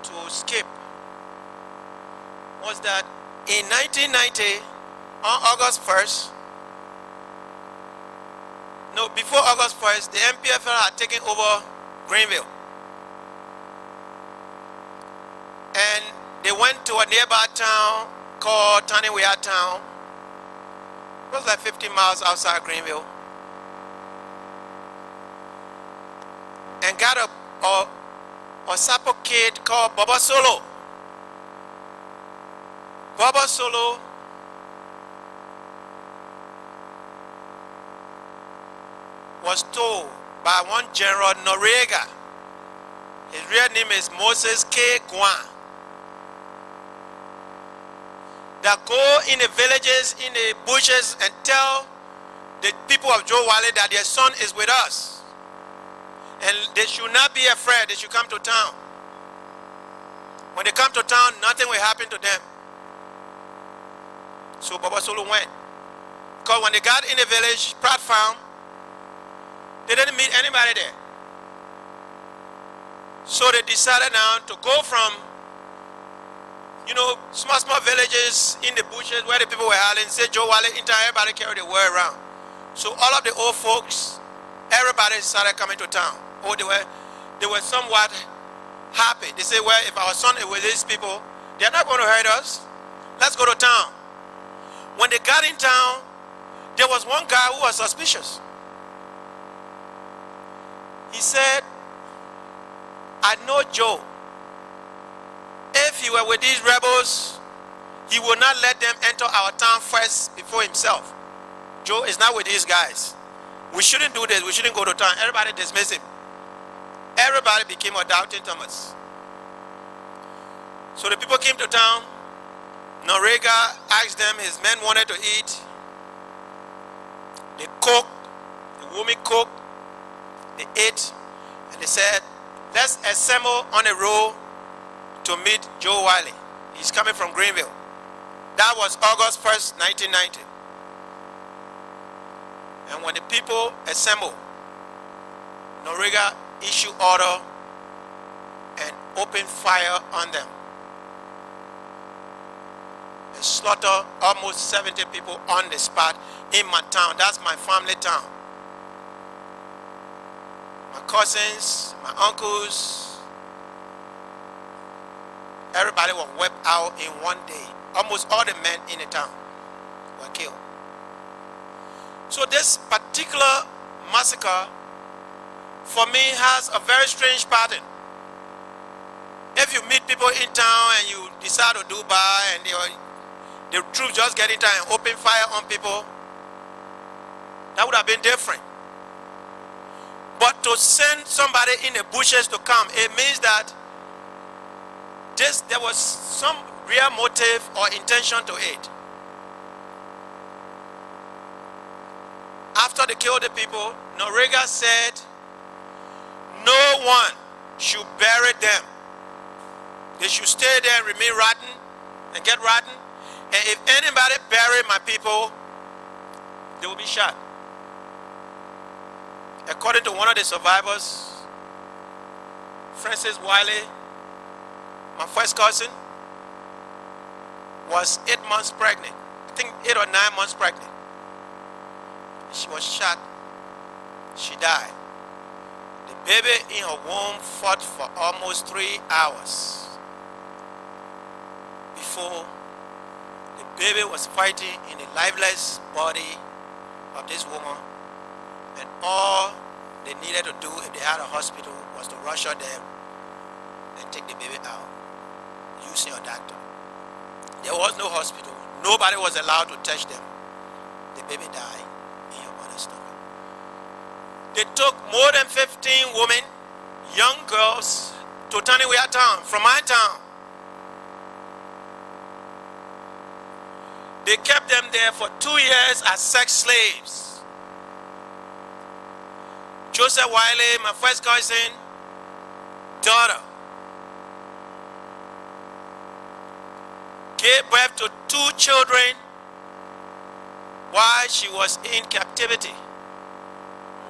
to skip was that in 1990, on August 1st, no, before August 1st, the MPFL had taken over Greenville. And they went to a nearby town called Taniwea Town. It was like 50 miles outside Greenville. And got a Sapo kid called Baba Solo. Baba Solo was told by one General Noriega, his real name is Moses K. Guan, that go in the villages, in the bushes, and tell the people of Joe Wiley that their son is with us. And they should not be afraid, they should come to town. When they come to town, nothing will happen to them. So Baba Solo went. Because when they got in the village, Pratt Farm, they didn't meet anybody there. So they decided now to go from, small villages in the bushes where the people were hiding, say Joe Wiley, everybody carried the word around. So all of the old folks, everybody started coming to town. Oh, they were somewhat happy. They said, well, if our son is with these people, they're not going to hurt us. Let's go to town. When they got in town, there was one guy who was suspicious. He said, I know Joe. If he were with these rebels, he would not let them enter our town first before himself. Joe is not with these guys. We shouldn't do this. We shouldn't go to town. Everybody dismissed him. Everybody became a doubting Thomas. So the people came to town. Noriega asked them, his men wanted to eat. They cooked. The women cooked. They ate. And they said, let's assemble on a road to meet Joe Wiley. He's coming from Greenville. That was August 1st, 1990. And when the people assembled, Noriega issued order and opened fire on them. They slaughtered almost 70 people on the spot in my town. That's my family town. My cousins, my uncles, everybody was wiped out in one day. Almost all the men in the town were killed. So this particular massacre for me, has a very strange pattern. If you meet people in town and you decide to do bad and the troops just get in town and open fire on people, that would have been different. But to send somebody in the bushes to come, it means that there was some real motive or intention to it. After they killed the people, Noriega said, no one should bury them. They should stay there and remain rotten and get rotten. And if anybody bury my people, they will be shot. According to one of the survivors, Frances Wiley, my first cousin, was 8 months pregnant. I think 8 or 9 months pregnant. She was shot. She died. The baby in her womb fought for almost 3 hours before the baby was fighting in the lifeless body of this woman. And all they needed to do if they had a hospital was to rush her there and take the baby out using a doctor. There was no hospital. Nobody was allowed to touch them. The baby died in your mother's stomach. They took more than 15 women, young girls, to Taniwea town, from my town. They kept them there for 2 years as sex slaves. Joseph Wiley, my first cousin, daughter, gave birth to 2 children while she was in captivity.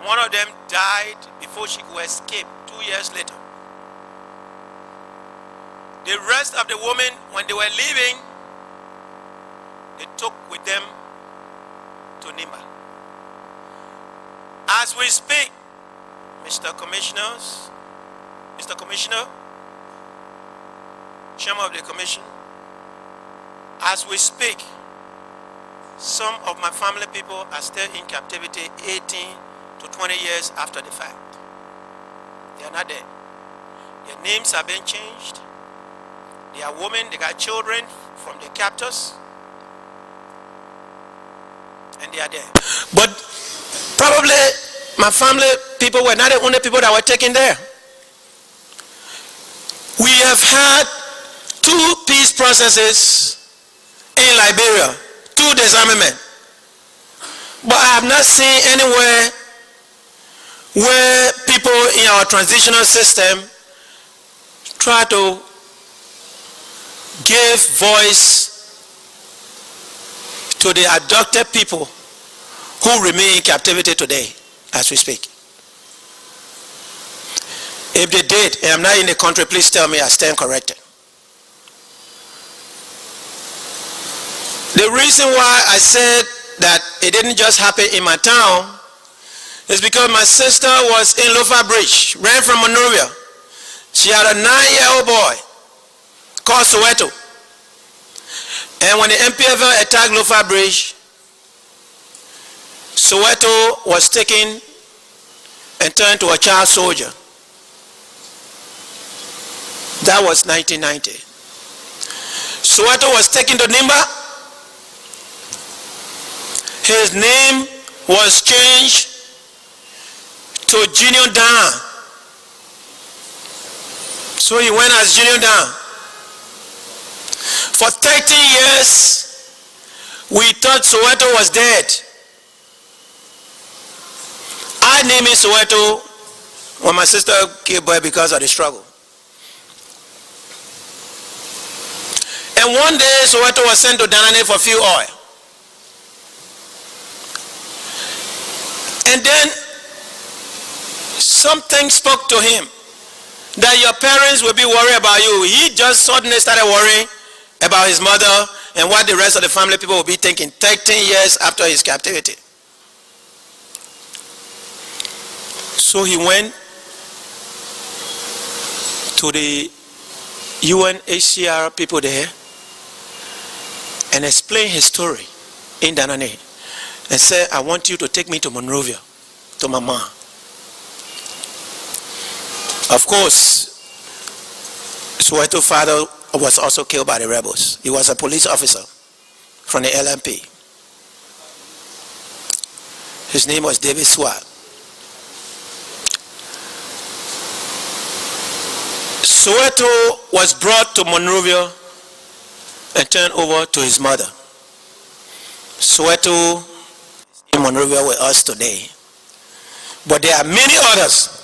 One of them died before she could escape 2 years later. The rest of the women, when they were leaving, they took with them to Nimba. As we speak, Mr. Commissioner, Chairman of the Commission, as we speak, some of my family people are still in captivity 18 to 20 years after the fact. They are not dead. Their names have been changed. They are women, they got children from their captors, and they are there. But probably my family people were not the only people that were taken there. We have had 2 peace processes in Liberia, 2 disarmament. But I have not seen anywhere where people in our transitional system try to give voice to the abducted people who remain in captivity today as we speak. If they did, and I'm not in the country, please tell me I stand corrected. The reason why I said that it didn't just happen in my town is because my sister was in Lofa Bridge, ran from Monrovia. She had a 9-year-old boy called Soweto. And when the MPFL attacked Lofa Bridge, Soweto was taken and turned to a child soldier. That was 1990. Soweto was taken to Nimba. His name was changed to Junior Dan. So he went as Junior Dan. For 30 years, we thought Soweto was dead. I named him Soweto when my sister gave birth because of the struggle. And one day, Soweto was sent to Danane for fuel oil. And then something spoke to him that your parents will be worried about you. He just suddenly started worrying about his mother and what the rest of the family people will be thinking 13 years after his captivity. So he went to the UNHCR people there and explained his story in Danane and said, I want you to take me to Monrovia, to my mom. Of course, Soweto father was also killed by the rebels. He was a police officer from the LMP. His name was David Swab. Soweto was brought to Monrovia and turned over to his mother. Soweto is in Monrovia with us today. But there are many others.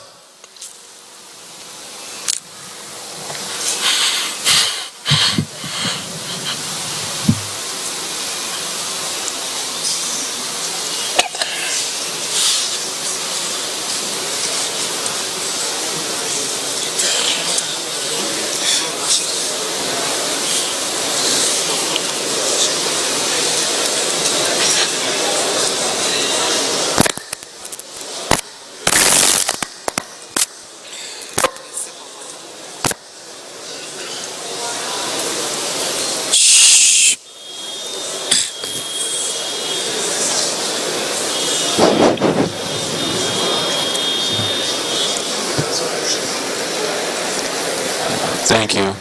Thank you.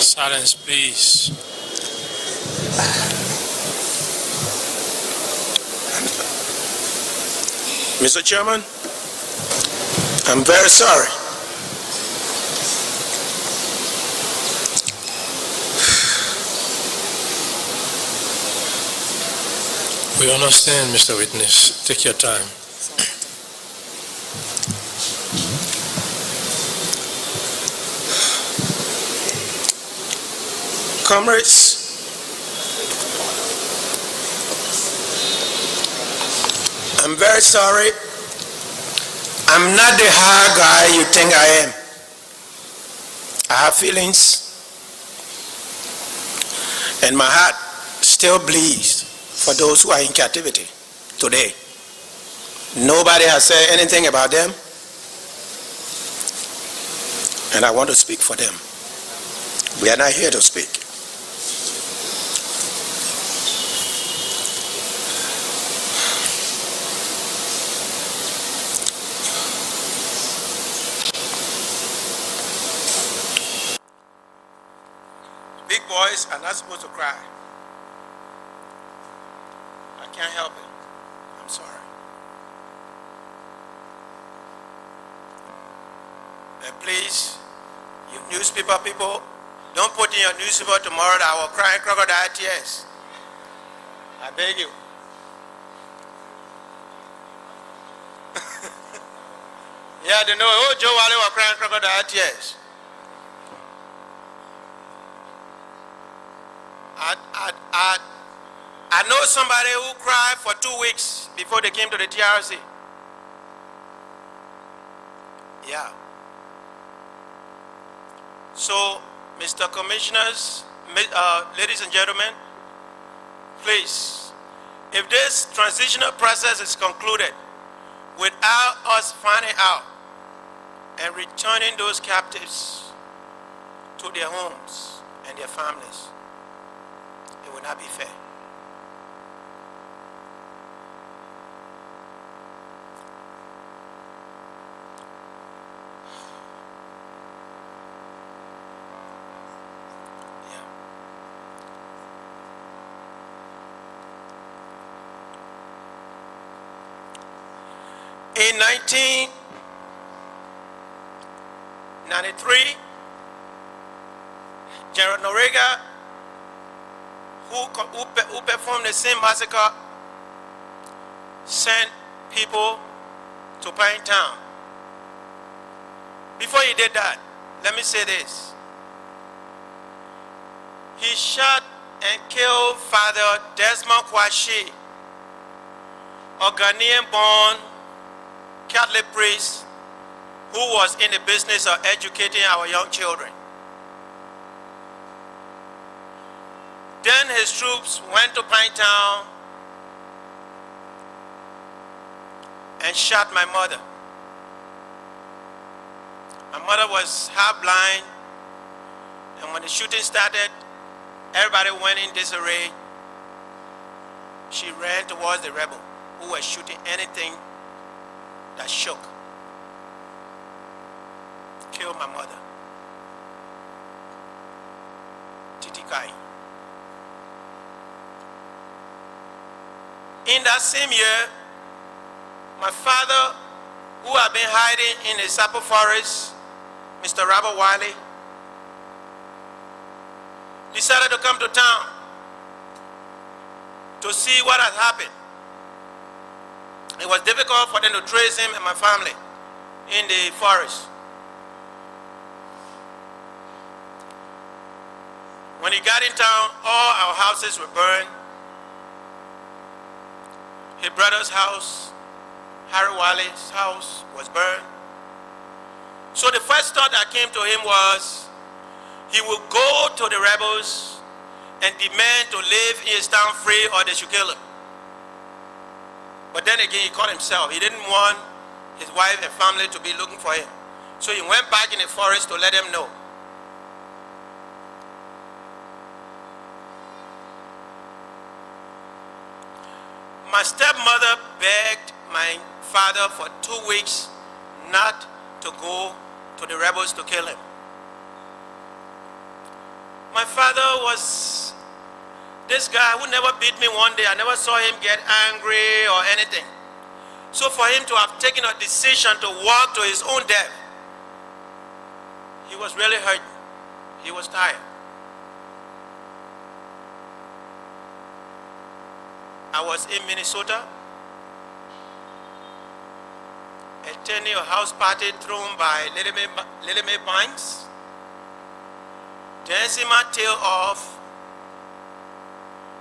Silence, please. Mr. Chairman, I'm very sorry. We understand, Mr. Witness. Take your time. Comrades, I'm very sorry. I'm not the hard guy you think I am. I have feelings, and my heart still bleeds for those who are in captivity today. Nobody has said anything about them, and I want to speak for them. We are not here to speak. Big boys are not supposed to cry. I can't help it. I'm sorry. And please, you newspaper people, don't put in your newspaper tomorrow that I will cry crocodile tears. I beg you. Yeah, they know, oh, Joe Wally was crying crocodile tears. I know somebody who cried for 2 weeks before they came to the TRC. Yeah. So, Mr. Commissioners, ladies and gentlemen, please, if this transitional process is concluded without us finding out and returning those captives to their homes and their families, it will not be fair. In 1993, General Noriega, who performed the same massacre, sent people to Pine Town. Before he did that, let me say this. He shot and killed Father Desmond Kwashi, a Ghanaian-born Catholic priest who was in the business of educating our young children. Then his troops went to Pine Town and shot my mother. My mother was half blind, and when the shooting started, everybody went in disarray she ran towards the rebel who was shooting anything that shook. Killed my mother. Titikai. In that same year, my father, who had been hiding in the Sapo forest, Mr. Robert Wiley, decided to come to town to see what had happened. It was difficult for them to trace him and my family in the forest. When he got in town, all our houses were burned. His brother's house, Harry Wiley's house, was burned. So the first thought that came to him was he would go to the rebels and demand to live in his town free or they should kill him. But then again, he caught himself. He didn't want his wife and family to be looking for him. So he went back in the forest to let them know. My stepmother begged my father for 2 weeks not to go to the rebels to kill him. My father was this guy who never beat me one day. I never saw him get angry or anything. So for him to have taken a decision to walk to his own death, he was really hurt. He was tired. I was in Minnesota, attending a house party thrown by Little May Banks, dancing my tail off,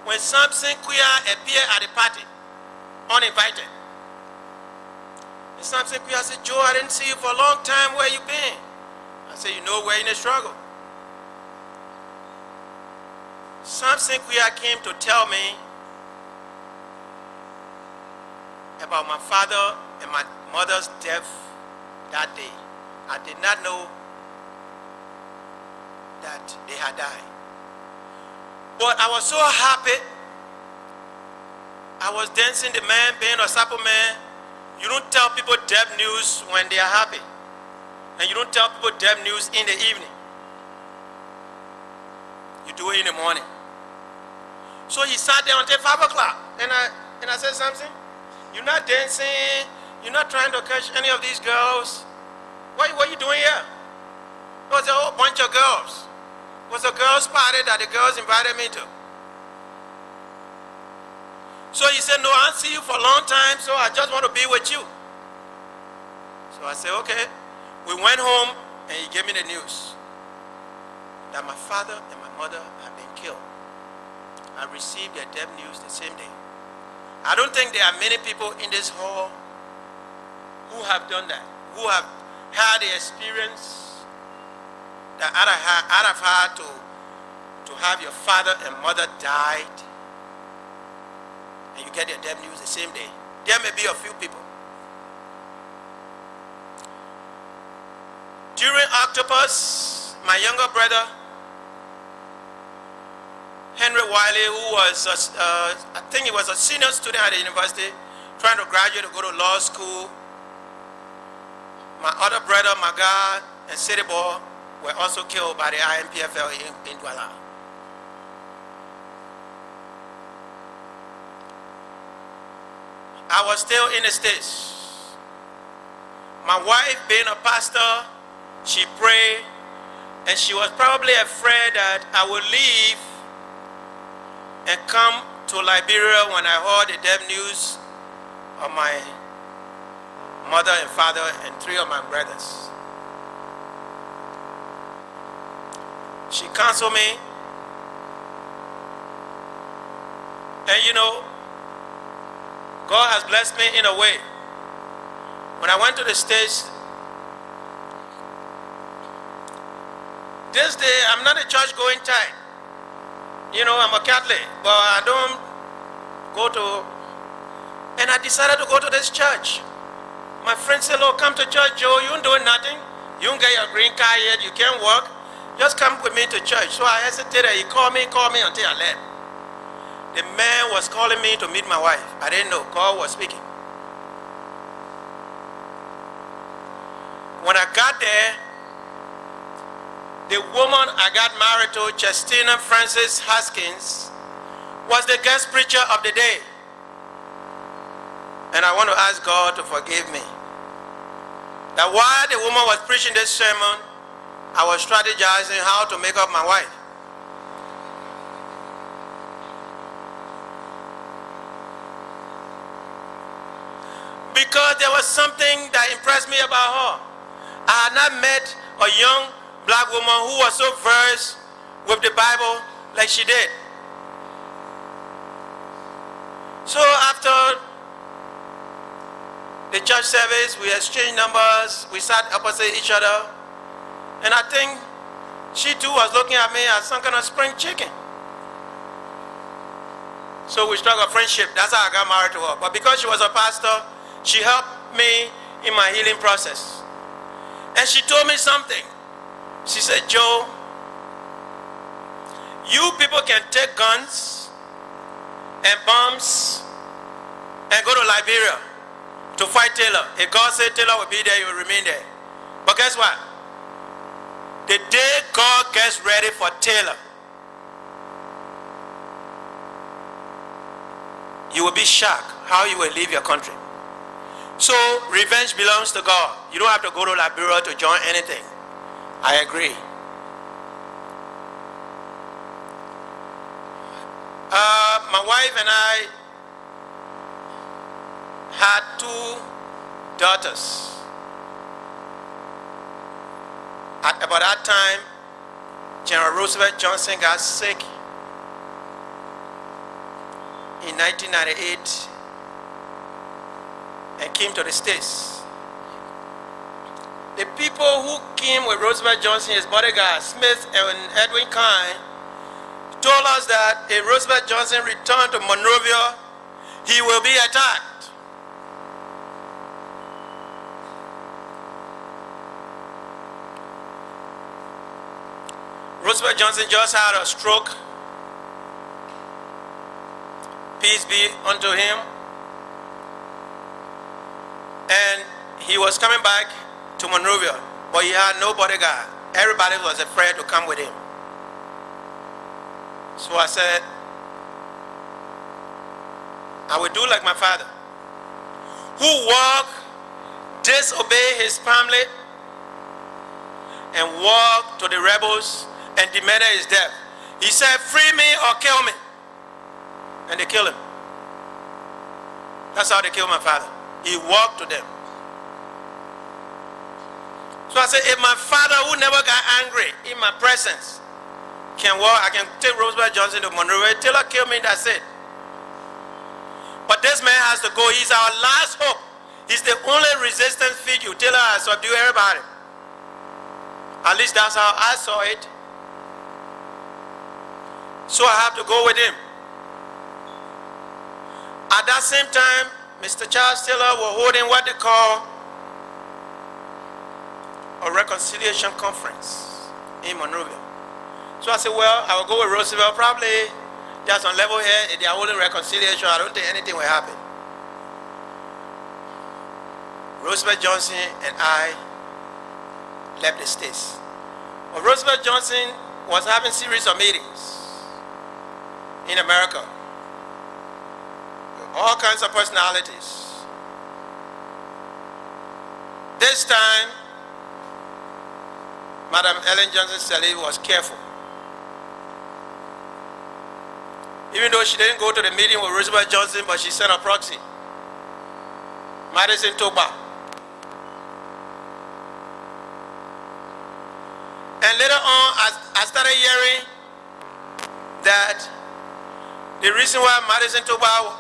when Samson Kuya appeared at the party, uninvited. And Samson Kuya said, "Joe, I didn't see you for a long time. Where you been?" I said, "You know, we're in a struggle." Samson Kuya came to tell me about my father and my mother's death that day. I did not know that they had died. But I was so happy. I was dancing the man, being a Sapo man. You don't tell people death news when they are happy. And you don't tell people death news in the evening. You do it in the morning. So he sat there until 5 o'clock. And I said, "Something? You're not dancing. You're not trying to catch any of these girls. What are you doing here?" It was a whole bunch of girls. It was a girls' party that the girls invited me to. So he said, "No, I don't see you for a long time, so I just want to be with you." So I said, "Okay." We went home and he gave me the news that my father and my mother had been killed. I received their death news the same day. I don't think there are many people in this hall who have done that, who have had the experience that I'd have had to have your father and mother died and you get your death news the same day. There may be a few people. During Octopus, my younger brother, Henry Wiley, who was, I think he was a senior student at the university, trying to graduate to go to law school. My other brother, Maga, and City Boy were also killed by the IMPFL in Douala. I was still in the States. My wife, being a pastor, she prayed, and she was probably afraid that I would leave and come to Liberia when I heard the death news of my mother and father and 3 of my brothers. She counseled me, and you know, God has blessed me in a way. When I went to the States, this day I'm not a church going type. You know, I'm a Catholic, but I don't go to, and I decided to go to this church. My friend said, "Look, come to church, Joe. You ain't doing nothing. You don't get your green card yet. You can't work. Just come with me to church." So I hesitated. He called me until I left. the man was calling me to meet my wife. I didn't know. God was speaking. When I got there, the woman I got married to, Chestina Francis Haskins, was the guest preacher of the day. And I want to ask God to forgive me. That while the woman was preaching this sermon, I was strategizing how to make up my wife. Because there was something that impressed me about her. I had not met a young black woman who was so versed with the Bible like she did. So after the church service, we exchanged numbers, we sat opposite each other, and I think she too was looking at me as some kind of spring chicken. So we struck a friendship. That's how I got married to her. But because she was a pastor, she helped me in my healing process. And she told me something. She said, Joe, you people can take guns and bombs and go to Liberia to fight Taylor. If God said Taylor will be there, you will remain there. But guess what? The day God gets ready for Taylor, you will be shocked how you will leave your country. So revenge belongs to God. You don't have to go to Liberia to join anything. I agree. My wife and I had 2 daughters. At about that time, General Roosevelt Johnson got sick in 1998 and came to the States. The people who came with Roosevelt Johnson, his bodyguard, Smith and Edwin Kine, told us that if Roosevelt Johnson returned to Monrovia, he will be attacked. Roosevelt Johnson just had a stroke. Peace be unto him. And he was coming back to Monrovia, but he had no bodyguard. Everybody was afraid to come with him. So I said, I will do like my father, who walked, disobeyed his family, and walked to the rebels and demanded his death. He said, free me or kill me. And they killed him. That's how they killed my father. He walked to them. So I said, if my father, who never got angry in my presence, can walk, I can take Roosevelt Johnson to Monrovia. Taylor killed me, that's it. But this man has to go. He's our last hope. He's the only resistance figure. Taylor has subdued everybody. At least that's how I saw it. So I have to go with him. At that same time, Mr. Charles Taylor was holding what they call a reconciliation conference in Monrovia. So I said, well, I will go with Roosevelt. Probably just on level here, if they are holding reconciliation, I don't think anything will happen. Roosevelt Johnson and I left the States. But Roosevelt Johnson was having series of meetings in America with all kinds of personalities. This time, Madam Ellen Johnson Sirleaf was careful. Even though she didn't go to the meeting with Roosevelt Johnson, but she sent a proxy, Madison Toba. And later on, I started hearing that the reason why Madison Toba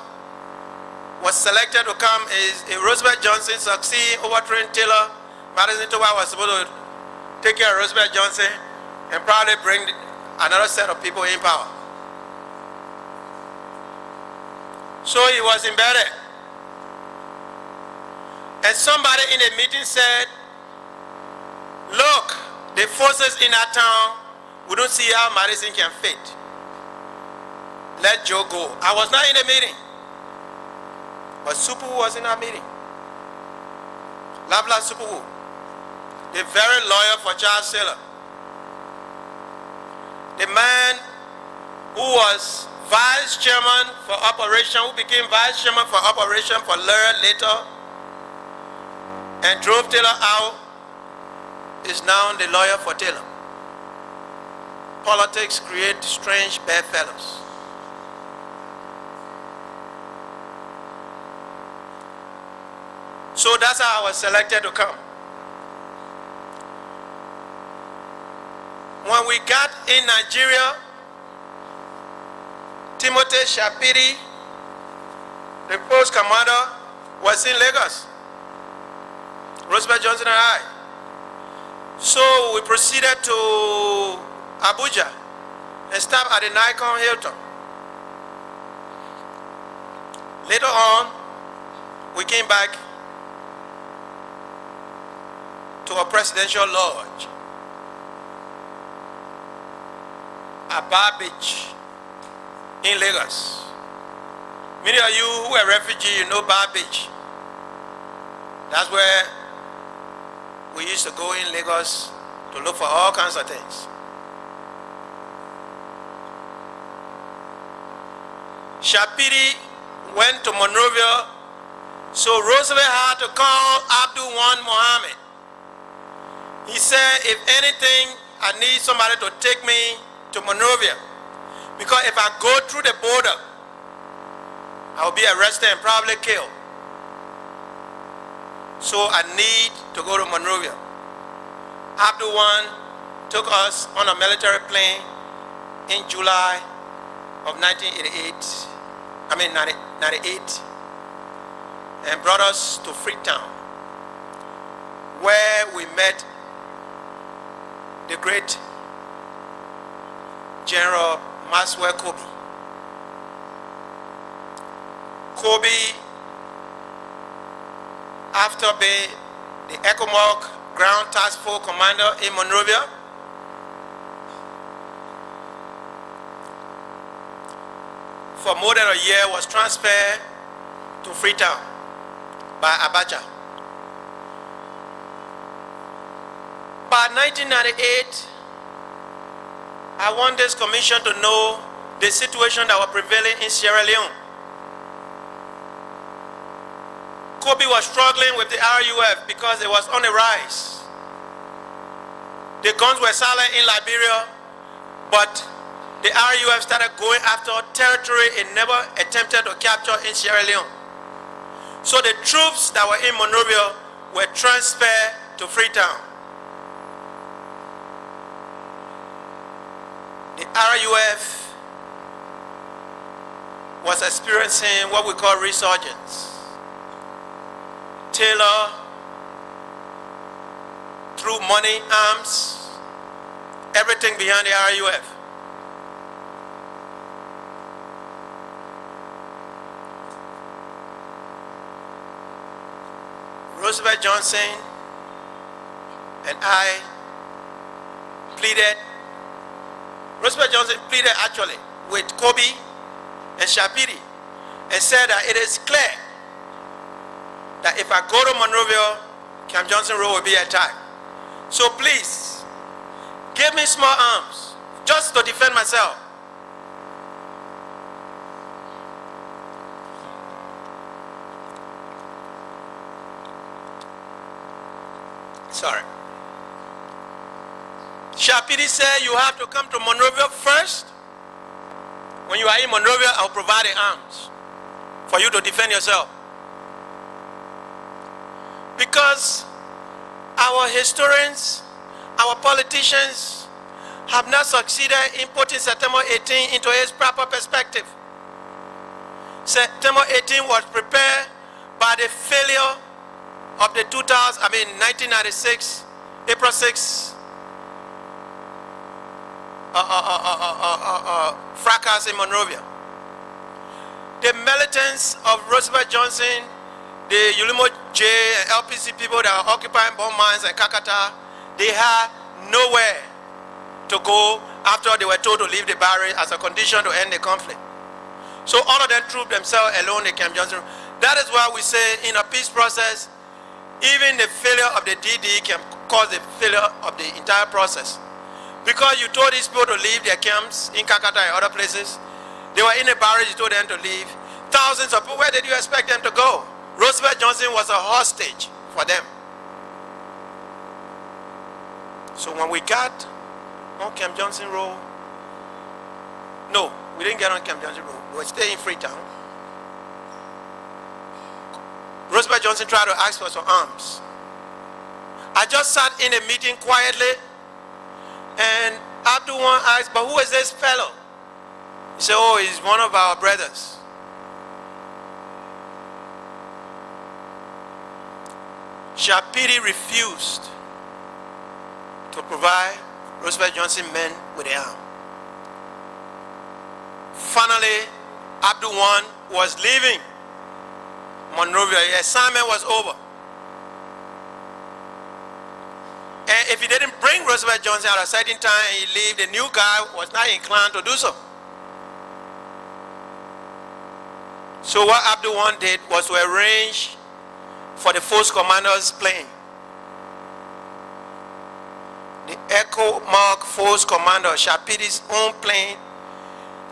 was selected to come is if Roosevelt Johnson succeeded overthrowing Taylor, Madison Toba was supposed to take care of Roosevelt Johnson and probably bring another set of people in power. So he was embedded. And somebody in the meeting said, look, the forces in our town, we don't see how Madison can fit. let Joe go. I was not in the meeting, but Supu was in our meeting. Labla Supu, the very lawyer for Charles Taylor, the man who was vice chairman for operation, who became vice chairman for operation for Laird later, and drove Taylor out, is now the lawyer for Taylor. Politics create strange bedfellows. So that's how I was selected to come. When we got in Nigeria, Timothy Shapiri, the post commander, was in Lagos. Roosevelt Johnson and I. So we proceeded to Abuja and stopped at the Nikon Hilton. Later on, we came back to a presidential lodge at Bar Beach in Lagos. Many of you who are refugees, you know Bar Beach. That's where we used to go in Lagos to look for all kinds of things. Shapiri went to Monrovia, so Roosevelt had to call Abdul Wan Mohammed. He said, if anything, I need somebody to take me to Monrovia, because if I go through the border, I'll be arrested and probably killed. So I need to go to Monrovia. Abdul Wan took us on a military plane in July of 98, and brought us to Freetown, where we met the great General Maxwell Kobe. Kobe, after being the ECOMOG Ground Task Force Commander in Monrovia, for more than a year was transferred to Freetown by Abacha. By 1998, I want this commission to know the situation that was prevailing in Sierra Leone. Kobe was struggling with the RUF because it was on the rise. The guns were silent in Liberia, but the RUF started going after territory it never attempted to capture in Sierra Leone. So the troops that were in Monrovia were transferred to Freetown. The RUF was experiencing what we call resurgence. Taylor threw money, arms, everything behind the RUF. Roosevelt Johnson and I pleaded. Roosevelt Johnson pleaded actually with Kobe and Shapiri and said that it is clear that if I go to Monrovia, Camp Johnson Road will be attacked. So please, give me small arms just to defend myself. Sorry. Shapiri said you have to come to Monrovia first. When you are in Monrovia, I'll provide the arms for you to defend yourself. Because our historians, our politicians have not succeeded in putting September 18 into its proper perspective. September 18 was prepared by the failure of the 1996, April 6 fracas in Monrovia. The militants of Roosevelt Johnson, the Ulimo J and LPC people that are occupying bomb mines and Kakata, they had nowhere to go after they were told to leave the barracks as a condition to end the conflict. So all of them trooped themselves alone in Camp Johnson. That is why we say in a peace process, even the failure of the DD can cause the failure of the entire process. Because you told these people to leave their camps in Kakata and other places. They were in a barrage, you told them to leave. Thousands of people, where did you expect them to go? Roosevelt Johnson was a hostage for them. So when we got on Camp Johnson Road, no, we didn't get on Camp Johnson Road. We were staying in Freetown. Roosevelt Johnson tried to ask for some arms. I just sat in a meeting quietly, and Abdul asked, but who is this fellow? He said, oh, he's one of our brothers. Shapiri refused to provide Roosevelt Johnson men with an arm. Finally, Abdul was leaving Monrovia. The assignment was over. And if he didn't bring Roosevelt Johnson at a certain time and he leave, the new guy was not inclined to do so. So what Abdul did was to arrange for the Force Commander's plane. The Echo Mark Force Commander, Shapiri's own plane,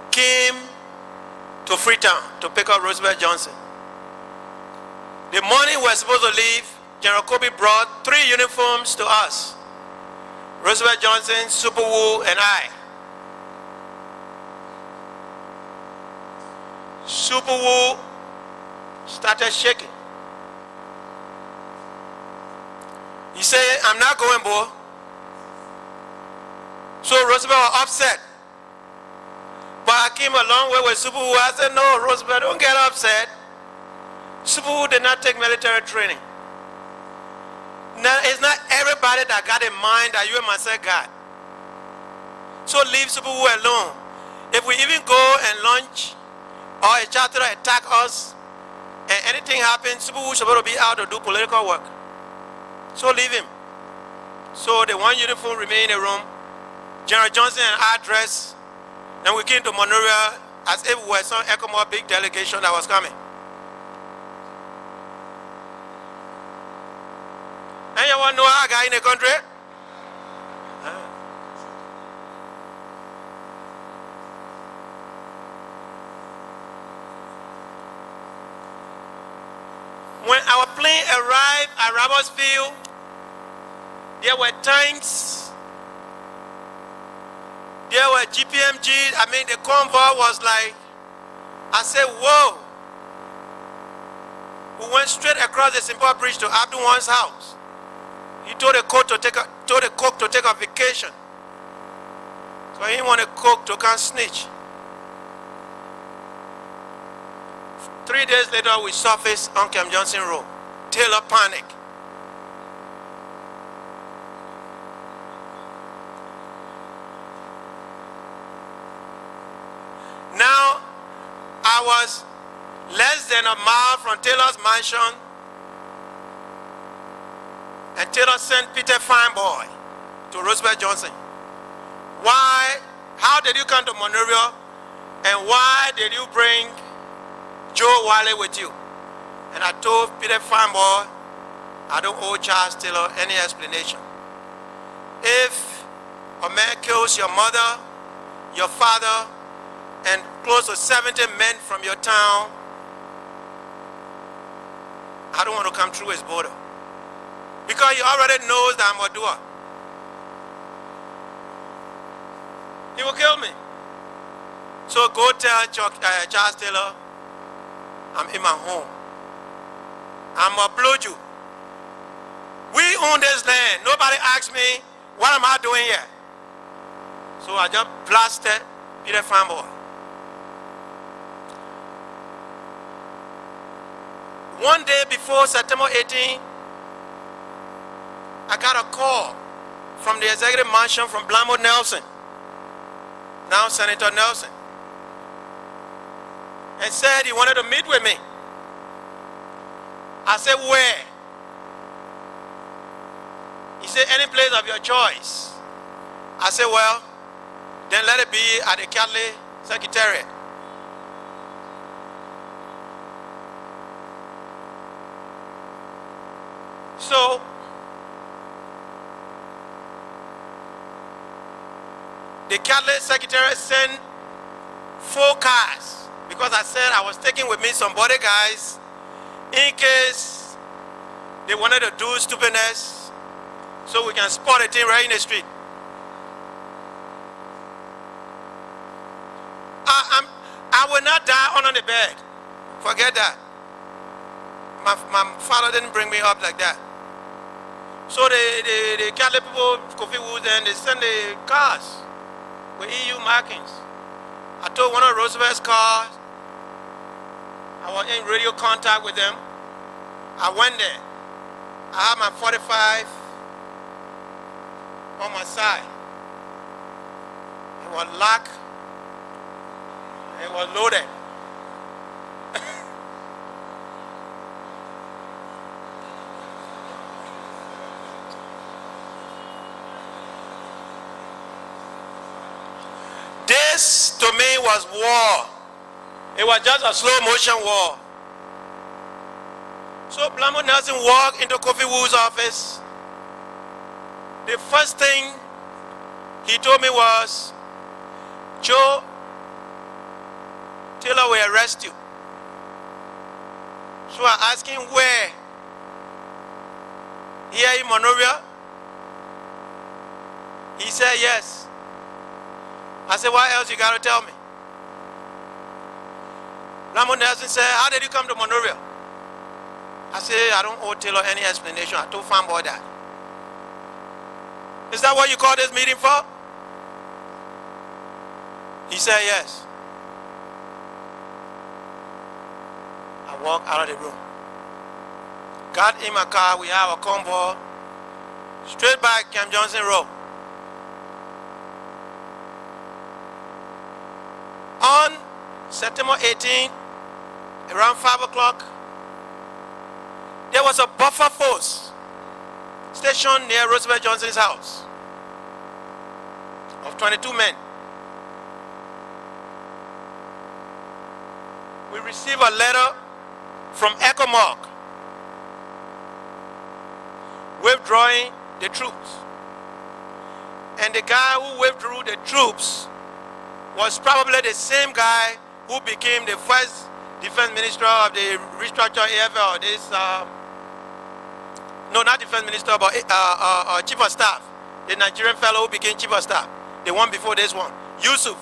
came to Freetown to pick up Roosevelt Johnson. The morning we were supposed to leave, General Kobe brought 3 uniforms to us. Roosevelt Johnson, Super Wu, and I. Super Wu started shaking. He said, I'm not going, boy. So Roosevelt was upset. But I came a long way with Super Wu. I said, no, Roosevelt, don't get upset. Super Wu did not take military training. Now, it's not everybody that got in mind that you and myself got. So leave Super Wu alone. If we even go and launch or a charter attack us and anything happens, Super Wu is supposed to be out to do political work. So leave him. So the one uniform remained in the room. General Johnson and I dressed, and we came to Monrovia as if we were some ECOMOG big delegation that was coming. And you want to know how I got in the country? When our plane arrived at Roberts Field, there were tanks, there were GPMGs. I mean, the convoy was like, I said, whoa. We went straight across the Simple Bridge to Abdul's house. He told the cook to take a vacation. So he wanted cook to come snitch. 3 days later, we surfaced on Camp Johnson Road. Taylor panic. Now, I was less than a mile from Taylor's mansion, and Taylor sent Peter Fineboy to Roosevelt Johnson. Why? How did you come to Monrovia? And why did you bring Joe Wiley with you? And I told Peter Fineboy, I don't owe Charles Taylor any explanation. If a man kills your mother, your father, and close to 70 men from your town, I don't want to come through his border. Because he already knows that I'm a doer. He will kill me. So go tell Charles Taylor, I'm in my home. I'm a blow you. We own this land. Nobody asked me, what am I doing here? So I just blasted Peter Fineboy. One day before September 18, I got a call from the executive mansion from Blamo Nelson, now Senator Nelson, and said he wanted to meet with me. I said, where? He said, any place of your choice. I said, well, then let it be at the Catholic Secretariat. So the Catholic secretary sent 4 cars because I said I was taking with me some body guys in case they wanted to do stupidness, so we can spot a thing right in the street. I will not die under the bed. Forget that. My father didn't bring me up like that. So the Catholic people, Kofi Woods, and they send the cars with EU markings. I told one of Roosevelt's cars, I was in radio contact with them. I went there. I had my 45 on my side. It was locked. It was loaded. This to me was war. It was just a slow motion war. So Blamo Nelson walked into Kofi Woods' office. The first thing he told me was, Joe, Taylor will arrest you. So I asked him where. Here in Monrovia? He said yes. I said, what else you got to tell me? Ramon Nelson said, how did you come to Monrovia? I said, I don't owe Taylor any explanation. I told Fanboy that. Is that what you call this meeting for? He said yes. I walked out of the room. Got in my car, we have a convoy, straight back Camp Johnson Road. On September 18, around 5 o'clock, there was a buffer force stationed near Roosevelt Johnson's house of 22 men. We received a letter from ECOMOG withdrawing the troops. And the guy who withdrew the troops was probably the same guy who became the first defense minister of the restructured AFL, this, no, not defense minister, but chief of staff, the Nigerian fellow who became chief of staff, the one before this one, Yusuf.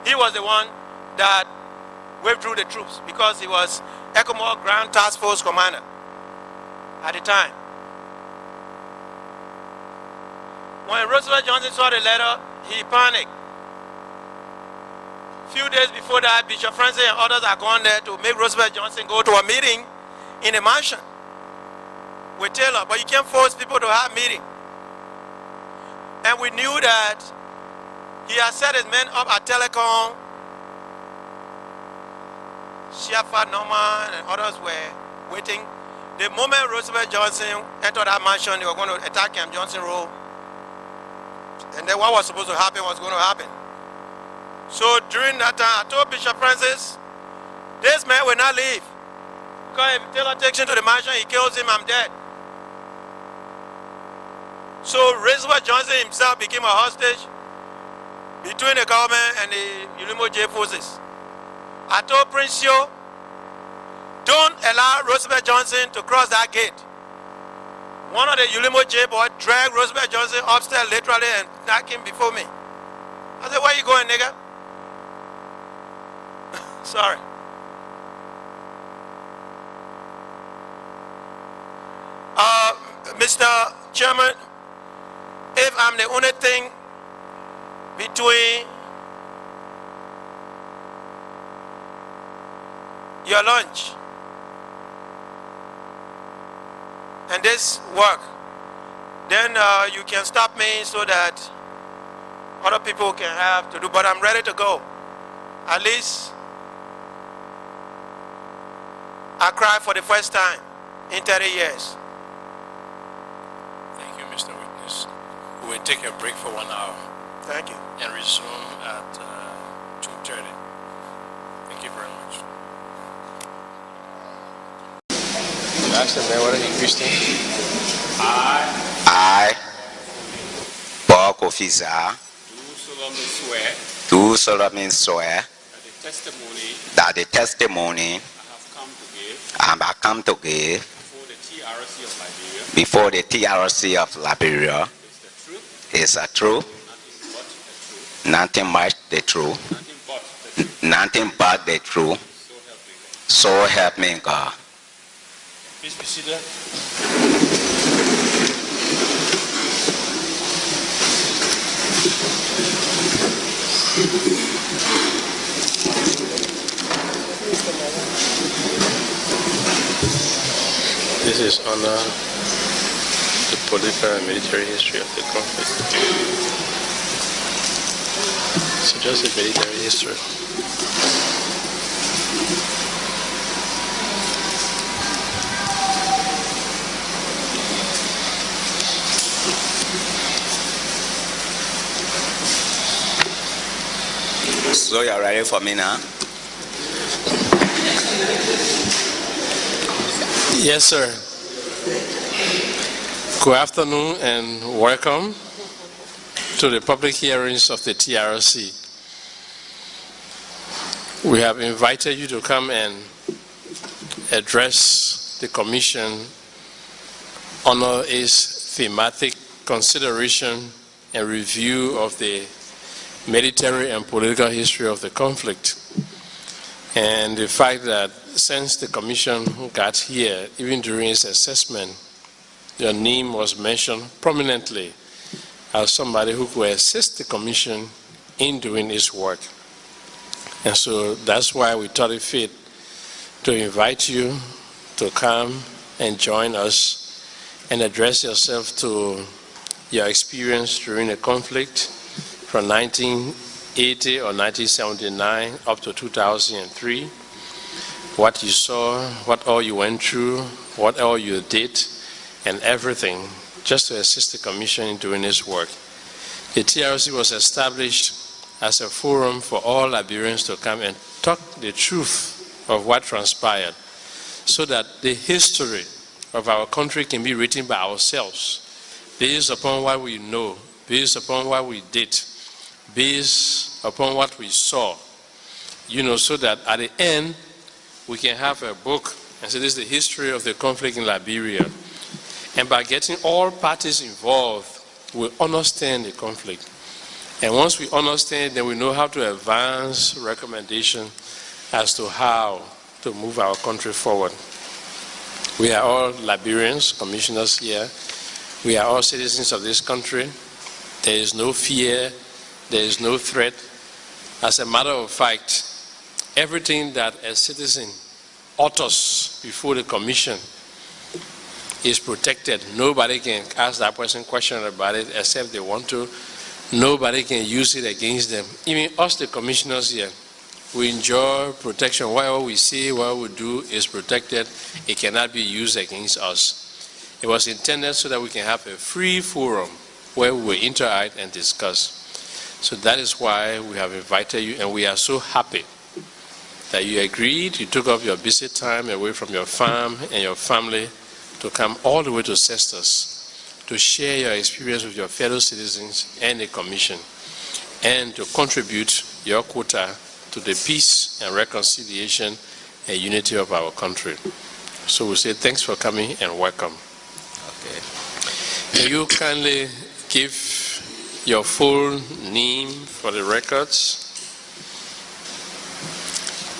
He was the one that withdrew the troops because he was ECOMOG Ground Task Force commander at the time. When Roosevelt Johnson saw the letter, he panicked. Few days before that, Bishop Francis and others are gone there to make Roosevelt Johnson go to a meeting in a mansion with Taylor, but you can't force people to have meeting. And we knew that he had set his men up at Telecom. Shafat Norman and others were waiting. The moment Roosevelt Johnson entered that mansion, they were going to attack Camp Johnson Road. And then what was supposed to happen was going to happen. So during that time, I told Bishop Francis, this man will not leave. Because if Taylor takes him to the mansion, he kills him, I'm dead. So Roosevelt Johnson himself became a hostage between the government and the Ulimo J forces. I told Prince Yo, don't allow Roosevelt Johnson to cross that gate. One of the Ulimo J boys dragged Roosevelt Johnson upstairs literally and knocked him before me. I said, where you going, nigga? Sorry. Mr. Chairman, if I'm the only thing between your lunch and this work, then you can stop me so that other people can have to do, but I'm ready to go. At least I cried for the first time in 30 years. Thank you, Mr. Witness. We will take a break for 1 hour. Thank you. And resume at 2:30. Thank you very much. Ask the man whether he Christian. I, Paul Kofisa, do solemnly swear that the testimony I have come to give before the TRC of Liberia is a truth, nothing but the truth, nothing but the truth. So help me God. Please be seated. This is on the political and military history of the conflict. So just the military history. So you're ready for me now? Yes, sir. Good afternoon and welcome to the public hearings of the TRC. We have invited you to come and address the Commission on its thematic consideration and review of the military and political history of the conflict. And the fact that since the Commission got here, even during its assessment, your name was mentioned prominently as somebody who could assist the Commission in doing its work. And so that's why we thought it fit to invite you to come and join us and address yourself to your experience during the conflict from 1980 or 1979 up to 2003, what you saw, what all you went through, what all you did, and everything, just to assist the Commission in doing its work. The TRC was established as a forum for all Liberians to come and talk the truth of what transpired, so that the history of our country can be written by ourselves, based upon what we know, based upon what we did, based upon what we saw, so that at the end we can have a book and say this is the history of the conflict in Liberia. And by getting all parties involved, we understand the conflict. And once we understand, then we know how to advance recommendations as to how to move our country forward. We are all Liberians, commissioners here. We are all citizens of this country. There is no fear. There is no threat. As a matter of fact, everything that a citizen utters before the Commission is protected. Nobody can ask that person questions about it except they want to. Nobody can use it against them. Even us, the commissioners here, we enjoy protection. Whatever we say, what we do is protected. It cannot be used against us. It was intended so that we can have a free forum where we will interact and discuss. So that is why we have invited you, and we are so happy that you agreed, you took off your busy time away from your farm and your family to come all the way to Cestus to share your experience with your fellow citizens and the Commission, and to contribute your quota to the peace and reconciliation and unity of our country. So we say thanks for coming and welcome. Okay. Can you kindly give your full name for the records?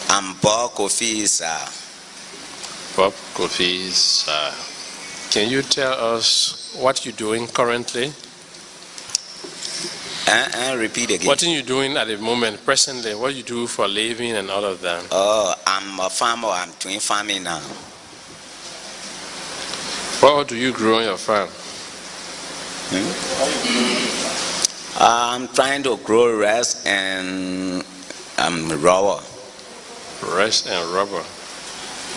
I'm Bob Kofisa. Bob Kofisa. Can you tell us what you're doing currently? Repeat again. What are you doing at the moment, presently? What you do for a living and all of that? Oh, I'm a farmer. I'm doing farming now. What do you grow on your farm? I'm trying to grow rice and rubber. Rice and rubber.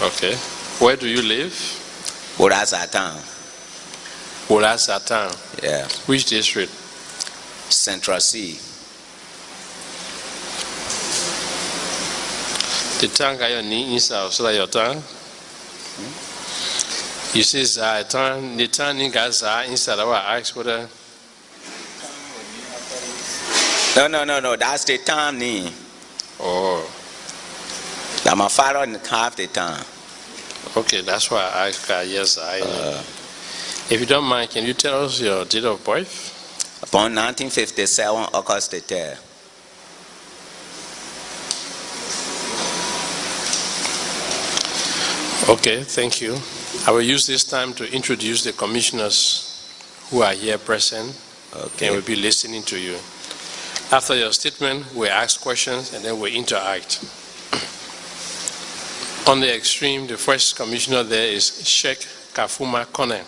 Okay. Where do you live? Satan. Satan. Yeah. Which district? Central C. The tank got your knee inside, so that your tongue? You say Zah, the time you got Zah instead of I ask whether. No. That's the time. Oh. That my father didn't have the time. Okay, that's why I asked. Yes, I know. If you don't mind, can you tell us your date of birth? Born 1957, August the 3rd. Okay, thank you. I will use this time to introduce the commissioners who are here present and will be listening to you. After your statement, we'll ask questions and then we'll interact. On the extreme, the first commissioner there is Sheikh Kafuma Kone.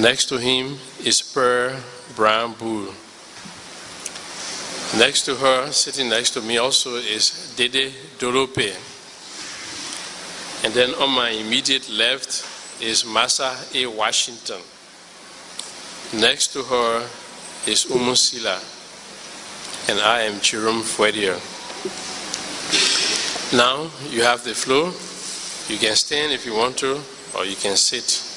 Next to him is Per Brown Bull. Next to her, sitting next to me also, is Dede Dorope. And then on my immediate left is Massa A. Washington. Next to her is Umusila. And I am Chirum Fuedia. Now you have the floor. You can stand if you want to, or you can sit.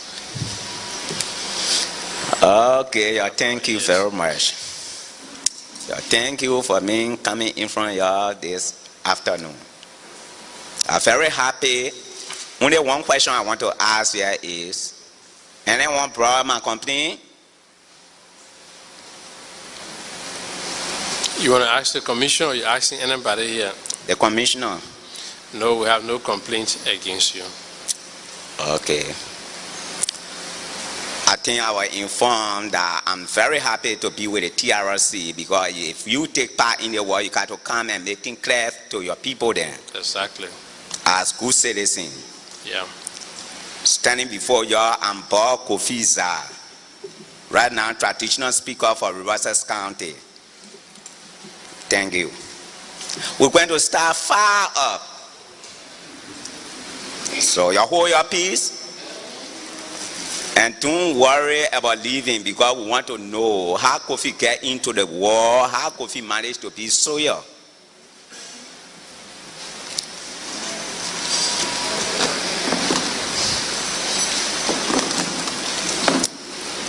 Okay, thank you very much. Thank you for me coming in front of y'all this afternoon. I'm very happy. Only one question I want to ask here is, anyone brought my company? You want to ask the commissioner or you're asking anybody here? The commissioner. No, we have no complaints against you. Okay. I think I was informed that I'm very happy to be with the TRC, because if you take part in the war, you got to come and make things clear to your people then. Exactly. As good citizens. Yeah. Standing before y'all, I'm Bob Kofi Zah. Right now, traditional speaker for Liberia'S County. Thank you. We're going to start far up. So you hold your peace. And don't worry about leaving, because we want to know how Kofi get into the war, how Kofi managed to be soldier.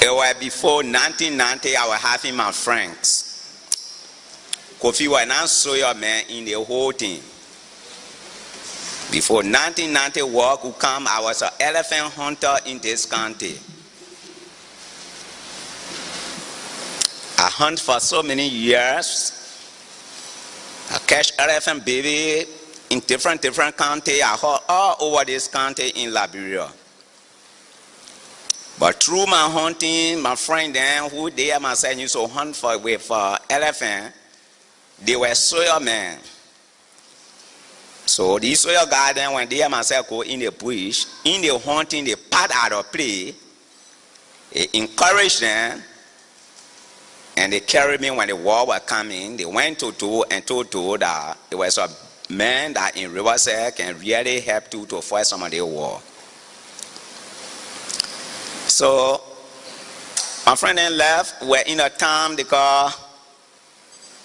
It was before 1990, I was having my friends. Kofi was not soldier man in the whole thing. Before 1990 war could come, I was an elephant hunter in this country. I hunt for so many years. I catch elephant baby in different countries. I hunt all over this country in Liberia. But through my hunting, my friend then, who they myself used to hunt for with elephant, they were soil men. So these soil guys then, when they myself go in the bush, in the hunting, they part out of play, they encourage them, and they carried me when the war was coming. They went to and told that there was a man that in Riverside can really help to fight some of the war. So my friend then left. We're in a town they call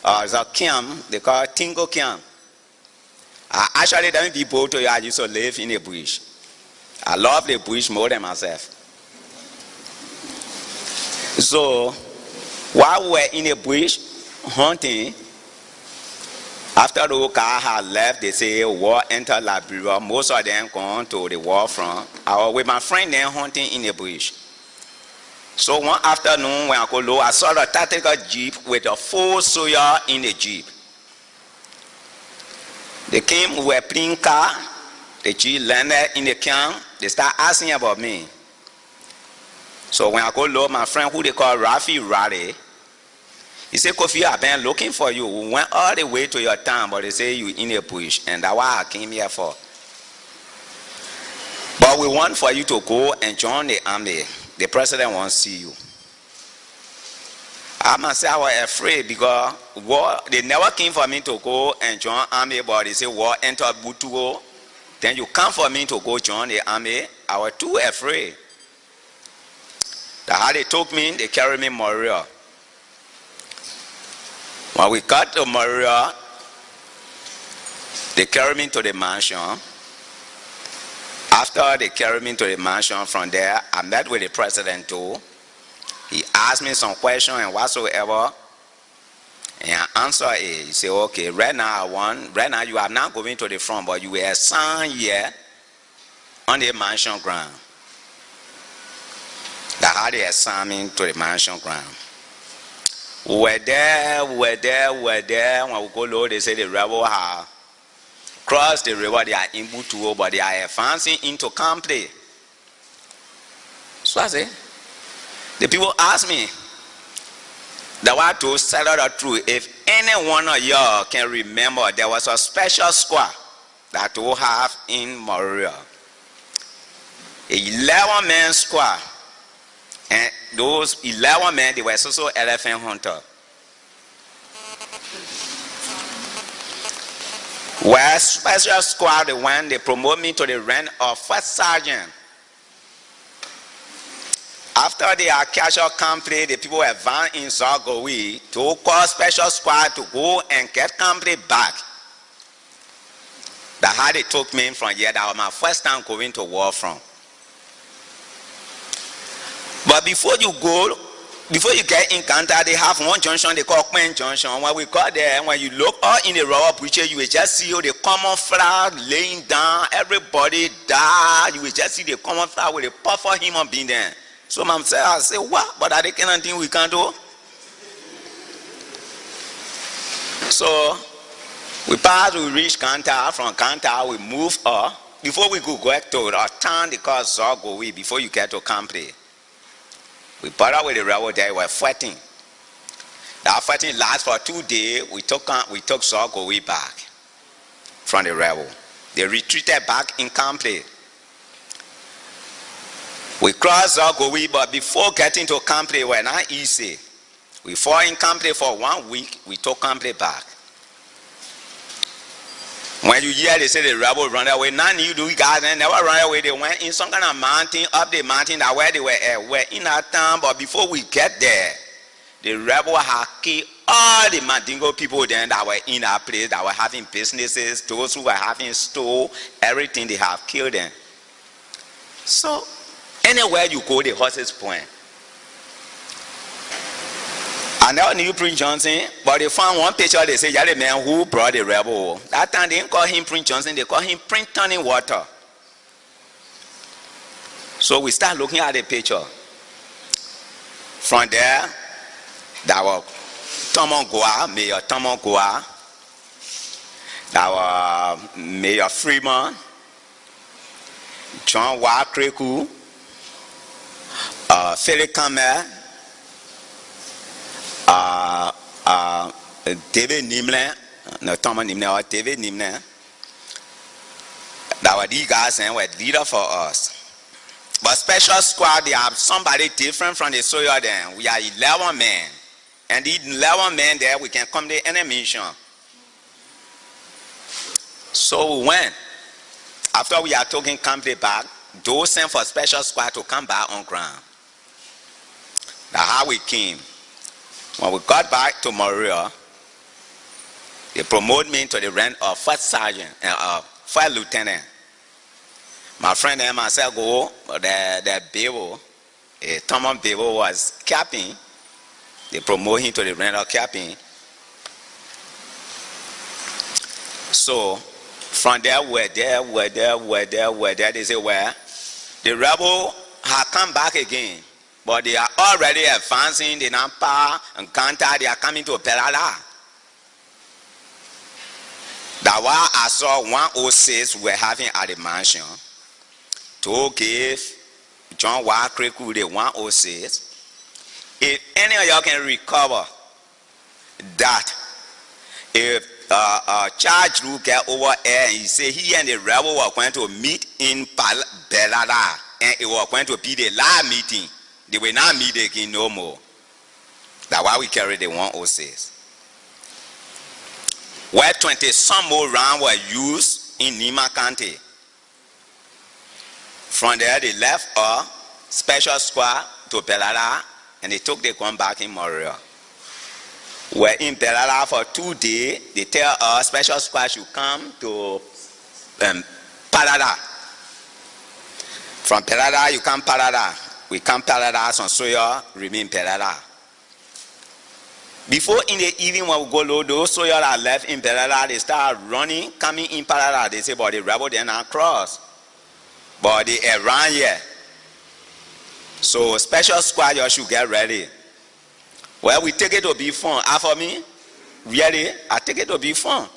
the camp, they call Tingo Camp. Actually, there are people to I used to live in the bush. I love the bush more than myself. So while we were in the bush hunting, after the car had left, they say war entered Liberia. Most of them gone to the war front. I was with my friend then hunting in the bush. So one afternoon when I go low, I saw a tactical jeep with a full soldier in the jeep. They came, we were playing car. The jeep landed in the camp. They start asking about me. So when I go low, my friend who they call Rafi Raleigh, he said, Kofi, I've been looking for you. We went all the way to your town, but they say you in a bush, and that's what I came here for. But we want for you to go and join the army. The president wants to see you. I must say I was afraid because war, they never came for me to go and join army, but they say war entered Butuo. Then you come for me to go join the army. I was too afraid. That's how they took me, they carried me Moria. When we got to Moria, they carried me to the mansion. After they carried me to the mansion, from there, I met with the president too. He asked me some questions and whatsoever. And I answered it. He said, okay, right now you are not going to the front, but you were assigned here on the mansion ground. That's how they assigned me to the mansion ground. We were there. When we go low, they say the rebel have crossed the river. They are in Butuo, but they are advancing into Campley. So I say, the people ask me, the one to settle the truth. If any one of y'all can remember, there was a special squad that we have in Moria. 11-man squad. And those 11 men, they were also elephant hunters. Where special squad, when they promote me to the rank of first sergeant. After the casual company, the people advanced in Zogowi to call special squad to go and get company back. That's how they took me from here. That was my first time going to war front. But before you get in Kanta, they have one junction they call Queen Junction. When we got there, when you look all in the rubber preacher, you will just see the common flag laying down. Everybody died. You will just see the common flag with a puffer human being there. So I say, what? But are there anything we can do? So we passed, we reached Kanta. From Kanta, we moved up. Before we go back to a town they call Zogowi, before you get to Campley. We brought up with the rebel there, we were fighting. That fighting lasted for 2 days. We took Zogowi back from the rebel. They retreated back in Campley. We crossed Zogowi, but before getting to Campley, we were not easy. We fought in Campley for 1 week. We took Campley back. When you hear they say the rebel run away, none of you do guys never run away. They went in some kind of mountain, up the mountain, that where they were in that town. But before we get there, the rebel had killed all the Mandingo people then that were in that place, that were having businesses, those who were having store, everything, they have killed them. So anywhere you go, the horses point. I never knew Prince Johnson, but they found one picture, they say, you're the man who brought the rebel. That time they didn't call him Prince Johnson, they call him Prince Turning Water. So we start looking at the picture. From there, there was Tomongoa, Mayor Tomongoa. There was Mayor Freeman, John Wakreku, Philip Kamer, David Nimler, no Thomas Nimler or David Nimler. That were these guys and were leader for us. But special squad, they have somebody different from the soil then. We are 11 men. And these 11 men there, we can come to any mission. So we went. After we are taking company back, those sent for special squad to come back on ground. That's how we came. When we got back to Moria, they promoted me to the rank of first sergeant and first lieutenant. My friend and myself go, the Bevo, Thomas Bevo was captain. They promoted him to the rank of captain. So from there, we're there. They say, well, the rebel had come back again. But they are already advancing the Nampa and Kanta, they are coming to Pelala. That's why I saw 106 we're having at the mansion to give John Wakreku the 106. If any of y'all can recover that, if Charge Lu get over there and he say he and the rebel were going to meet in Pelala and it was going to be the last meeting, they will not meet again no more. That's why we carry the 106. Where 20 some more rounds were used in Nima County. From there, they left a special squad to Pelala and they took the gun back in Moria. We're in Pelala for 2 days. They tell us special squad should come to Palala. From Perada, you come Parada. We come Parada, some soil remain Perada. Before in the evening when we go low, those soil are left in Perada, they start running, coming in Parada. They say, but the rebel then not cross. But they around here. So special squad, you should get ready. Well, we take it to be fun. For me, really, I take it to be fun.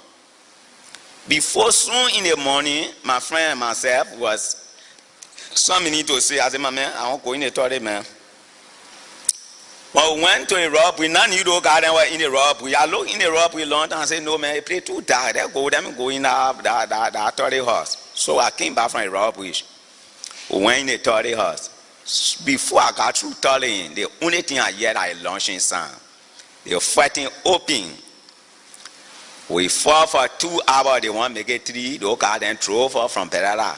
Before soon in the morning, my friend and myself was some need to say, I said, my man, I won't go in the toilet, man. Well, we went to the rob, we not knew the garden were in the rob. We are looking in the rob, we learned and said, no, man, it play too dark. They go, them go in that toilet house. So I came back from the rob, we went in the toilet house. Before I got through toilet, the only thing I heard I launching sound. They were fighting open. We fought for 2 hours, they want to make it 3, the garden drove off from Perala.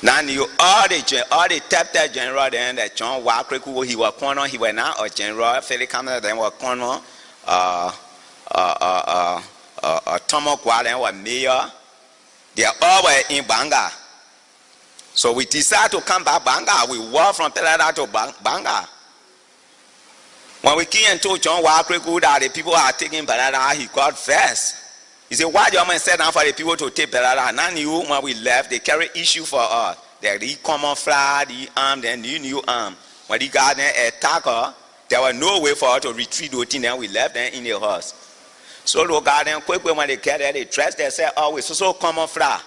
Now you all the chapter general then that John Wakriku, he was corner, he was not a general, Philip Cameron then was corner, Tomo Quaden was mayor. They all were in Banga. So we decided to come back Banga. We walked from Perala to Banga. When we came and told John Wakriku that the people are taking Perala, he got vexed. He said, why do you set down for the people to take Perala? None knew when we left, they carry issue for us. The common flag, the arm, then the new arm. When the garden attacker, there was no way for us to retreat the thing, then we left them in the house. So the garden, quickly when they carry they dressed, they said, oh, we so common flag.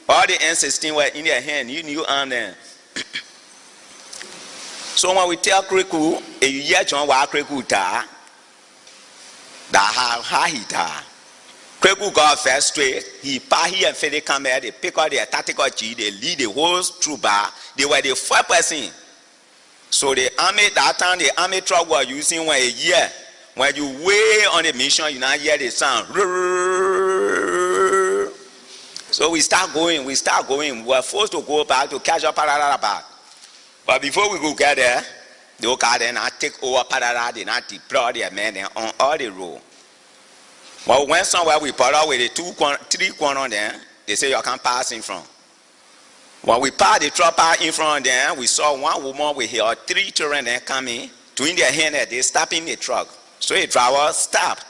All the N16 were in their hand, new arm then. So when we tell Kriku, you hear John Wakriku ta, that how he ta. Kriku got first straight. He he and Fede come here, they pick out their tactical G, they lead the whole troop bar. They were the 4 person. So the army, that time the army truck was using when a year. When you way on the mission, you now hear the sound. So we start going. We were forced to go back to catch up Parada back. But before we go get there, the old guy then take over Parada, they not deploy their men on all the road. But we went somewhere, we put out with the 3 corner there, they say you can't pass in front. When we passed the truck in front there, we saw one woman with her 3 children there coming, doing their hand there, they stopping the truck. So the driver stopped.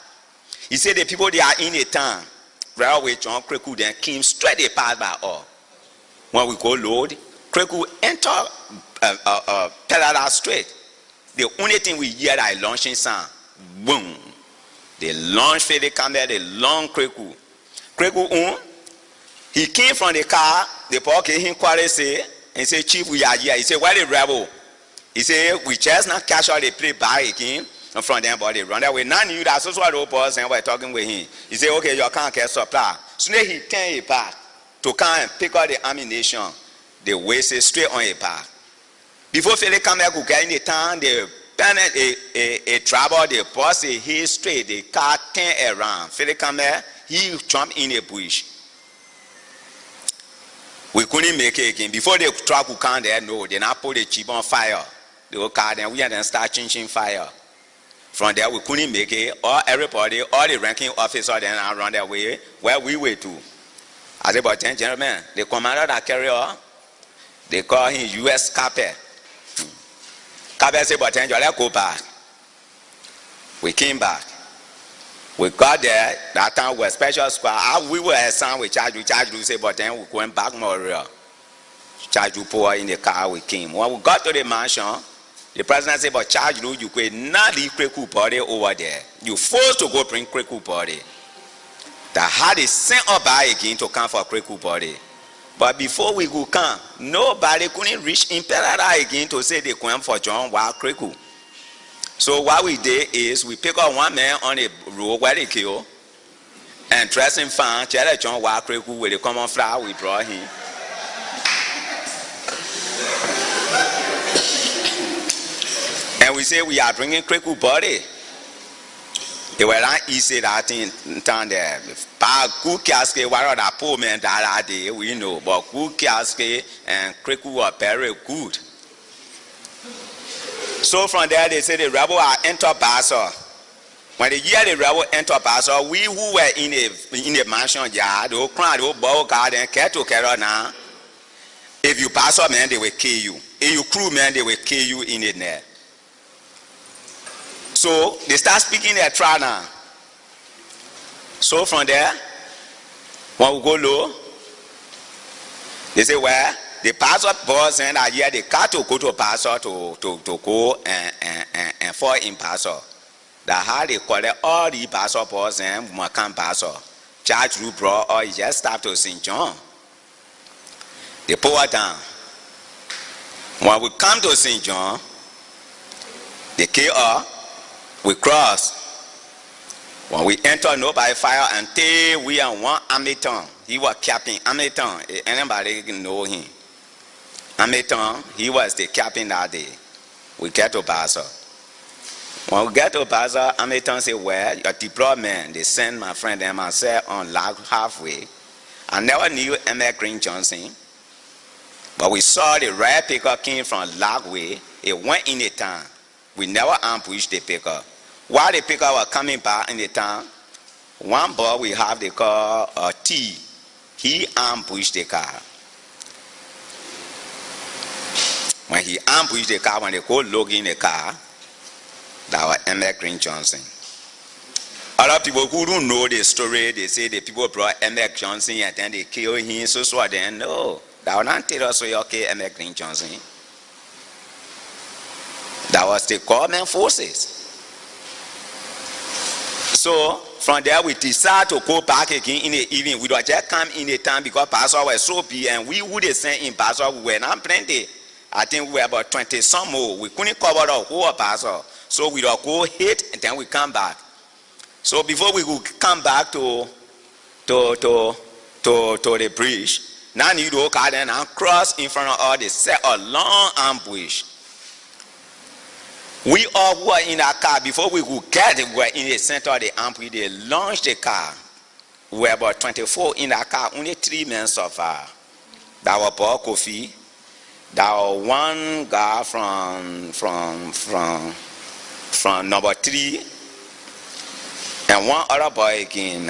He said the people they are in the town. Railway John Kriku then came straight they passed by all. When we go load, Kriku enter Perala straight. The only thing we hear is launching sound. Boom. They launched for the camera, they launched Kriku. Kriku, he came from the car, the pocket him quarry say, and say, Chief, we are here. He said, where the rebel? He said, we just not catch all the play back again. And from them, but they run that way. None knew that, so what the boss and we're talking with him. He said, okay, you can't get supply. So then he turned it back to come and pick up the ammunition. They wasted straight on a path. Before Philip come back, get in the town, they a trouble, the boss say he straight, the car turn around. Philip come there, he jumped in a bush. We couldn't make it again. Before the truck would come there, no, they not put the jeep on fire. The old car, then we had to start changing fire. From there, we couldn't make it. Everybody, all the ranking officers then around their way where we were to. I said, but 10 gentlemen, the commander that carry on, they call him U.S. Capet. Capet said, but 10 let's go back. We came back. We got there, that time we were special squad. We were assigned, we charge you, say, but then we went back more real. Charge you pour in the car, we came. When we got to the mansion, the president said, but charge you could not leave Kriku body over there. You forced to go bring Kriku body. That had it sent up by again to come for Kriku body. But before we could come, nobody couldn't reach Imperator again to say they come for John Wild Kriku. So what we did is we pick up one man on the road where they kill and dress him fine, tell John Wild Kriku with a common flower, we brought him. And we say we are bringing Kriku body. They were not easy that in town there. But Kukiaske, what are the poor men that day, we know. But Kukiaske and Kriku were very good. So from there they say the rebel are enter Basel. When they hear the rebel enter Basel, we who were in the mansion yard, the crowd, the ball garden, cattle carol now, If you pastor man, they will kill you. If you crew man, they will kill you in it there. So they start speaking their trial now. So from there, when we go low, they say, well, the pastor boss and I hear the car to go to pastor to go and fall in pastor. That how they call it all the pastor boss and Macan pastor. Charge you bro or you just start to St. John. They pour it down. When we come to St. John, they kill us, we cross. When we enter no by fire until we are one Amiton. He was captain Amiton. Anybody know him? Amiton, he was the captain that day. We get to Basel. When we get to Basel, Amiton said, well, your deployment, they send my friend and myself on lag halfway. I never knew Emmett Green Johnson. But we saw the red pickup came from Lagway. It went in the town. We never ambushed the pickup. While the pickup was coming back in the town, one boy we have they call T. He ambushed the car. When he ambushed the car, when they go look in the car, that was Emmett Green Johnson. Other people who don't know the story, they say the people brought Emmett Johnson and then they killed him. So they know. That was not tell us so okay, Emmett Green Johnson. That was the government forces. So from there we decided to go back again in the evening. We don't just come in the town because pastor was so big and we would have sent in pastor. We were not plenty. I think we were about 20 some more. We couldn't cover the whole pastor. So we don't go hit and then we come back. So before we could come back to the bridge, now you do car and cross in front of all. They set a long ambush. We all were in that car before we could get it. We were in the center of the ambush. They launched the car. We were about 24 in that car. Only 3 men so far. That was Paul Kofi. That was one guy from number 3, and one other boy again.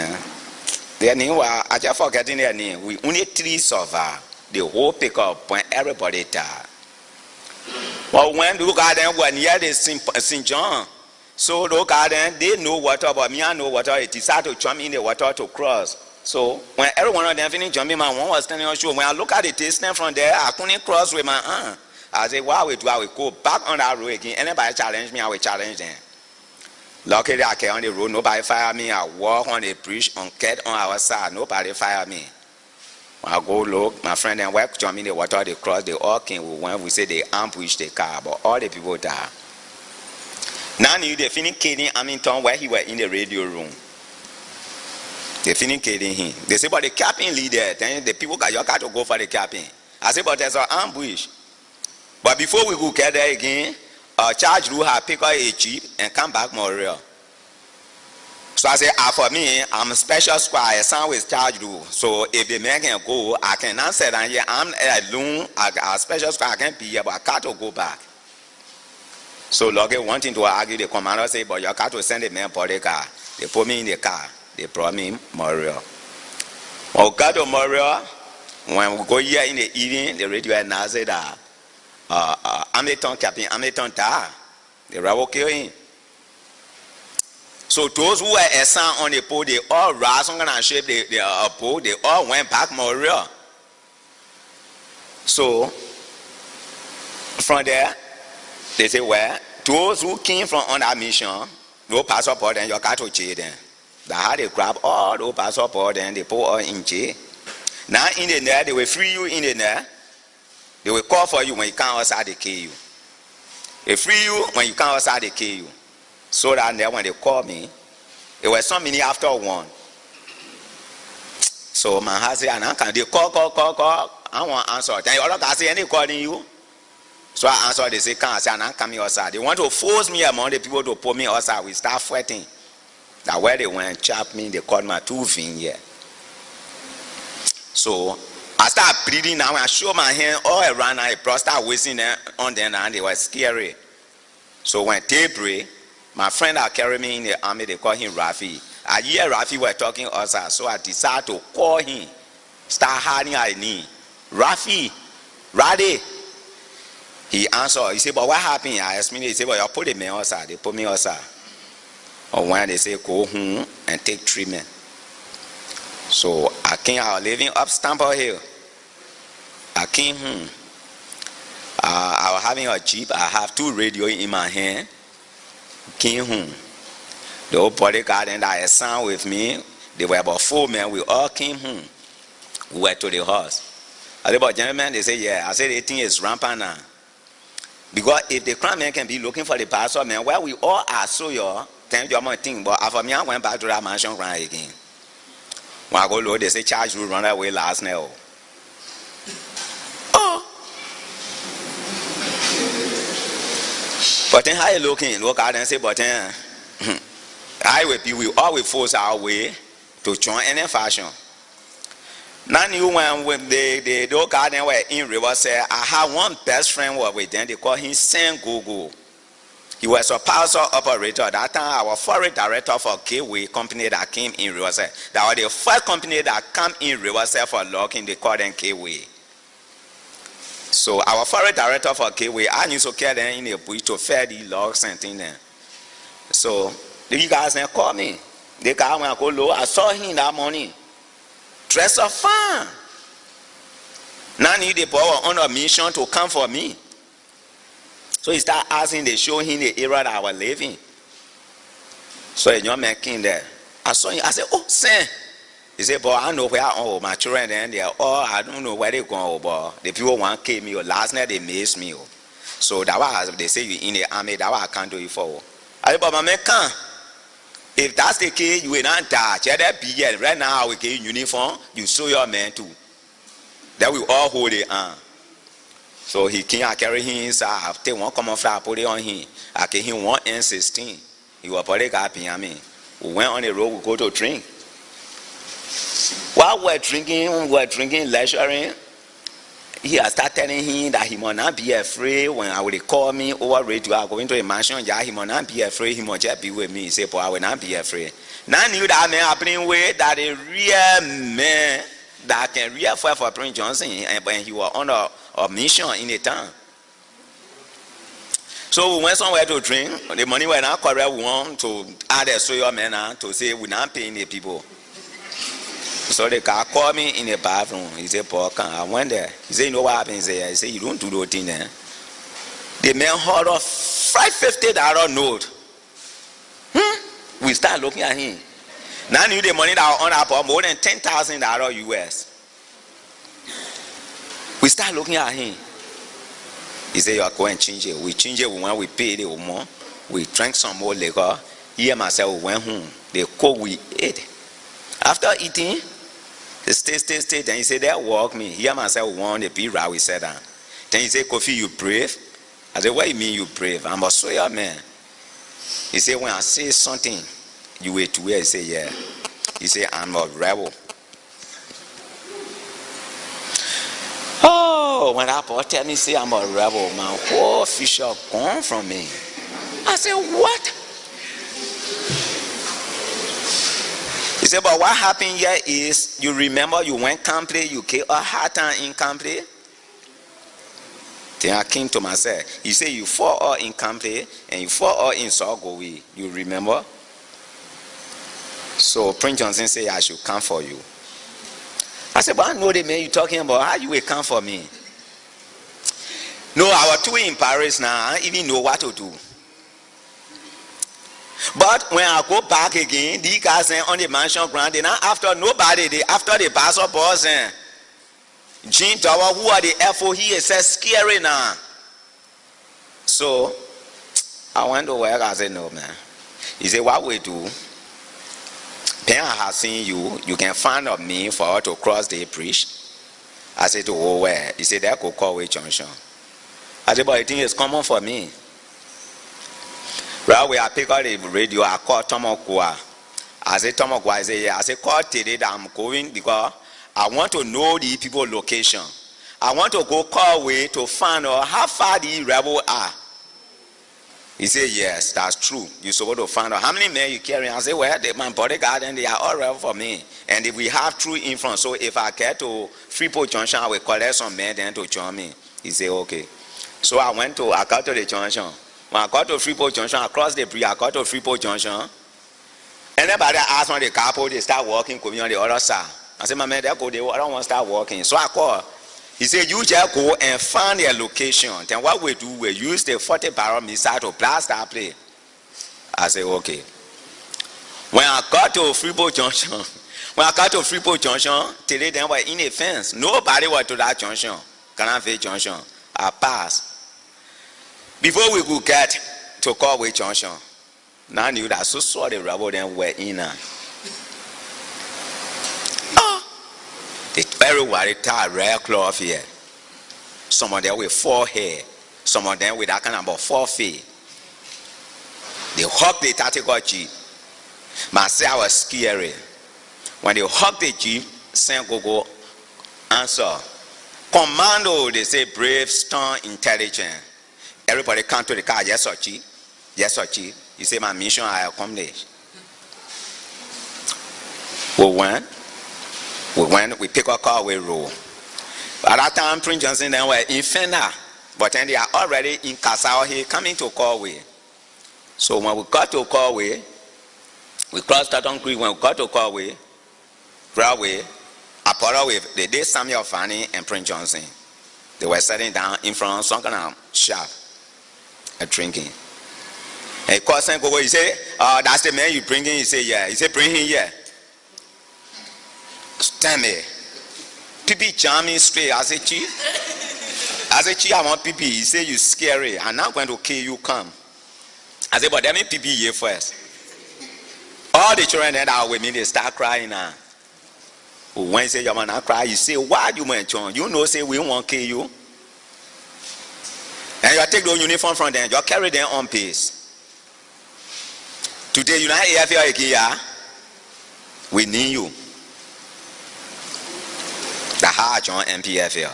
Their name was, I just forgetting their name. We only 3 survived. The whole pickup when everybody died. But when the garden were near the St. John, so the garden, they know water, but me I know water. They decided to jump in the water to cross. So when every one of them finished jumping, my one was standing on shore. When I look at the distance from there, I couldn't cross with my arm. I said, what we do? I will go back on that road again. Anybody challenge me, I will challenge them. Luckily, I came on the road. Nobody fired me. I walk on the bridge on cat on our side. Nobody fired me. When I go look, my friend and wife jump in the water. They cross. They all came. When we say they ambushed the car, but all the people died. Now they finished killing Hamilton where he was in the radio room. They finished killing him. They say, but the captain leader. Then the people got your car to go for the captain. I said, but there's an ambush. But before we could get there again, Charge Rule had picked up a jeep and come back more real. So I said, for me, I'm a special squad. I sound with Charge Rule. So if the man can go, I can answer down here. I'm alone. A special squad, I can't be here, but I can't go back. So Lucky wanting to argue, the commander said, but you can't send the man for the car. They put me in the car. They brought me Memorial. When we got to Memorial, when we go here in the evening, the radio announced that Hamilton, Captain Hamilton died. The rebel killed him. So those who were assigned on the pole, they all rise on and shape the pole. They all went back Memorial. So from there, they say, well, those who came from on that mission, no passport, then you got to jail them. That's how they grab all those passport and they put all in jail. Now in the net, they will free you in the net. They will call for you when you come outside, they kill you. They free you when you come outside, they kill you. So that then when they call me, it was some minute after 1. So my husband and uncle, they call. I want to answer. Then the other guy say, any calling you? So I answer, they say, can't say, I'm not coming outside. They want to force me among the people to put me outside. We start fighting. That where they went and chop me, they called my 2 fingers here. So I start bleeding now. I show my hand all around. I start wasting them on them and they were scary. So when daybreak, my friend that carried me in the army, they call him Rafi. I hear Rafi were talking outside, so I decided to call him. Start hiding at knee. Rafi, Ready? He answered. He said, but what happened? I asked me. He said, well, you put the man outside. They put me outside. Or when they say, go home and take treatment. So I came out living up Stamford Hill. I came home. I was having a Jeep. I have 2 radios in my hand. Came home. The whole bodyguard and I assigned with me. They were about 4 men. We all came home. We went to the house. I said, but gentlemen, they say, yeah. I said, the thing is rampant now. Because if the crime man can be looking for the pastor, man, well, we all are so your thing. But after me, I went back to that mansion ground again. When I go low, they say, charge will run away last night. Oh. But then how you looking? Look out and say, but then we all will force our way to join any fashion. Now you when the look out and were in river say, I have one best friend with them, they call him Saint Gogo. He was a parcel operator. That time, our foreign director for Gateway company that came in Riverside. That was the first company that came in Riverside for locking. They called them Gateway. So our foreign director for Gateway, I used to carry them in the bush to fair the logs and things. So you guys then call me. They come when I go low. I saw him that morning, dressed up fine. Now need the power on a mission to come for me. So he started asking, they show him the era that I was living. So a young man came there. I saw him, I said, oh, Sam. He said, but I know where all my children and they are all, I don't know where they're going, but the people want to kill me. Last night they missed me. So that was, they say you in the army, that was I can't do it for. I said, but my man can't. If that's the case, you will not die. Right now I will give you uniform, you show your man too. That will all hold it on. So he came, I carry him inside. I take one common fly, I put it on him. I gave him 1 N16. He was probably got behind me. We went on the road, we go to drink. While we were drinking, lecturing, he had started telling him that he must not be afraid. When I would call me over radio, I go into a mansion, yeah, he must not be afraid, he must just be with me. He said, but I will not be afraid. Now I knew that man happening way that a real man that can real fight for Prince Johnson, and he was on a mission in the town. So we went somewhere to drink. The money were not correct. We want to add a soil man to say we're not paying the people. So the car called me in the bathroom. He said, Paul, I went there. He said, you know what happens there? He said, you don't do those things there. The man hauled off $550 note. We start looking at him. Now I knew the money that was on our part, more than $10,000 US. We start looking at him. He said, you are going to change it. We change it when we paid it more. We drank some more liquor. He and myself went home. The cook we ate. After eating, they stay. Then he said, they walk me. He and myself won the beer right. We sat down. Then he said, Kofi, you brave? I said, what do you mean you brave? I'm a soya man. He said, when I say something, you wait to where? He said, yeah. He said, I'm a rebel. Oh, when that boy tell me, say I'm a rebel, man, whole fisher gone from me. I said, what? He said, but what happened here is, you remember you went camping, you came a hard time in camping. Then I came to myself. He said, you fought all in camping and you fought all in Sogowi. You remember? So Prince Johnson said, I should come for you. I said, but I know the man you're talking about. How you will come for me? No, I was too in Paris now. I don't even know what to do. But when I go back again, these guys on the mansion ground, they're not after nobody. They after the pastor boss and Jean Tower, who are the FO, he is scary now. So I went to work. I said, no, man. He said, what we do? Pen has seen you. You can find a me for her to cross the bridge. I said, oh, where? He said, that could call way junction. I said, but I think it's common for me. Right away, I pick up the radio. I call Tomokwa. I said, Tomokwa. I said, yeah. I said, call today that I'm going because I want to know the people location. I want to go call way to find out how far the rebels are. He said, yes, that's true. You're supposed to find out how many men you carry. I said, well, my bodyguard and they are all right for me. And if we have true influence, so if I get to Freeport Junction, I will collect some men then to join me. He said, okay. So I got to the junction. When I got to Freeport Junction, I crossed the bridge, I got to Freeport Junction. Anybody asked me the couple, they start walking with me on the other side. I said, my man, I don't want to start walking. So I called. He said, you just go and find their location. Then what we do, we use the 40-barrel missile to blast that place. I said, okay. When I got to Freeport Junction, today then we're in a fence. Nobody was to that junction, Cananville Junction. I passed. Before we could get to Callaway Junction, now I knew that so saw the rubble then were in. They very worried, tie rare cloth here. Some of them with 4 hair, some of them with that kind of about 4 feet. They hugged the tactical jeep. Myself was scary. When they hugged the jeep, Saint Gogo answer. Commando, they say brave, strong, intelligent. Everybody come to the car, yes sir, chief. Yes sir, chief. You say my mission I accomplished. We pick a car, we roll. At that time, Prince Johnson then were in Fena, but then they are already in Kasao here coming to Callaway. So when we got to Callaway, we crossed Taton Creek. When we got to Callaway, Railway, Apollo, they did Samuel Fanny and Prince Johnson. They were sitting down in front of some kind of shop and drinking. And he called Saint Gogo, he said, that's the man you bringing? He said, yeah. He said, bring him here. Tell me, Pippi charming straight. I said, chief, I want Pippi. He said, you scary. I'm not going to kill you, come. I said, but let me Pippi here first. All the children that are with me, they start crying now. When you say you want to cry, you say, why you want to? You know, say, we won't kill you. And you take the uniform from them, you carry them on pace. Today, you know, AFL, we need you. The hard on MPFL.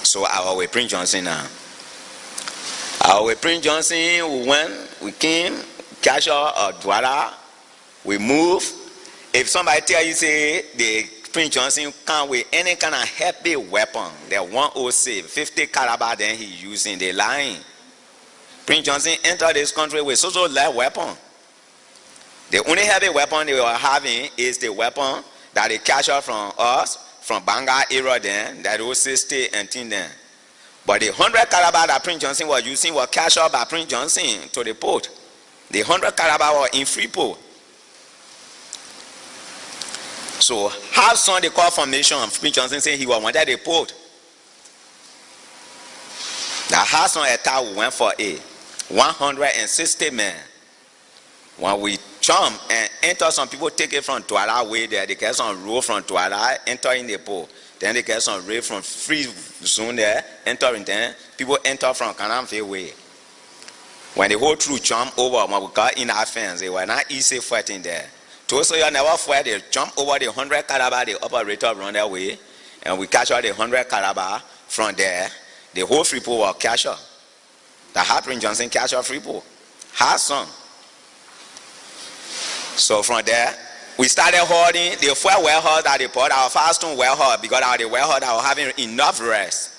So our way Prince Johnson now. Our way Prince Johnson, we went, we came, cash out or Douala, we move. If somebody tell you say the Prince Johnson come with any kind of heavy weapon, the 106, 50 caliber then he using, the line. Prince Johnson entered this country with so light weapon. The only heavy weapon they were having is the weapon that they catch out from us, from Banga era then, that was 60 and 10 then. But the 100 caliber that Prince Johnson was using was catch out by Prince Johnson to the port. The 100 caliber was in Freeport. So how soon they call formation of Prince Johnson saying he was wanted the port. The house on attack went for 160 men. When we jump and enter, some people take it from Douala way there. They get some road from Douala, enter in the port. Then they get some rail from free zone there, entering there. People enter from Cananville way. When the whole troop jump over, when we got in our fence, they were not easy fighting there. So you never fight, they jump over the 100 caliber, the operator run their way, and we catch out the 100 caliber from there. The whole Freeport was catch up. The Prince Johnson catch up Freeport. Hard song. So from there, we started holding the 4 warehouse that they put our Firestone warehouse because our warehouse that was having enough rest.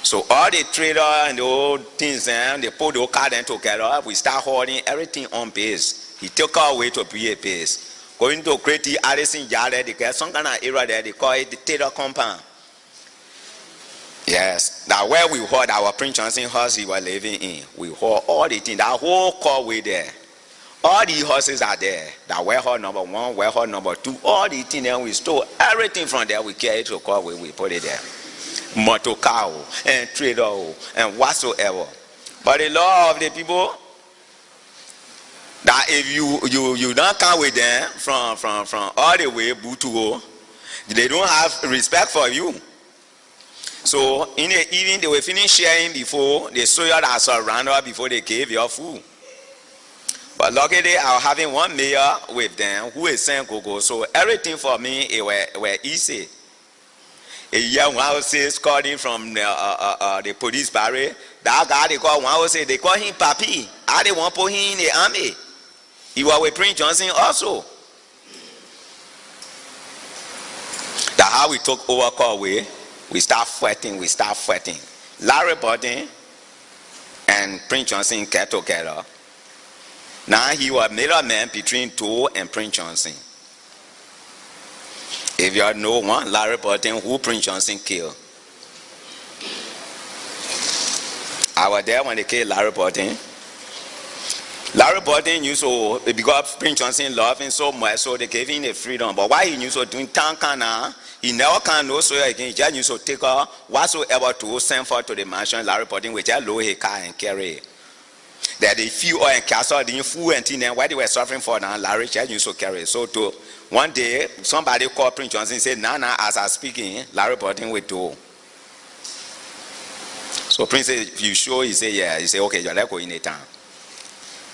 So all the trader and the old things and they put the car then together. We start holding everything on base. He took our way to be a base. Going to create the Addison Yard, they get some kind of area there, they call it the Taylor Compound. Yes, that where we hold our Prince Johnson house he was living in. We hold all the things, that whole causeway there. All the horses are there. That warehouse number 1, warehouse number 2, all the things there we stole everything from there. We carry it to causeway, we put it there. Motor car and trader and whatsoever. But the law of the people, that if you don't come with them from all the way Butuo, they don't have respect for you. So in the evening they will finish sharing before they saw you that surrounded before they gave your food. But luckily I was having one mayor with them who is saying go. So everything for me it were easy. A young one says calling from the police barrier. That guy they call one say they call him Papi. I they want to put him in the army. He was with Prince Johnson also. That's how we took over Corway. We start fighting. Larry Burton and Prince Johnson get together. Now he was middleman between Toll and Prince Johnson. If you know one, Larry Burton, who Prince Johnson killed. I was there when they killed Larry Burton. Larry Burton used to, because Prince Johnson loved him so much, so they gave him the freedom. But why he used to doing Tankana, he never can know so again. He just used to take her whatsoever to send for to the mansion. Larry Burton would just lower his car and carry it. That they few oil and castle didn't fool and then why they were suffering for now, Larry just used to carry it. So to one day somebody called Prince Johnson and said, Nana, as I'm speaking, Larry Burton will do. So Prince said, if you sure? He said, yeah. He said, okay, you're go in the town.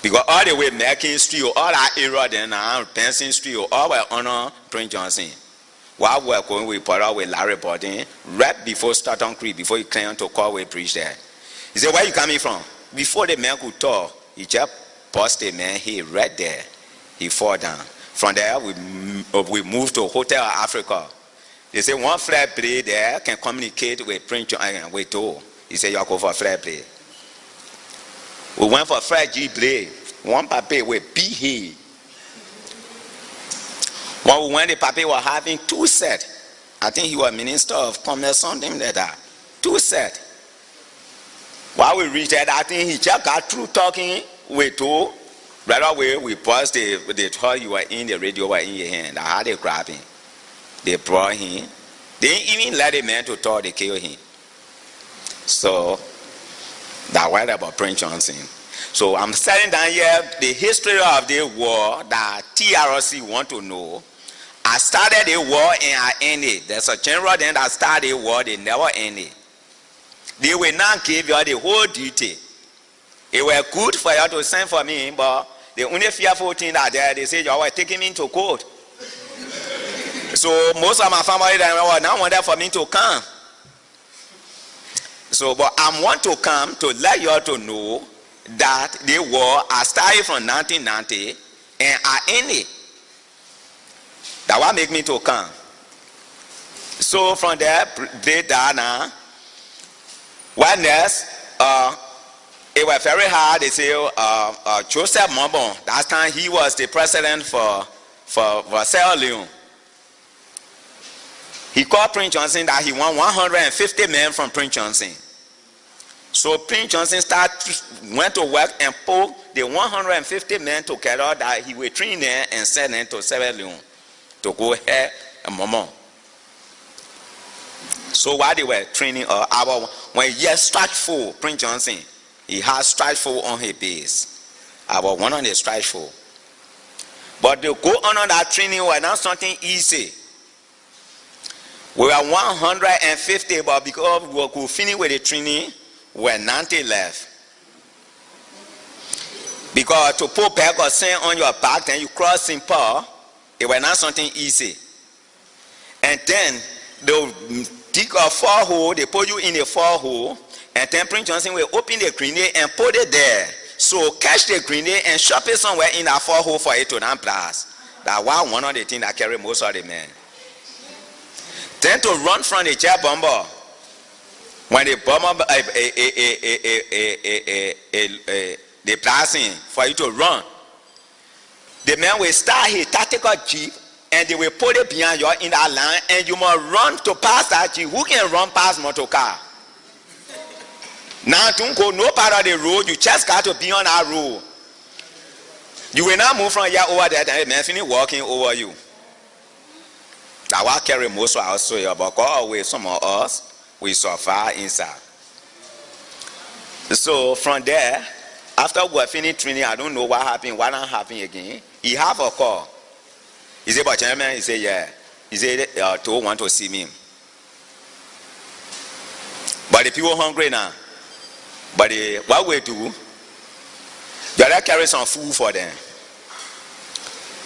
Because all the way Merkin Street, all that area then Benson Street, all were honor Prince Johnson. While we were going with Porter with Larry Burton, right before Staunton Creek, before he came to Corway preach there. He said, where you coming from? Before the man could talk, he just busted the man, he right there. He fall down. From there, we moved to Hotel Africa. They say one flat play there can communicate with Prince Johnson with Toll. He said, you go for a flat play. We went for Fred G. Blade. One papi with B. When we went, the papi was having 2 sets. I think he was Minister of Commerce, something like that. 2 sets. While we reached that, I think he just got through talking with Toll. Right away, we paused the told you were in the radio were in your hand. I had a grabbing. They brought him. They didn't even let the man to talk, they killed him. So that was about Prince Johnson. So I'm setting down here the history of the war that TRC want to know. I started a war and I ended. There's a general then that started a war, they never ended. They will not give you the whole detail. It was good for you to send for me, but the only fearful thing that they say you were taking me to court. So most of my family now wanted for me to come. So, but I want to come to let you all to know that the war I started from 1990 and I ended. That what make me to come. So from there, they down now. One else, it was very hard. They say Joseph Mobon. That time he was the president for Sierra Leone. He called Prince Johnson that he won 150 men from Prince Johnson. So Prince Johnson went to work and pulled the 150 men together that he would train them and send them to Sierra Leone to go here and Mobon. So while they were training, when he had strike full, Prince Johnson, he had strike full on his base. I was one on the strike full. But to go on that training was not something easy. We were 150, but because we could finish with the training, we were 90 left. Because to put back or sand on your back, then you cross Simple, it was not something easy. And then they'll dig a 4-hole, they put you in a 4-hole, and then Prince Johnson will open the grenade and put it there. So catch the grenade and shove it somewhere in that 4-hole for it to not blast. That was one of the things that carry most of the men. Then to run from the jet bomber, when the bomber they blasting for you to run, the man will start his tactical jeep and they will put it behind you in that line and you must run to pass that jeep. Who can run past motor car? Now don't go no part of the road, you just got to be on that road. You will not move from here over there and the man finish walking over you. That will carry most of our soil, but always some of us, we suffer inside. So from there, after we finished training, I don't know what happened, what not happened again. He have a call. He said, but gentlemen, he said, yeah. He said, Toll want to see me. But the people hungry now. But what we do, you gotta carry some food for them.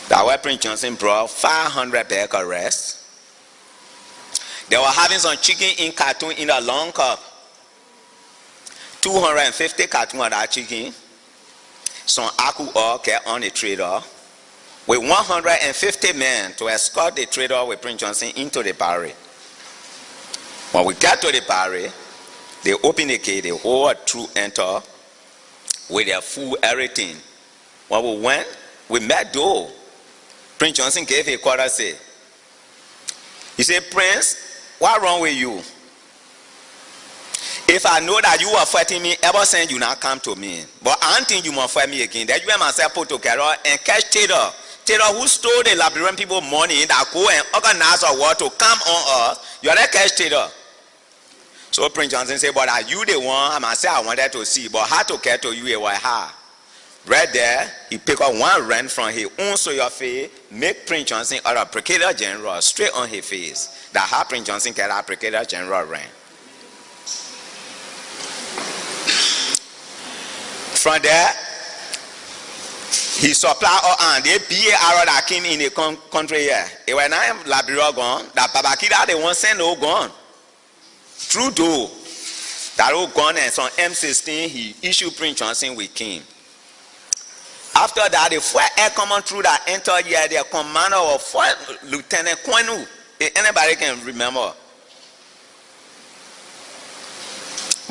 That way Prince Johnson brought 500 bag of rice, They were having some chicken in carton in a long cup. 250 carton of that chicken. Some aku oil get on the trader with 150 men to escort the trader with Prince Johnson into the barrel. When we get to the barrel, they open the gate, the whole troop enter with their food, everything. When we went, we met Joe. Prince Johnson gave a quarter say. He said, Prince, what's wrong with you? If I know that you are fighting me, ever since you not come to me. But I don't think you must fight me again. That you and myself put together and catch Taylor. Taylor who stole the Liberian people money that go and organize a war to come on us. You are the catch Taylor. So Prince Johnson said, but are you the one? I must say I wanted to see, but how to get to you? It was hard. Right there, he picked up one rand from his own soldier face, make Prince Johnson out of Brigadier General straight on his face. That how Prince Johnson get a Brigadier General rank. From there, he supplied all and they BA arrow that came in the country here. It was not Liberia gone, that Babakida they won't send no gun. Trudeau, that old gun and some M16, he issued Prince Johnson with King. After that, the four air command through that entered here, the commander of Lieutenant Kwenu. Anybody can remember?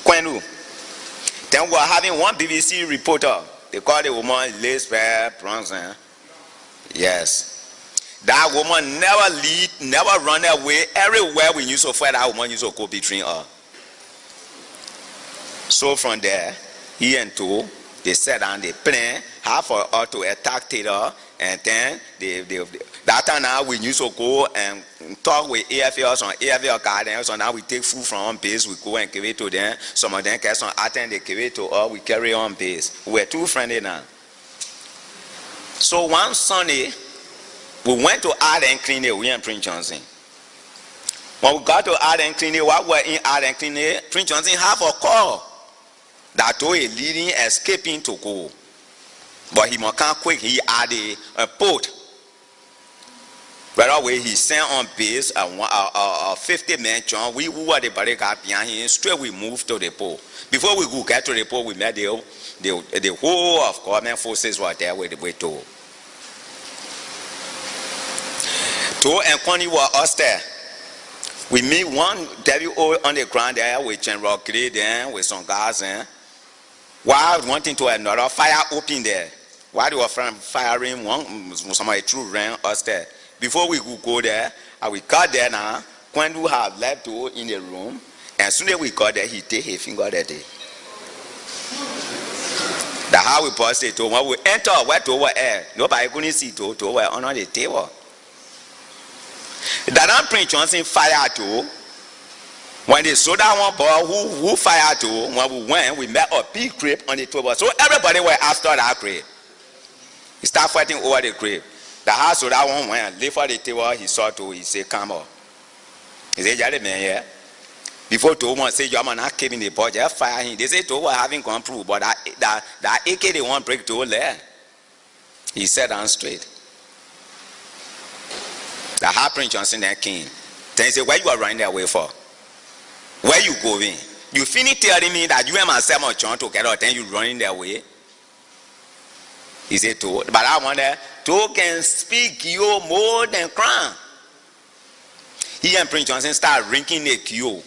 Kwenu. Then we were having one BBC reporter. They called the woman Lisbeth Bronson. Yes. That woman never lead, never run away. Everywhere we used to fight, that woman used to go between us. So from there, he and two, they sat down, they planned how for us to attack Taylor, and then that time now we used to go and talk with AFLs on AFL gardens. So now we take food from on base, we go and give it to them. Some of them get some attend, they give it to us, we carry on base. We're too friendly now. So one Sunday, we went to Art and Clean Day, we and Prince Johnson. When we got to Art and Clean Day, while we were in Art and Clean Day, Prince Johnson have a call that told a leading escaping to go. But he must come quick, he had a boat. Right away, he sent on base a 50-man John. We who were the barricade behind him, straight we moved to the pole. Before we could get to the pole, we met the whole of government forces were there with the way to. Toe and Connie were us there. We meet one WO on the ground there with General Gray there, with some guys there. While one thing to another, fire open there. While they were firing, somebody threw ran us there. Before we could go there, and we got there now, when we have left to in the room, and soon as we got there, he take his finger that day. That's how we busted to when we enter where to over air. Nobody couldn't see to over under the table. That Prince Johnson fired to. When they saw that one boy who fired to, when we went, we met a big crib on the table. So everybody were after that crib. He started fighting over the crib. The house so that one went, left for the table, he saw to, he said, come on. He said, yeah, man, yeah. Before to one say, you're not keeping the boy, just fire him. They say to one having gone through, but that AK they won't break to there. He sat down straight. The hard Prince Johnson then came. Then he said, where you are running away for? Where you going? You finish telling me that you and myself are John together, then you running their way. He said, "Two, but I wonder, two can speak you more than crown." He and Prince Johnson start rinking a Q.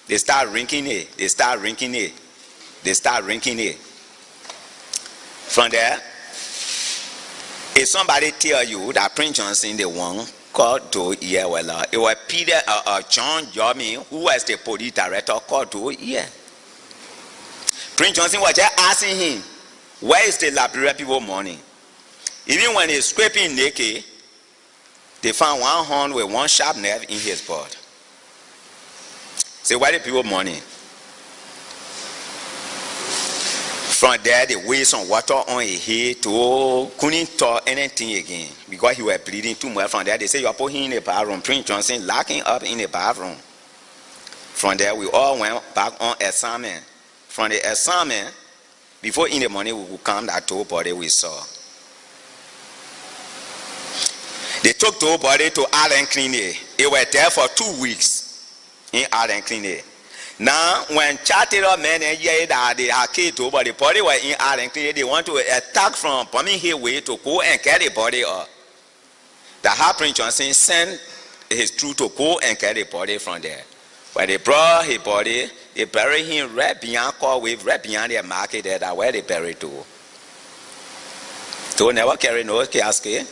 They start rinking it. They start rinking it. They start rinking it. From there, if somebody tell you that Prince Johnson the one called to here, well, it was Peter John Yomi, who was the police director, called to here. Prince Johnson was just asking him, where is the Liberia people money? Even when he's scraping naked, they found one horn with one sharp nerve in his body. Say, where the people money? From there, they waste some water on his head to couldn't talk anything again because he was bleeding too much. From there, they say, you are put him in the bathroom. Prince Johnson locking up in the bathroom. From there, we all went back on assignment. From the assignment, before in the morning we would come that tow body we saw. They took tow body to Allen Clinic. It was there for 2 weeks. in art and clean it. Now, when chatted up men and yeah, that they are key to, but the body were in art and clean, they want to attack from Pommy Hill way to go and carry the body up. The Harper Johnson sent his troop to go and carry the body from there. When they brought his body, they buried him right beyond call with right beyond the market there, that where they buried to. So never carry no casket.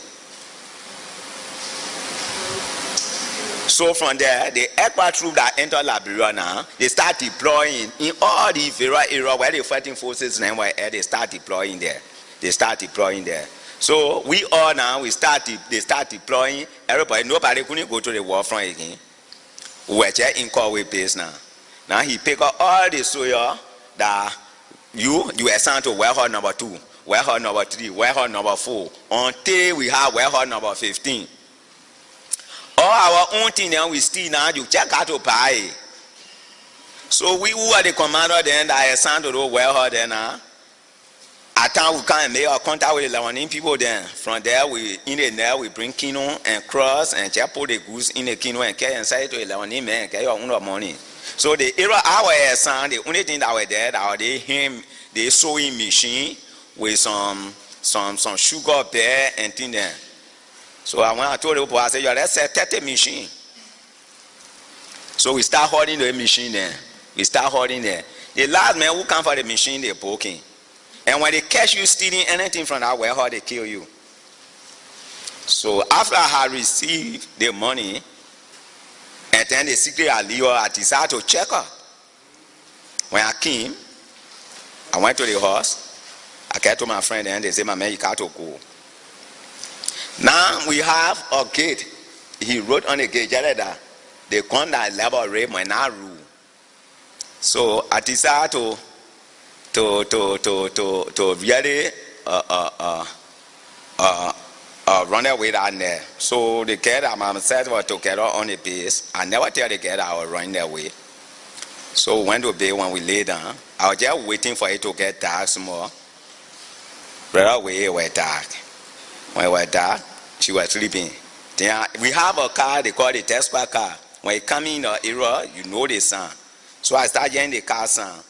So from there, the aircraft troop that enter Liberia now, they start deploying in all the various areas where the fighting forces now were at. They start deploying there. So we all now they start deploying. Everybody, nobody couldn't go to the war front again. We were just in call with base now. Now he pick up all the soldiers that you assign to warehouse number 2, warehouse number 3, warehouse number 4, until we have warehouse number 15. All our own thing now we still now you check out to buy. So we who are the commander then that assigned to the warehouse then now. At time we come and make our contact with the Lebanese people then. From there we bring kino and cross and just put the goods in the kino and carry inside to the Lebanese man and carry your own money. So the era our assigned, the only thing that were there that they sewing machine with some sugar bear and thing there. So when I told the people, I said, yeah, let's say 30 machine. So we start holding the machine there. The last man who come for the machine, they poking. And when they catch you stealing anything from that warehouse, they kill you. So after I had received the money, and then the secret I decided to check her. When I came, I went to the house. I came to my friend and they said, my man, you got to go. Now we have a gate. He wrote on the gate that they come that level rate when I rule. So I decided to really run away down there. So the cat I myself was together on the base. I never tell the cat I was running away. So when to bed when we lay down, I was just waiting for it to get dark some more. Right away it was dark. When it was dark, she was sleeping. Then we have a car, they call it Tesla car. When it come in the area, you know the sound. So I started hearing the car sound.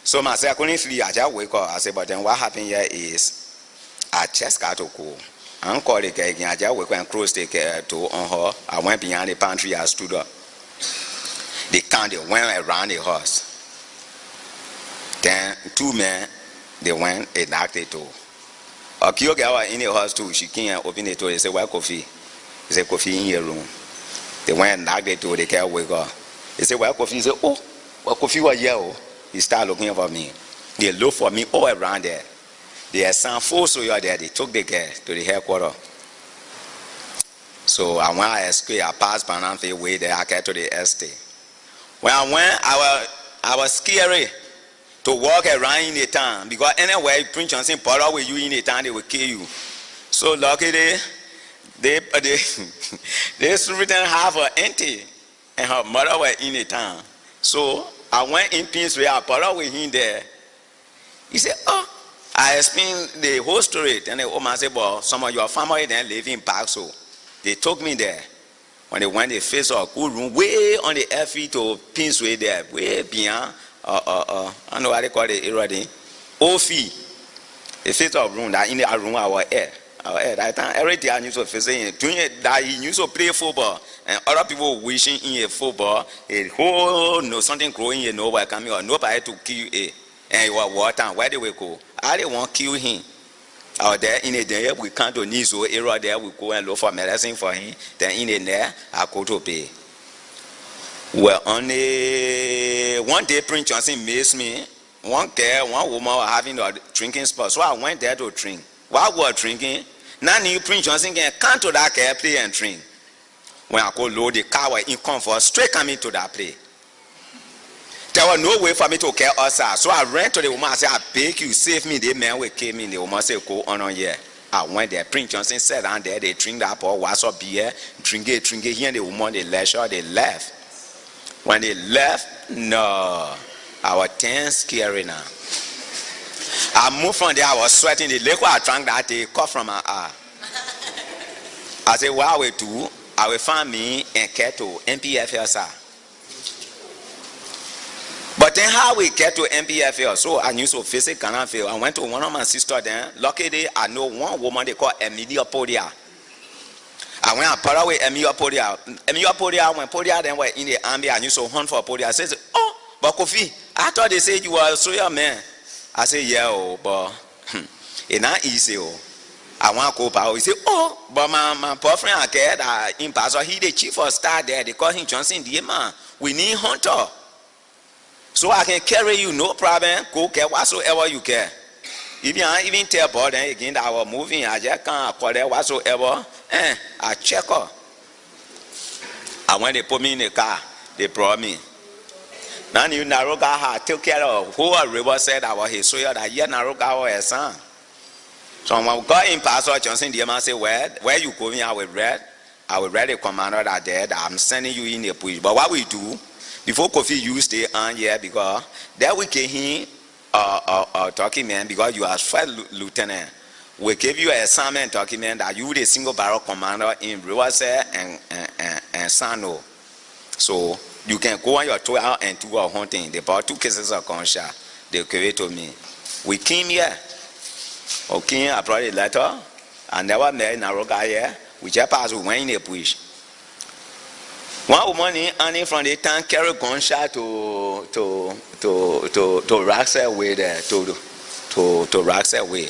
So myself, I couldn't sleep. I just wake up. I said, but then what happened here is, I just got to go. I don't call the guy again. I just wake up and close the door on her. I went behind the pantry. I stood up. They went around the house. Then 2 men, they went and knocked the door. A cute girl in the house too. She came and opened the door. They said, where coffee? He said, coffee in your room. They went and knocked the door. They can't wake up. They said, where coffee? He said, oh, what coffee was here? He started looking for me. They looked for me all around there. They had some force over there. They took the girl to the headquarters. So when I escaped, I passed Bananfe way there. I came to the estate. When I went, I was scared to walk around in the town because anywhere Prince Johnson put up with you in the town, they will kill you. So luckily, they superintendent have her auntie and her mother were in the town. So I went in Prince Way, I put up with him there. He said, oh, I explained the whole story. And the old man said, well, some of your family then live in Park, so they took me there. When they went, they faced a cool room way on the FE to Prince Way there, way beyond, I don't know what they call it, area. Ofi. They faced a room that in the room I was at. That time, every day I used to face it. Doing it, that he used to play football. And other people wishing in a football, a whole something growing here, nobody coming or nobody to kill it. And you are water, where they will go? I didn't want to kill him. Out there in a day, we come to Nizo area there, we go and look for medicine for him. Then in a there, I go to pay. Well, only one day Prince Johnson missed me. One girl, one woman were having a drinking spot. So I went there to drink. While we were drinking, now new Prince Johnson can come to that car play and drink. When I go load the car, was in comfort, straight coming to that play. There was no way for me to get outside. So I ran to the woman. I said, I beg you, save me. The man will kill me. The woman said, go on here. I went there. Prince Johnson sat down there. They drink that pour, wash up beer, drink it. Here and the woman, they left. When they left, no. I was tense, scary now. I moved from there. I was sweating. The liquor I drank that day cut from my eye. I said, what I will do, I will find me and get to MPFL, sir. then how we get to MPFL? So I used to visit Ghana field. I went to one of my sisters there. Luckily, I know one woman they call Emilia Podia. I went and part with Emilia Podia. Emilia Podia, when Podia then were in the army, I used to hunt for Podia. I said, oh, but Kofi, I thought they said you were a soldier man. I said, yeah, oh, but it's not easy. Oh. I want to go power. He said, oh, but my boyfriend, I get in Pastor, he the chief of staff there. They call him Johnson D. Man. We need hunter. So I can carry you, no problem. Go care whatsoever you care. If I even tell boy then again that I was moving, I just can't call that whatsoever. I check her. And when they put me in the car, they brought me. Now you Naroga had took care of who a river said I was his soil that yet Naroga was a son. So when we got in Pastor Johnson, the man said, where you going? I will read the commander that there that I'm sending you in the push. But what we do, before Kofi you stay on here because there we can hear talking man because you are first lieutenant. We give you an assignment document that you the single barrel commander in Rivers and Sano. So you can go on your 12 and 2 hour hunting. They bought 2 cases of gunshot. They gave it to me. We came here. Okay, I brought a letter. I never met Naroga here. We just passed we went in the bush. One woman running from the town carried gunshot to Raxel way there to Raxel way.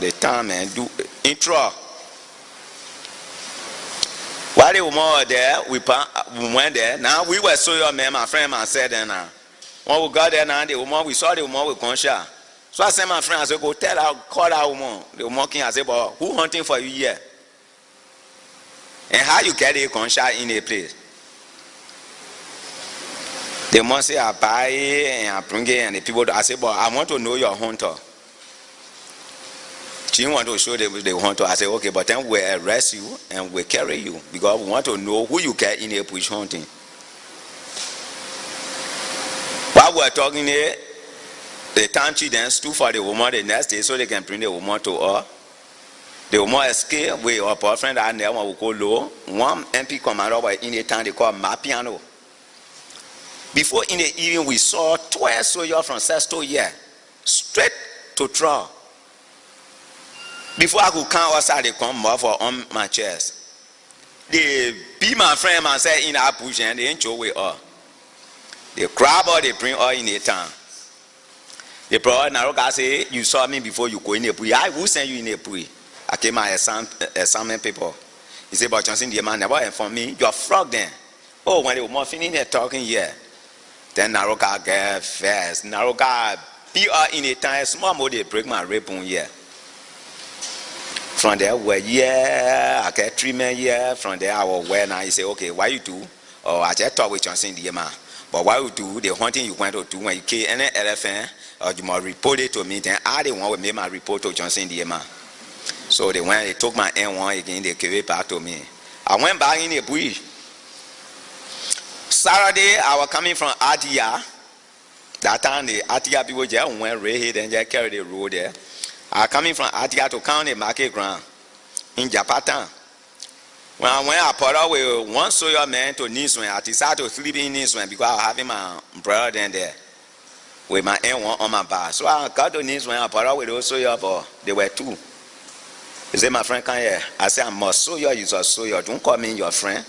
The town man do intro. While the woman was there, we went there. Now we were so young, man. My friend said then now. When we got there now, we saw the woman with gunshot. So I sent my friend, I said, go tell her, call that woman. The woman came, I said, but who hunting for you here? And how you get a gunshot in a place? They must say, I buy it and I bring it, and the people, I say, but I want to know your hunter. She want to show the hunter. I say, okay, but then we arrest you and we carry you because we want to know who you get in a bush hunting. While we're talking here, the town chief then stood for the woman the next day so they can bring the woman to her. The woman escaped with her boyfriend and then we go low. One MP commander was in the town they call Mapiano. Before in the evening we saw 12 soldiers from Sesto here, straight to trial. Before I could come outside, they come more for on my chest. They beat my friend and say in our bush and they ain't show with her. They grab her, they bring her in the town. The brother Naroga say, you saw me before you go in the bush. I will send you in the bush. I came my assignment people. He said, but Johnson, the man never informed me. You are frog then. Oh, when they were more finished there talking here. Then Naroga get fast. Naroga beat her in the town. Small more they break my rib bone here. From there, I get treatment here. From there, I was now. He said, okay, why you do? Oh, I just talk with Johnson, the man. But why you do the hunting you went to do when you kill any elephant, or you must report it to me. Then I the one will make my report to Johnson, the man. So they went, they took my N1 again, they gave it back to me. I went back in the bush. Saturday, I was coming from Atia. That time, the Atia people just went right here and just carried the road there. I was coming from Atia to count the market ground in Japatan. When I went, I put out with one soldier man to Niswen. I decided to sleep in Niswen because I was having my brother then there with my N1 on my back. So I got to Niswen, I put out with those soldiers, but they were 2. He said, my friend, come here. I said, I'm a soldier, you're a soldier. Don't call me your friend.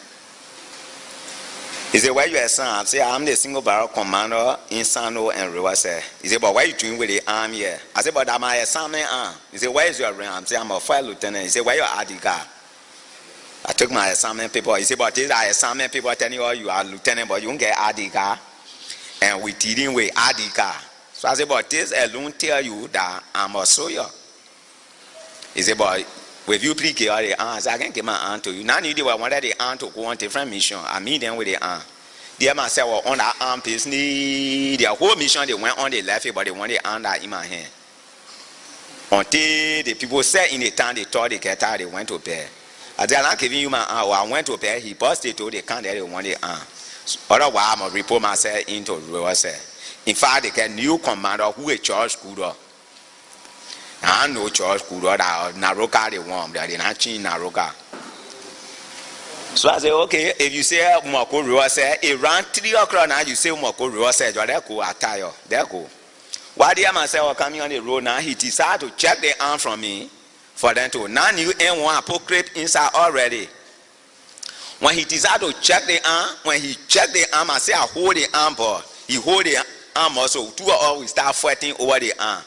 He said, where you are, son? I said, I'm the single barrel commander in Sano and Riwase. He said, but what are you doing with the arm here? I said, but I'm my assignment arm. He said, where is your rank? I said, I'm a 5 lieutenant. He said, where your ID card? I took my assignment paper. He said, but these are assignment people telling you are lieutenant, but you don't get ID card. And we dealing with ID card. So I said, but this alone tell you that I'm a soldier. He said, but with you please give the aunt, I can give my aunt to you. Now you wanted the aunt to go on different mission. I meet them with the aunt. They myself were on that arm piece. Their whole mission they went on the left, but they want the aunt that in my hand. Until the people said in the town they thought they get tired, they went to bed. I said, I'm not giving you my aunt. I went to bed, he busted to the count that they want the aunt. Otherwise, I'm going to report myself into the river. In fact, they get new commander who is Charles Kudo. I know Charles Kudo that Naroka they want, they are not change Naroka. So I say, okay, if you say Moko River say around 3 o'clock now, you say Moko River say, that go attire, there go. Why the man say, oh, coming on the road now, he decided to check the arm from me for them to. Now you ain't one hypocrite inside already. When he decided to check the arm, when he checked the arm, I say, I hold the arm, boy. He hold the arm also. 2 of us we start fighting over the arm.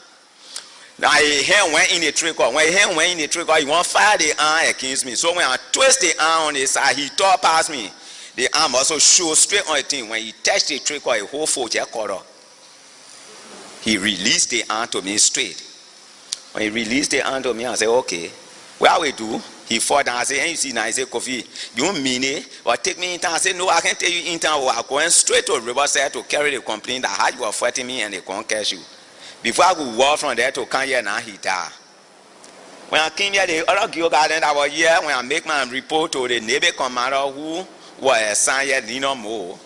Now his hand went in the trigger. When his hand went in the trigger, he won't fire the arm against me. So when I twist the arm on the side, he tore past me. The arm also showed straight on the thing. When he touched the trigger, a whole foot just cut off. He released the arm to me straight. When he released the arm to me, I said, okay, what we do? He fought down. I said, hey, you see now, I said, Kofi, you mean it? Or take me in town? I said, no, I can't take you in town. I'm going straight to Riverside to carry the complaint that how you are fighting me and they can't catch you. Before I could walk from there to come here, now he died. When I came here, the other girl garden that was here, when I make my report to the neighbor commander who was assigned here, no more,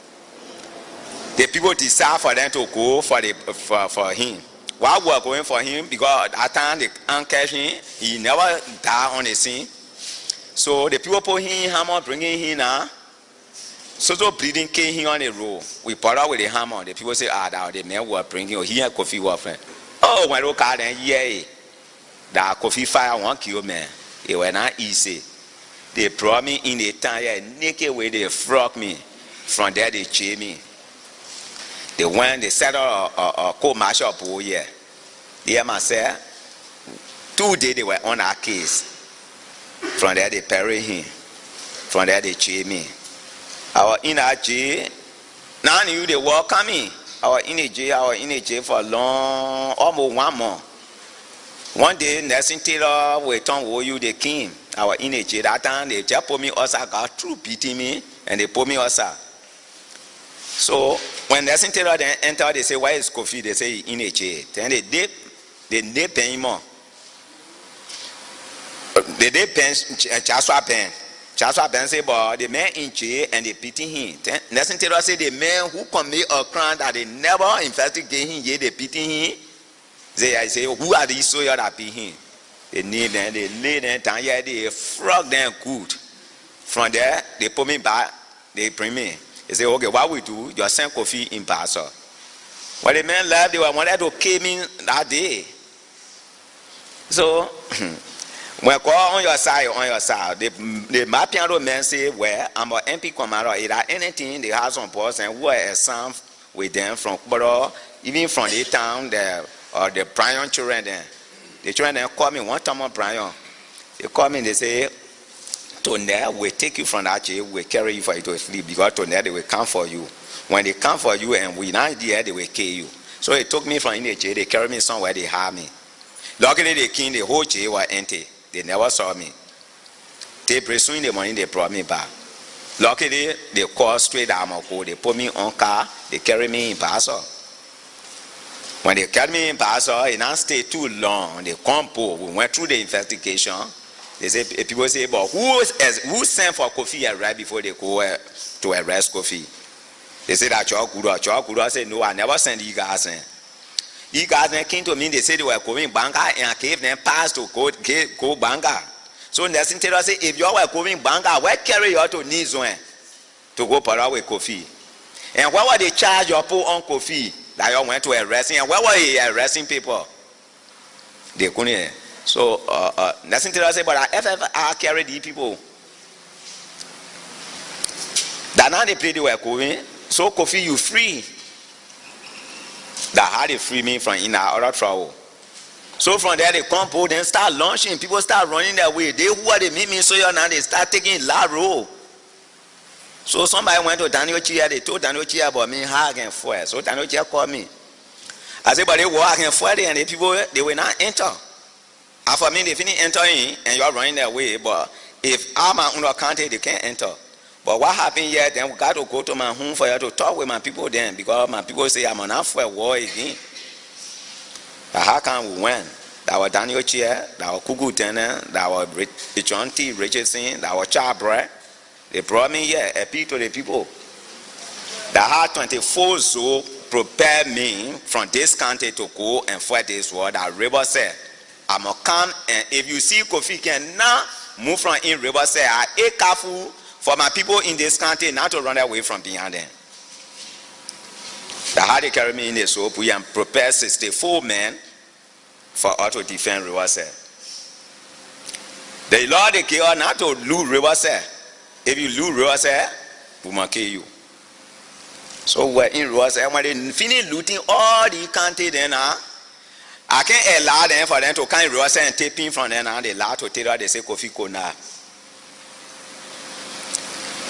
the people decide for them to go for him. While we were going for him, because at that time they can't catch him, he never died on the scene. So the people put him in hammer, bringing him now. So bleeding came him on the road. We put out with the hammer. The people say, that the man was bringing him. He had Kofi Waffen. Oh, when look at them, yeah, that Kofi fire won't kill man. It was not easy. They brought me in the town here, naked way they frog me. From there they chain me. They went, they set up a co-martial pool here. They myself, 2 days they were on our case. From there they bury him. From there they chain me. I was in a jail. Now you they were coming. I was in a jail for long, almost 1 month. One day, Nelson Taylor, we told you they came. I was in a jail. That time they just put me outside, got through beating me, and they put me outside. So when Nelson Taylor then entered, they say, why is Kofi? They say in a jail. Then they did pay him more. They did pen Joshua pen. Joshua Ben say, but the man in jail and they beating him. Nelson Taylor say the man who commit a crime that they never investigate him, yet they beating him. I say, who are these soldiers that beat him? They kneel them, they lay them down here, they frog them good. From there, they put me back, they bring me. They say, okay, what we do? You send Kofi in Basel. When the man left, they were wanted to kill me that day. So when call on your side, the Mapiano man say, well, I'm an MP commander. If there anything, they have some person who are some with them from Kubaro, even from the town there, or the Brian children there. The children then call me one time on Brian. They call me and they say, Tonel will take you from that jail, will carry you for you to sleep, because Tonel they will come for you. When they come for you and we not there, they will kill you. So they took me from in the jail, they carried me somewhere, they had me. Luckily they came, the whole jail was empty. They never saw me. They pursuing the money, they brought me back. Luckily, they called straight Amoko. They put me on car, they carry me in Basel. When they carried me in Basel, it didn't stay too long. They compo. We went through the investigation. They say, people say, but who sent for Kofi right before they go to arrest Kofi? They say that Chokura said, no, I never sent you guys in. You guys then came to me, they said they were going Banga, and I gave them pass to go Banga. So Nelson Taylor said, if you were going Banga, where carry you to Nizwen to go Para with Kofi? And where were they charge your poor on Kofi that you went to arresting? And where were he arresting people? They couldn't. So Nelson Taylor said, but I carry these people. That now they play the way Kofi. So Kofi, you free. That how they free me from in our other trouble. So from there they come po, then start launching. People start running their way. They who are they meet me so now they start taking la road. So somebody went to Daniel Chia. They told Daniel Chia about me hag and fire. So Daniel Chia called me. I said, but they walk and fire and the people they will not enter. After me they finish entering and you are running their way. But if I'm under county, they can't enter. But what happened here, then we got to go to my home for you to talk with my people then, because my people say I'm not for a war again. But how come we went? That was Daniel Chia, that was Kuku Tene, that was John T. Richardson, that was Chabra. They brought me here, appeal to the people. That had 24 so prepare me from this country to go and fight this war. That River said, I'm going to come, and if you see Kofi can now move from in River said, I careful. for my people in this country not to run away from behind them. They had to carry me in the soap and prepare 64 men for us to defend Riverside. The Lord they kill not to loot Riverside. If you loot Riverside, we must kill you. So we're in Riverside. When they finish looting all the country, then I can't allow them for them to come in Riverside and take in from them. And they allow to tell her they say Kofi Kona.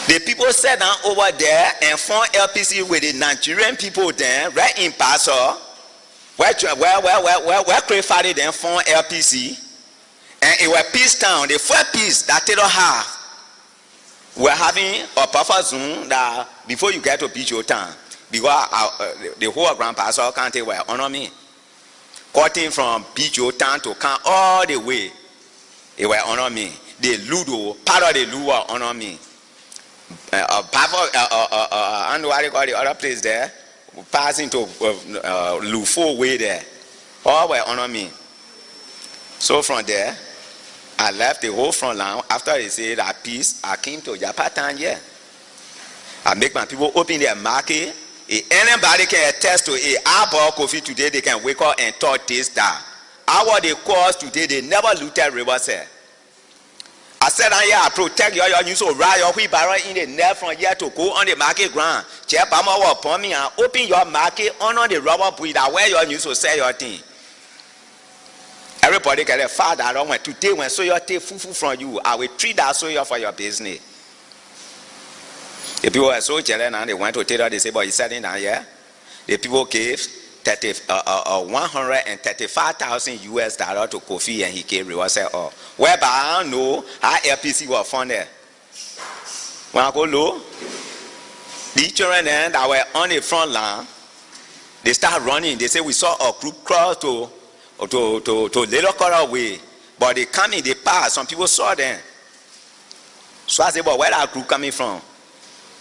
The people sat down over there and formed LPC with the Nigerian people there, right in Paso, where Cray Fadi then formed LPC, and it was peace town. The first peace that they don't have, we're having a buffer zone that before you get to Picho town, because the whole Grand Paso County were honor me, cutting from Picho town to come all the way, it were honor me. The Ludo, part of the Ludo honor me. And what you call the other place there, passing to Lufo way there, all were honor me. So from there, I left the whole front line. After they said that peace, I came to Japatan here. I make my people open their market. If anybody can attest to it, I bought coffee today, they can wake up and talk this down. Our they cause today, they never looted Riverside. I said, I protect your news so ride your wheelbarrow in the net from here to go on the market ground. Check Bama upon me and open your market on the rubber breed where your news will sell your thing. Everybody can father I don't want today when so your take fufu from you. I will treat that so you for your business. The people were so jealous and they went to tell her, they say, but he's sitting down here. The people gave 135,000 US dollars to Kofi and he came Riverside all. Whereby I don't know how LPC was funded. When I go low, the children then that were on the front line, they start running. They say we saw a group cross to Little Coral Way, but they come in, they pass. Some people saw them. So I say, but where that group coming from?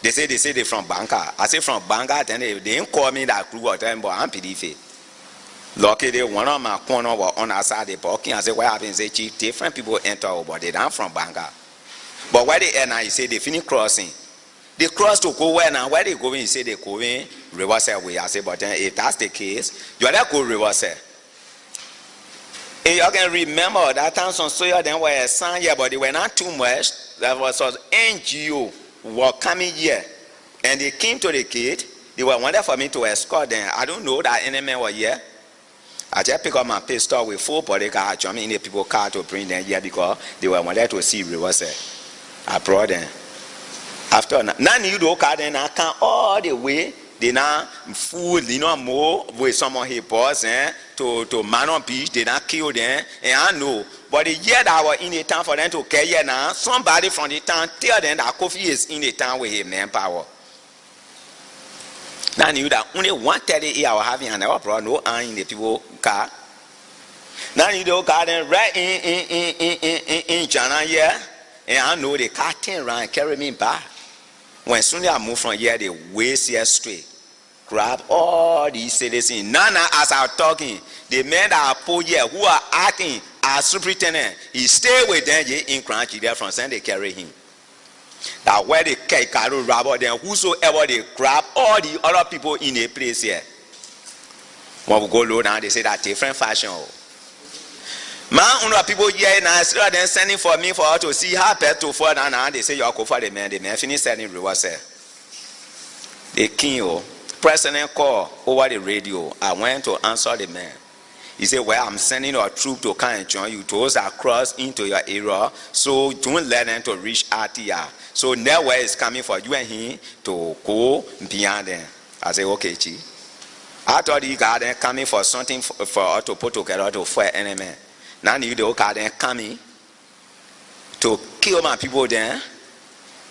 They say they're from Bangka. I say from Bangka, then they didn't call me that group of them, but I'm PDF. Lucky they one of my corner were on our side, they walking. I say, what happens? Say, chief, different people enter, but they not from Bangka. But where they enter, he say they finish crossing. They cross to go where now? Where they going? He say they going Riverside way. I say, but then if that's the case, you are not go Riverside. And you can remember that time some soil then were a sign here, but they were not too much. That was an NGO. Were coming here and they came to the gate. They were wanted for me to escort them. I don't know that any men were here. I just pick up my pistol with 4 bodyguards, jump in the people car to bring them here because they were wanted to see Riverside. I brought them. After none you do car then I come all the way. They now fool, more with someone he boss to Manon Beach. They not kill them, and I know. But the year that I was in the town for them to care here now, somebody from the town tell them that Kofi is in the town with his manpower. Now I knew that only 130 I was having and I was brought no iron in the people car. Now you do car then right in China here, and I know the car turn around and carry me back. When soon I move from here, they waste here straight. Grab all these citizens. Now as I'm talking, the men that are put here who are acting as superintendent, he stay with them in Crunchy there from Sunday they carry him. That where they carry rubber, then whosoever they grab all the other people in a place here. When we go low down, they say that different fashion. Man, people here now, instead of sending for me for to see how best to fall down, and they say you are for the man finish sending Riverside. The king, president call over the radio. I went to answer the man. He said, well, I'm sending a troop to come and join you. Those that cross into your area, so don't let them to reach RTR. So nowhere is coming for you and him to go beyond them. I said, okay, chief. I thought you got them coming for something for us to put together to fight enemy. Now you the got them coming to kill my people there,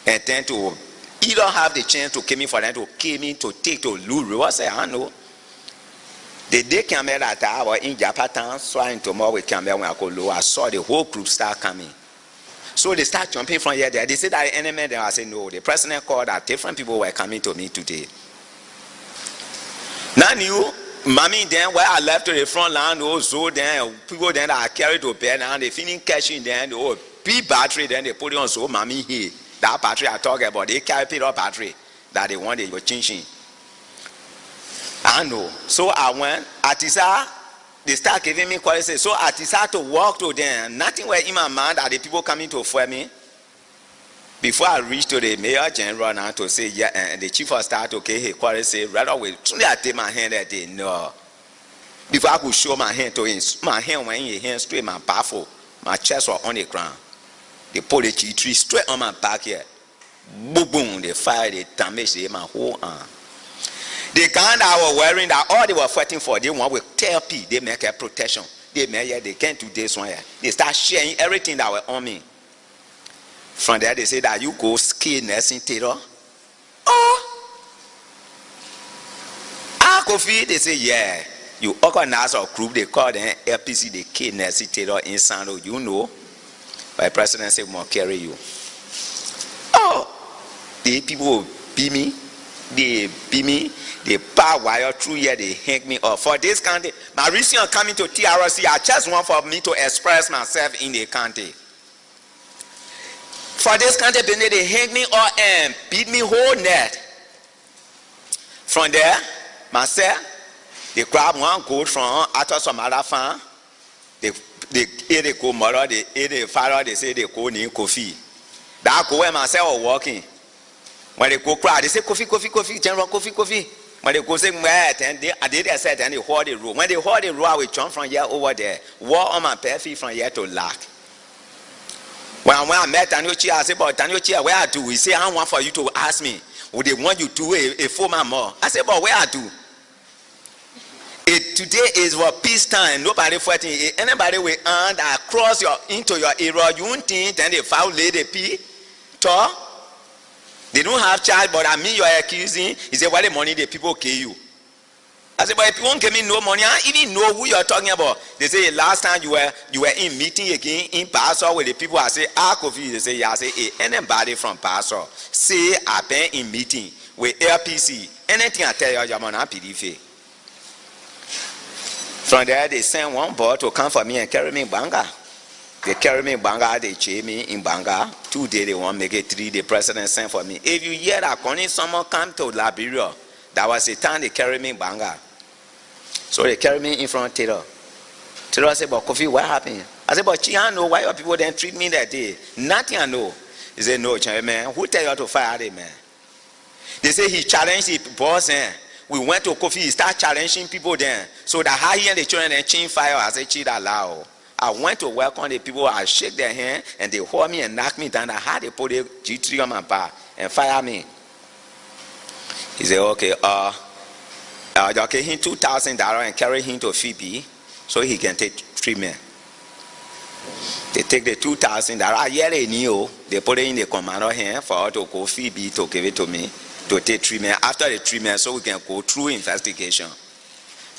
and then to either have the chance to kill me for them to kill me to take to lose. I say, I know. The day came that I was in Japan, trying tomorrow with Campbell when I go low. I saw the whole group start coming. So they start jumping from here there. They said that the enemy there. I said, no, the president called that different people were coming to me today. Now you, mommy then where I left to the front line, also then people then that I carried to bed and they finish catching then the big battery, then they put it on so mommy here. That battery I talk about, they carry Peter battery that they want they were changing. I know. So I went, Atisa, they start giving me quality. So Atisa to walk to them. Nothing were in my mind that the people coming to for me. Before I reach to the mayor general now to say, yeah, and the chief of staff to okay, he quality say, right away, truly I take my hand that day, no. Before I could show my hand to him, my hand went in his hand straight, my baffle, my chest was on the ground. They pulled the tree straight on my back here. Boom, boom, they fired, they damaged my whole arm. The gun that I was wearing, that all they were fighting for, they want with therapy, they make a protection. They can't do this one here. They start sharing everything that was on me. From there, they say that you go ski nursing terror. Oh, Kofi, they say, yeah. You organize a group, they call them LPC, the K nursing terror in Sando, you know. By president say, more carry you. Oh, the people will beat me. They beat me. They bar wire through here, they hang me up. For this country, my recent coming to TRC, I just want for me to express myself in the country. For this country, they hang me up and beat me whole net. From there, myself, they grab one gold from after some other farm. They eat the go mother, they eat the father, they say they go near Kofi. That go where myself was walking. When they go cry, they say Kofi, General Kofi. When they go saying wet, and they said and they hold the road. When they hold the road, I will jump from here over there. Walk on my bare feet from here to Lack. When I met Tanyochi, I said, but Tanyochi, where I do? He said, I want for you to ask me. Would they want you to do a 4 man more? I said, but where I do? Today is for peace time. Nobody fighting. Anybody will cross into your area. You won't think then they foul lady P. Talk. They don't have charge, but I mean you are accusing. He said, what the money the people kill you? I said, but if you won't give me no money, I even know who you are talking about. They say last time you were in meeting again in Pastor with the people. I say, Kofi. They say, yeah. I say, hey, anybody from Pastor say I've been in meeting with LPC. Anything I tell you, I'm not PDF. From there, they send one boy to come for me and carry me in Banga. They carry me in Banga, they chain me in Banga. 2 days, they want to make it 3. The president sent for me. If you hear that, when someone come to Liberia, that was the time they carry me in Banga. So they carry me in front of Taylor. Taylor said, but Kofi, what happened? I said, but I know why your people didn't treat me that day. Nothing I know. He said, no, man, who tell you to fire them, man? They say he challenged the boss, we went to Kofi, he started challenging people then. So that how he and the children and chain fire, I said, cheat allow. I went to welcome the people, I shake their hand, and they hold me and knock me down. I had they put the G3 on my back and fire me. He said, okay, you give him $2,000 and carry him to Phoebe so he can take treatment. They take the $2,000. I hear they knew. They put it in the commander hand for her to go Phoebe to give it to me to take treatment. After the treatment, so we can go through investigation.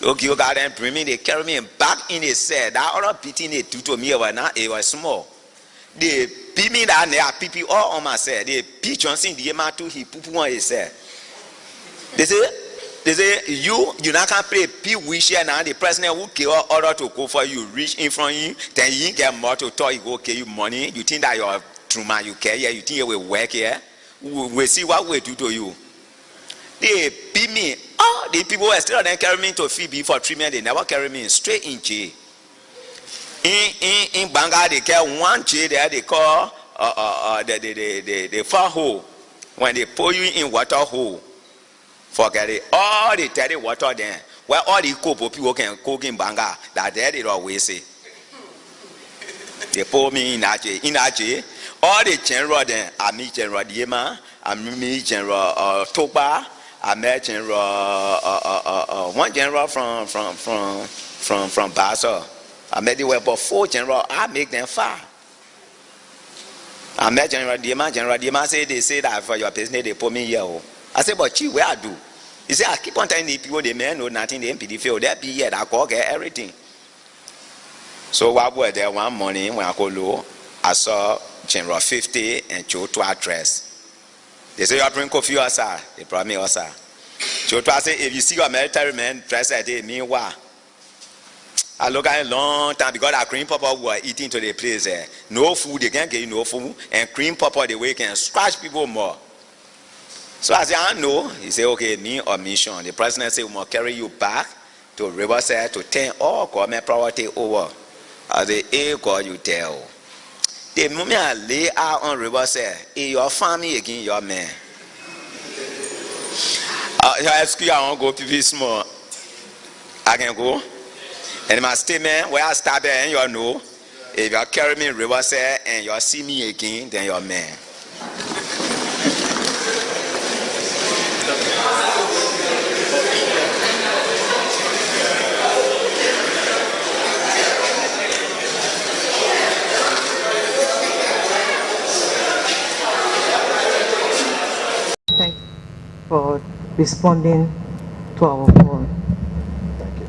Okay, you got them bring me. They carry me back in the cell. That other beating they do to me it was small. They beat me down there. Pee all on my cell. They beat Johnson. The man too. He poo on his cell. They say you not can play P wish here now. The president who kill order to go for you, reach in front of you, then you get more to talk. You go okay, you money. You think that you're true man, you care here. You think you will work here. We see what we do to you. They beat me. The people were still then carry me to Phoebe for treatment. They never carry me straight in jail. In Banga, they get one jail there. They call the far hole. When they pour you in water hole, forget it. All the dirty water there, where all the people can cook in Banga, that there they always say. They pour me in that jail. In that jail, all the general there, I meet General Diema, I meet General Toba. I met General, one general from Basel. I met the web of 4 general. I make them fire. I met General Diema. General Diema said they say that for your business they put me here. I said, but gee, where I do? He said, I keep on telling the people they may know nothing. The MPD field they be here. I go get everything. So while we were there one morning when I go low, I saw General 50 and Joe to address. They say, you bring coffee or sir? They brought me sir. So I say, if you see your military man dressed like they mean what? I look at a long time because our cream papa were eating to the place there. No food, they can't get you no food. And cream papa, the way can scratch people more. So I said, I know. He said, okay, me or mission. The president said, we must carry you back to Riverside to turn all government property over. I said, hey, God, you tell. The moment I lay out on Riverside, hey, your family again, your man. Excuse, I won't go to small. I can go. And my statement, where I start there, and you know, if you carry me in Riverside and you see me again, then you're man. Thank you for responding to our call. Thank you.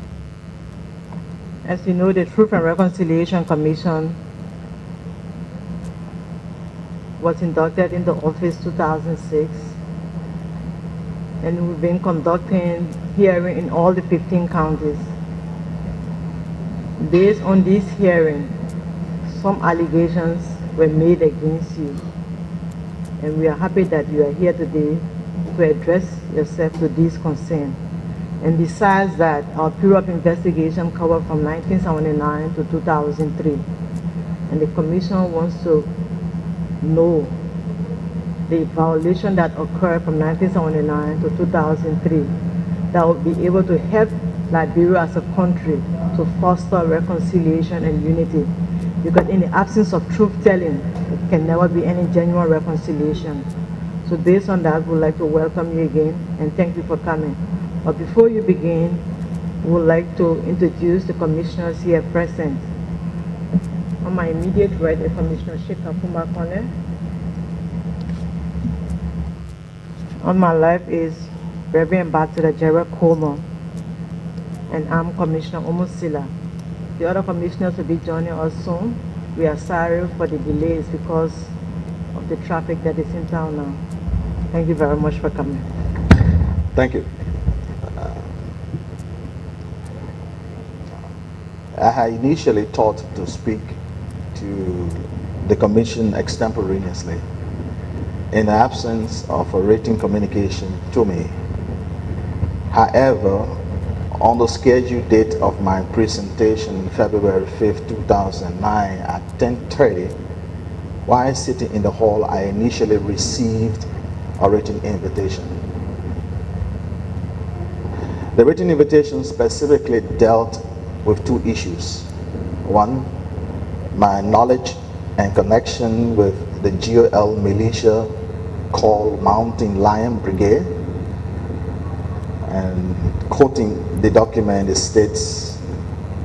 As you know, the Truth and Reconciliation Commission was inducted into office 2006, and we've been conducting hearings in all the 15 counties. Based on this hearing, some allegations were made against you, and we are happy that you are here today to address yourself to these concerns. And besides that, our period of investigation covered from 1979 to 2003, and the Commission wants to know the violation that occurred from 1979 to 2003 that will be able to help Liberia as a country to foster reconciliation and unity. Because in the absence of truth-telling, there can never be any genuine reconciliation. So based on that, we'd like to welcome you again and thank you for coming. But before you begin, we would like to introduce the commissioners here present. On my immediate right is Commissioner Sheikh Afuma Kone. On my left is Reverend Ambassador Jared Coleman, and I'm Commissioner Omusila. The other commissioners will be joining us soon. We are sorry for the delays because of the traffic that is in town now. Thank you very much for coming. Thank you. I had initially thought to speak to the Commission extemporaneously in the absence of a written communication to me. However, on the scheduled date of my presentation, February 5th, 2009 at 10:30, while sitting in the hall, I initially received a written invitation. The written invitation specifically dealt with two issues. One, my knowledge and connection with the GOL militia called Mountain Lion Brigade, and quoting the document, it states,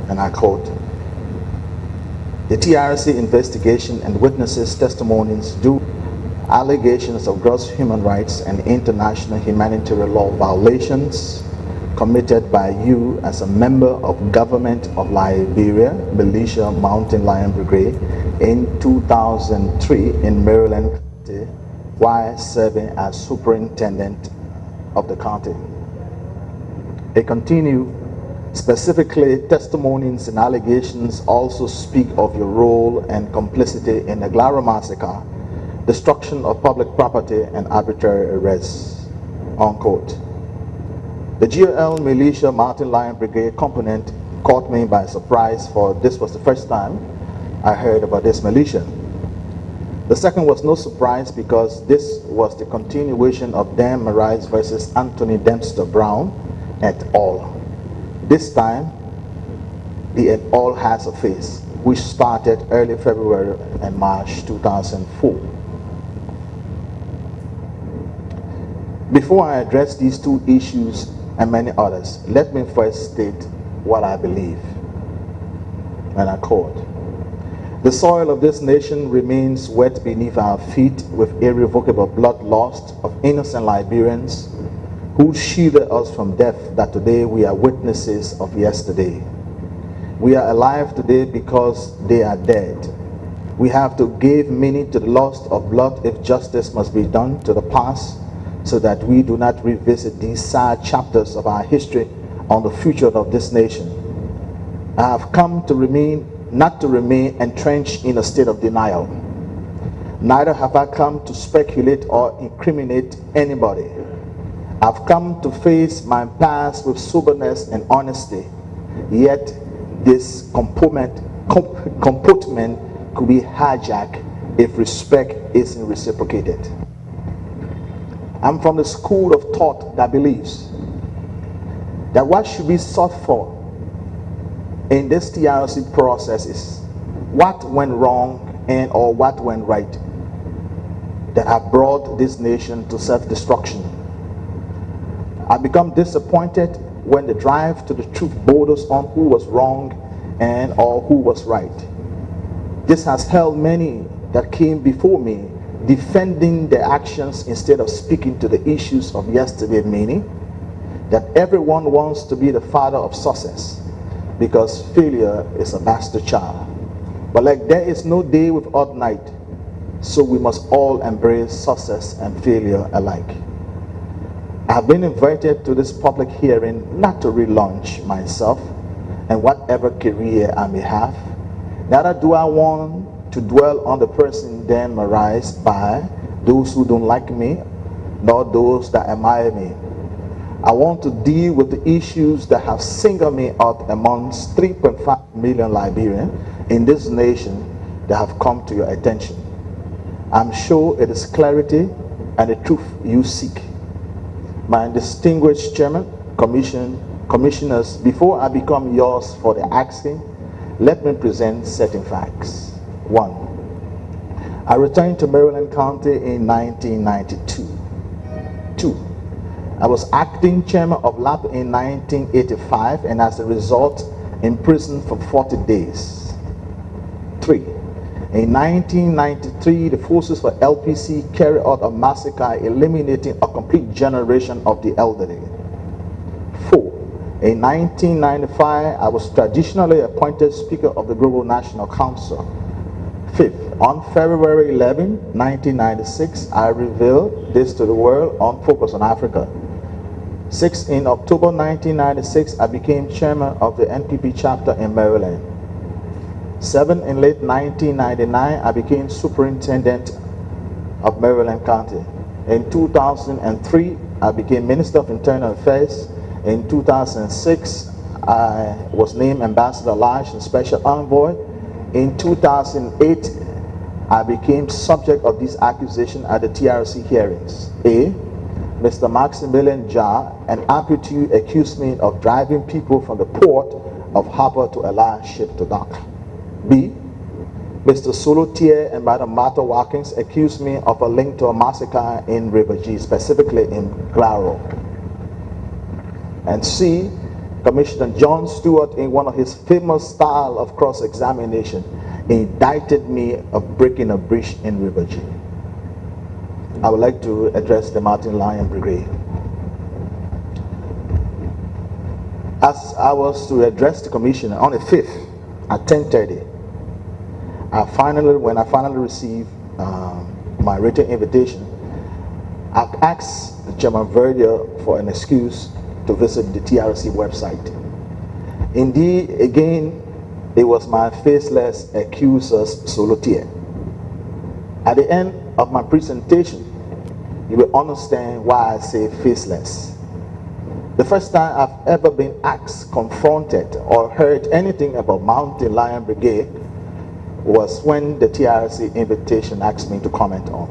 and I quote, "The TRC investigation and witnesses' testimonies do allegations of gross human rights and international humanitarian law violations committed by you as a member of Government of Liberia Militia Mountain Lion Brigade in 2003 in Maryland County while serving as superintendent of the county." They continue, specifically testimonies and allegations also speak of your role and complicity in the Glara massacre, destruction of public property and arbitrary arrests, unquote. The GOL Militia Mountain Lion Brigade component caught me by surprise, for this was the first time I heard about this militia. The second was no surprise because this was the continuation of Dan Marais versus Anthony Dempster Brown et al. This time, the et al. Has a face, which started early February and March 2004. Before I address these two issues and many others, let me first state what I believe. And I quote, "The soil of this nation remains wet beneath our feet with irrevocable blood lost of innocent Liberians who shielded us from death, that today we are witnesses of yesterday. We are alive today because they are dead. We have to give meaning to the loss of blood if justice must be done to the past, so that we do not revisit these sad chapters of our history on the future of this nation. I have come to not to remain entrenched in a state of denial. Neither have I come to speculate or incriminate anybody. I've come to face my past with soberness and honesty, yet this comportment could be hijacked if respect isn't reciprocated. I'm from the school of thought that believes that what should be sought for in this TRC process is what went wrong and or what went right that have brought this nation to self-destruction. I become disappointed when the drive to the truth borders on who was wrong and or who was right. This has held many that came before me defending their actions instead of speaking to the issues of yesterday, meaning that everyone wants to be the father of success because failure is a bastard child. But like there is no day without night, so we must all embrace success and failure alike. I have been invited to this public hearing not to relaunch myself and whatever career I may have. Neither do I want to dwell on the person demorized by those who don't like me, nor those that admire me. I want to deal with the issues that have singled me out amongst 3.5 million Liberians in this nation that have come to your attention. I'm sure it is clarity and the truth you seek. My distinguished chairman, commissioners, before I become yours for the asking, let me present certain facts. 1. I returned to Maryland County in 1992. 2. I was acting chairman of LAP in 1985 and as a result imprisoned for 40 days. 3. In 1993, the forces for LPC carried out a massacre eliminating a complete generation of the elderly. 4. In 1995, I was traditionally appointed Speaker of the Global National Council. 5th, on February 11, 1996, I revealed this to the world on Focus on Africa. 6th, in October 1996, I became chairman of the NPP chapter in Maryland. 7, in late 1999, I became superintendent of Maryland County. In 2003, I became Minister of Internal Affairs. In 2006, I was named Ambassador Large and Special Envoy. In 2008, I became subject of this accusation at the TRC hearings. A. Mr. Maximilian Jar, an amputee, accused me of driving people from the port of Harbour to allow ship to dock. B. Mr. Solotier and Madam Martha Watkins accused me of a link to a massacre in River G, specifically in Glaro. And C. Commissioner John Stewart, in one of his famous style of cross-examination, indicted me of breaking a breach in River G. I would like to address the Mountain Lion Brigade. As I was to address the commissioner on the 5th at 10:30, when I finally received my written invitation, I asked Chairman Verdier for an excuse to visit the TRC website. Indeed, again, it was my faceless accusers Solotier. At the end of my presentation, you will understand why I say faceless. The first time I've ever been asked, confronted, or heard anything about Mountain Lion Brigade was when the TRC invitation asked me to comment on.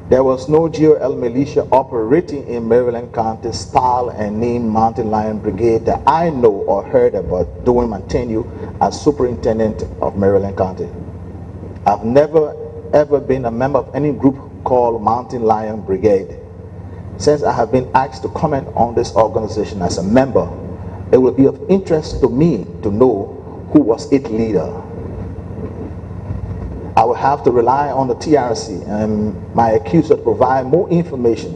There was no GOL militia operating in Maryland County style and named Mountain Lion Brigade that I know or heard about during my tenure as superintendent of Maryland County. I've never ever been a member of any group called Mountain Lion Brigade. Since I have been asked to comment on this organization as a member, it will be of interest to me to know who was its leader. I will have to rely on the TRC and my accuser to provide more information.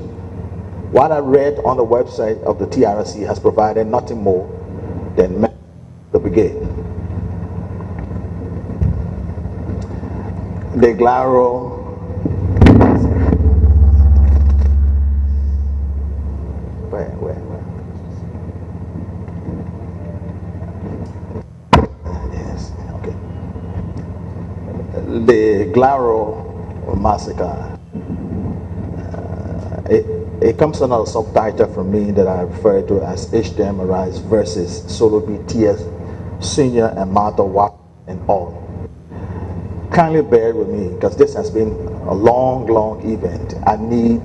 What I read on the website of the TRC has provided nothing more than the brigade. The Glaro Glaro massacre. It comes under a subtitle from me that I refer to as H.D.M. Arise versus Solo BTS Senior and Martha Watt and all. Kindly bear with me because this has been a long event. I need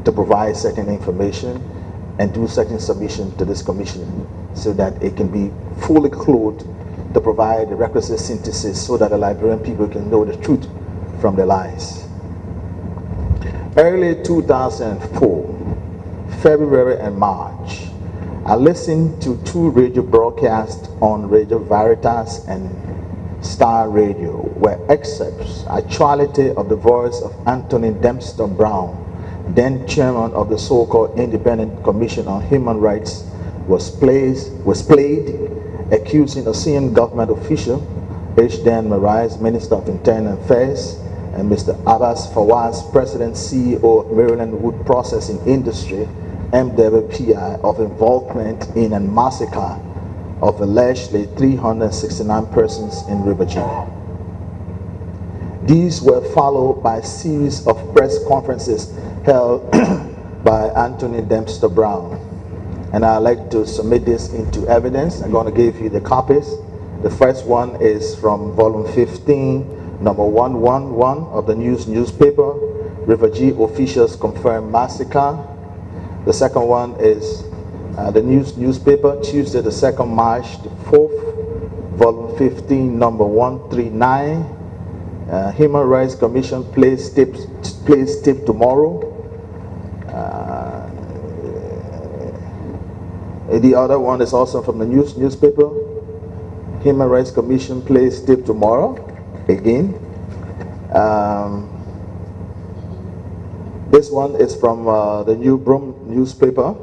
to provide certain information and do certain submission to this commission so that it can be fully clothed to provide the requisite synthesis so that the Liberian people can know the truth from the lies. Early 2004, February and March, I listened to 2 radio broadcasts on Radio Veritas and Star Radio, where excerpts, actuality of the voice of Anthony Dempster Brown, then chairman of the so-called Independent Commission on Human Rights, was played, accusing a senior government official, H.D.M. Marais, Minister of Internal Affairs, and Mr. Abbas Fawaz, President CEO of Maryland Wood Processing Industry, MWPI, of involvement in a massacre of allegedly 369 persons in River G. These were followed by a series of press conferences held by Anthony Dempster Brown. And I'd like to submit this into evidence. I'm going to give you the copies. The first one is from volume 15, number 111 of the newspaper, River G officials confirm massacre. The second one is the newspaper, Tuesday the 2nd March the 4th, volume 15, number 139. Human Rights Commission plays tip tomorrow. The other one is also from the newspaper. Human Rights Commission plays tip tomorrow. Again. This one is from the New Broom newspaper.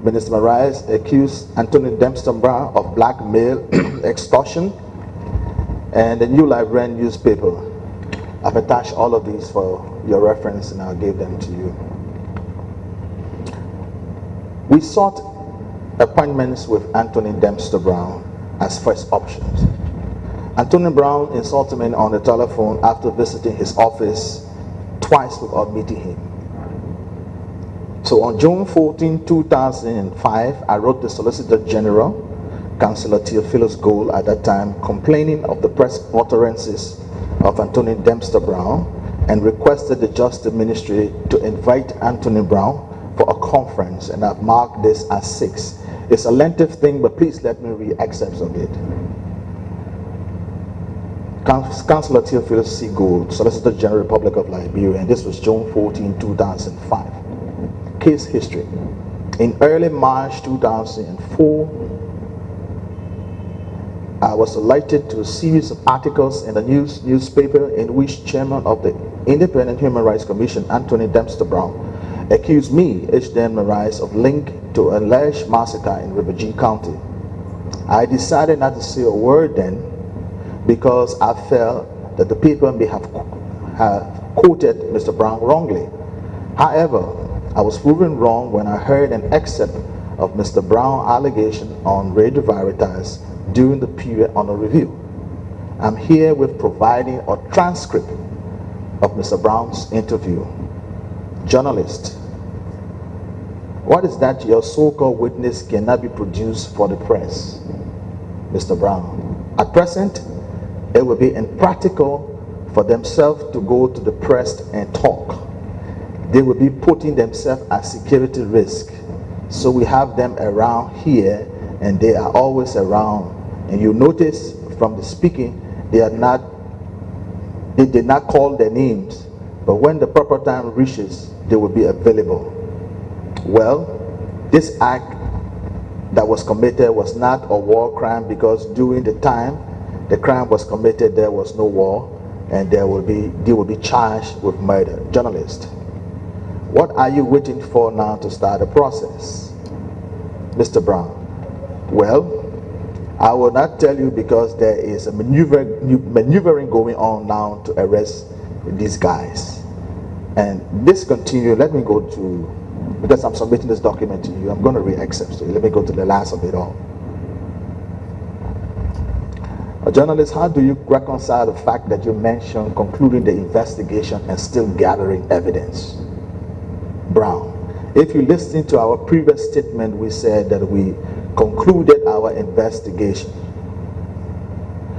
Minister Marais accused Anthony Dempster Brown of blackmail, extortion, and the New Liberian newspaper. I've attached all of these for your reference and I'll give them to you. We sought appointments with Anthony Dempster Brown as first options. Anthony Brown insulted me on the telephone after visiting his office twice without meeting him. So on June 14, 2005, I wrote the Solicitor General, Councillor Theophilus Gold at that time, complaining of the press utterances of Anthony Dempster Brown and requested the Justice Ministry to invite Anthony Brown for a conference, and I've marked this as 6. It's a lengthy thing, but please let me read excerpts of it. Councillor Theophilus C. Gold, Solicitor General, Republic of Liberia, and this was June 14, 2005. Case history. In early March 2004, I was elected to a series of articles in the newspaper in which Chairman of the Independent Human Rights Commission, Anthony Dempster Brown, accused me, H.D.M. Marais, of link to an alleged massacre in River G County. I decided not to say a word then because I felt that the people may have quoted Mr. Brown wrongly. However, I was proven wrong when I heard an excerpt of Mr. Brown's allegation on Radio Veritas during the period under review. I'm here with providing a transcript of Mr. Brown's interview. Journalist, what is that your so-called witness cannot be produced for the press? Mr. Brown, at present, it will be impractical for themselves to go to the press and talk. They will be putting themselves at security risk. So we have them around here, and they are always around. And you notice from the speaking, they did not call their names, but when the proper time reaches, they will be available. Well, this act that was committed was not a war crime because during the time the crime was committed, there was no war, and they will be charged with murder. Journalist, what are you waiting for now to start the process? Mr. Brown, well, I will not tell you because there is a maneuvering going on now to arrest these guys. And this continues. Let me go to, because I'm submitting this document to you, I'm going to read excerpts to you. Let me go to the last of it all. Journalist, how do you reconcile the fact that you mentioned concluding the investigation and still gathering evidence? Brown, if you listen to our previous statement, we said that we concluded our investigation.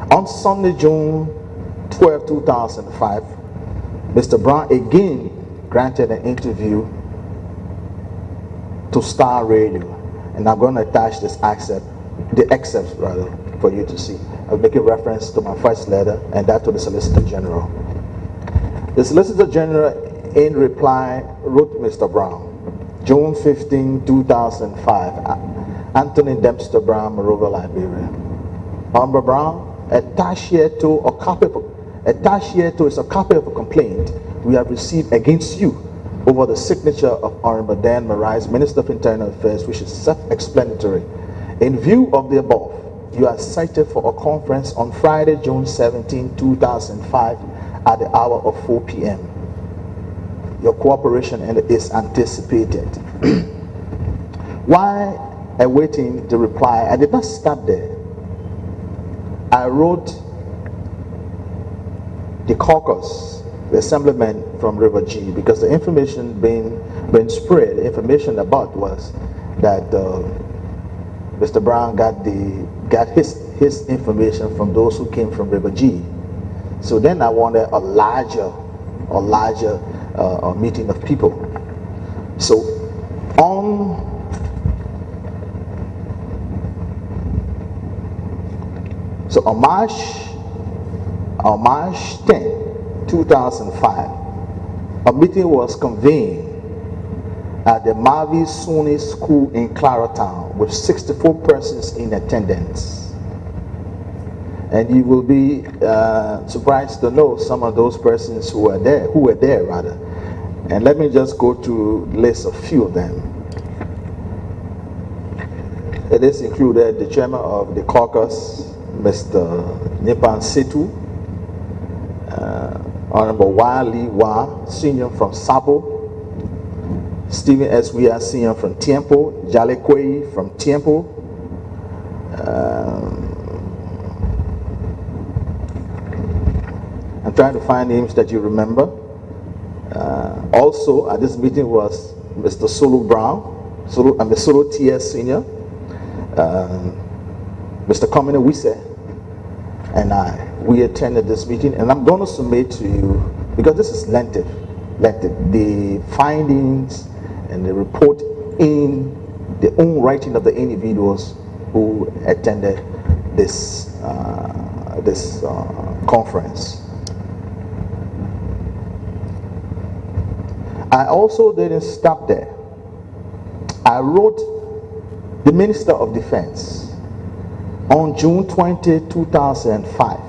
On Sunday, June 12, 2005, Mr. Brown again granted an interview to Star Radio, and I'm going to attach the excerpts for you to see. I'll make a reference to my first letter and that to the Solicitor General. The Solicitor General, in reply, wrote Mr. Brown, June 15, 2005, Anthony Dempster Brown, Monrovia, Liberia. Honorable Brown, attached here to is a copy of a complaint we have received against you over the signature of Honorable Dan Marais, Minister of Internal Affairs, which is self-explanatory. In view of the above, you are cited for a conference on Friday, June 17, 2005 at the hour of 4 p.m. Your cooperation is anticipated. While awaiting the reply, I did not stop there. I wrote the caucus, the assemblyman from River G, because the information being spread, the information about was that Mr. Brown got his information from those who came from River G. So then I wanted a larger meeting of people. So on March 10, 2005, a meeting was convened at the Mavi Sunni School in Claratown with 64 persons in attendance. And you will be surprised to know some of those persons who were there. And let me just go to list a few of them. It is included the chairman of the caucus, Mr. Nipan Setu, Honorable Wali Wa, senior from Sabo, Stephen S. Wea, senior from Tiempo, Jalekwe from Tiempo, I'm trying to find names that you remember. Also at this meeting was Mr. Solo Brown, Solo T.S. Senior, Mr. Komine Wise, and we attended this meeting, and I'm going to submit to you, because this is lengthy, the findings and the report in the own writing of the individuals who attended this conference. I also didn't stop there. I wrote the Minister of Defense on June 20, 2005,